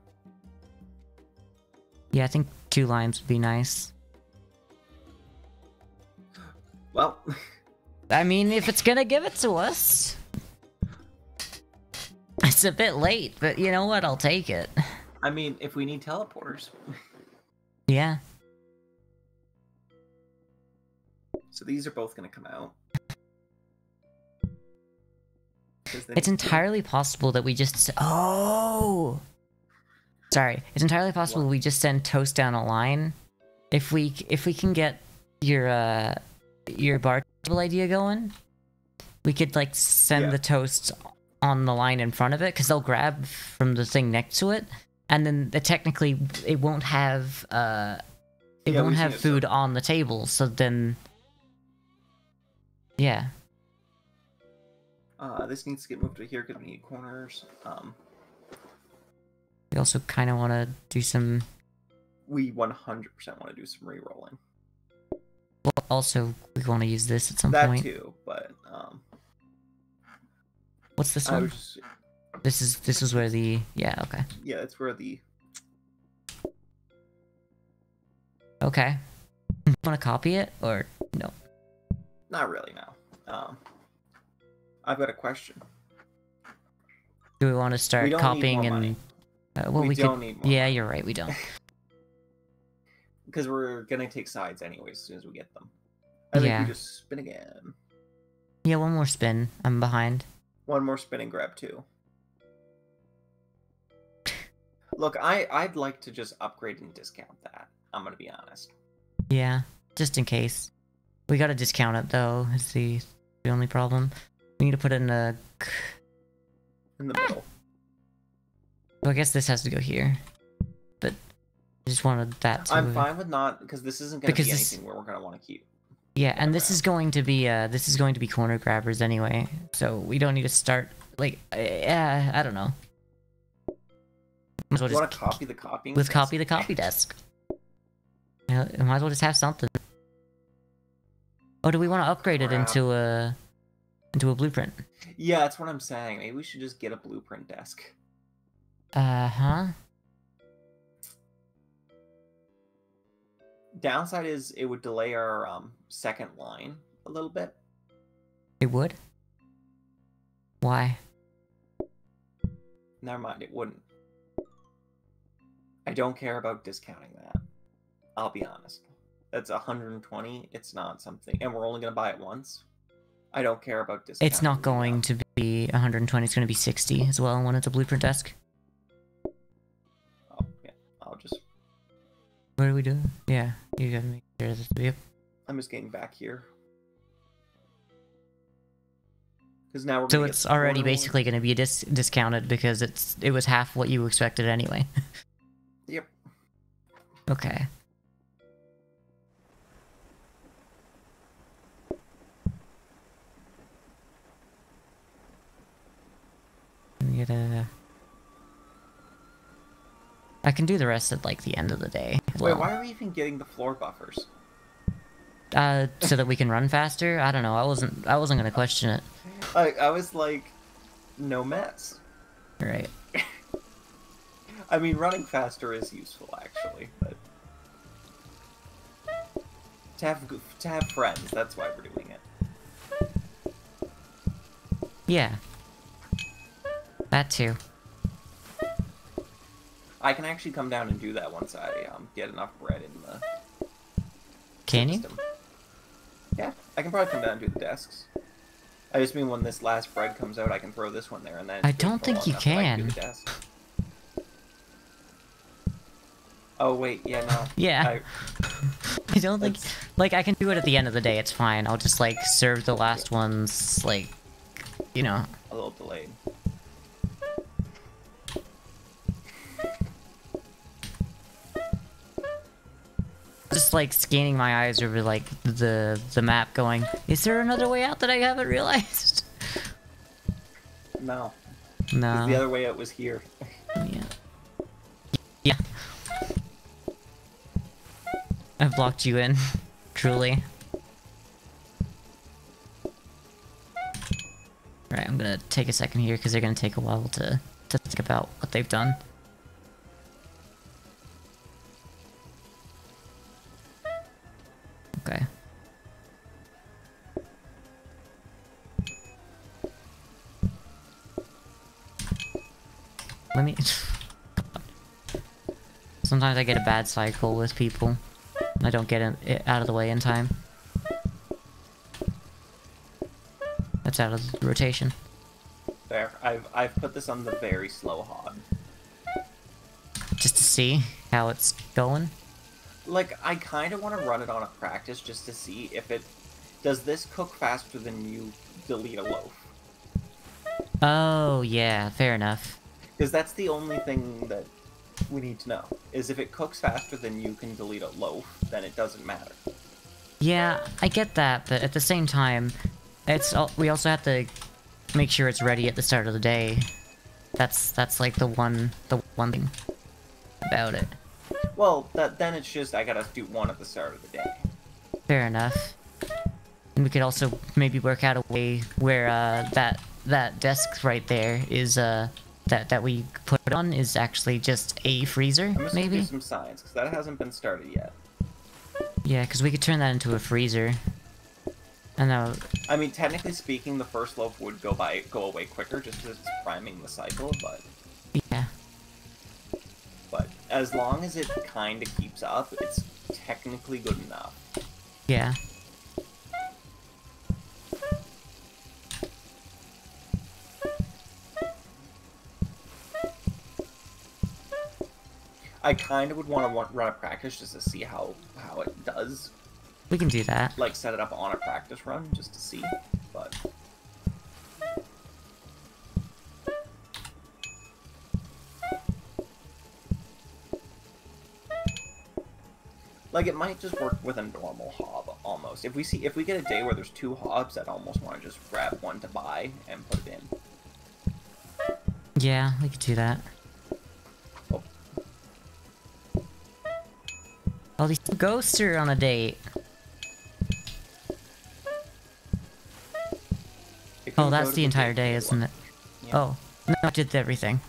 Yeah, I think 2 lines would be nice. Well... I mean, if it's gonna give it to us... It's a bit late, but you know what? I'll take it. I mean, if we need teleporters. Yeah. So these are both gonna come out. 'Cause they It's need to- entirely possible that we just... Oh! Sorry. It's entirely possible What? we just send toast down a line. If we can get your bar table idea going, we could like send Yeah. the toast on the line in front of it, because they'll grab from the thing next to it, and then technically it won't have Yeah, we won't see have it, so- food on the table, so then yeah. This needs to get moved to here because we need corners. We also kind of want to do some... We 100% want to do some re-rolling. Well, also, we want to use this at some That point. too, but What's this I one? was just, This is where the... Yeah, okay. yeah, it's where the Okay. Want to copy it, or no? not really now. I've got a question. Do we want to We start don't copying need more and... money. well, we we don't could... need more Yeah, money. you're right, we don't. Because we're gonna take sides anyways as soon as we get them. I think Yeah. we just spin again. Yeah, one more spin. I'm behind. One more spin and grab 2. Look, I'd like to just upgrade and discount that. I'm gonna be honest. Yeah, just in case. We gotta discount it, though, is the only problem. We need to put in a... In the middle. Well, I guess this has to go here. But I just wanted that to... I'm fine with not, because this isn't gonna Because be this- anything where we're gonna want to keep. Yeah, and this is going to be corner grabbers anyway, so we don't need to start, like, I don't know. Might as well You want just to copy the copying? let's desk? copy the copy desk. Yeah, might as well just have something. Oh, do we want to upgrade it Crap. into a blueprint? Yeah, that's what I'm saying. Maybe we should just get a blueprint desk. Huh? Downside is it would delay our second line a little bit. It would? Why? Never mind, it wouldn't. I don't care about discounting that. I'll be honest. That's 120. It's not something, and we're only gonna buy it once. I don't care about discounting. It's not going to be 120, it's going to be 60 as well when it's a blueprint desk. Oh yeah, I'll just. What are we doing? Yeah, you gotta make... Here's the view. I'm just getting back here. Because now we're So gonna it's get the already corner basically going to be discounted because it was half what you expected anyway. Yep. Okay. Let me get a... I can do the rest at like the end of the day. Wait, why are we even getting the floor buffers? So that we can run faster? I don't know. I wasn't gonna question it. I was like, no mess. Right. I mean, running faster is useful actually, but to have friends, that's why we're doing it. Yeah. That too. I can actually come down and do that once I get enough bread in the Can you? system. Yeah, I can probably come down and do the desks. I just mean when this last bread comes out, I can throw this one there, and then I it's don't full think you enough that I can do can. the desk. Oh wait, yeah, no. Yeah. I don't think... That's- Like, I can do it at the end of the day, it's fine. I'll just, like, serve the last ones, like, you know. A little delayed. Just, like, scanning my eyes over, like, the map going, is there another way out that I haven't realized? No. No. 'Cause the other way out was here. Yeah. Yeah. I've blocked you in. Truly. Alright, I'm gonna take a second here because they're gonna take a while to think about what they've done. Okay. Let me... Sometimes I get a bad cycle with people. I don't get it out of the way in time. That's out of the rotation. There, I've put this on the very slow hob. Just to see how it's going. Like, I kind of want to run it on a practice just to see if it... Does this cook faster than you delete a loaf? Oh, yeah, fair enough. Because that's the only thing that we need to know. Is if it cooks faster than you can delete a loaf, then it doesn't matter. Yeah, I get that, but at the same time, we also have to make sure it's ready at the start of the day. That's like the one thing about it. Well, then it's just I gotta do one at the start of the day. Fair enough. And we could also maybe work out a way where that desk right there is that we put on is actually just a freezer, I'm just gonna maybe? do some science, because that hasn't been started yet. Yeah, because we could turn that into a freezer. And that would... I mean, technically speaking, the first loaf would go away quicker, just because it's priming the cycle, but... Yeah. But as long as it kind of keeps up, it's technically good enough. Yeah. I kind of would want to run a practice just to see how it does. We can do that. Like, set it up on a practice run just to see, but... Like, it might just work with a normal hob, almost. If we get a day where there's two hobs, I'd almost want to just grab one to buy and put it in. Yeah, we could do that. Oh. Oh, these ghosts are on a date. Oh, that's the entire day, isn't it? Yeah. Oh, no, I did everything.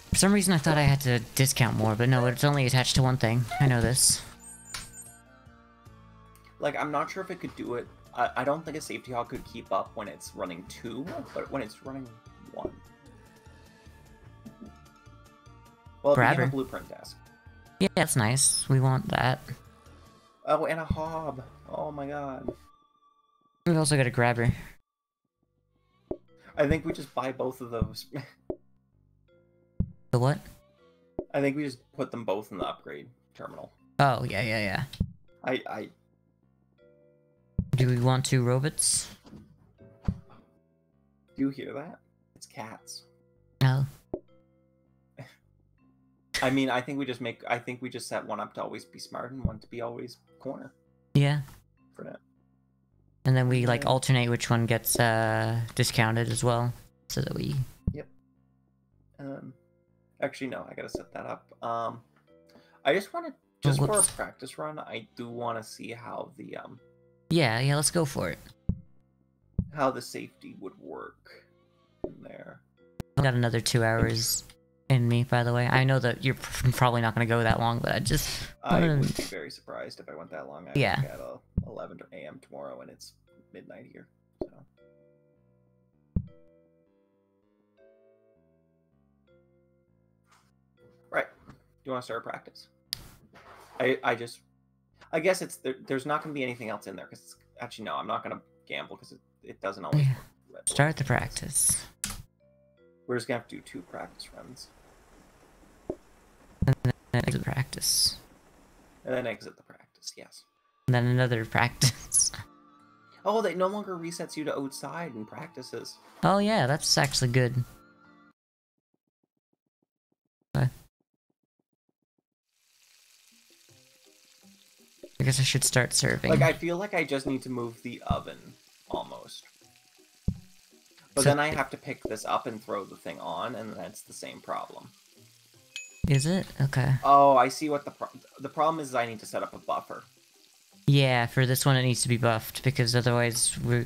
For some reason I thought I had to discount more, but no, it's only attached to one thing. I know this. Like, I'm not sure if it could do it. I don't think a safety hog could keep up when it's running 2, but when it's running 1. Well, we have Grabber. a blueprint desk. Yeah, that's nice. We want that. Oh, and a hob. Oh my god. We've also got a grabber. I think we just buy both of those. The what? I think we just put them both in the upgrade terminal. Oh, yeah, yeah, yeah. I Do we want two robots? do you hear that? It's cats. No. I mean, I think we just set one up to always be smart and one to be always corner Yeah. for that. And then we, like, Yeah. alternate which one gets, discounted as well. So that we... Actually, no, I gotta set that up. I just want to, just for a whoops. practice run, I do want to see how the Yeah, yeah, let's go for it. how the safety would work in there. I got another 2 hours in me, by the way. I know that you're probably not going to go that long, but I just... I would be very surprised if I went that long. I Yeah. work at 11 a.m. tomorrow, and it's midnight here. So. Right. Do you want to start a practice? I guess it's there's not going to be anything else in there because actually no, I'm not going to gamble because it doesn't always Yeah. work. Start the practice. We're just gonna have to do 2 practice runs And then exit practice. and then exit the practice. Yes. And then another practice. Oh, they no longer resets you to outside in practices. Oh yeah, that's actually good. Okay. I guess I should start serving. Like I feel like I just need to move the oven almost. But So- then I have to pick this up and throw the thing on, and that's the same problem. Is it? Okay. Oh, I see what the problem is. I need to set up a buffer. Yeah, for this one it needs to be buffed because otherwise we're...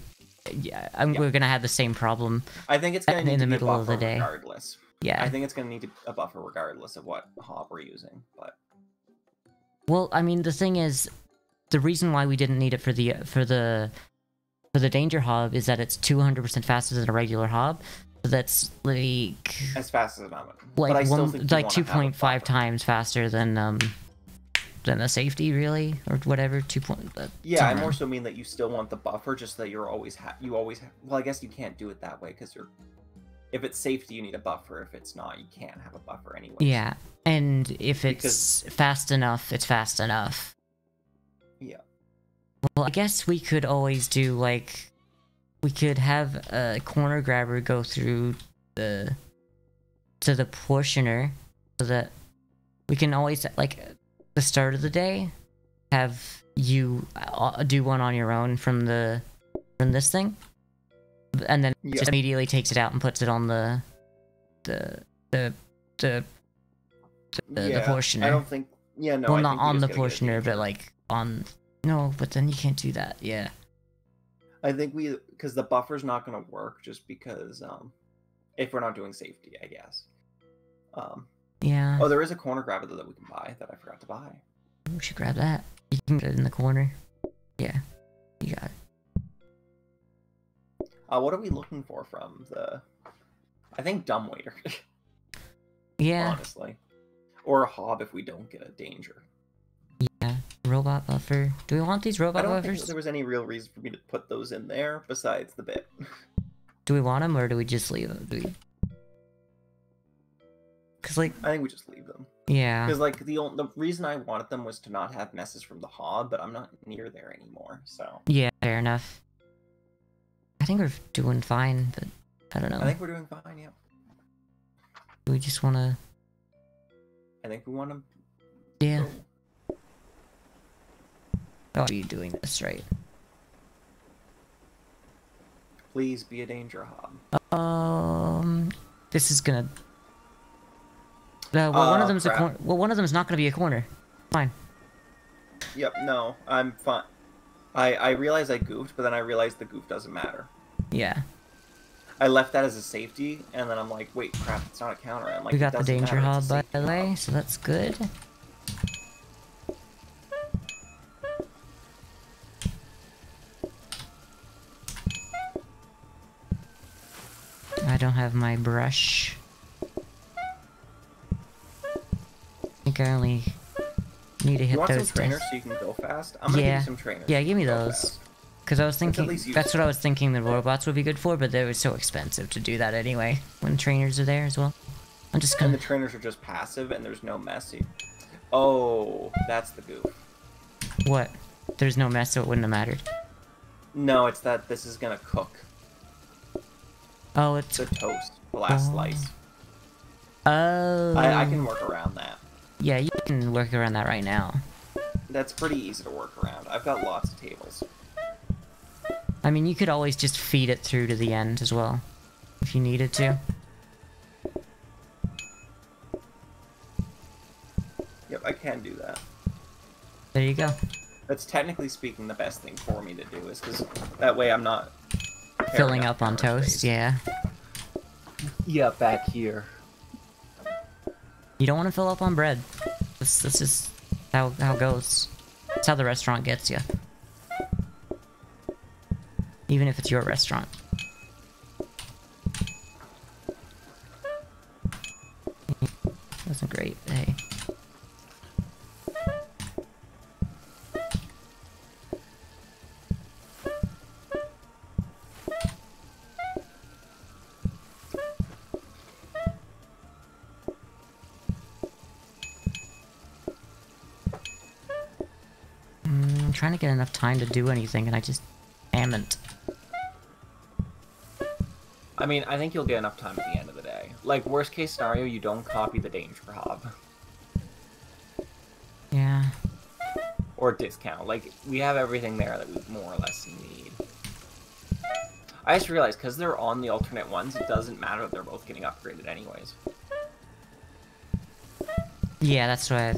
Yeah, we're gonna have the same problem. I think it's gonna In need the to be a middle of the buffer day. regardless. Yeah. I think it's gonna need a buffer regardless of what hob we're using. But Well, I mean, the thing is, the reason why we didn't need it for the danger hob is that it's 200% faster than a regular hob. So that's like as fast as an oven. But I like still one, think you like wanna have a 2.5 buffer. times faster than the safety, really, or whatever. 2. Yeah, I more so mean that you still want the buffer, just that you're always well, I guess you can't do it that way because if it's safety, you need a buffer. If it's not, you can't have a buffer anyway. Yeah, and if it's fast enough, it's fast enough. Yeah. Well, I guess we could always do, like... We could have a corner grabber go through to the portioner, so that we can always, like, the start of the day, have you do one on your own from this thing, and then it Yeah. just immediately takes it out and puts it on the portioner. I don't think. Yeah, no. Well, I not think we on just the gotta get a portioner, danger. but like on... No, but then you can't do that, yeah. I think because the buffer's not going to work just because if we're not doing safety, I guess. Yeah, Oh, there is a corner grabber that we can buy that I forgot to buy. we should grab that. You can get it in the corner. Yeah, you got it. What are we looking for from the? I think dumbwaiter. Yeah, Honestly, or a hob if we don't get a danger. yeah. Robot buffer. Do we want these I robot don't think buffers? there was any real reason for me to put those in there besides the bit. Do we want them, or do we just leave them? Cause like, I think we just leave them yeah. because like the reason I wanted them was to not have messes from the hob, but I'm not near there anymore. So Yeah, fair enough. I think we're doing fine, but I don't know. I think we're doing fine. Yeah. We just wanna... I think we want to. Yeah. Oh, are you doing this right? Please be a danger hob. This is gonna... well, one of them's a crap. corner. Well, one of them's not gonna be a corner. Fine. Yep, no, I'm fine. I realized I goofed, but then I realized the goof doesn't matter. Yeah. I left that as a safety, and then I'm like, wait, crap, it's not a counter. I'm like, We it got the doesn't danger matter, hob, it's a by safety the way, hob. so that's good. I don't have my brush. I think I only need to You hit want some those trainers things. so you can go fast? I'm gonna give Yeah. you some trainers. Yeah, so give me you can go those. fast. Because I was at thinking, least that's what I useful. was thinking the robots would be good for, but they were so expensive to do that anyway, when trainers are there as well. I'm just And gonna... the trainers are just passive, and there's no messy. Oh, that's the goof. What? There's no mess, so it wouldn't have mattered. No, it's that this is gonna cook. Oh, it's... The toast. The last Oh. slice. Oh. I can work around that. Yeah, you can work around that right now. That's pretty easy to work around. I've got lots of tables. I mean, you could always just feed it through to the end as well, if you needed to. Yep, I can do that. There you go. That's technically speaking the best thing for me to do, is because that way I'm not Filling up on counter toast, space. yeah. Yeah, back here. You don't want to fill up on bread. This is how it goes. That's how the restaurant gets you. Even if it's your restaurant. Wasn't great, but hey. I'm trying to get enough time to do anything, and I just haven't. I mean, I think you'll get enough time at the end of the day. Like, worst case scenario, you don't copy the danger hob. Yeah. Or discount. Like, we have everything there that we more or less need. I just realized, because they're on the alternate ones, it doesn't matter that they're both getting upgraded anyways. Yeah, that's why.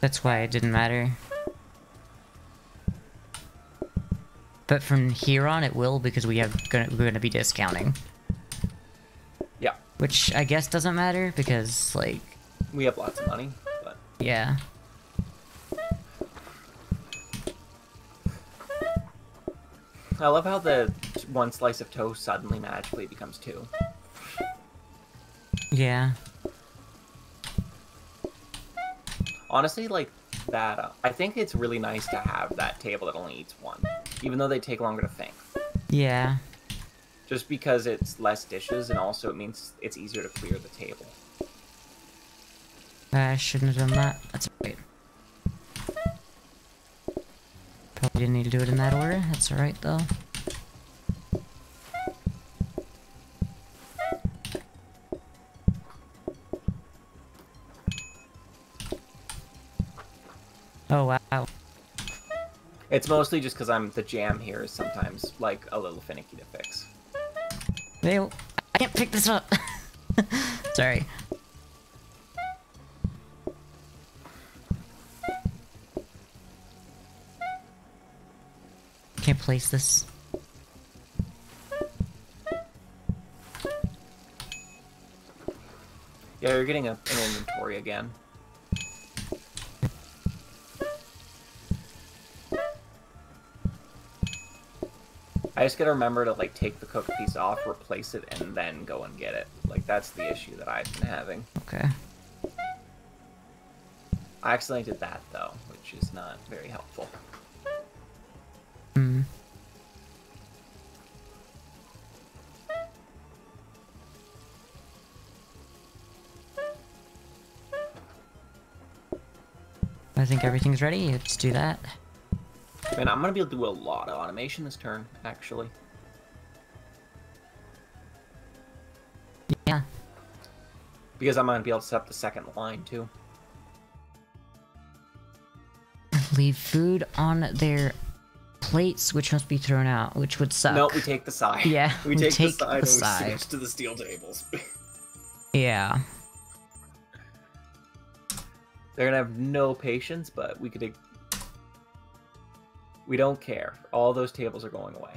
That's why it didn't matter. But from here on, it will, because we're gonna be discounting. Yeah. Which I guess doesn't matter because, like, We have lots of money, but... yeah. I love how the one slice of toast suddenly magically becomes two. Yeah. Honestly, like, that, I think it's really nice to have that table that only eats one. Even though they take longer to think. Yeah. Just because it's less dishes, and also it means it's easier to clear the table. I shouldn't have done that. That's alright. Probably didn't need to do it in that order. That's alright, though. Oh, wow. It's mostly just because the jam here is sometimes, like, a little finicky to fix. Ew. I can't pick this up. Sorry. Can't place this. Yeah, you're getting an inventory again. I just gotta remember to, like, take the cooked piece off, replace it, and then go and get it. Like, that's the issue that I've been having. Okay. I accidentally did that, though, which is not very helpful. Hmm. I think everything's ready. Let's do that. Man, I'm gonna be able to do a lot of automation this turn, actually. Yeah. Because I'm gonna be able to set up the second line, too. Leave food on their plates, which must be thrown out, which would suck. No, we take the side. Yeah, we take the side the and side. we switch to the steel tables. Yeah. They're gonna have no patience, but we could... We don't care. All those tables are going away.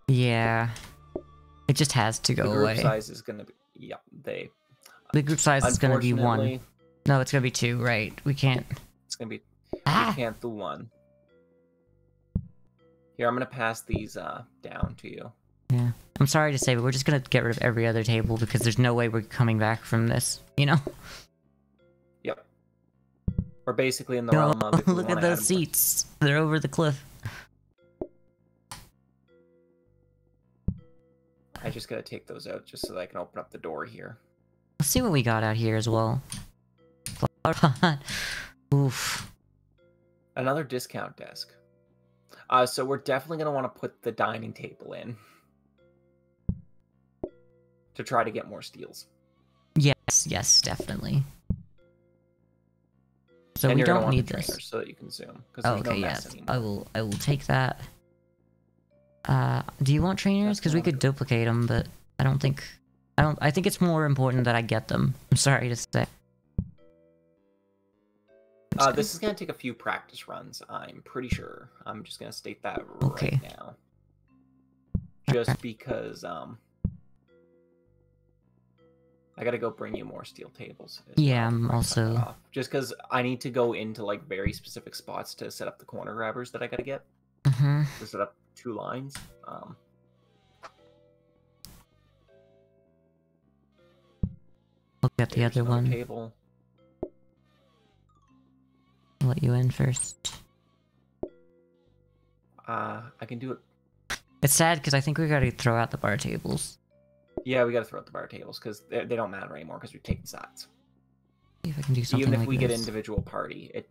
Yeah. It just has to The go group away. size is gonna be... Yeah, they... The group size is gonna be one. Unfortunately, No, it's gonna be two, right? We can't. it's gonna be... Ah! We can't do one. Here, I'm gonna pass these down to you. Yeah. I'm sorry to say, but we're just gonna get rid of every other table because there's no way we're coming back from this, you know? Yep. We're basically in the realm of... if we Look at wanna add those more- seats. They're over the cliff. I just gotta take those out just so that I can open up the door here. Let's see what we got out here as well. Alright. Oof. Another discount desk. So we're definitely going to want to put the dining table in to try to get more steals. Yes, definitely. So and we you're gonna don't want need the this. trainers so that you can zoom. Because Oh, there's okay, no yeah. mess anymore. I will take that. Do you want trainers? Because we could duplicate them, but I think it's more important that I get them. I'm sorry to say. This is going to take a few practice runs, I'm pretty sure. I'm just going to state that Okay. right now. Just because, I gotta go bring you more steel tables. Yeah, I'm before I cut also... that off. Just because I need to go into, like, very specific spots to set up the corner grabbers that I gotta get. To set up 2 lines. Look at the There's other another one. table. I'll let you in first. I can do it. It's sad because I think we gotta throw out the bar tables. Yeah, we gotta throw out the bar tables because they don't matter anymore because we've taken sides. See if I can do something Even if like we this. get individual party,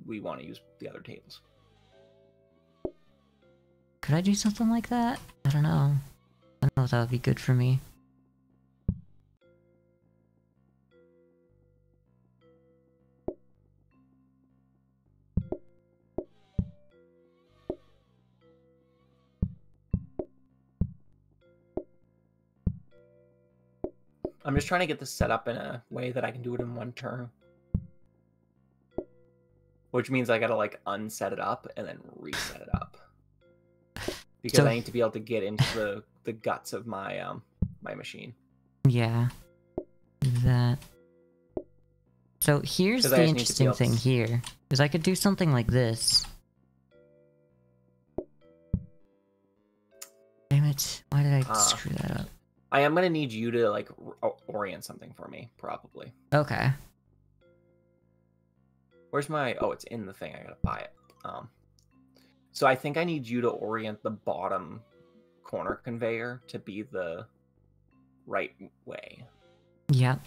we want to use the other tables. Could I do something like that? I don't know. I don't know if that would be good for me. I'm just trying to get this set up in a way that I can do it in one turn. Which means I gotta, like, unset it up and then reset it up. Because I need to be able to get into the guts of my my machine. Yeah. That. So here's the interesting thing here. Is I could do something like this. Damn it. Why did I screw that up? I am gonna need you to, like, orient something for me, probably. Okay. Where's my... Oh, it's in the thing. I gotta buy it. So I think I need you to orient the bottom corner conveyor to be the right way. Yep.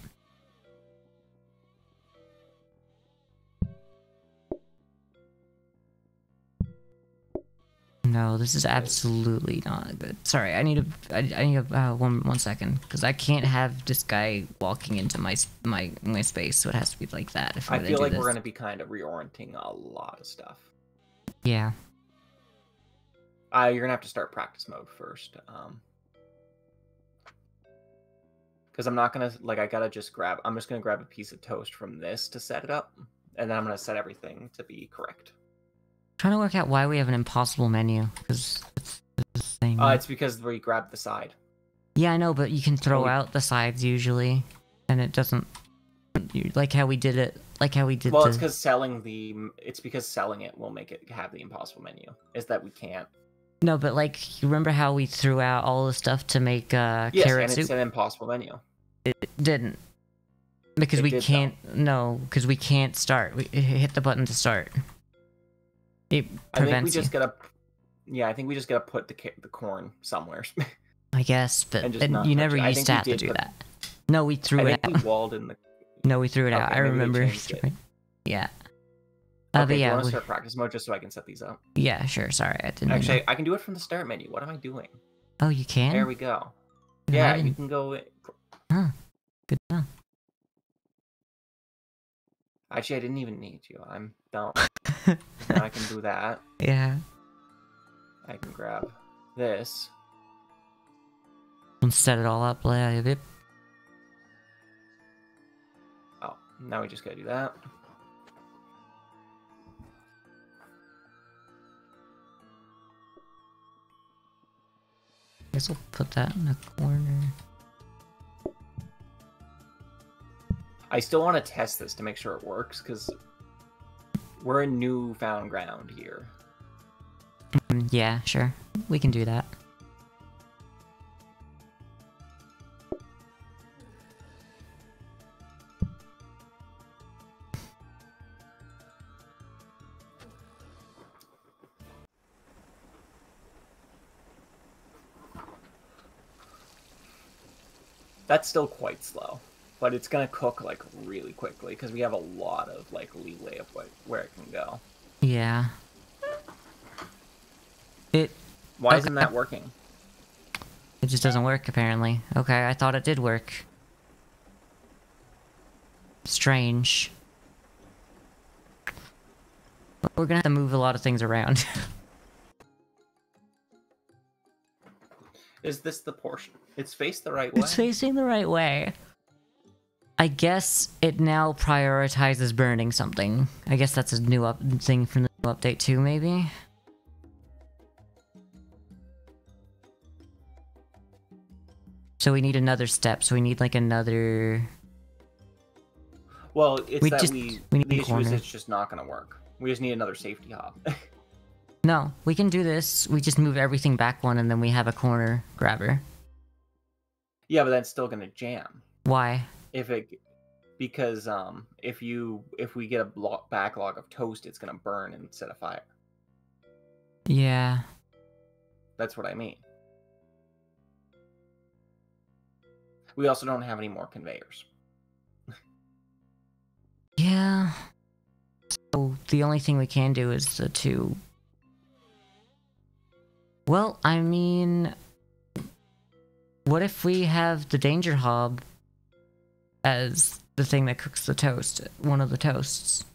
No, this is absolutely not good. Sorry, I need one second because I can't have this guy walking into my space, so it has to be like that. If I feel like we're gonna be kind of reorienting a lot of stuff. Yeah. You're gonna have to start practice mode first. Because I'm not gonna, like, I'm just gonna grab a piece of toast from this to set it up, and then I'm gonna set everything to be correct. Trying to work out why we have an impossible menu, because it's this thing. It's because we grabbed the side. Yeah, I know, but you can throw out the sides usually, and it doesn't. Like how we did it. Like how we did. Well, it's because selling it will make it have the impossible menu. Is that we can't. No, but like, you remember how we threw out all the stuff to make carrot soup? soup? Yes, and it's an impossible menu. It didn't. Because we can't. No, because we can't start. We hit the button to start. It prevents I think we just gotta. Yeah, I think we just gotta put the corn somewhere. I guess, but you never used to have to do that. No, we threw it out. We walled in the. No, we threw it out. I remember. Yeah. Okay, but do you yeah, want to start practice mode just so I can set these up? Yeah, sure. Sorry, I didn't. Actually, I can do it from the start menu. What am I doing? Oh, you can? There we go. Yeah, you can go. Huh. Good to know. Actually, I didn't even need you. I'm dumb. Now I can do that. Yeah. I can grab this. And set it all up. Oh, now we just gotta do that. I guess I'll put that in the corner. I still want to test this to make sure it works, because we're in newfound ground here. Yeah, sure. We can do that. That's still quite slow. But it's gonna cook like really quickly because we have a lot of like leeway of where it can go. Yeah. Why Okay. isn't that working? It just doesn't work, apparently. Okay, I thought it did work. Strange. We're gonna have to move a lot of things around. Is this the portion? It's faced the right way? It's facing the right way. I guess it now prioritizes burning something. I guess that's a new thing from the new update too, maybe? So we need another step, so we need like another... Well, it's We that need the a issue is corner. it's just not gonna work. We just need another safety hop. No, we can do this. We just move everything back one and then we have a corner grabber. Yeah, but that's still gonna jam. Why? Because if we get a backlog of toast, it's gonna burn and set a fire. Yeah. That's what I mean. We also don't have any more conveyors. Yeah. So the only thing we can do is the two. Well, I mean, what if we have the danger hob as the thing that cooks the toast, one of the toasts?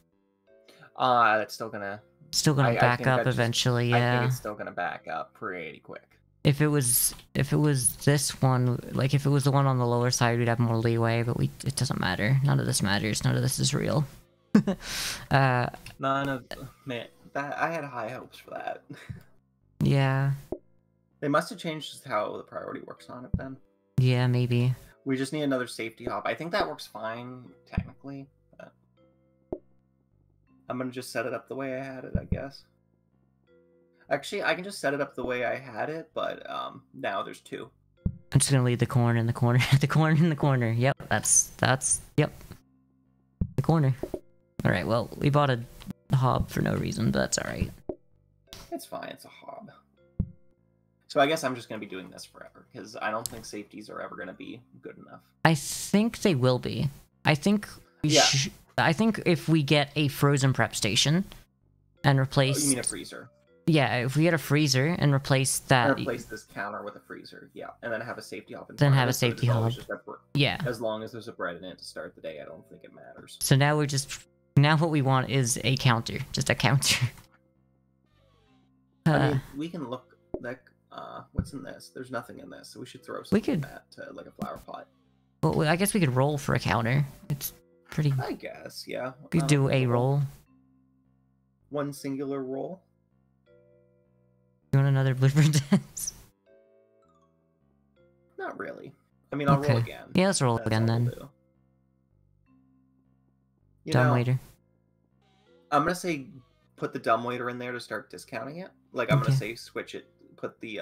That's still gonna Back think up that's just- eventually, I yeah. think it's still gonna back up pretty quick. If it was this one, like if it was the one on the lower side, we'd have more leeway, but it doesn't matter. None of this matters. None of this is real. None of man, that I had high hopes for that. Yeah. They must have changed how the priority works on it then. Yeah, maybe. We just need another safety hop. I think that works fine technically. But I'm gonna just set it up the way I had it, I guess. Actually, I can just set it up the way I had it, but now there's two. I'm just gonna leave the corn in the corner. The corn in the corner. Yep, that's yep. The corner. Alright, well, we bought a hob for no reason, but that's alright. It's fine, it's a hob. So I guess I'm just gonna be doing this forever, because I don't think safeties are ever gonna be good enough. I think they will be. I think I think if we get a frozen prep station and replace... Oh, you mean a freezer? Yeah, if we get a freezer and replace that... And replace this counter with a freezer, yeah. And then have a safety hob in Then front have of a it, so safety there's always hob. just a Yeah. As long as there's a bread in it to start the day, I don't think it matters. So now we're just... Now what we want is a counter. Just a counter. I mean, we can look like... what's in this? There's nothing in this, so we should throw something in that to, like a flower pot. Well, I guess we could roll for a counter. It's pretty... I guess, yeah. We could do a roll. One singular roll. You want another blueprint dance? Not really. I mean, I'll roll again. Yeah, let's roll That's again all then. we'll do. You Dumb know, waiter. I'm gonna say put the dumb waiter in there to start discounting it. Like I'm Okay. gonna say switch it, put the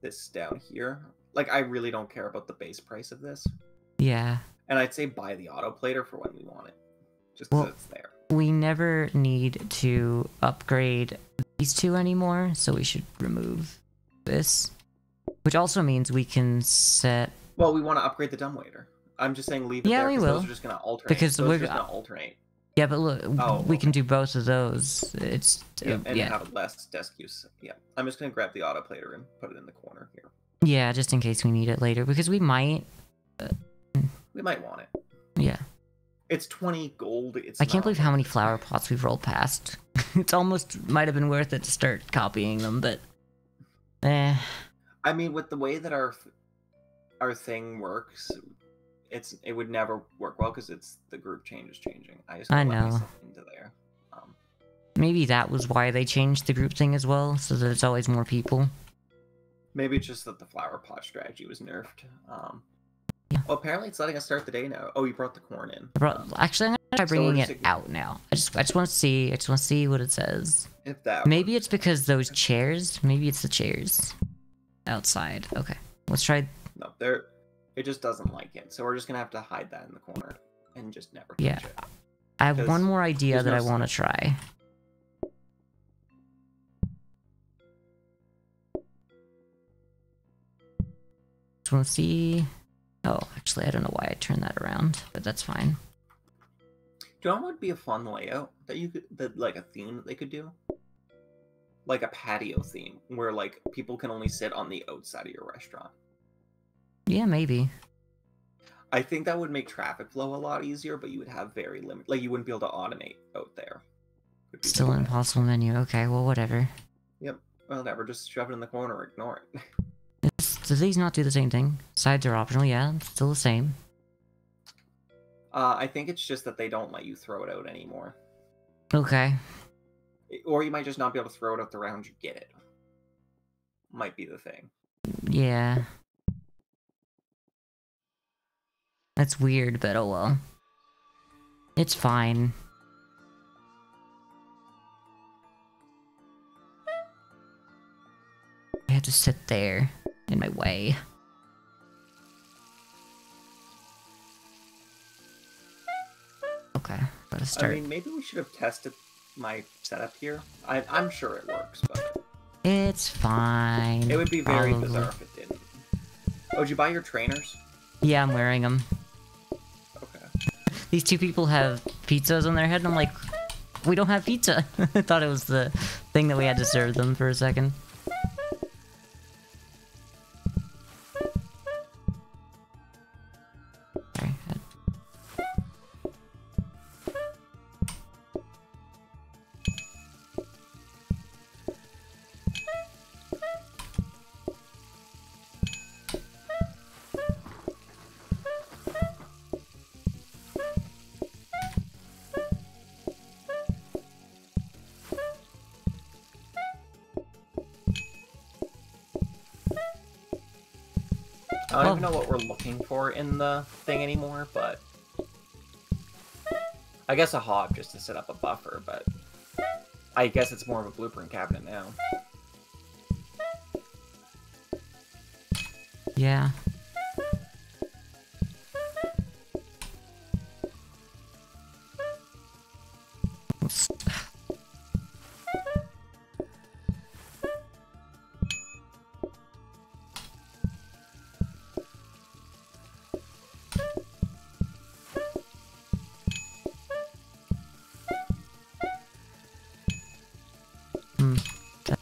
this down here. Like I really don't care about the base price of this. Yeah. And I'd say buy the auto plater for when we want it. Just because Well, it's there. We never need to upgrade these two anymore, so we should remove this. Which also means we can set... Well, we want to upgrade the dumb waiter. I'm just saying leave it Yeah, there we because will. those are just gonna alternate. Because those we're are just gonna alternate. Yeah, but look, Oh, we can okay. do both of those. It's... Yeah, and yeah. have less desk use. Yeah. I'm just gonna grab the auto plater and put it in the corner here. Yeah, just in case we need it later, because we might... We might want it. Yeah. It's 20 gold. It's I can't not believe how many worth it. flower pots we've rolled past. It's almost might have been worth it to start copying them, but... I mean, with the way that our thing works, it would never work well because it's the group change is changing. I just I gotta let know. myself into there. Maybe that was why they changed the group thing as well, so that it's always more people. Maybe it's just that the flower pot strategy was nerfed. Yeah. Well, apparently it's letting us start the day now. Oh, you brought the corn in. Actually, I'm gonna try So bringing we're it just- out now. I just want to see. I just want to see what it says. If that Maybe works. it's because those chairs. Maybe it's the chairs outside. Okay, let's try. No, there. It just doesn't like it, so we're just gonna have to hide that in the corner and just never touch Yeah. it. I have Because one more idea there's that no I want to try. Just want to see. Oh, actually, I don't know why I turned that around, but that's fine. Do you know what would be a fun layout that you could, that like a theme that they could do? Like a patio theme where like people can only sit on the outside of your restaurant. Yeah, maybe. I think that would make traffic flow a lot easier, but you would have very limited, like you wouldn't be able to automate out there. Still an impossible menu. Okay, well, whatever. Yep. Well, never. Just shove it in the corner or ignore it. Do these not do the same thing? Sides are optional, yeah, it's still the same. I think it's just that they don't let you throw it out anymore. Okay. Or you might just not be able to throw it out the round you get it. Might be the thing. Yeah. That's weird, but oh well. It's fine. I had to sit there in my way. Okay, gotta start. I mean, maybe we should have tested my setup here. I'm sure it works, but It's fine. it would be very Probably. bizarre if it didn't. Oh, did you buy your trainers? Yeah, I'm wearing them. Okay. These two people have pizzas on their head, and I'm like, we don't have pizza. I thought it was the thing that we had to serve them for a second. Sorry. I don't even know what we're looking for in the thing anymore, but I guess a hob just to set up a buffer, but I guess it's more of a blueprint cabinet now. Yeah.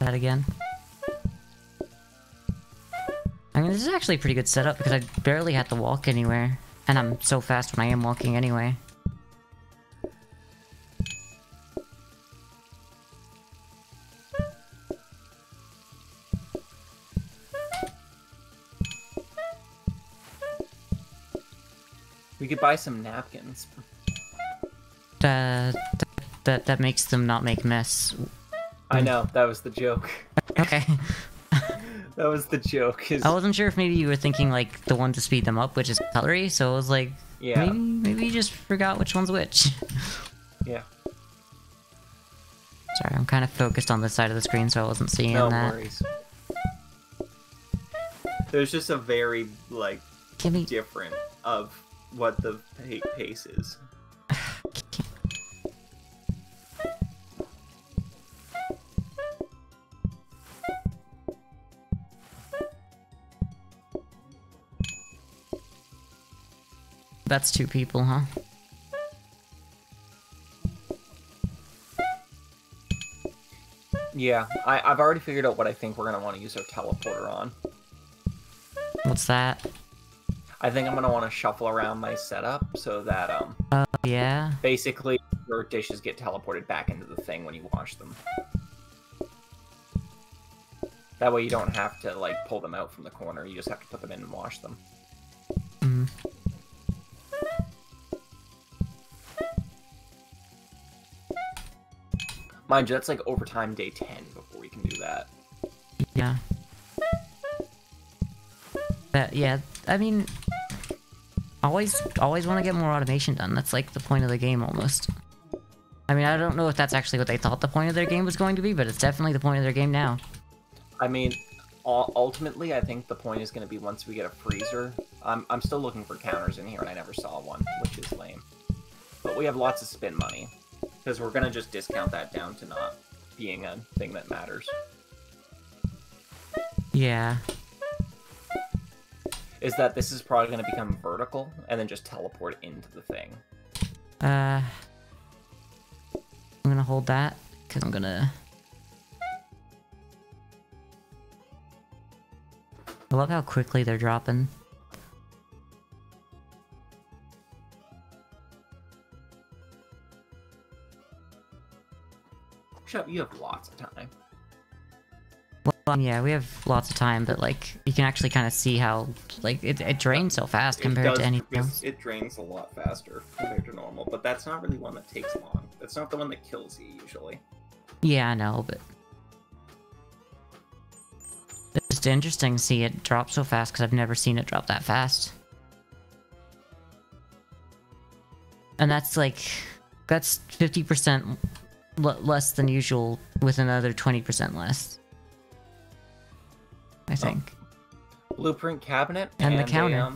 That again. I mean, this is actually a pretty good setup because I barely have to walk anywhere. And I'm so fast when I am walking anyway. We could buy some napkins. That makes them not make mess. I know, that was the joke. Okay. That was the joke. I wasn't sure if maybe you were thinking like the one to speed them up, which is cutlery, so I was like, Yeah. maybe you just forgot which one's which. Yeah. Sorry, I'm kind of focused on this side of the screen, so I wasn't seeing No that. worries. There's just a very, like, Give me. different of what the pace is. That's two people, huh? Yeah, I've already figured out what I think we're going to want to use our teleporter on. What's that? I think I'm going to want to shuffle around my setup so that, Yeah? basically your dishes get teleported back into the thing when you wash them. That way you don't have to, like, pull them out from the corner, you just have to put them in and wash them. Mm-hmm. Mind you, that's like overtime day 10 before we can do that. Yeah. Yeah, I mean... Always want to get more automation done. That's like the point of the game, almost. I mean, I don't know if that's actually what they thought the point of their game was going to be, but it's definitely the point of their game now. I mean, ultimately, I think the point is going to be once we get a freezer. I'm still looking for counters in here, and I never saw one, which is lame. But we have lots of spin money. Because we're going to just discount that down to not being a thing that matters. Yeah. is that this is probably going to become vertical and then just teleport into the thing. I'm gonna hold that, because I'm gonna... I love how quickly they're dropping. Shut, you have lots of time. Well, yeah, we have lots of time, but like, you can actually kind of see how, like, it drains so fast compared to anything else. It drains a lot faster compared to normal, but that's not really one that takes long. That's not the one that kills you, usually. Yeah, I know, but... It's just interesting to see it drop so fast, because I've never seen it drop that fast. And that's like... That's 50% less than usual, with another 20% less. I think. Blueprint cabinet and the counter.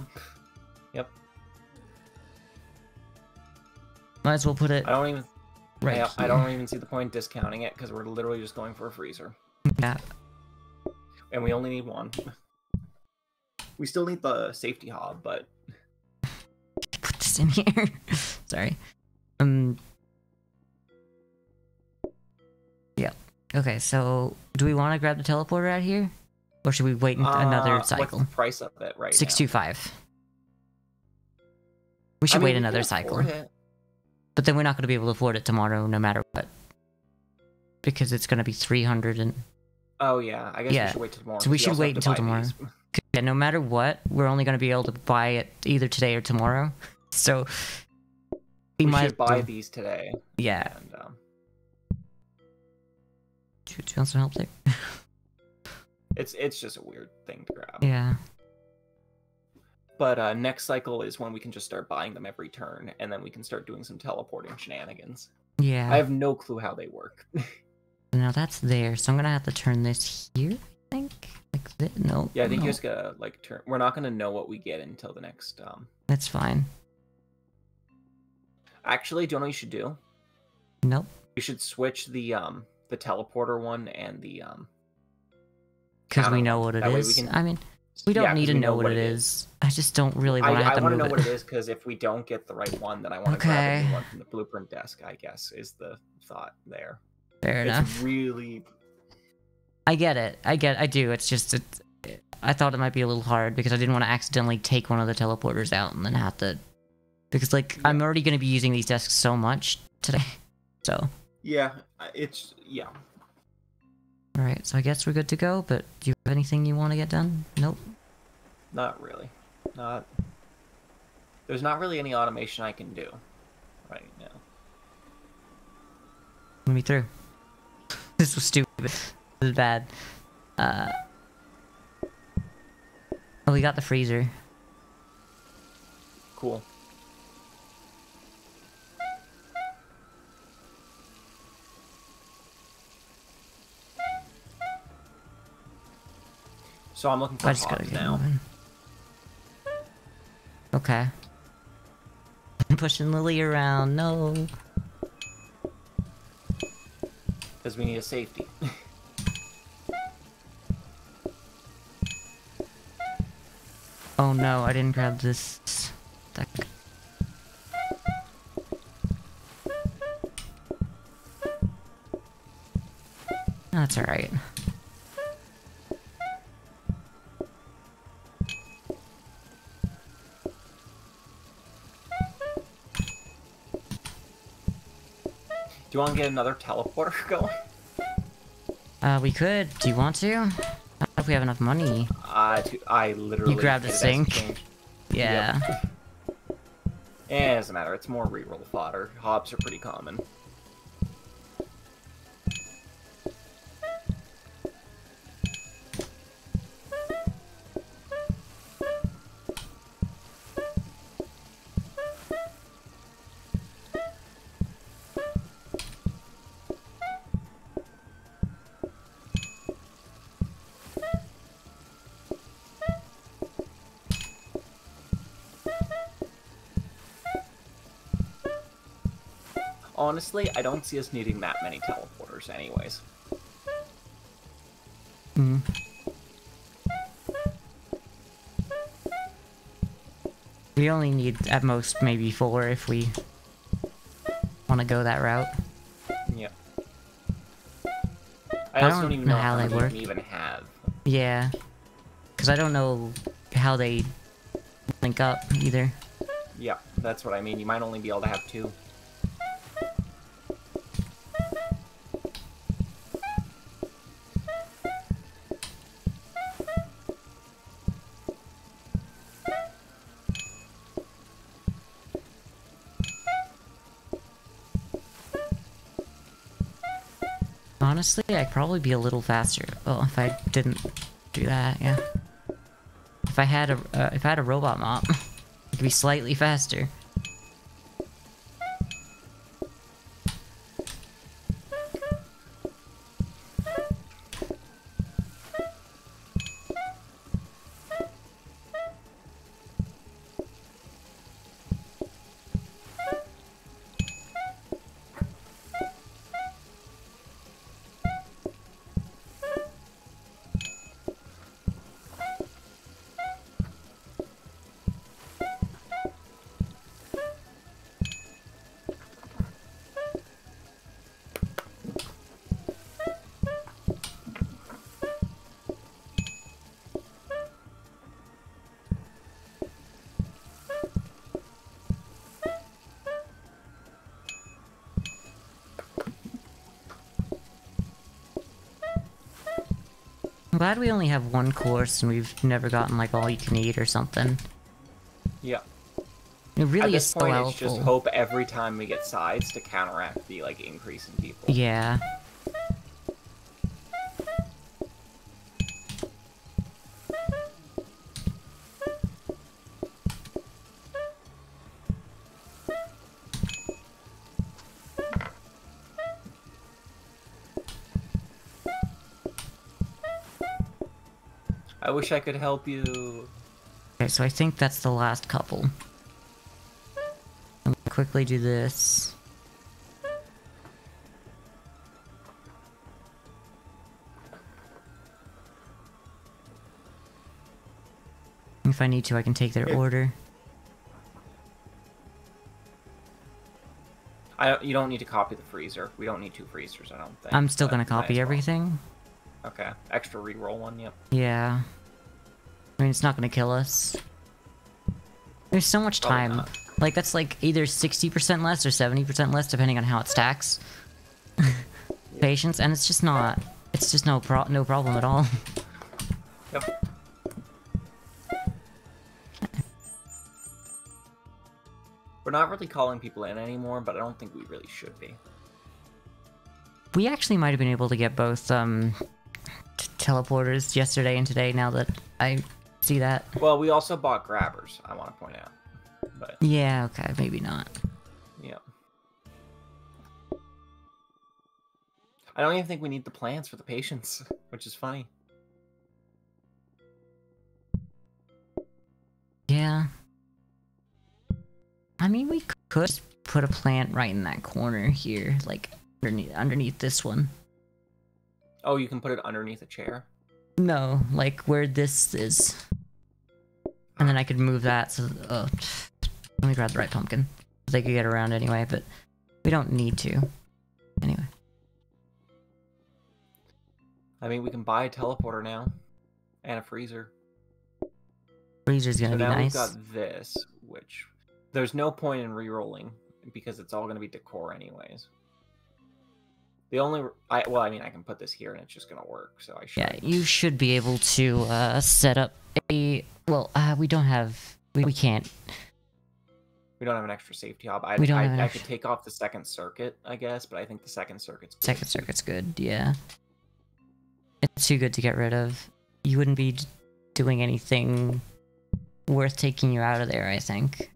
Yep. Might as well put it I don't even right I don't even see the point discounting it because we're literally just going for a freezer. Yeah. And we only need one. We still need the safety hob, but Put this in here. Sorry. Yeah. Okay, so do we want to grab the teleporter out here? Or should we wait another cycle? What's the price of it right 625. We should wait another cycle. But then we're not going to be able to afford it tomorrow no matter what. Because it's going to be 300 and... Oh yeah, I guess we should wait till tomorrow. So we should wait until tomorrow. Yeah, no matter what, we're only going to be able to buy it either today or tomorrow. So... We might buy these today. Yeah. And, do you want some help there? It's just a weird thing to grab. Yeah. But next cycle is when we can just start buying them every turn, and then we can start doing some teleporting shenanigans. Yeah. I have no clue how they work. Now that's there, so I'm gonna have to turn this here, I think? Like this? No. Yeah, I think you just gotta, like, turn... We're not gonna know what we get until the next, That's fine. Actually, do you know what you should do? Nope. You should switch the teleporter one and the, Because we know what it is. I mean, we don't need to know what it is. I just don't really want to have to move it. I want to know what it is, because if we don't get the right one, then I want to grab a new one from the blueprint desk, I guess, is the thought there. Fair enough. It's really... I get it. I do. It's just... I thought it might be a little hard, because I didn't want to accidentally take one of the teleporters out and then have to... Because, like, yeah. I'm already going to be using these desks so much today, so... Yeah, it's... Yeah. Alright, so I guess we're good to go, but do you have anything you want to get done? Nope. Not really. There's not really any automation I can do right now. Let me through. This was stupid. This is bad. Oh, we got the freezer. Cool. So I'm looking for hobs now. Okay. I'm pushing Lily around, no. Because we need a safety. Oh no, I didn't grab this deck. That's alright. Do you want to get another teleporter going? We could. Do you want to? I don't know if we have enough money. I literally... You grabbed a sink? Yeah. Yep. It doesn't matter. It's more reroll fodder. Hobs are pretty common. Honestly, I don't see us needing that many teleporters anyways. We only need at most maybe 4 if we want to go that route. Yep. I also don't don't even know know how they many work. we even have. Yeah. Because I don't know how they link up either. Yeah, that's what I mean. You might only be able to have 2. Honestly, I'd probably be a little faster. Well, if I didn't do that, yeah. If I had a robot mop, it could be slightly faster. I'm glad we only have 1 course and we've never gotten like all you can eat or something. Yeah. It really At is this so point, helpful. it's just hope every time we get sides to counteract the, like, increase in people. Yeah. I wish I could help you. Okay, so I think that's the last couple. I'm gonna quickly do this. If I need to, I can take their order. You don't need to copy the freezer. We don't need 2 freezers, I don't think. I'm still but gonna might as copy well. everything. Okay. Extra reroll one, yep. Yeah. I mean, it's not gonna kill us. There's so much Probably time. not. Like, that's like either 60% less or 70% less, depending on how it stacks. Patience, and it's just not... It's just no problem at all. Yep. We're not really calling people in anymore, but I don't think we really should be. We actually might have been able to get both, teleporters yesterday and today, now that I see that. Well, we also bought grabbers, I want to point out. But Yeah, okay, maybe not. yeah. I don't even think we need the plans for the patients, which is funny. Yeah. I mean, we could put a plant right in that corner here, like, underneath this one. Oh, you can put it underneath a chair? No, like where this is. And then I could move that so... Oh, let me grab the right pumpkin. They could get around anyway, but we don't need to. Anyway. I mean, we can buy a teleporter now. And a freezer. Freezer's gonna So be now nice. we've got this, which... There's no point in re-rolling, because it's all going to be decor anyways. The only... Well, I mean, I can put this here and it's just going to work, so I should. Yeah, you should be able to set up a... Well, we don't have... We can't. We don't have an extra safety hob. We don't have an I extra- could take off the second circuit, I guess, but I think the second circuit's good. Second circuit's good, yeah. It's too good to get rid of. You wouldn't be doing anything worth taking you out of there, I think.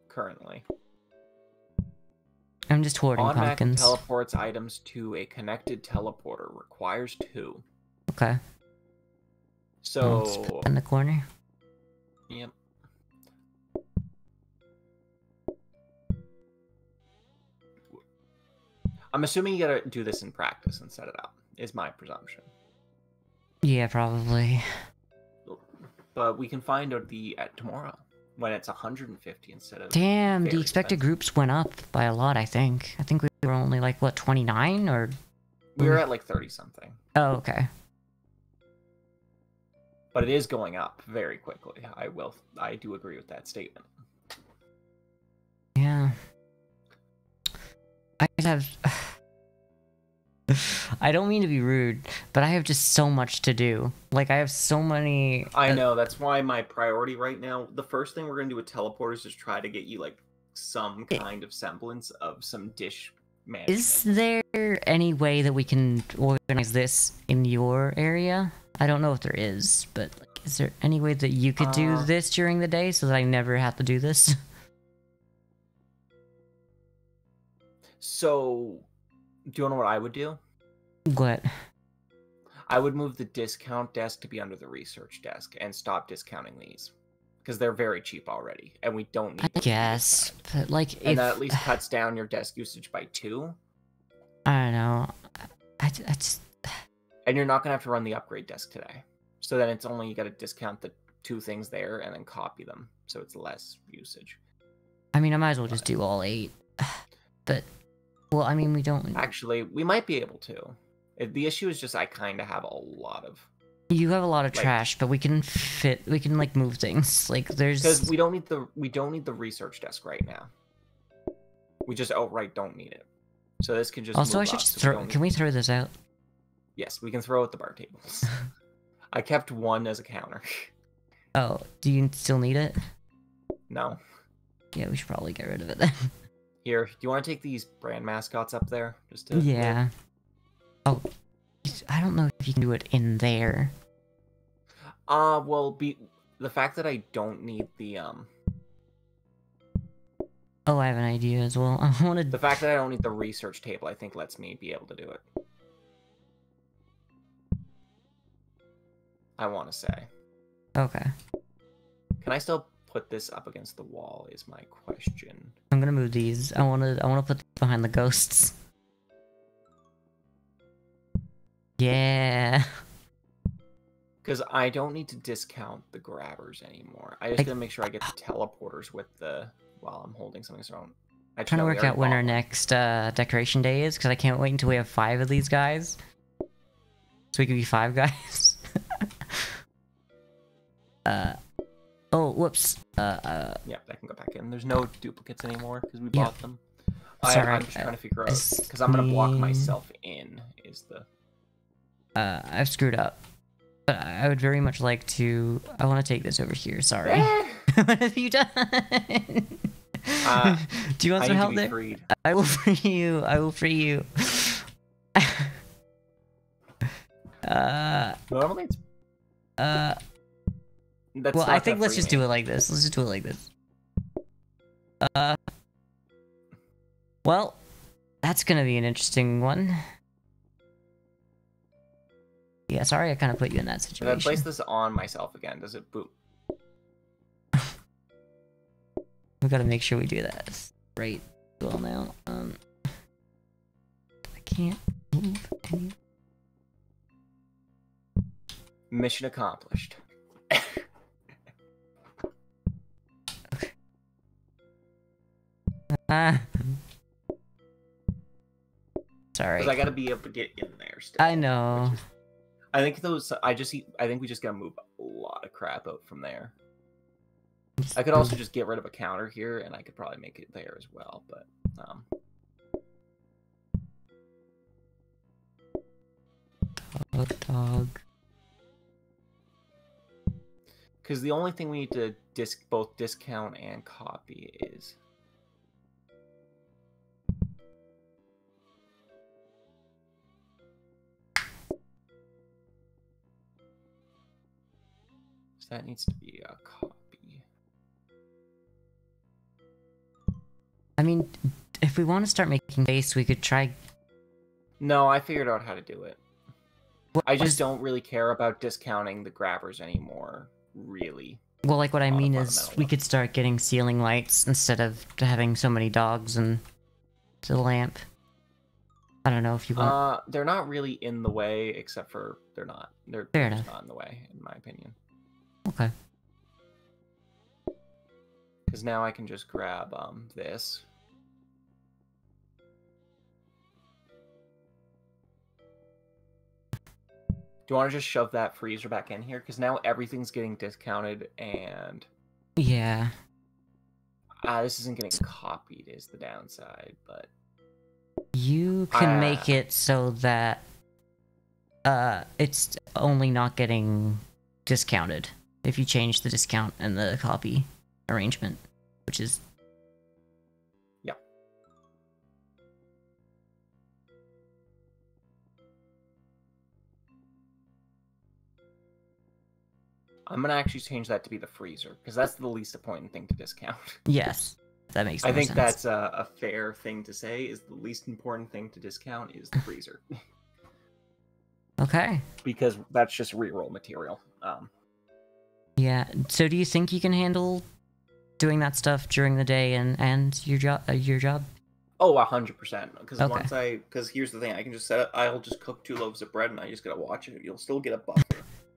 Currently. I'm just hoarding Automatic pumpkins. teleports items to a connected teleporter. Requires 2. Okay. So... In the corner. Yep. I'm assuming you gotta do this in practice and set it up, is my presumption. Yeah, probably. But we can find out at tomorrow when it's 150 instead of. Damn, the very expected expensive. groups went up by a lot, I think. I think we were only like, what, 29 or... We were at like 30 something. Oh, okay. But it is going up very quickly. I do agree with that statement. Yeah. I just have... I don't mean to be rude, but I have just so much to do. Like, I have so many... I know, that's why my priority right now, the first thing we're going to do with teleporters is try to get you, like, some kind of semblance of some dish management. Is there any way that we can organize this in your area? I don't know if there is, but like, is there any way that you could do this during the day so that I never have to do this? So, do you know what I would do? What? I would move the discount desk to be under the research desk and stop discounting these. Because they're very cheap already, and we don't need I guess, but like, and if... that at least cuts down your desk usage by 2. I don't know. I just... And you're not going to have to run the upgrade desk today. So then it's only, you got to discount the 2 things there and then copy them. So it's less usage. I mean, I might as well just do all 8. But, well, I mean, we don't... Actually, we might be able to. The issue is just I kind of have a lot of... You have a lot of like, trash, but we can like move things. Like, there's... Because we don't need the research desk right now. We just outright don't need it. So this can just Also, move I should up, just so throw... Can we throw this out? Yes, we can throw at the bar tables. I kept 1 as a counter. Oh, do you still need it? No. Yeah, we should probably get rid of it then. Here, do you want to take these brand mascots up there? Just to Yeah. Oh, I don't know if you can do it in there. Well, the fact that I don't need the Oh, I have an idea as well. I wanted... The fact that I don't need the research table, I think lets me be able to do it. I want to say. Okay. Can I still put this up against the wall is my question. I'm gonna move these. I wanna put these behind the ghosts. Yeah. Because I don't need to discount the grabbers anymore. I just gotta make sure I get the teleporters with the... while I'm holding something, so I'm trying to work out when our next decoration day is, because I can't wait until we have 5 of these guys. So we can be 5 guys. Oh, whoops. Yeah, that can go back in. There's no duplicates anymore, because we Yeah. bought them. Sorry, I'm just trying to figure out, because I'm gonna block myself in, is the... I've screwed up. But I would very much like to... I want to take this over here, sorry. What have you done? Do you want some help there? Freed. I will free you. I will free you. Normally it's... That's well, not I think that let's free just me. do it like this. Let's just do it like this. Well, that's gonna be an interesting one. Yeah, sorry I kind of put you in that If I situation. place this on myself again, does it boot? We gotta make sure we do that right well now. I can't move any... Mission accomplished. Ah. Sorry. Because I gotta be able to get in there still. I know. I think those. I think we just gotta move a lot of crap out from there. I could also just get rid of a counter here, and I could probably make it there as well. But Dog. because the only thing we need to both discount and copy is. So that needs to be a copy. I mean, if we want to start making base, we could try... No, I figured out how to do it. What I just is- don't really care about discounting the grabbers anymore, really. Well, like what I On a mean is, fundamental we level. could start getting ceiling lights instead of having so many dogs and the lamp. I don't know if you want... They're not really in the way, except for they're not. They're Fair just enough. not in the way, in my opinion. Okay. Because now I can just grab this. Do you want to just shove that freezer back in here? Because now everything's getting discounted, and Yeah. this isn't getting copied is the downside, but You can make it so that it's only not getting discounted if you change the discount and the copy arrangement, which is I'm gonna actually change that to be the freezer because that's the least important thing to discount. yes, that makes. I more think sense. that's a fair thing to say. Is the least important thing to discount is the freezer. Okay. Because that's just reroll material. Yeah. So, do you think you can handle doing that stuff during the day and your job? Your job? Oh, 100%. Because Okay. because here's the thing, I can just set it. I'll just cook 2 loaves of bread and I just gotta watch it. You'll still get a buffer.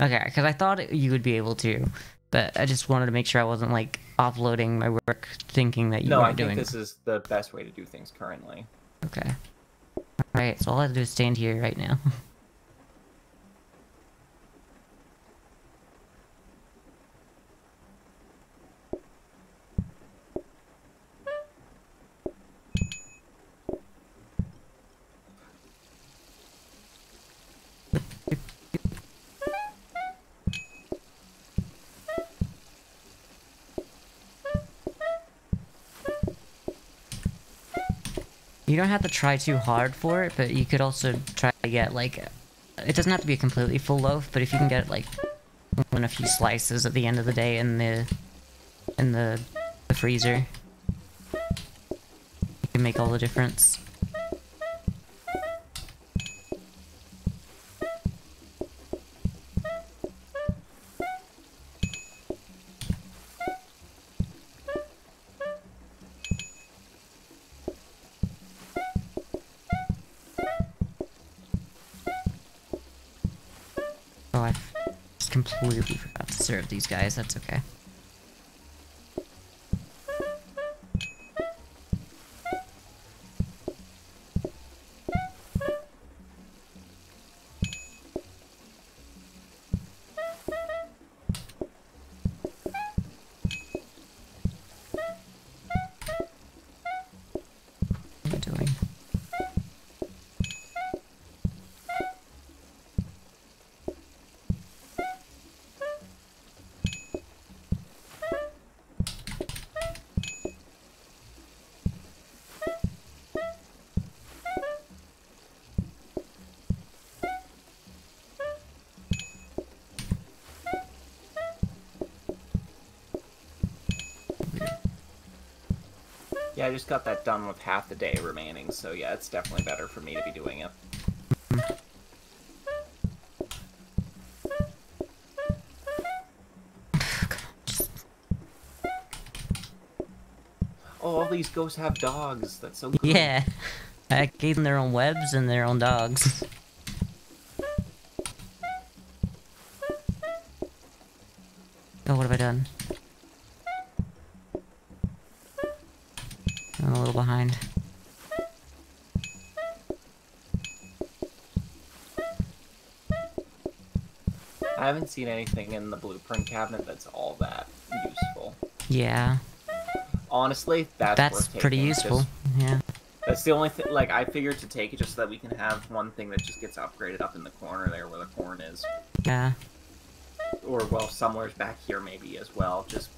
Okay, because I thought you would be able to, but I just wanted to make sure I wasn't like offloading my work, thinking that you No, weren't I think doing. this is the best way to do things currently. Okay. All right. So all I have to do is stand here right now. You don't have to try too hard for it, but you could also try to get like, it doesn't have to be a completely full loaf, but if you can get like one a few slices at the end of the day in the freezer, it can make all the difference. Oh, I just completely forgot to serve these guys. That's okay. What am I doing? Yeah, I just got that done with half the day remaining, so yeah, it's definitely better for me to be doing it. Oh, all these ghosts have dogs. That's so good. Yeah, I gave them their own webs and their own dogs. Oh, what have I done? I'm a little behind. I haven't seen anything in the blueprint cabinet that's all that useful. Yeah, Honestly, that's worth taking. pretty useful. Yeah. That's the only thing. Like, I figured to take it just so that we can have one thing that just gets upgraded up in the corner there where the corn is. Yeah. Or, well, somewhere's back here maybe as well. Just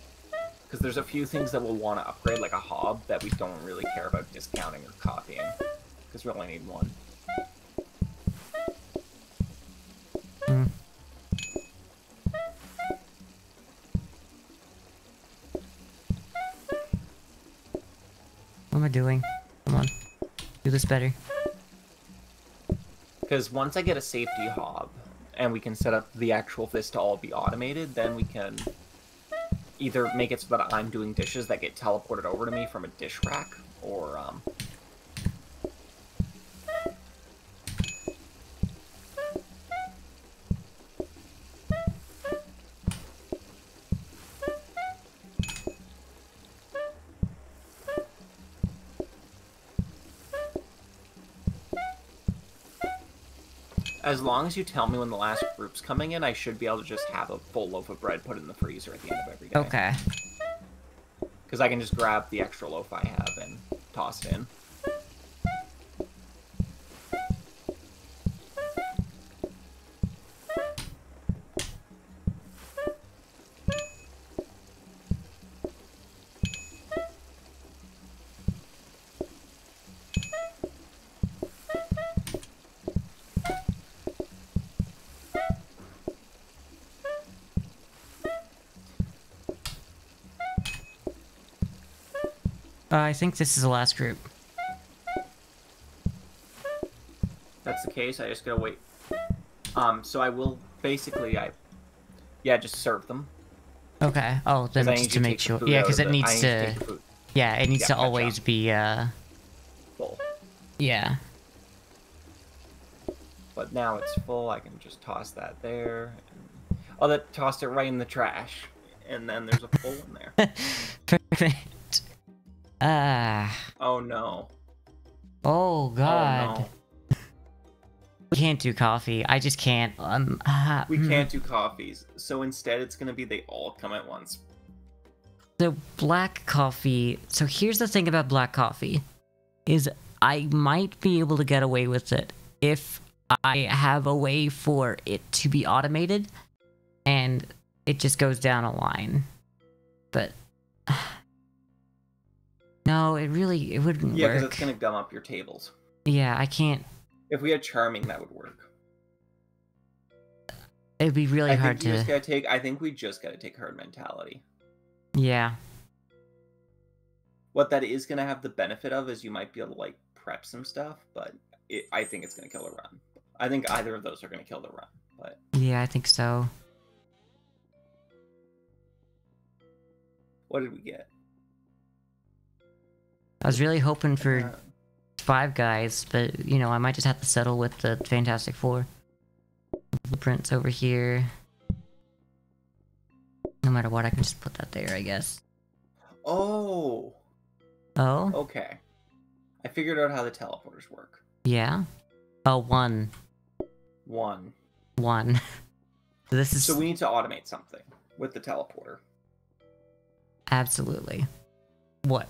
because there's a few things that we'll want to upgrade, like a hob, that we don't really care about discounting or copying. Because we only need one. Hmm. What am I doing? Come on. Do this better. Because once I get a safety hob, and we can set up the actual this to all be automated, then we can either make it so that I'm doing dishes that get teleported over to me from a dish rack, or, As long as you tell me when the last group's coming in, I should be able to just have a full loaf of bread put in the freezer at the end of every day. Okay. Because I can just grab the extra loaf I have and toss it in. I think this is the last group. That's the case, I just gotta wait. So I will basically, yeah, just serve them. Okay. Oh, then I just need to make take the sure. food Yeah, out because of it the- I needs need to. take the food Yeah, it needs Yeah, to gotcha. always be. full. Yeah. But now it's full, I can just toss that there. And... Oh, that tossed it right in the trash. And then there's a full in there. Perfect. Oh no. Oh god. Oh no. We can't do coffee. I just can't. We can't do coffees. So instead it's gonna be they all come at once. So black coffee. So here's the thing about black coffee, is I might be able to get away with it if I have a way for it to be automated, and it just goes down a line. But no, it wouldn't Yeah, because work. it's gonna gum up your tables. Yeah, I can't. If we had charming, that would work. It'd be really hard I to. think we just gotta take herd mentality. Yeah. What that is gonna have the benefit of is you might be able to like prep some stuff, but I think it's gonna kill the run. I think either of those are gonna kill the run. But Yeah, I think so. what did we get? I was really hoping for 5 guys, but you know, I might just have to settle with the Fantastic Four. Blueprints over here. No matter what, I can just put that there, I guess. Oh, Oh? okay. I figured out how the teleporters work. Yeah? Oh, one. One. So this is... So we need to automate something with the teleporter. Absolutely. What?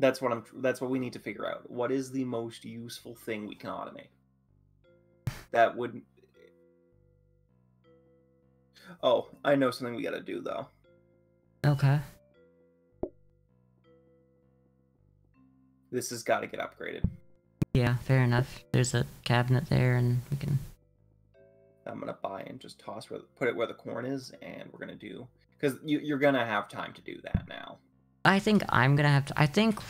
That's what we need to figure out. What is the most useful thing we can automate? That would... Oh, I know something we gotta do, though. Okay. This has got to get upgraded. Yeah, fair enough. There's a cabinet there, and we can... I'm gonna buy and just put it where the corn is, and we're gonna do... Because you're gonna have time to do that now. I think I'm gonna have to... I think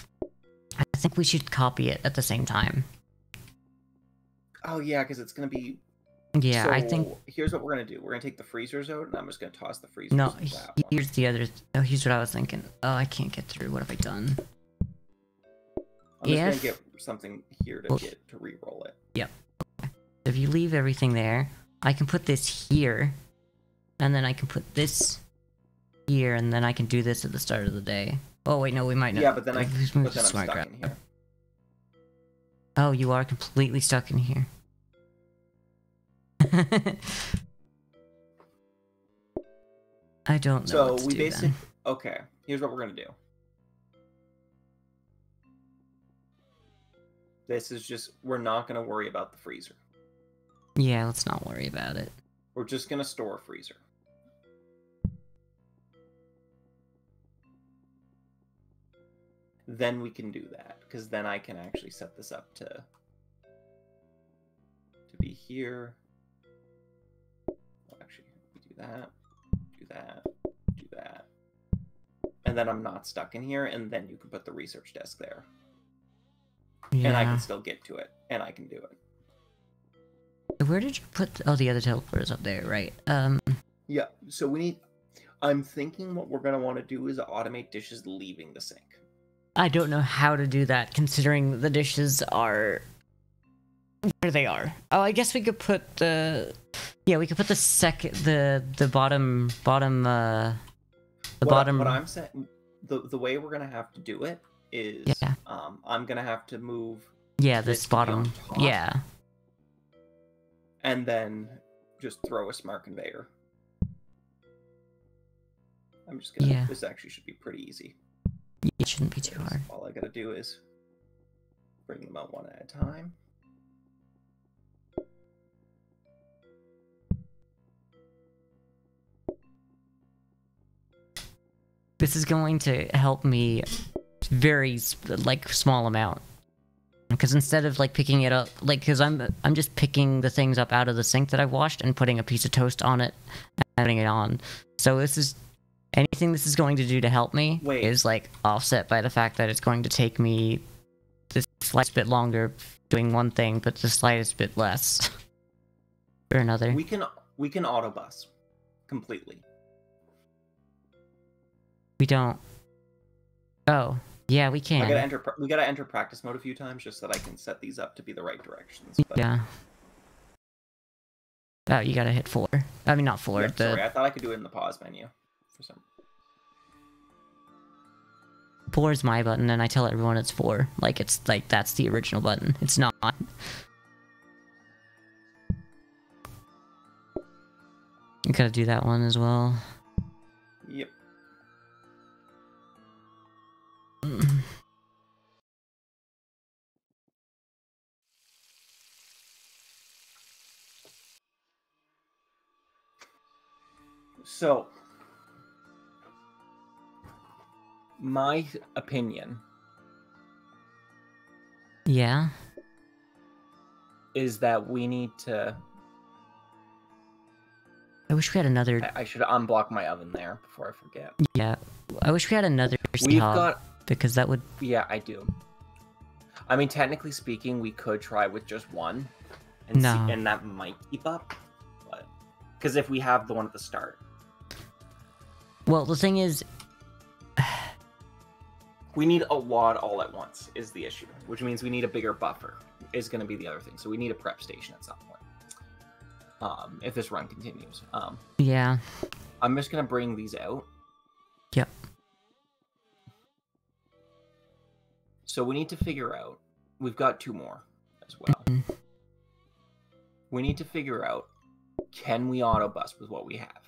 we should copy it at the same time. Oh, yeah, because it's gonna be... Yeah, So, I think... here's what we're gonna do. We're gonna take the freezers out, and I'm just gonna toss the freezers No, into that one. here's the other... Oh, here's what I was thinking. Oh, I can't get through. What have I done? I'm just gonna If- get something here to Well- get to re-roll it. Yep. If you leave everything there, I can put this here, and then I can put this here, and then I can do this at the start of the day. Oh wait, no, we might not. Yeah, but then I'm Let's move to stuck smart in grab. here. Oh, you are completely stuck in here. I don't know. So what to we do basically... then. Okay, here's what we're gonna do. This is just... We're not gonna worry about the freezer. Yeah, let's not worry about it. We're just gonna store a freezer. Then we can do that, because then I can actually set this up to be here. Well, actually, we do that, do that, do that. And then I'm not stuck in here, and then you can put the research desk there. Yeah. And I can still get to it, and I can do it. Where did you put? Oh, the other teleporter's up there, right? Yeah, so we need... I'm thinking what we're going to want to do is automate dishes leaving the sink. I don't know how to do that, considering the dishes are where they are. Oh, I guess we could put the... Yeah, we could put the bottom, What I'm saying, the way we're gonna have to do it is, Yeah. I'm gonna have to move. Yeah, this this to be on bottom. top. Yeah. and then just throw a smart conveyor. I'm just gonna. Yeah. This actually should be pretty easy. It shouldn't be too hard. All I gotta do is bring them out one at a time. This is going to help me very like small amount, because instead of like picking it up, like, because I'm just picking the things up out of the sink that I've washed and putting a piece of toast on it and putting it on. So this is anything this is going to do to help me is like offset by the fact that it's going to take me the slightest bit longer doing one thing, but the slightest bit less for another. We can auto bus completely. We don't. Oh, yeah, we can. We gotta enter practice mode a few times just so that I can set these up to be the right directions. But... Yeah. Oh, you gotta hit 4. I mean, not 4. Yeah, sorry, I thought I could do it in the pause menu. For some. 4 is my button, and I tell everyone it's 4. Like, it's like that's the original button. It's not. You gotta do that one as well. Yep. So, my opinion, yeah, is that we need to. I wish we had another. I should unblock my oven there before I forget. Yeah, I wish we had another. We've got, because that would. Yeah, I do. I mean, technically speaking, we could try with just one, and see, and that might keep up. But because if we have the one at the start. Well, the thing is, we need a lot all at once is the issue, which means we need a bigger buffer is going to be the other thing. So we need a prep station at some point. If this run continues. Yeah. I'm just going to bring these out. Yep. So we need to figure out, we've got 2 more as well. We need to figure out, can we auto bus with what we have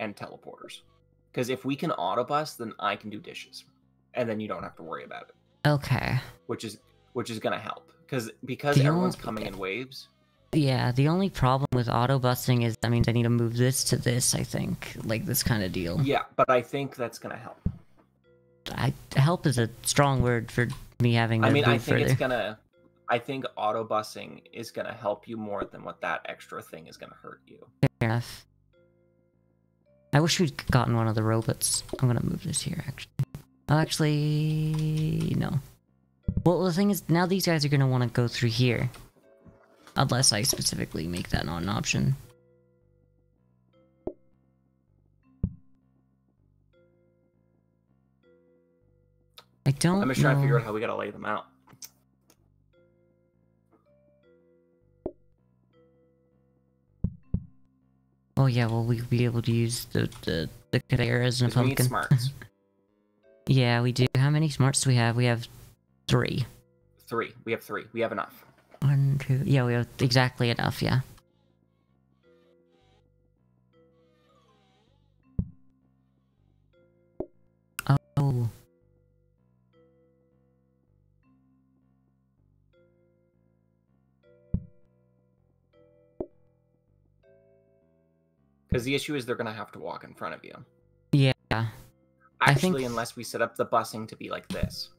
and teleporters? Because if we can auto bus, then I can do dishes, and then you don't have to worry about it. Okay. Which is gonna help because everyone's coming in waves. Yeah, the only problem with auto busing is that means I need to move this to this. I think, like this kind of deal. Yeah, but I think that's gonna help. Help is a strong word for me having. To I mean, move I think further. it's gonna. I think auto busing is gonna help you more than what that extra thing is gonna hurt you. Fair enough. I wish we'd gotten one of the robots. I'm gonna move this here, actually. Oh, actually, no. Well, the thing is, now these guys are gonna want to go through here. Unless I specifically make that not an option. I don't know. I'm just trying to figure out how we gotta lay them out. Oh yeah, well we'd be able to use the conveyor as a pumpkin. We need smarts. Yeah, we do. How many smarts do we have? We have 3. 3. We have 3. We have enough. 1, 2. Yeah, we have exactly enough. Yeah. Oh. Because the issue is they're gonna have to walk in front of you. Yeah. Actually, unless we set up the busing to be like this.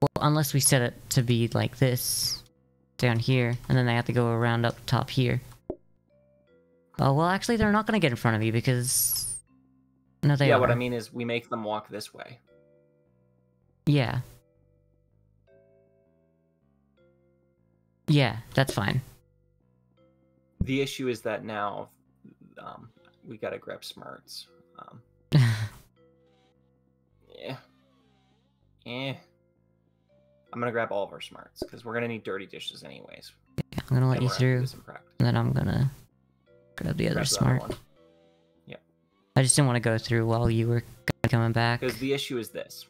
Well, unless we set it to be like this, down here, and then they have to go around up top here. Oh, well, actually, they're not gonna get in front of you because... No, they are. Yeah, what I mean is we make them walk this way. Yeah. Yeah, that's fine. The issue is that now, we gotta grab smarts. Yeah. I'm gonna grab all of our smarts, because we're gonna need dirty dishes anyways. Yeah, I'm gonna let you through, and then I'm gonna grab the other smart. Yeah. I just didn't want to go through while you were coming back. Because the issue is this.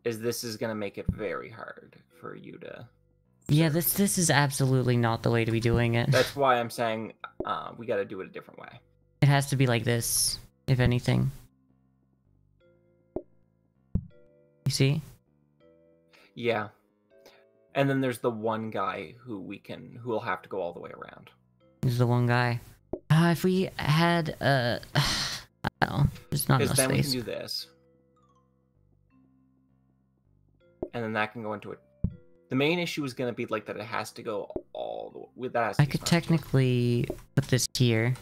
This is gonna make it very hard for you to Yeah, this is absolutely not the way to be doing it. That's why I'm saying we got to do it a different way. It has to be like this, if anything. You see? Yeah. And then there's the one guy who will have to go all the way around. He's the one guy. If we had I don't know, there's not enough Because then we space. can do this. And then that can go into it. The main issue is going to be like that it has to go all the way. With that, I could technically put this here.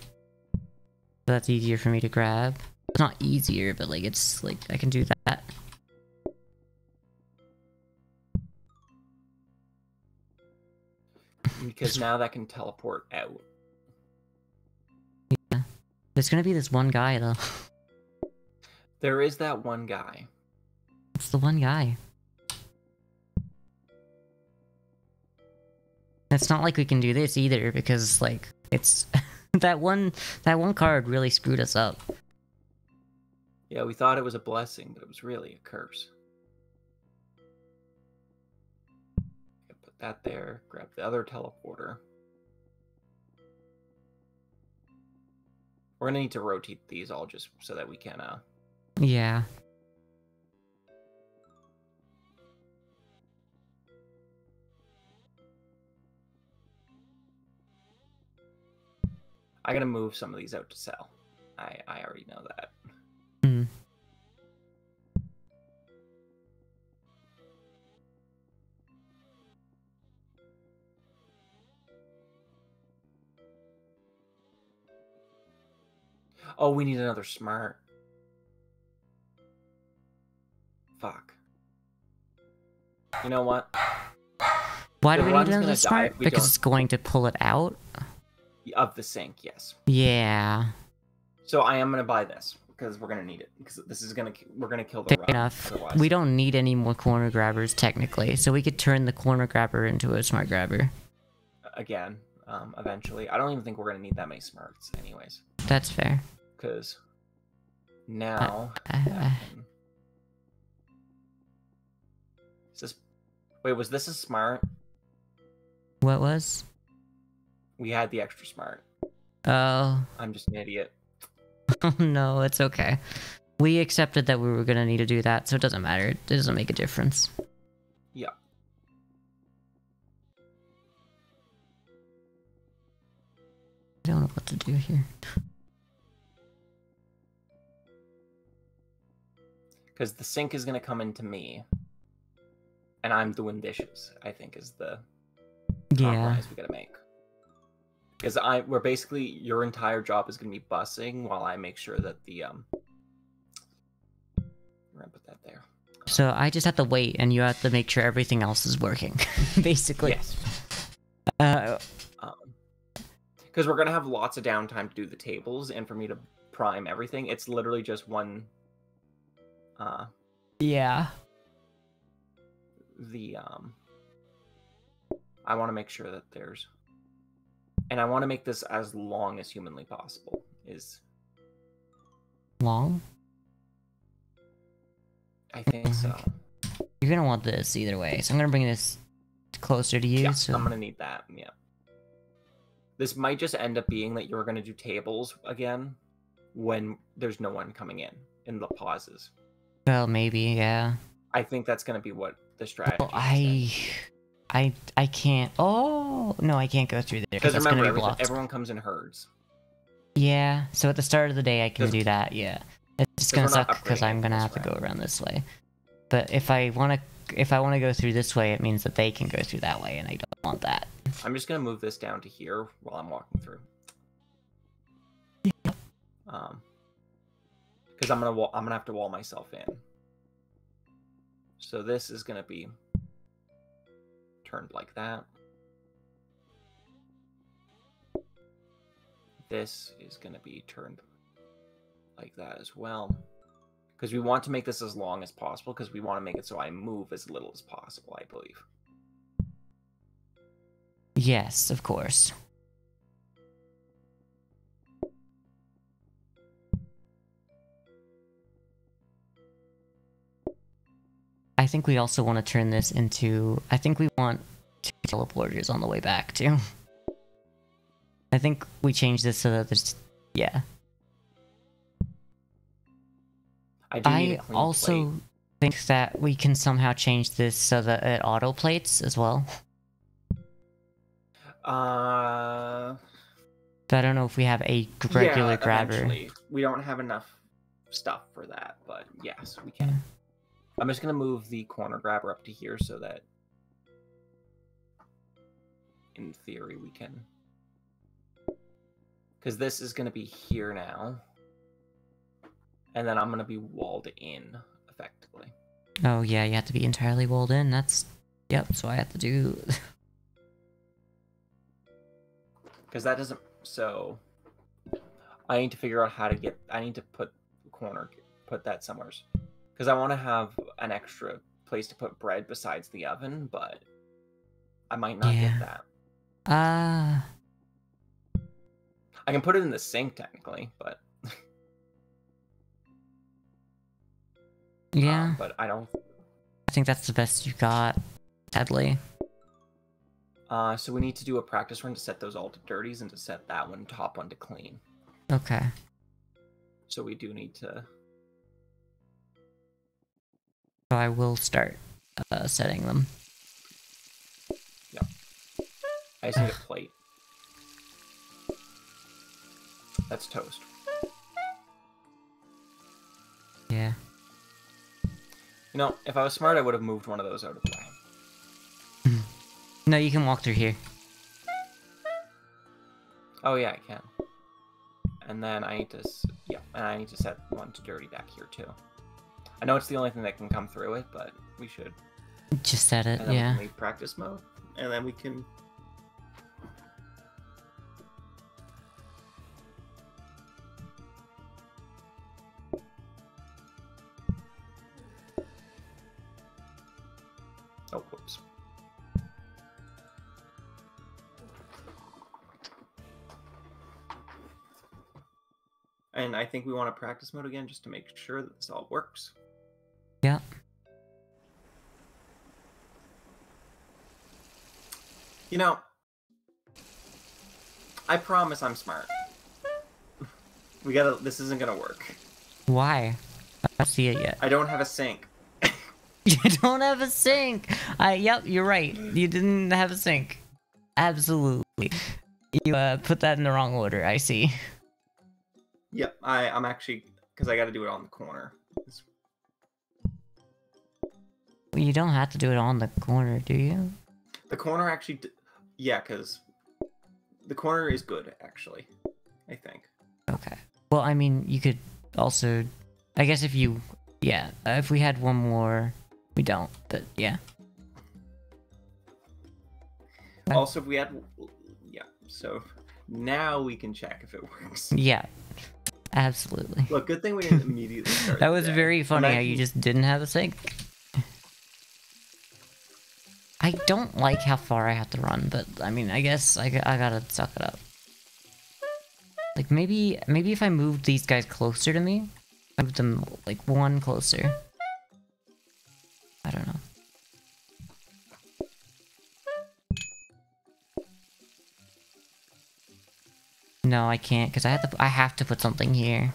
So that's easier for me to grab. It's not easier, but like it's like I can do that. Because now that can teleport out. Yeah. There's gonna be this one guy though. There is that one guy. It's the one guy. It's not like we can do this either because like it's that one card really screwed us up. Yeah, we thought it was a blessing, but it was really a curse. Put that there, grab the other teleporter. We're gonna need to rotate these all just so that we can Yeah. I gotta move some of these out to sell. I already know that. Hmm. Oh, we need another smart. Fuck. You know what? Why do The we run's need gonna another die smart? if we Because don't. it's going to pull it out? Of the sink, yes. Yeah. So I am gonna buy this because we're gonna need it because this is we're gonna kill the Fair run. enough. Otherwise. We don't need any more corner grabbers technically, so we could turn the corner grabber into a smart grabber. Again, eventually. I don't even think we're gonna need that many smarts, anyways. That's fair. Because now. Is this? Wait, was this a smart? What was? We had the extra smart. Oh. I'm just an idiot. Oh no, it's okay. We accepted that we were gonna need to do that, so it doesn't matter. It doesn't make a difference. Yeah. I don't know what to do here. Because the sink is gonna come into me, and I'm doing dishes. I think is the Yeah. compromise we gotta make. Because we're basically your entire job is gonna be bussing while I make sure that the we're gonna put that there. So I just have to wait, and you have to make sure everything else is working, basically. Yes. Because we're gonna have lots of downtime to do the tables, and for me to prime everything, it's literally just one. Yeah. I want to make sure that there's, and I want to make this as long as humanly possible. Is Long? I think so. You're gonna want this either way, so I'm gonna bring this closer to you. Yeah, So I'm gonna need that. Yeah. This might just end up being that you're gonna do tables again when there's no one coming in the pauses. Well, maybe, yeah. I think that's gonna be what the strategy. Well, is then. I can't. Oh no, I can't go through there Because that's remember, gonna be blocked. everyone comes in herds. Yeah. So at the start of the day, I can do that. Yeah. It's just gonna we're not suck because upgrading I'm gonna this have to go round. around this way. But if I wanna go through this way, it means that they can go through that way, and I don't want that. I'm just gonna move this down to here while I'm walking through. Because I'm gonna have to wall myself in. So this is gonna be turned like that. This is gonna be turned like that as well. Because we want to make this as long as possible, because we want to make it so I move as little as possible, I believe. Yes, of course. I think we also want to turn this into. I think we want 2 teleporters on the way back too. I think we changed this so that there's, yeah. I also plate. think that we can somehow change this so that it auto plates as well. But I don't know if we have a regular grabber. Eventually. We don't have enough stuff for that, but yes, we can. I'm just gonna move the corner grabber up to here so that, in theory, we can. Because this is gonna be here now, and then I'm gonna be walled in effectively. Oh yeah, you have to be entirely walled in. That's yep. So I have to do. Because that doesn't. So I need to figure out how to get. I need to put that somewhere. Because I want to have an extra place to put bread besides the oven, but I might not get that. I can put it in the sink technically, but yeah. But I don't. I think that's the best you got, sadly. So we need to do a practice run to set those all to dirties and to set that one top one to clean. Okay. So we do need to. So I will start setting them. Yeah. I just need a plate. That's toast. Yeah. You know, if I was smart, I would have moved one of those out of the way. No, you can walk through here. Oh yeah, I can. And then I need to, and I need to set one to dirty back here too. I know it's the only thing that can come through it, but we should. Just set it, and then yeah. We can leave practice mode, and then we can. Oh, whoops. And I think we want to practice mode again just to make sure that this all works. Yeah. You know, I promise I'm smart. This isn't gonna work. Why? I don't see it yet. I don't have a sink. You don't have a sink! Yep, you're right. You didn't have a sink. Absolutely. You put that in the wrong order, I see. Yep, I'm actually, because I gotta do it on the corner. Well, you don't have to do it on the corner, do you? The corner actually, yeah, because the corner is good, actually, I think. Okay. Well, I mean, you could also, I guess if you, yeah, if we had one more, we don't, but yeah. Also, if we had, yeah, so now we can check if it works. Yeah, absolutely. Look, good thing we didn't immediately start. That was very funny how you just didn't have a sink. I don't like how far I have to run, but I mean, I guess I gotta suck it up. Like maybe if I moved these guys closer to me, I moved them like one closer. I don't know. No, I can't because I have to put something here.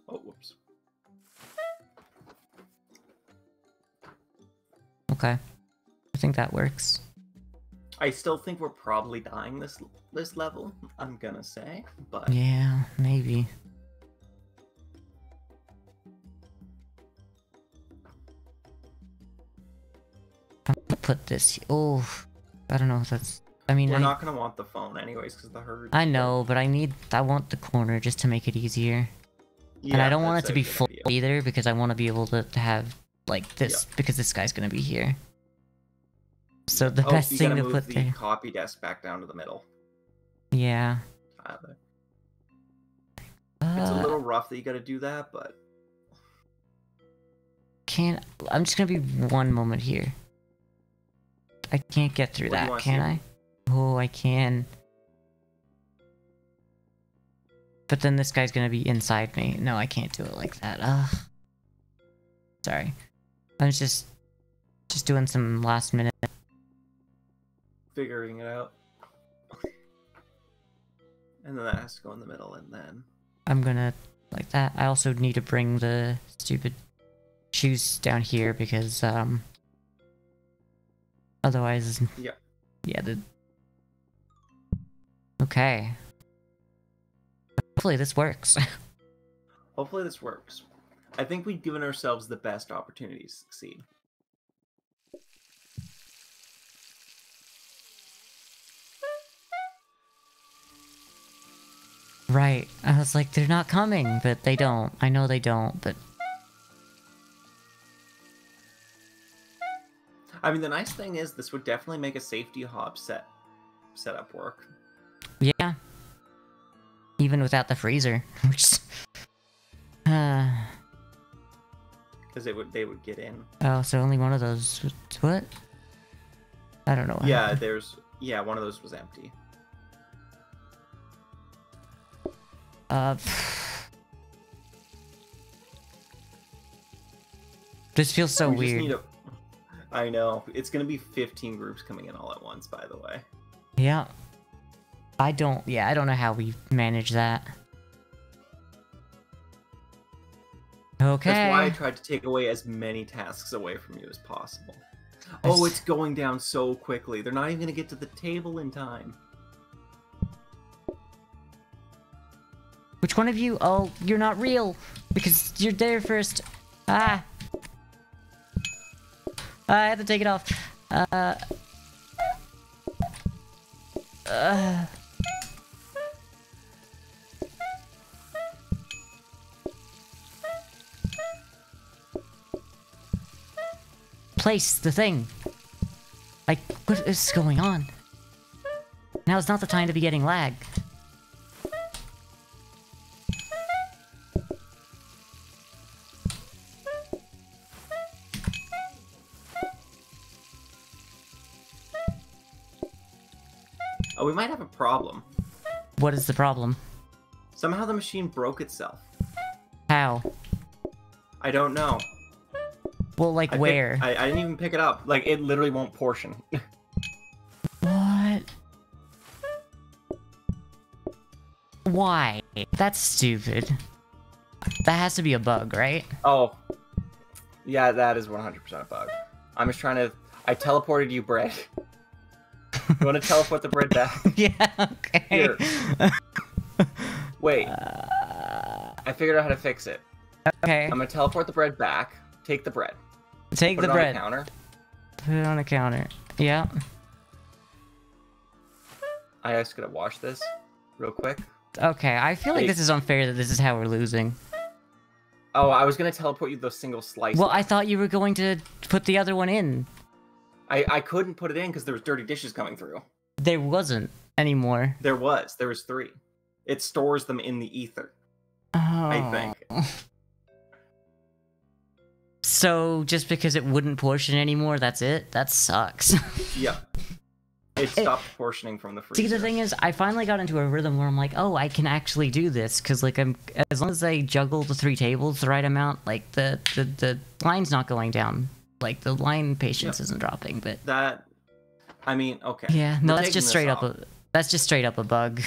Oh, whoops. Okay, I think that works. I still think we're probably dying this level, I'm gonna say, but Yeah, maybe. I'm gonna put this. Oh, I don't know if that's. I mean, we're not gonna want the phone anyways because the herd. I know, but I want the corner just to make it easier. Yeah, and I don't want it that's to a be good full idea. either because I want to be able to have like this because this guy's gonna be here. So the best you thing gotta to move put the there. copy desk back down to the middle. Yeah. Tyler. It's a little rough that you gotta do that, but I'm just gonna be one moment here. I can't get through What do you that, wanna can see? I? Oh, I can. But then this guy's gonna be inside me. No, I can't do it like that. Ugh. Sorry. I'm just... I don't know. what do you want to see? I can't get through that, can I? Oh, I can. But then this guy's gonna be inside me. No, I can't do it like that. Ugh. Sorry. I'm just... Sorry. Just doing some last minute. Figuring it out. And then that has to go in the middle, and then... I'm gonna like that. I also need to bring the stupid shoes down here because otherwise Yeah. Yeah, okay. Hopefully this works. Hopefully this works. I think we've given ourselves the best opportunity to succeed. Right. I was like, they're not coming, but they don't. I know they don't, but... I mean, the nice thing is this would definitely make a safety hob setup work. Yeah. Even without the freezer. Which... Because they would get in. Oh, so only one of those... What? I don't know what Yeah, happened. Yeah, one of those was empty. This feels so We just weird. need I know. It's gonna be 15 groups coming in all at once, by the way. Yeah. I don't know how we manage that. Okay. That's why I tried to take away as many tasks away from you as possible. Oh, it's going down so quickly. They're not even gonna get to the table in time. Which one of you? Oh, you're not real. Because you're there first. Ah. I had to take it off. Place the thing. Like, what is going on? Now is not the time to be getting lag. Oh, we might have a problem. What is the problem? Somehow the machine broke itself. How? I don't know. Well, like, where? I didn't even pick it up. Like, it literally won't portion. What? Why? That's stupid. That has to be a bug, right? Oh. Yeah, that is 100% a bug. I'm just trying to... I teleported you bread. You want to teleport the bread back? Yeah, okay. Here. Wait. I figured out how to fix it. Okay. I'm gonna teleport the bread back. Take the bread. Take Put the it bread. on the counter. Put it on a counter. Yeah. I just gotta wash this real quick. Okay, I feel like Hey. this is unfair that this is how we're losing. Oh, I was gonna teleport you the single slice. Well, I thought you were going to put the other one in. I couldn't put it in because there was dirty dishes coming through. There wasn't anymore. There was 3. It stores them in the ether. Oh. I think. So, just because it wouldn't portion anymore, that's it? That sucks. Yeah. It stopped portioning from the freezer. See, the thing is, I finally got into a rhythm where I'm like, oh, I can actually do this, because, like, as long as I juggle the 3 tables the right amount, like, the line's not going down. Like, the line patience isn't dropping, but... That... I mean, okay. Yeah, no, We're that's taking just this straight off. up a... That's just straight up a bug.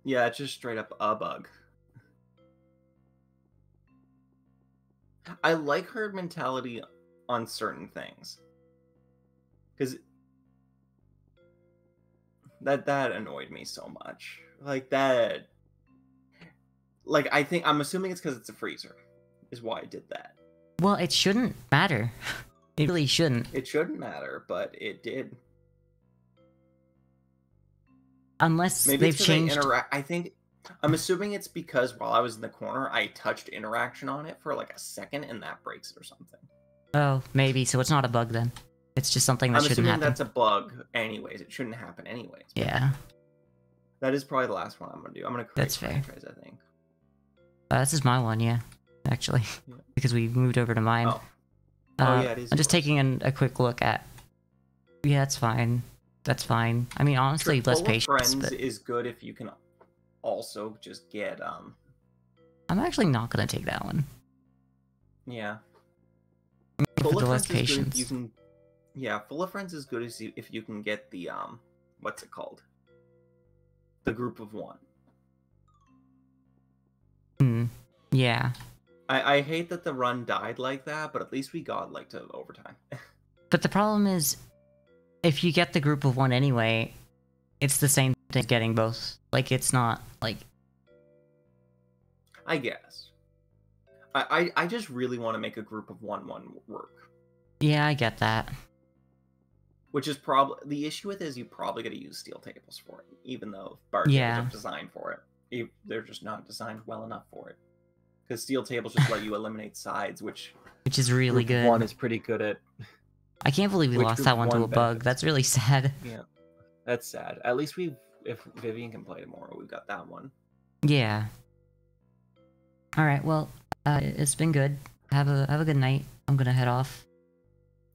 Yeah, it's just straight up a bug. I like her mentality on certain things. Because... That annoyed me so much. Like, that... Like, I'm assuming it's because it's a freezer. Is why I did that. Well, it shouldn't matter. It really shouldn't. It shouldn't matter, but it did. Unless Maybe they've it's 'cause changed... I'm assuming it's because while I was in the corner, I touched interaction on it for like a second, and that breaks it or something. Oh, maybe. So it's not a bug then. It's just something that I'm shouldn't assuming happen. that's a bug anyways. It shouldn't happen anyways. but Yeah. That is probably the last one I'm going to do. I'm going to create That's fair. franchise, I think. This is my one, yeah. Actually. Yeah. Because we moved over to mine. Oh. Oh, yeah, it is I'm just yours. taking a quick look at... Yeah, that's fine. That's fine. I mean, honestly, less Full of patience, Friends but... is good if you can also just get, I'm actually not gonna take that one. yeah. For Full the of less Friends is good if patience. you can. Yeah, Full of Friends is good if you can get the what's it called? The group of one. Yeah. I hate that the run died like that, but at least we got like to overtime. But the problem is, if you get the group of one anyway, it's the same thing as getting both. Like, it's not, like... I guess. I just really want to make a group of one work. Yeah, I get that. Which is probably... The issue with it is you probably got to use steel tables for it, even though bar tables Yeah. are designed for it. They're just not designed well enough for it. Because steel tables just let you eliminate sides, which is really group of good. one is pretty good at. I can't believe we Which lost group that of one to one a bug. benefits? That's really sad. Yeah, that's sad. At least if Vivian can play tomorrow, we've got that one. Yeah. Alright, well, it's been good. Have a good night. I'm gonna head off.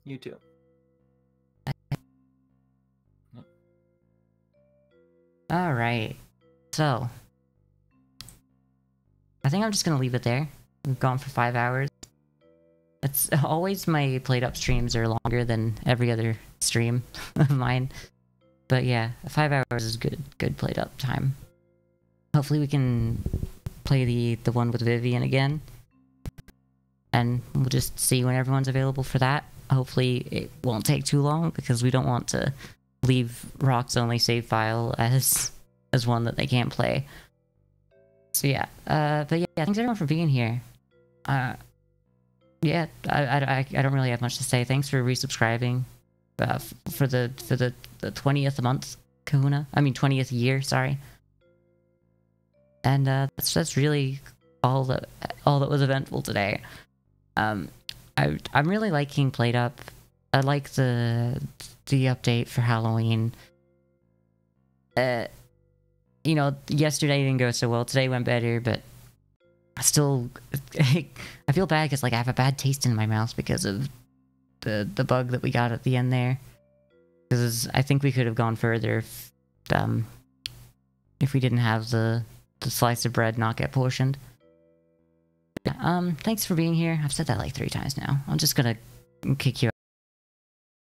You too. Alright. So. I think I'm just gonna leave it there. We've gone for 5 hours. It's always my PlateUp streams are longer than every other stream of mine. But yeah, 5 hours is good PlateUp time. Hopefully we can play the one with Vivian again. And we'll just see when everyone's available for that. Hopefully it won't take too long because we don't want to leave Rock's only save file as one that they can't play. So yeah, but yeah, thanks everyone for being here. Yeah, I don't really have much to say. Thanks for resubscribing, for the 20th month, Kahuna. I mean 20th year, sorry. And that's really all that was eventful today. I'm really liking PlateUp. I like the update for Halloween. You know, yesterday didn't go so well. Today went better, but I still I feel bad because like I have a bad taste in my mouth because of the bug that we got at the end there. Because I think we could have gone further if we didn't have the slice of bread not get portioned. Yeah, thanks for being here. I've said that like 3 times now. I'm just gonna kick you